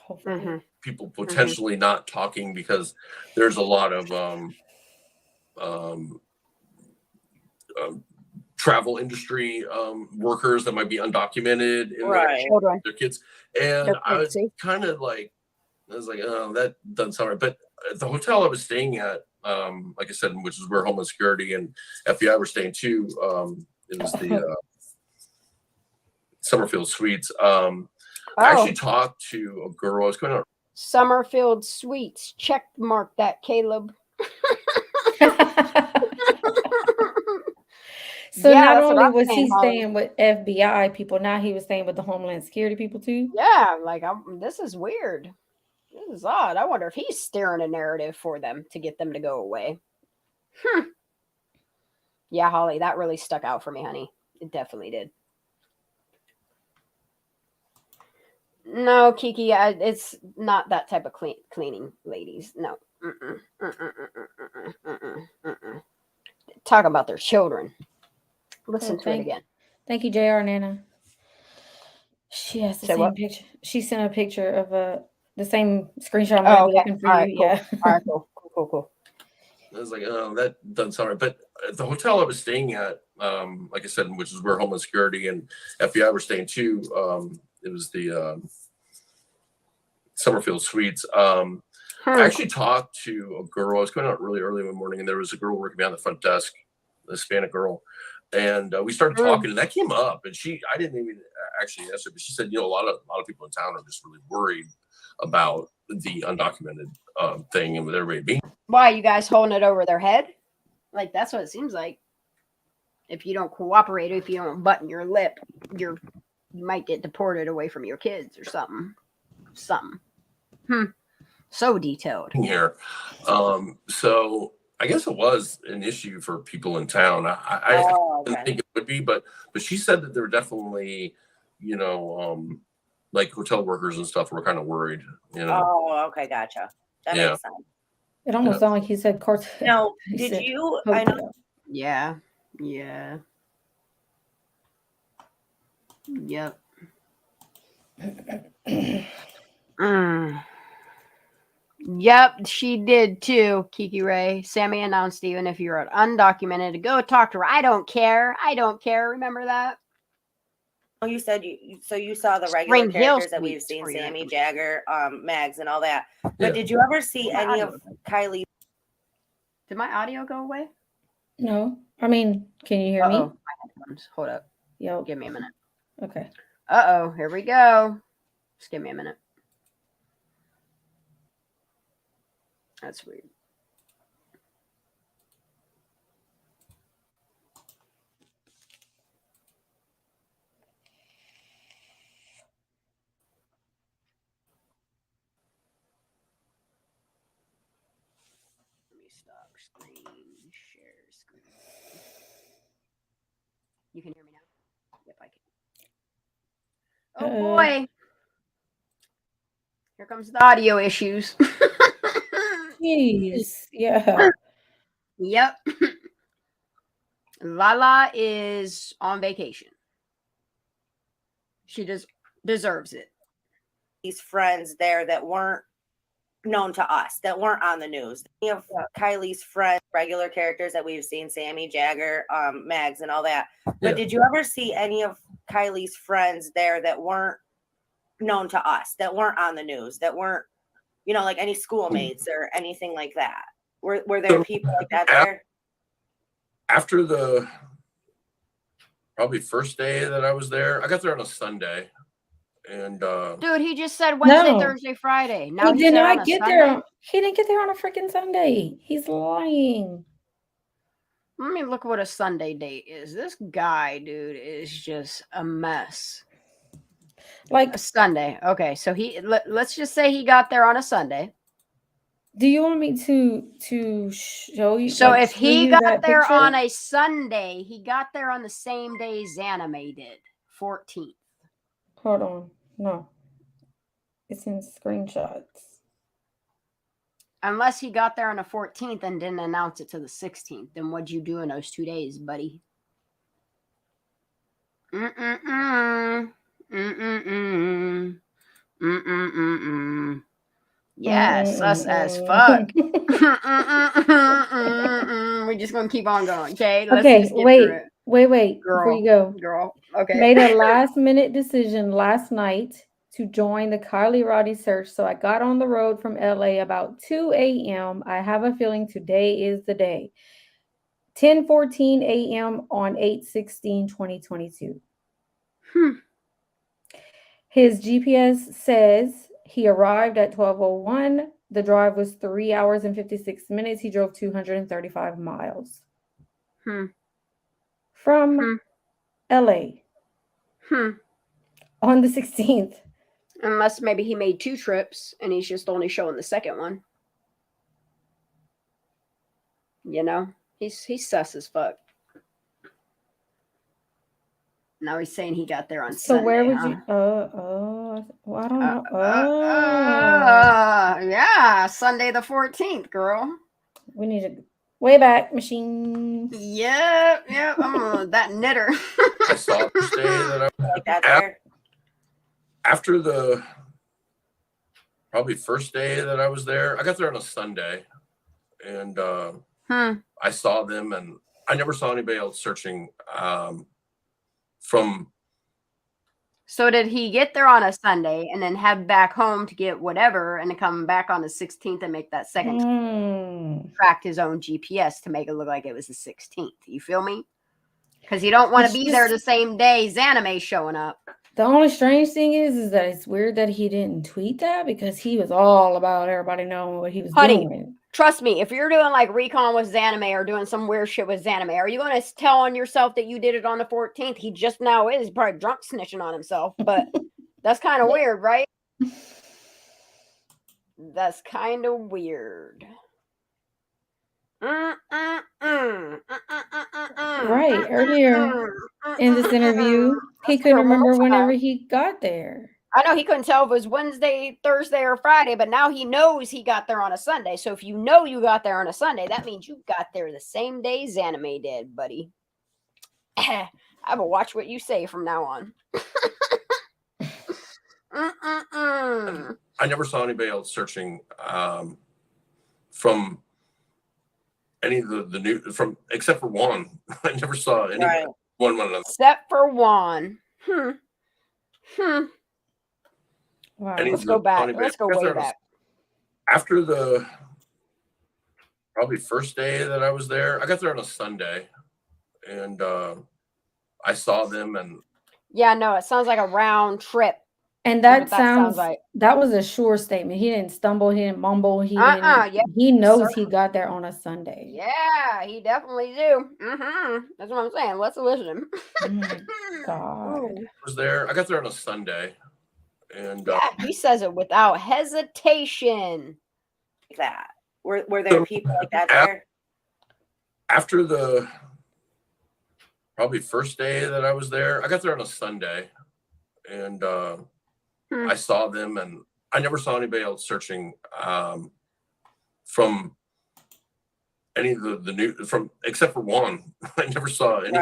Hopefully. People potentially not talking because there's a lot of travel industry workers that might be undocumented and their kids. And I was like, oh, that doesn't sound right. But at the hotel I was staying at, like I said, which is where Homeland Security and FBI were staying too. It was the Summerfield Suites. I actually talked to a girl. I was going on Summerfield Suites. Check mark that, Caleb. So not only was he staying with FBI people, now he was staying with the Homeland Security people too. Yeah, this is weird. This is odd. I wonder if he's steering a narrative for them to get them to go away. Yeah, Holly, that really stuck out for me, honey. It definitely did. No, Kiki, it's not that type of cleaning, ladies. No, Talk about their children. Listen to it again. Thank you, JR Nana. She has the same picture. She sent a picture of the same screenshot I'm gonna be looking for you. Cool. Yeah. All right, cool. I was like, oh, that doesn't sound right. But at the hotel I was staying at, like I said, which is where Homeland Security and FBI were staying too. It was the Summerfield Suites. I actually talked to a girl. I was going out really early one morning, and there was a girl working behind the front desk, a Hispanic girl. And we started talking, and that came up. And I didn't even actually ask her, but she said, a lot of people in town are just really worried about the undocumented thing and with everybody being. Why, you guys holding it over their head? Like, that's what it seems like. If you don't cooperate, if you don't button your lip, you might get deported away from your kids or something. So detailed here. So I guess it was an issue for people in town. I didn't think it would be, but she said that there were definitely, like hotel workers and stuff were kind of worried. Oh, okay, gotcha. That makes sense. It almost sounded like he said cartel. No, did you? I know. Yeah. Yep. Yep, she did too, Kiki Ray. Sammy announced even if you're undocumented, to go talk to her. I don't care. Remember that? Oh, you said you saw the regular characters that we've seen, Sammy, Jagger, Mags, and all that. But did you ever see any of Kylie? Did my audio go away? No. I mean, can you hear me? My headphones. Hold up. Yo. Give me a minute. Okay. Here we go. Just give me a minute. That's weird. Let me stop share screen. You can hear me now? Yep, I can. Oh boy. Here comes the audio issues. Jeez. Yeah. Yep. Lala is on vacation. She deserves it. These friends there that weren't known to us, that weren't on the news. Any of Kylie's friends, regular characters that we've seen, Sammy, Jagger, Mags, and all that. But did you ever see any of Kylie's friends there that weren't known to us, that weren't on the news, that weren't, like any schoolmates or anything like that? Were there people like that there? After the probably first day that I was there, I got there on a Sunday. And dude, he just said Wednesday, Thursday, Friday. Now he did not get there. He didn't get there on a freaking Sunday. He's lying. Let me look what a Sunday date is. This guy, dude, is just a mess. Like a Sunday. Okay, so let's just say he got there on a Sunday. Do you want me to show you? So if he got there on a Sunday, he got there on the same day Xaname did, 14th. Hold on. No. It's in screenshots. Unless he got there on the 14th and didn't announce it to the 16th, then what'd you do in those 2 days, buddy? Yes, sus as fuck. We're just gonna keep on going, okay? Let's wait. Girl, before you go. Girl, okay. Made a last-minute decision last night to join the Carly Roddy search. So I got on the road from LA about 2 a.m. I have a feeling today is the day. 10:14 a.m. on 8/16/2022. His GPS says he arrived at 12:01. The drive was 3 hours and 56 minutes. He drove 235 miles. From LA. On the 16th. Unless maybe he made 2 trips and he's just only showing the second one. He's sus as fuck. Now he's saying he got there on So Sunday. where would huh? you? Well, I don't know. Yeah, Sunday the 14th, girl. We need a way back machine. Yep. I'm that knitter. I saw this day that Like that there. after the probably first day that I was there. I got there on a Sunday, and I saw them, and I never saw anybody else searching from. So did he get there on a Sunday and then head back home to get whatever and then come back on the 16th and make that second tracked his own GPS to make it look like it was the 16th? You feel me? Because you don't want to be there the same day Zanime showing up. The only strange thing is that it's weird that he didn't tweet that because he was all about everybody knowing what he was doing. Trust me, if you're doing like recon with Zanime or doing some weird shit with Zanime, are you going to tell on yourself that you did it on the 14th? He just now is. He's probably drunk snitching on himself, but that's kind of weird, right? That's kind of weird. Right. Earlier in this interview, he couldn't remember whenever he got there. I know he couldn't tell if it was Wednesday, Thursday, or Friday, but now he knows he got there on a Sunday. So if you know you got there on a Sunday, that means you got there the same day Zanime did, buddy. I will watch what you say from now on. I never saw anybody else searching from any of the new from except for Juan. I never saw any one another. Except for Juan. Wow. Let's go back. Let's go way back. After the probably first day that I was there, I got there on a Sunday, and I saw them, and yeah, no, it sounds like a round trip. And that sounds like that was a sure statement. He didn't stumble, he didn't mumble, he didn't. Yeah, he knows he got there on a Sunday. Yeah, he definitely do. That's what I'm saying. Let's listen. Oh my God. I was there. I got there on a Sunday, and he says it without hesitation. Like that. Were there people like that there? After the probably first day that I was there, I got there on a Sunday, and I saw them, and I never saw anybody else searching from any of the new from except for Juan. I never saw any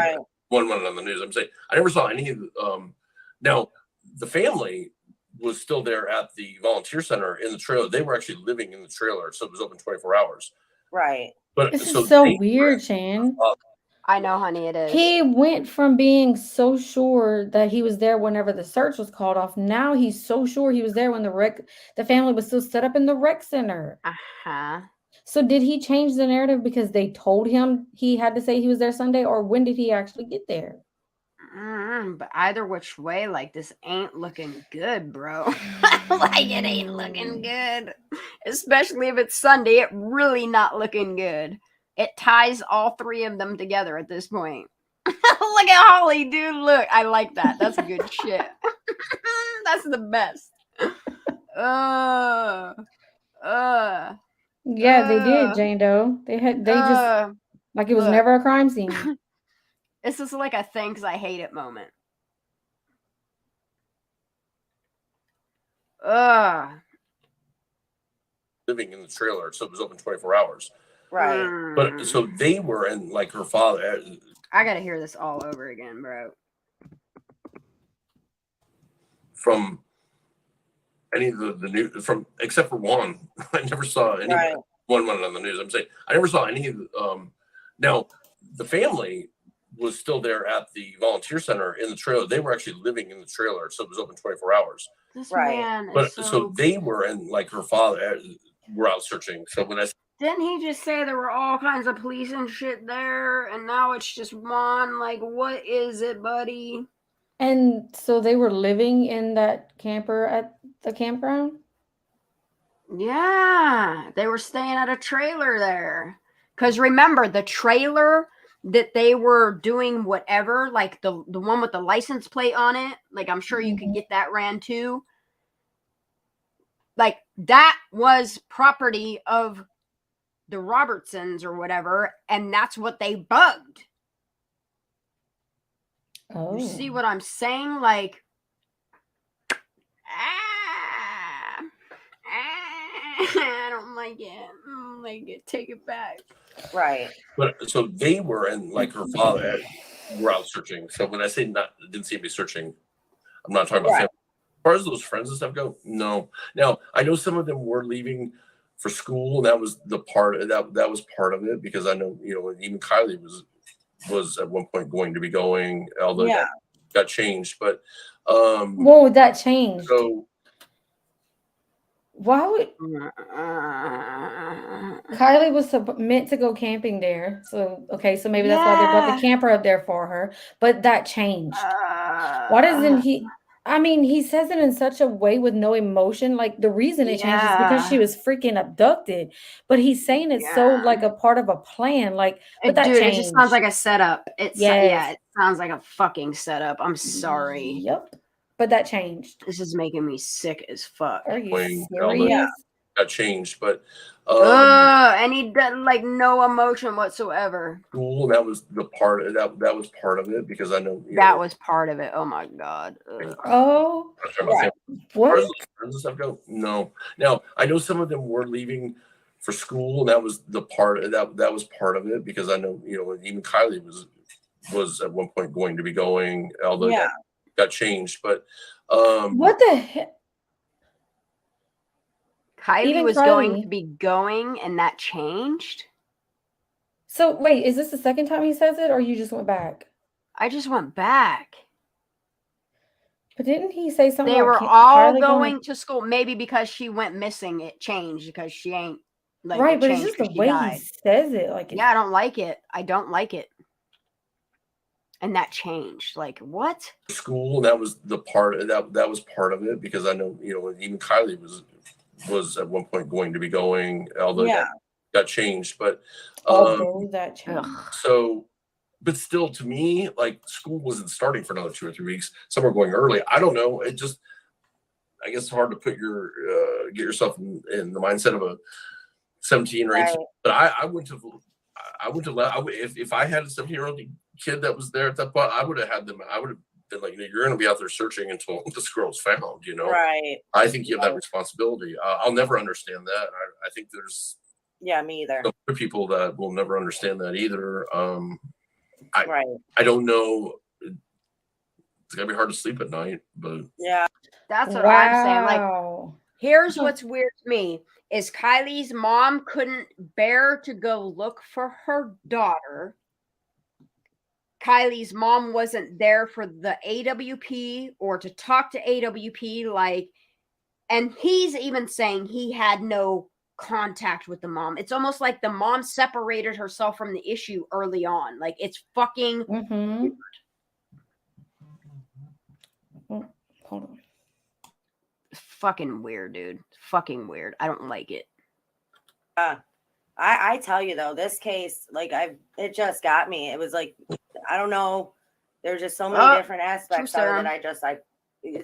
one on the news. I'm saying I never saw any of now the family was still there at the volunteer center in the trailer. They were actually living in the trailer, so it was open 24 hours. Right. But this is so weird, Chan. I know, honey, it is. He went from being so sure that he was there whenever the search was called off. Now he's so sure he was there when the family was still set up in the rec center. So did he change the narrative because they told him he had to say he was there Sunday, or when did he actually get there? But either which way, like, this ain't looking good, bro. Like, it ain't looking good. Especially if it's Sunday, it really not looking good. It ties all three of them together at this point. Look at Holly, dude. Look, I like that. That's good shit. That's the best. Yeah, they did, Jane Doe. They just like it was never a crime scene. This is like a thanks I hate it moment. Living in the trailer, so it was open 24 hours. Right. But so they were, and like her father. I gotta hear this all over again, bro. From any of the new from except for Juan. I never saw any one on the news. I'm saying I never saw any of now the family was still there at the volunteer center in the trailer. They were actually living in the trailer, so it was open 24 hours. This man but so they were, and like her father were out searching. So when didn't he just say there were all kinds of police and shit there, and now it's just Juan? Like, what is it, buddy? And so they were living in that camper at the campground? Yeah, they were staying at a trailer there. Because remember, the trailer that they were doing whatever, like the one with the license plate on it, like I'm sure you could get that ran too. Like that was property of the Robertsons or whatever, and that's what they bugged. You see Oh. what I'm saying? Like, I don't like it. I don't like it. Take it back. Right. But so they were, and like her father were out searching. So when I say didn't see me searching, I'm not talking about family. As far as those friends and stuff go, no. Now I know some of them were leaving for school, and that was the part that was part of it, because I know, you know, even Kylie was at one point going to be going, although that got changed. But what would that change? So why would Kylie was meant to go camping there? So okay, so maybe that's why they brought the camper up there for her. But that changed. Why doesn't he? I mean, he says it in such a way with no emotion. Like the reason it changed is because she was freaking abducted. But he's saying it's so like a part of a plan. Like, but that dude, changed. it just sounds like a setup. Yeah, it sounds like a fucking setup. I'm sorry. Yep. But that changed. This is making me sick as fuck. Are you serious? Got changed, but and he did like no emotion whatsoever. Cool. That was the part that was part of it, because I know that was part of it. Oh my god. Oh, what? Friends and stuff go, no. Now I know some of them were leaving for school, and that was the part that was part of it, because I know, you know, even Kylie was at one point going to be going, although that got changed. But what the heck? Kylie was going to be going, and that changed. So wait, is this the second time he says it, or you just went back? I just went back. But didn't he say something? They were all going to school. Maybe because she went missing, it changed, because she ain't like right. But it's just the way he says it. Like, yeah, I don't like it. I don't like it. And that changed. Like, what? School. That was the part that was part of it, because I know, you know, even Kylie was at one point going to be going, although that got changed. But that changed. So, but still, to me, like, school wasn't starting for another 2 or 3 weeks. Some are going early. I don't know. It just, I guess it's hard to put get yourself in the mindset of a 17 or 18. But I wouldn't have if I had a 17-year-old kid that was there at that point, I would have had them. I would have been like, you're going to be out there searching until this girl's found, you know? Right. I think you have that responsibility. I'll never understand that. I think there's me either. Other people that will never understand that either. I don't know. It's gotta be hard to sleep at night, but that's what I'm saying. Like, here's what's weird to me is Kylie's mom couldn't bear to go look for her daughter. Kylie's mom wasn't there for the AWP or to talk to AWP, like, and he's even saying he had no contact with the mom. It's almost like the mom separated herself from the issue early on. Like, it's fucking weird. Hold on. Fucking weird, dude. Fucking weird. I don't like it. I tell you though, this case, like, it just got me. It was like, I don't know. There's just so many different aspects of it that I just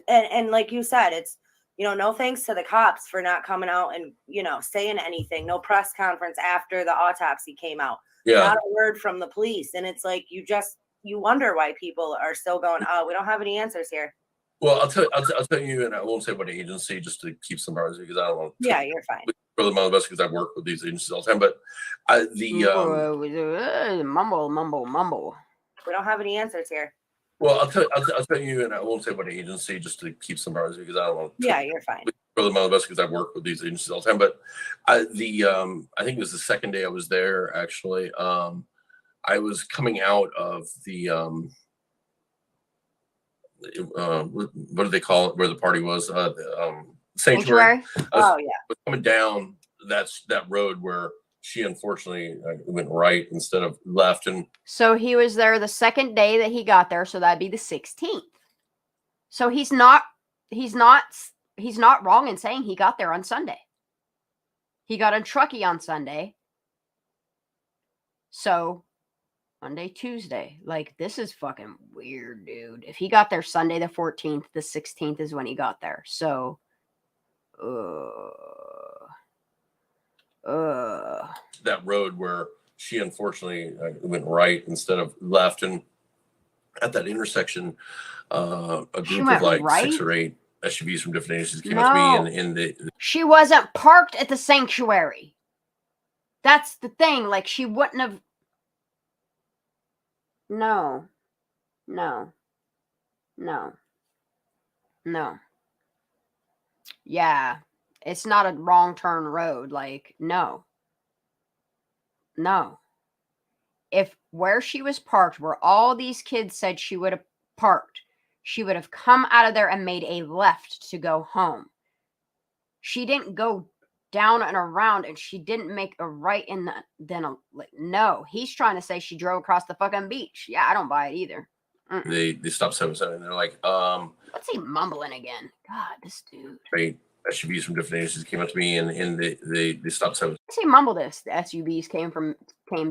and like you said, it's, you know, no thanks to the cops for not coming out and, you know, saying anything. No press conference after the autopsy came out. Not a word from the police. And it's like, you wonder why people are still going, oh, we don't have any answers here. Well, I'll tell you, and I won't say what agency, just to keep some bars, because I don't want to. Yeah, you're fine. For the amount of us, because I work with these agencies all the time. But mumble. We don't have any answers here. Well, I'll tell you, and I won't say what agency, just to keep some bars, because I don't want to. Yeah, you're fine. For the amount of us, because I work with these agencies all the time. But I think it was the second day I was there. Actually, I was coming out of the what do they call it? Where the party was? Sanctuary. I was coming down that road where she unfortunately went right instead of left. And so he was there the second day that he got there. So that'd be the 16th. So he's not wrong in saying he got there on Sunday. He got in Truckee on Sunday. So Monday, Tuesday, like, this is fucking weird, dude. If he got there Sunday the 14th, the 16th is when he got there. So that road where she unfortunately went right instead of left. And at that intersection, a group of like 6 or 8 SUVs from different agencies came up to me, and she wasn't parked at the sanctuary. That's the thing. Like, she wouldn't have. No. Yeah, it's not a wrong turn road. Like, no. If where she was parked, where all these kids said she would have parked, she would have come out of there and made a left to go home. She didn't go down and around, and she didn't make a right in the no. He's trying to say she drove across the fucking beach. Yeah, I don't buy it either. They stopped 7-7, and they're like, what's he mumbling again? God, this dude. Right. SUVs from different agencies came up to me, and they stopped 7. What's he mumble this? The SUVs came to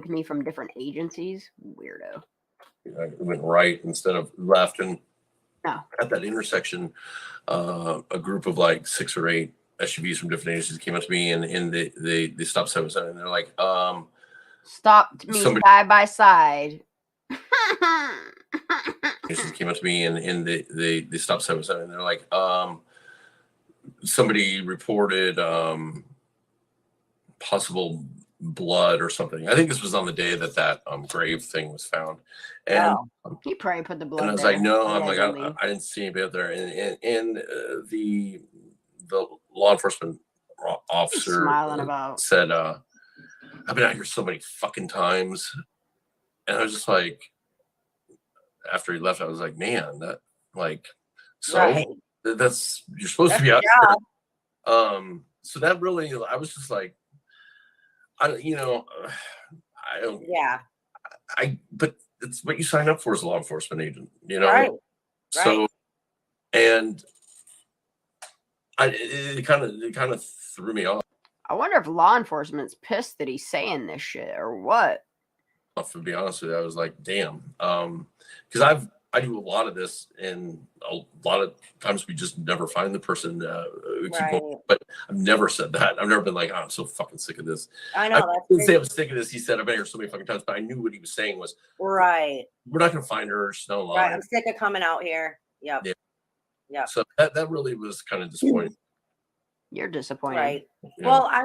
me from different agencies. Weirdo. I went right instead of left, and no. At that intersection, a group of like 6 or 8 SUVs from different agencies came up to me, and they stopped 7-7, and they're like, stopped me side by side. Came up to me, and they stopped 7-7, and they're like, somebody reported possible blood or something. I think this was on the day that grave thing was found, and he probably put the blood. And I was like, no, I'm like, I didn't see anybody out there, and the law enforcement officer said, I've been out here so many fucking times, and I was just like, after he left, I was like, man, that like, so. Right. That's you're supposed to be out there. So that really, I was just like, I don't. Yeah. But it's what you sign up for as a law enforcement agent, Right. So, and it kind of threw me off. I wonder if law enforcement's pissed that he's saying this shit or what. To be honest with you, I was like, damn, because I do a lot of this, and a lot of times we just never find the person. We keep going, but I've never said that. I've never been like, oh, I'm so fucking sick of this. I know. I didn't say I was sick of this. He said, I've been here so many fucking times, but I knew what he was saying was, right. We're not going to find her. She's not alive. Right. I'm sick of coming out here. Yep. Yeah. So that really was kind of disappointing. You're disappointed. Right. Yeah. Well, I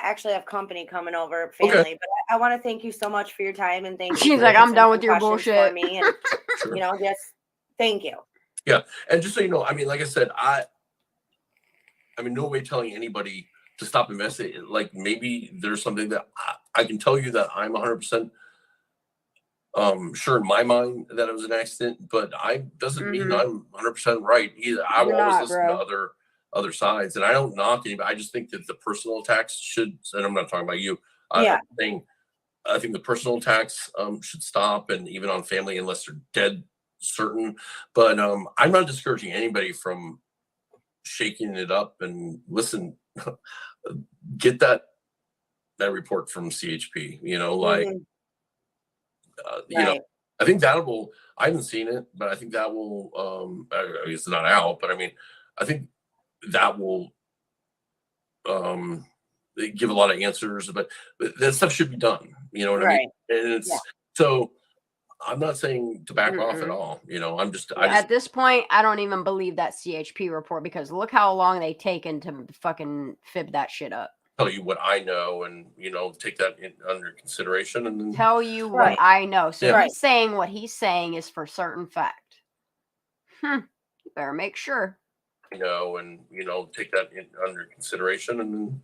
actually have company coming over, family, but I want to thank you so much for your time, and thank you. She's like, I'm done with your bullshit. For me, and sure. Just thank you. Yeah. And just so you know, I mean, like I said, I mean, no way telling anybody to stop investigating. Like, maybe there's something that I can tell you that I'm 100% sure in my mind that it was an accident, but doesn't mean I'm 100% right either. I will always listen to other sides, and I don't knock anybody. I just think that the personal attacks should, and I'm not talking about you. I think the personal attacks should stop, and even on family, unless they're dead certain. But I'm not discouraging anybody from shaking it up. And listen, get that report from CHP. You know, I think that will. I haven't seen it, but I think that will. I guess it's not out, but I mean, I think that will give a lot of answers, but that stuff should be done. You know what I mean? And it's so I'm not saying to back off at all. I'm just at this point, I don't even believe that CHP report, because look how long they taken to fucking fib that shit up. Tell you what I know, and take that under consideration, and then tell you what I know. So he's saying what he's saying is for certain fact. You better make sure. And take that under consideration, and then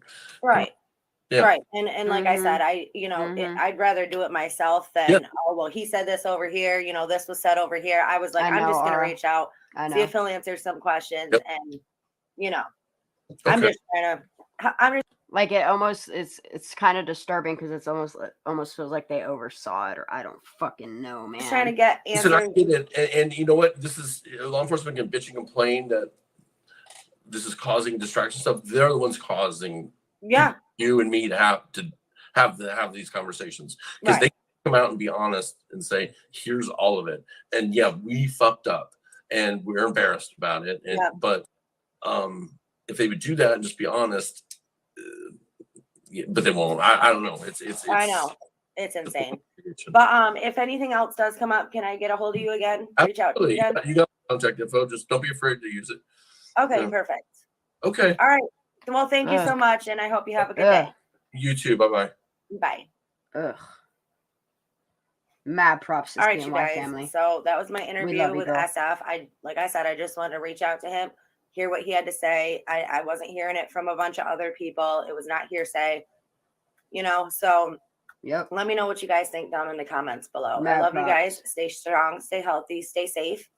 and like I said, I'd rather do it myself than oh well, he said this over here, this was said over here. I was like, I'm just gonna reach out, see if he'll answer some questions, and I'm just like, it almost it's kind of disturbing, because it's almost feels like they oversaw it, or I don't fucking know, man. Just trying to get answers. I get it. And you know what? This is law enforcement can bitch and complain that this is causing distraction stuff. They're the ones causing you and me to have these conversations, because they come out and be honest and say, here's all of it. And we fucked up and we're embarrassed about it. And but if they would do that and just be honest, but they won't. I don't know. It's I know. It's insane. But if anything else does come up, can I get a hold of you again? Reach out to you again? You got contact info. Just don't be afraid to use it. Okay, perfect. Okay. All right. Well, thank you so much, and I hope you have a good day. You too. Bye-bye. Bye. Ugh. Mad props to all right, you CNY guys. family. So that was my interview with SF. Like I said, I just wanted to reach out to him, hear what he had to say. I wasn't hearing it from a bunch of other people. It was not hearsay, so let me know what you guys think down in the comments below. I love you guys. Stay strong, stay healthy, stay safe.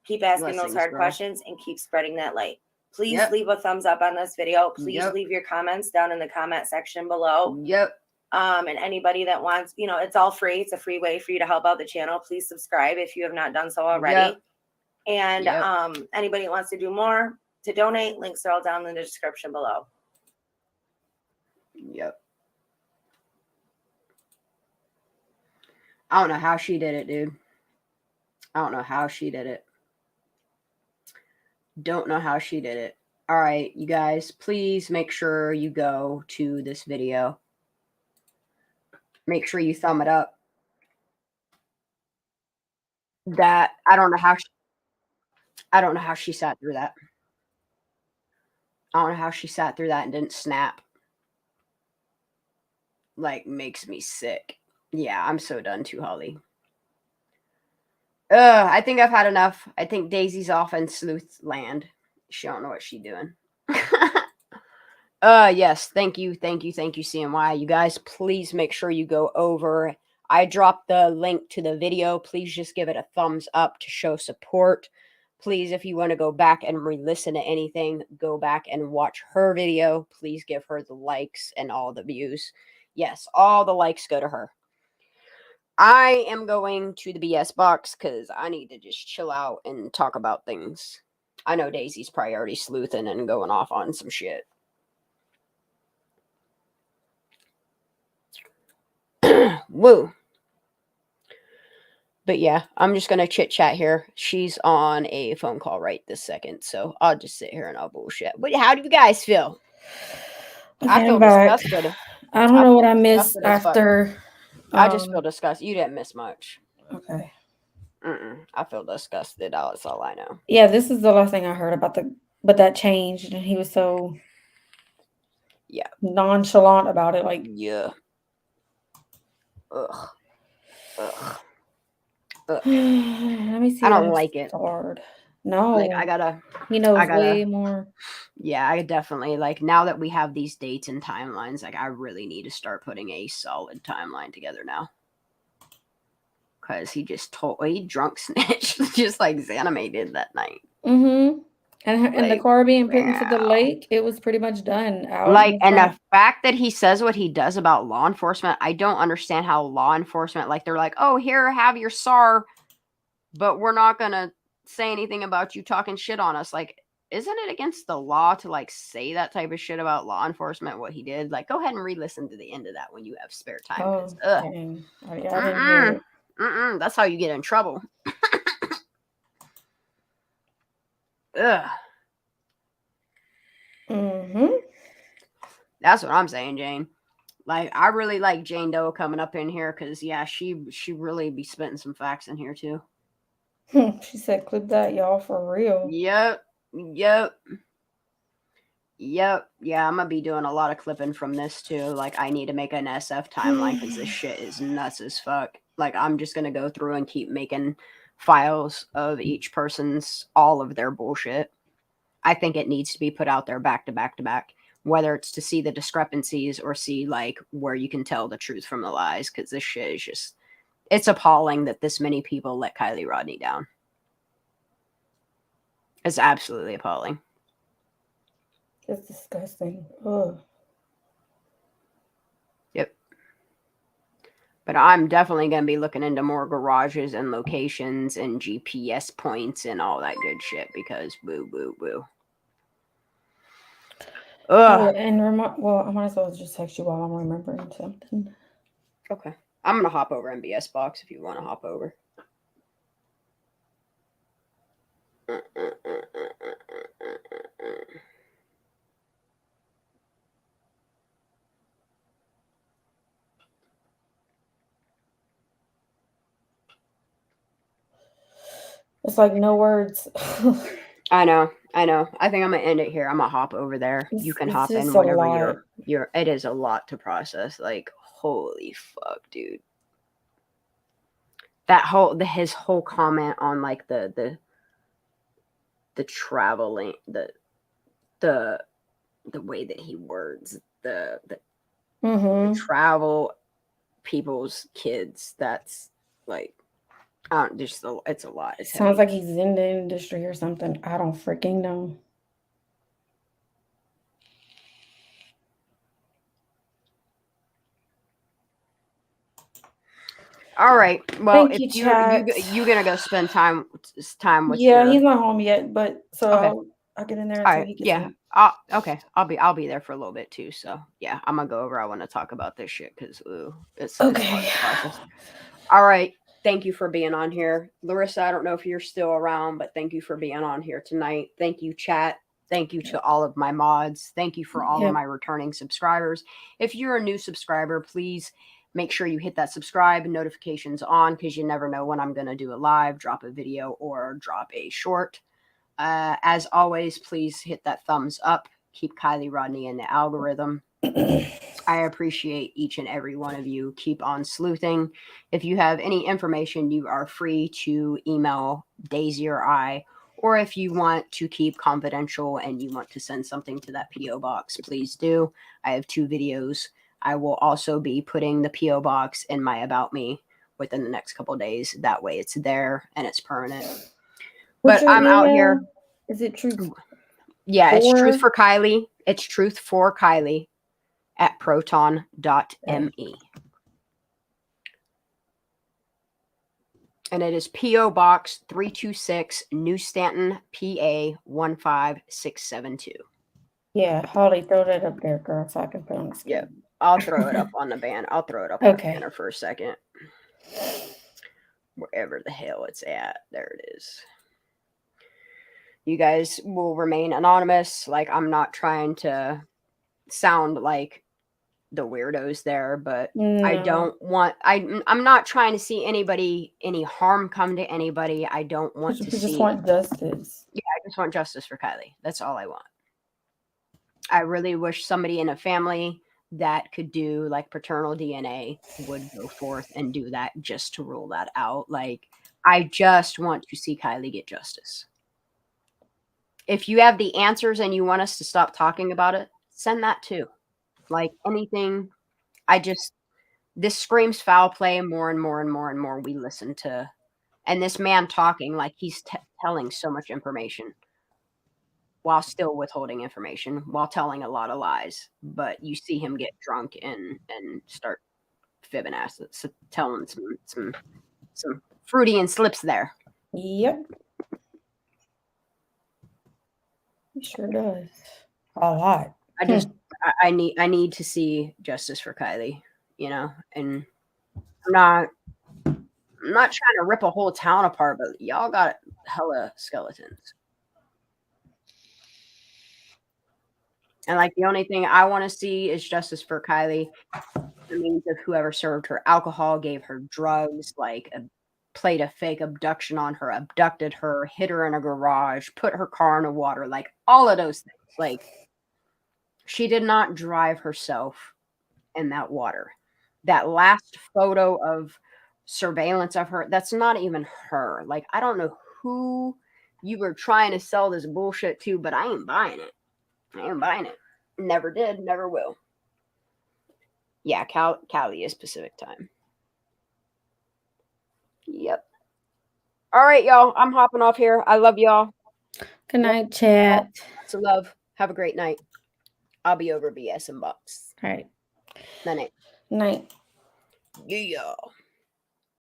Keep asking those hard questions and keep spreading that light. Please leave a thumbs up on this video. Please leave your comments down in the comment section below. And anybody that wants, it's all free. It's a free way for you to help out the channel. Please subscribe if you have not done so already. And anybody that wants to do more, to donate, links are all down in the description below. I don't know how she did it, dude. I don't know how she did it. Don't know how she did it. All right, you guys, please make sure you go to this video. Make sure you thumb it up. That I don't know how she sat through that. I don't know how she sat through that and didn't snap. Like, makes me sick. Yeah, I'm so done too, Holly. I think I've had enough. I think Daisy's off in sleuth land. She don't know what she's doing. Yes, thank you, CNY. You guys, please make sure you go over. I dropped the link to the video. Please just give it a thumbs up to show support. Please, if you want to go back and re-listen to anything, go back and watch her video. Please give her the likes and all the views. Yes, all the likes go to her. I am going to the BS box because I need to just chill out and talk about things. I know Daisy's probably already sleuthing and going off on some shit. Woo. But yeah, I'm just going to chit chat here. She's on a phone call right this second. So I'll just sit here and I'll bullshit. But how do you guys feel? Okay, I feel disgusted. I don't know what I missed after. I just feel disgusted. You didn't miss much. Okay. I feel disgusted. That's all I know. Yeah, this is the last thing I heard about but that changed, and he was so nonchalant about it. Like, ugh. Let me see. I don't like it. Hard. No, like he knows way more. Yeah, I definitely now that we have these dates and timelines, I really need to start putting a solid timeline together now. Because he drunk snitched just like Xaname did that night. And the car being put into the lake, it was pretty much done. And the fact that he says what he does about law enforcement, I don't understand how law enforcement, they're like, oh, here, have your SAR, but we're not going to say anything about you talking shit on us. Isn't it against the law to say that type of shit about law enforcement, what he did? Go ahead and re-listen to the end of that when you have spare time. Dang. I didn't hear it. That's how you get in trouble. Ugh. That's what I'm saying, Jane. I really like Jane Doe coming up in here because, she really be spitting some facts in here, too. She said, clip that, y'all, for real. Yep. Yeah, I'm going to be doing a lot of clipping from this, too. I need to make an SF timeline because this shit is nuts as fuck. I'm just going to go through and keep making files of each person's, all of their bullshit. I think it needs to be put out there back to back to back, whether it's to see the discrepancies or see where you can tell the truth from the lies. Because this shit is just, it's appalling that this many people let Kylie Rodney down. It's absolutely appalling. It's disgusting. Ugh. Yep. But I'm definitely going to be looking into more garages and locations and GPS points and all that good shit because boo, boo, boo. Ugh. I might as well just text you while I'm remembering something. Okay. I'm going to hop over MBS box if you want to hop over. It's like no words. I know. I think I'm gonna end it here. I'm gonna hop over there. You can hop in whenever you're. It is a lot to process. Like, holy fuck, dude. His whole comment on like the traveling, the way that he words the travel people's kids. That's like, it's a lot. It sounds like he's in the industry or something. I don't freaking know. All right. Well, if you're gonna go spend time with he's not home yet, but so okay. I'll get in there until he gets home. Okay. I'll be there for a little bit too. So yeah, I'm gonna go over. I want to talk about this shit because it's okay. All right. Thank you for being on here, Larissa. I don't know if you're still around, but thank you for being on here tonight. Thank you, chat. Thank you to all of my mods. Thank you for all of my returning subscribers. If you're a new subscriber, please make sure you hit that subscribe and notifications on, because you never know when I'm going to do a live, drop a video, or drop a short. As always, please hit that thumbs up. Keep Kylie Rodney in the algorithm. I appreciate each and every one of you. Keep on sleuthing. If you have any information, you are free to email Daisy or I. Or if you want to keep confidential and you want to send something to that P.O. box, please do. I have 2 videos. I will also be putting the P.O. box in my About Me within the next couple of days. That way it's there and it's permanent. But I'm out here. Is it truth? Yeah, it's Truth for Kylie. It's Truth for Kylie at proton.me. And it is P.O. Box 326, New Stanton, PA 15672. Yeah, Holly, throw that up there, girl, so I can put on the screen. Yeah, I'll throw it up on the banner. I'll throw it up on the banner for a second. Wherever the hell it's at. There it is. You guys will remain anonymous. Like, I'm not trying to sound like the weirdos there, but I don't want, I'm not trying to see any harm come to anybody. I don't want to see. Just want justice. Yeah, I just want justice for Kylie. That's all I want. I really wish somebody in a family that could do like paternal DNA would go forth and do that just to rule that out. Like, I just want to see Kylie get justice. If you have the answers and you want us to stop talking about it, send that too. Like, anything. This screams foul play more and more and more and more we listen to. And this man talking like he's telling so much information while still withholding information, while telling a lot of lies. But you see him get drunk and start fibbing ass, telling some Freudian slips there. Yep. He sure does. A lot. I need to see justice for Kylie, you know, and I'm not trying to rip a whole town apart, but y'all got hella skeletons. And like, the only thing I want to see is justice for Kylie. The means of whoever served her alcohol, gave her drugs, like played a fake abduction on her, abducted her, hid her in a garage, put her car in the water, like all of those things. Like, she did not drive herself in that water. That last photo of surveillance of her, that's not even her. Like, I don't know who you were trying to sell this bullshit to, but I ain't buying it. I ain't buying it. Never did, never will. Yeah, Cali is Pacific time. Yep. All right, y'all. I'm hopping off here. I love y'all. Good night, chat. Lots of love. Have a great night. I'll be over BS inbox. All right. Night. Night. Yeah.